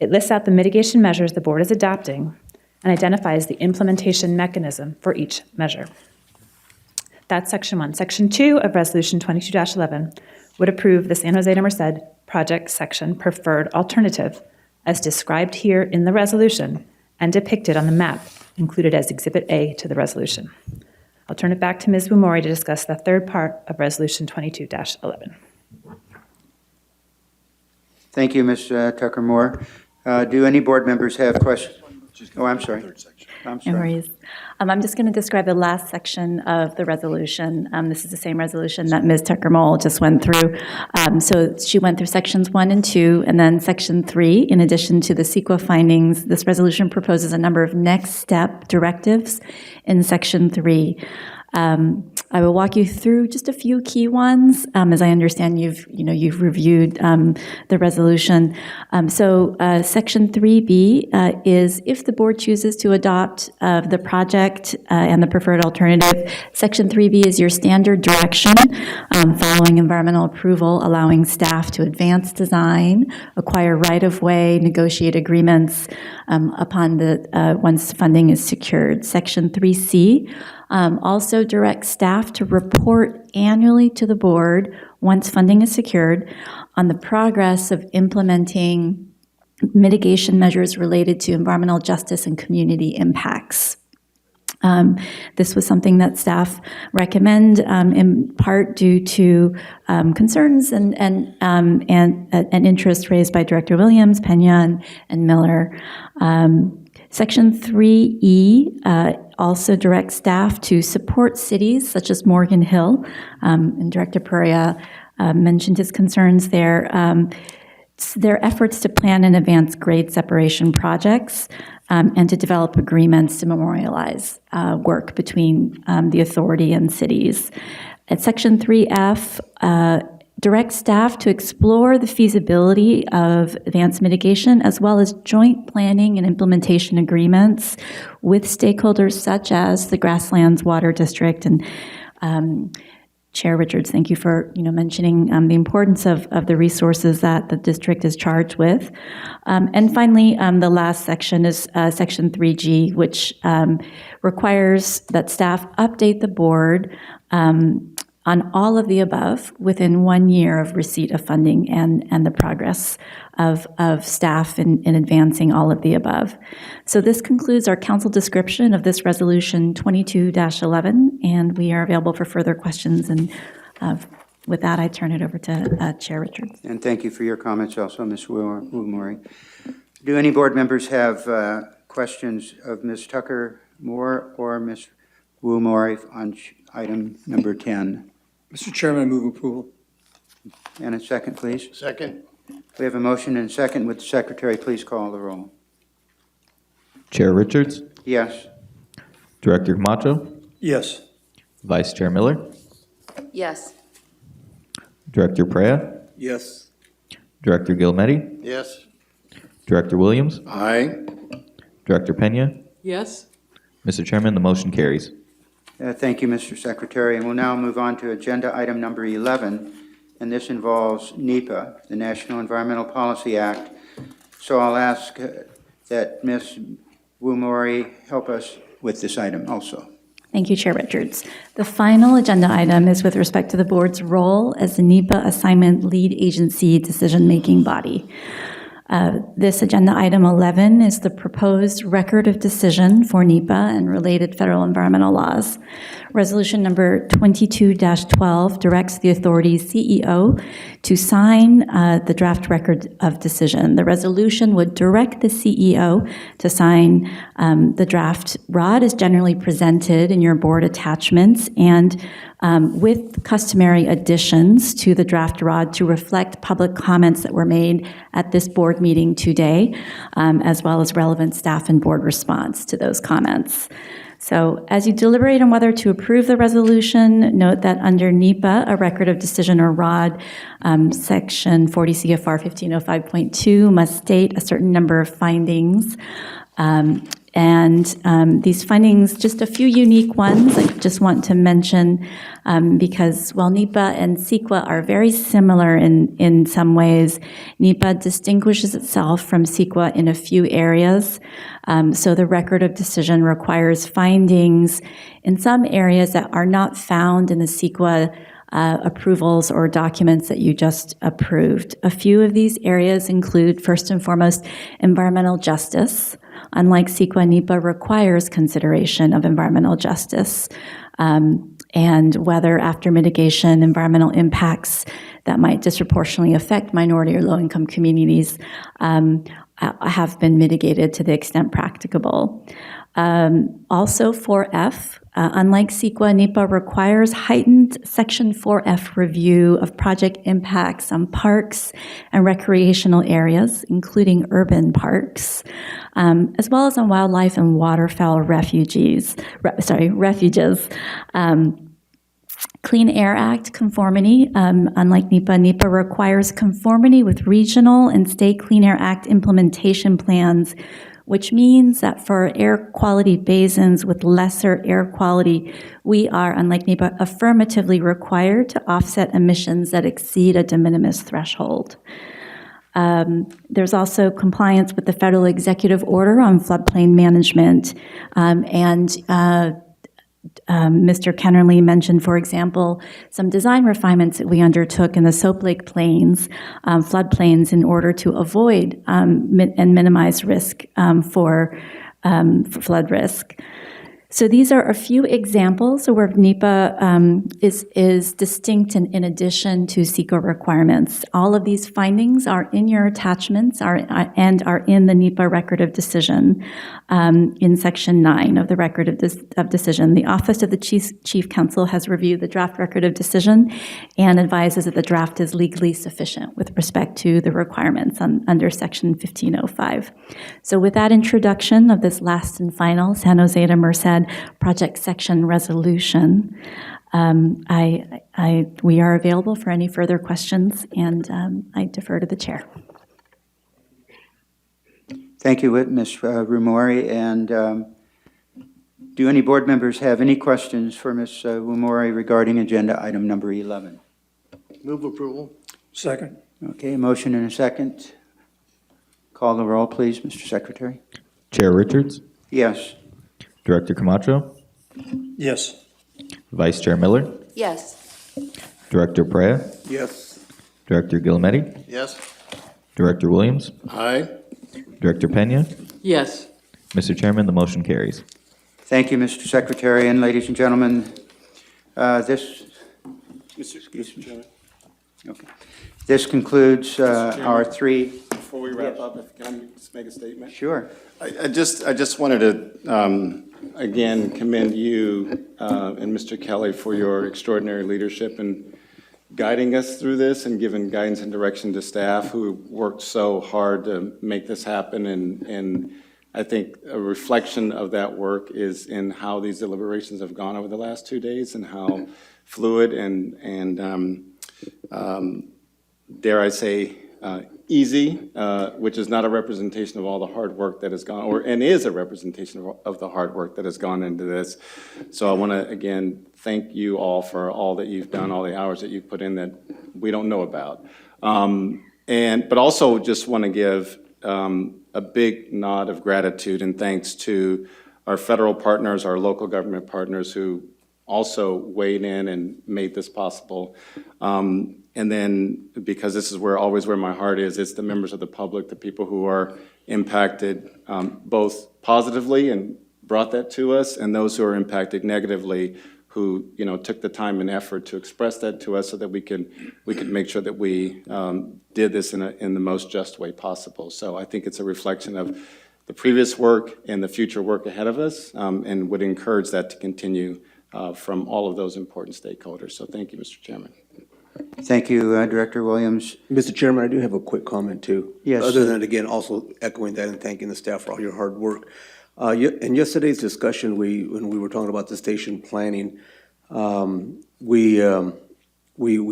It lists out the mitigation measures the board is adopting and identifies the implementation mechanism for each measure. That's Section 1. Section 2 of Resolution 22-11 would approve the San Jose to Merced project section preferred alternative as described here in the resolution and depicted on the map included as Exhibit A to the resolution. I'll turn it back to Ms. Wumori to discuss the 3rd part of Resolution 22-11. Thank you, Ms. Tucker-Moore. Do any board members have questions? Oh, I'm sorry. I'm No sorry. worries. I'm just going to describe the last section of the resolution. This is the same resolution that Ms. Tucker-Moll just went through. So she went through sections 1 and 2, and then section 3. In addition to the CEQA findings, this resolution proposes a number of next step directives in section 3. I will walk you through just a few key ones. As I understand, you've reviewed the resolution. Section 3B is if the board chooses to adopt the project and the preferred alternative. Section 3B is your standard direction following environmental approval, allowing staff to advance design, acquire right-of-way, negotiate agreements upon once funding is secured. Section 3C also directs staff to report annually to the board once funding is secured on the progress of implementing mitigation measures related to environmental justice and community impacts. This was something that staff recommend in part due to concerns and interest raised by Director Williams, Pena, and Miller. Section 3E also directs staff to support cities such as Morgan Hill, and Director Perea mentioned his concerns there. Their efforts to plan and advance grade separation projects and to develop agreements to memorialize work between the authority and cities. At Section 3F, direct staff to explore the feasibility of advanced mitigation as well as joint planning and implementation agreements with stakeholders such as the Grasslands Water District. And Chair Richards, thank you for mentioning the importance of the resources that the district is charged with. And finally, the last section is Section 3G, which requires that staff update the board on all of the above within 1 year of receipt of funding and the progress of staff in advancing all of the above. So this concludes our council description of this resolution 22-11, and we are available for further questions. And with that, I turn it over to Chair Richards. And thank you for your comments also, Ms. Wumori. Do any board members have questions of Ms. Tucker-Moore or Ms. Wumori on item number 10? Mr. Chairman, I move approval. And a second, please. Second. We have a motion and a second. Would the secretary please call the roll? Chair Richards, Yes. Director Camacho, Yes. Vice Chair Miller, Yes. Director Perea, Yes. Director Gilmetti, Yes. Director Williams, Aye. Director Pena. Yes? Mr. Chairman, the motion carries. Thank you, Mr. Secretary. And we'll now move on to agenda item number 11, and this involves NEPA, the National Environmental Policy Act. So I'll ask that Ms. Wumori help us with this item also? Thank you, Chair Richards. The final agenda item is with respect to the board's role as the NEPA assignment lead agency decision-making body. This agenda item 11 is the proposed record of decision for NEPA and related federal environmental laws. Resolution number 22-12 directs the authority's CEO to sign the draft record of decision. The resolution would direct the CEO to sign the draft. ROD is generally presented in your board attachments and with customary additions to the draft ROD to reflect public comments that were made at this board meeting today, as well as relevant staff and board response to those comments. So as you deliberate on whether to approve the resolution, note that under NEPA, a record of decision or ROD, section 40 CFR 1505.2 must state a certain number of findings. These findings, just a few unique ones I just want to mention because while NEPA and CEQA are very similar in some ways, NEPA distinguishes itself from CEQA in a few areas. So the record of decision requires findings in some areas that are not found in the CEQA approvals or documents that you just approved. A few of these areas include, first and foremost, environmental justice. Unlike CEQA, NEPA requires consideration of environmental justice and whether after mitigation, environmental impacts that might disproportionately affect minority or low-income communities have been mitigated to the extent practicable. Also 4F, unlike CEQA, NEPA requires heightened Section 4F review of project impacts on parks and recreational areas, including urban parks, as well as on wildlife and waterfowl refuges. Clean Air Act conformity, unlike NEPA, NEPA requires conformity with regional and state Clean Air Act implementation plans, which means that for air quality basins with lesser air quality, we are, unlike NEPA, affirmatively required to offset emissions that exceed a de minimis threshold. There's also compliance with the federal executive order on floodplain management, Mr. Kennerly mentioned, for example, some design refinements that we undertook in the Soap Lake Plains, floodplains, in order to avoid and minimize risk for flood risk. So these are a few examples where NEPA is distinct and in addition to CEQA requirements. All of these findings are in your attachments and are in the NEPA record of decision in Section 9 of the record of decision. The Office of the Chief Counsel has reviewed the draft record of decision and advises that the draft is legally sufficient with respect to the requirements under Section 1505. So with that introduction of this last and final San Jose to Merced project section resolution, we are available for any further questions, and I defer to the chair. Thank you, Ms. Wumori. And do any board members have any questions for Ms. Wumori regarding agenda item number 11? Move approval. Second. Okay, a motion and a second. Call the roll, please, Mr. Secretary. Chair Richards? Yes. Director Camacho? Yes. Vice Chair Miller? Yes. Director Perea? Yes. Director Gilmetti? Yes. Director Williams? Aye. Director Pena? Yes. Mr. Chairman, the motion carries. Thank you, Mr. Secretary. And ladies and gentlemen, Mr. Chairman. Okay. This concludes our three. Before we wrap up, can I just make a statement? Sure. I just wanted to, again, commend you and Mr. Kelly for your extraordinary leadership in guiding us through this and giving guidance and direction to staff who worked so hard to make this happen. And I think a reflection of that work is in how these deliberations have gone over the last 2 days and how fluid and dare I say, easy, which is not a representation of all the hard work that has gone, and is a representation of the hard work that has gone into this. So I want to, again, thank you all for all that you've done, all the hours that you've put in that we don't know about. But also just want to give a big nod of gratitude and thanks to our federal partners, our local government partners who also weighed in and made this possible. And then, because this is always where my heart is, it's the members of the public, the people who are impacted both positively and brought that to us, and those who are impacted negatively, who took the time and effort to express that to us so that we could make sure that we did this in the most just way possible. So I think it's a reflection of the previous work and the future work ahead of us, and would encourage that to continue from all of those important stakeholders. So thank you, Mr. Chairman. Thank you, Director Williams. Mr. Chairman, I do have a quick comment too. Yes. Other than, again, also echoing that and thanking the staff for all your hard work. In yesterday's discussion, when we were talking about the station planning, we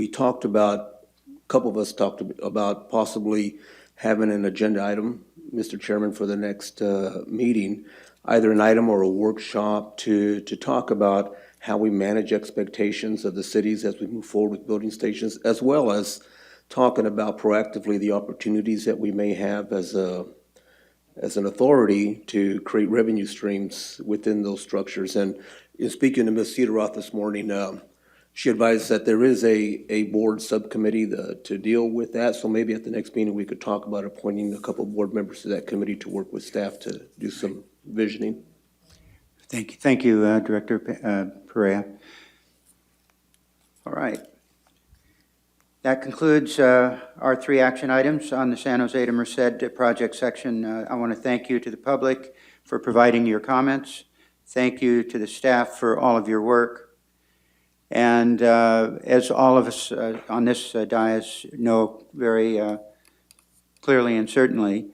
talked about, a couple of us talked about possibly having an agenda item, Mr. Chairman, for the next meeting, either an item or a workshop to talk about how we manage expectations of the cities as we move forward with building stations, as well as talking about proactively the opportunities that we may have as an authority to create revenue streams within those structures. And in speaking to Ms. Cederoth this morning, she advised that there is a board subcommittee to deal with that. So maybe at the next meeting, we could talk about appointing a couple of board members to that committee to work with staff to do some visioning. Thank you, Director Perea. All right. That concludes our 3 action items on the San Jose to Merced project section. I want to thank you to the public for providing your comments. Thank you to the staff for all of your work. And as all of us on this dais know very clearly and certainly,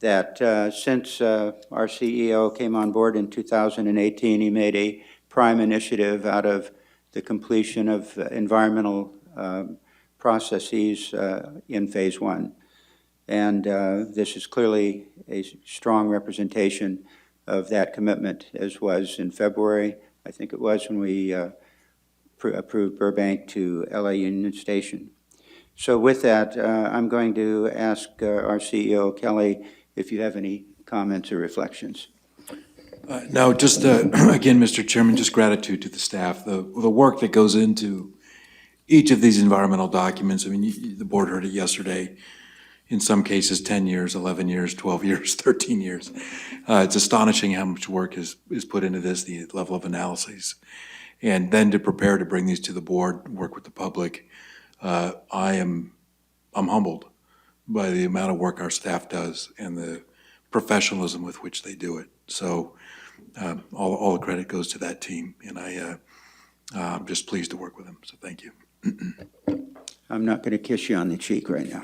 that since our CEO came on board in 2018, he made a prime initiative out of the completion of environmental processes in Phase 1. And this is clearly a strong representation of that commitment, as was in February, I think it was, when we approved Burbank to LA Union Station. So with that, I'm going to ask our CEO, Kelly, if you have any comments or reflections. No, just again, Mr. Chairman, just gratitude to the staff. The work that goes into each of these environmental documents. I mean, the board heard it yesterday. In some cases, 10 years, 11 years, 12 years, 13 years. It's astonishing how much work is put into this, the level of analysis. And then to prepare to bring these to the board, work with the public. I'm humbled by the amount of work our staff does and the professionalism with which they do it. So all the credit goes to that team, and I'm just pleased to work with them, so thank you. I'm not going to kiss you on the cheek right now.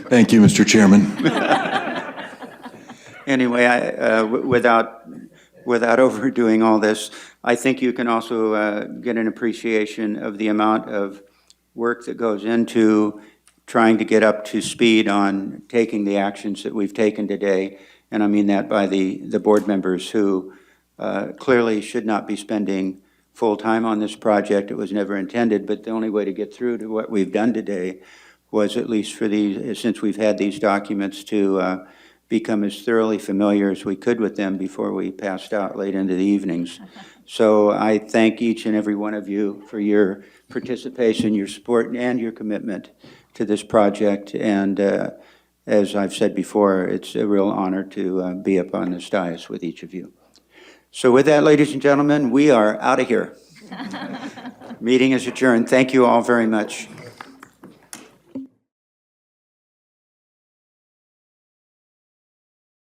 Thank you, Mr. Chairman. Anyway, without overdoing all this, I think you can also get an appreciation of the amount of work that goes into trying to get up to speed on taking the actions that we've taken today. And I mean that by the board members who clearly should not be spending full time on this project. It was never intended, but the only way to get through to what we've done today was, at least for these, since we've had these documents, to become as thoroughly familiar as we could with them before we passed out late into the evenings. So I thank each and every one of you for your participation, your support, and your commitment to this project. And as I've said before, it's a real honor to be up on this dais with each of you. So with that, ladies and gentlemen, we are out of here. Meeting is adjourned. Thank you all very much.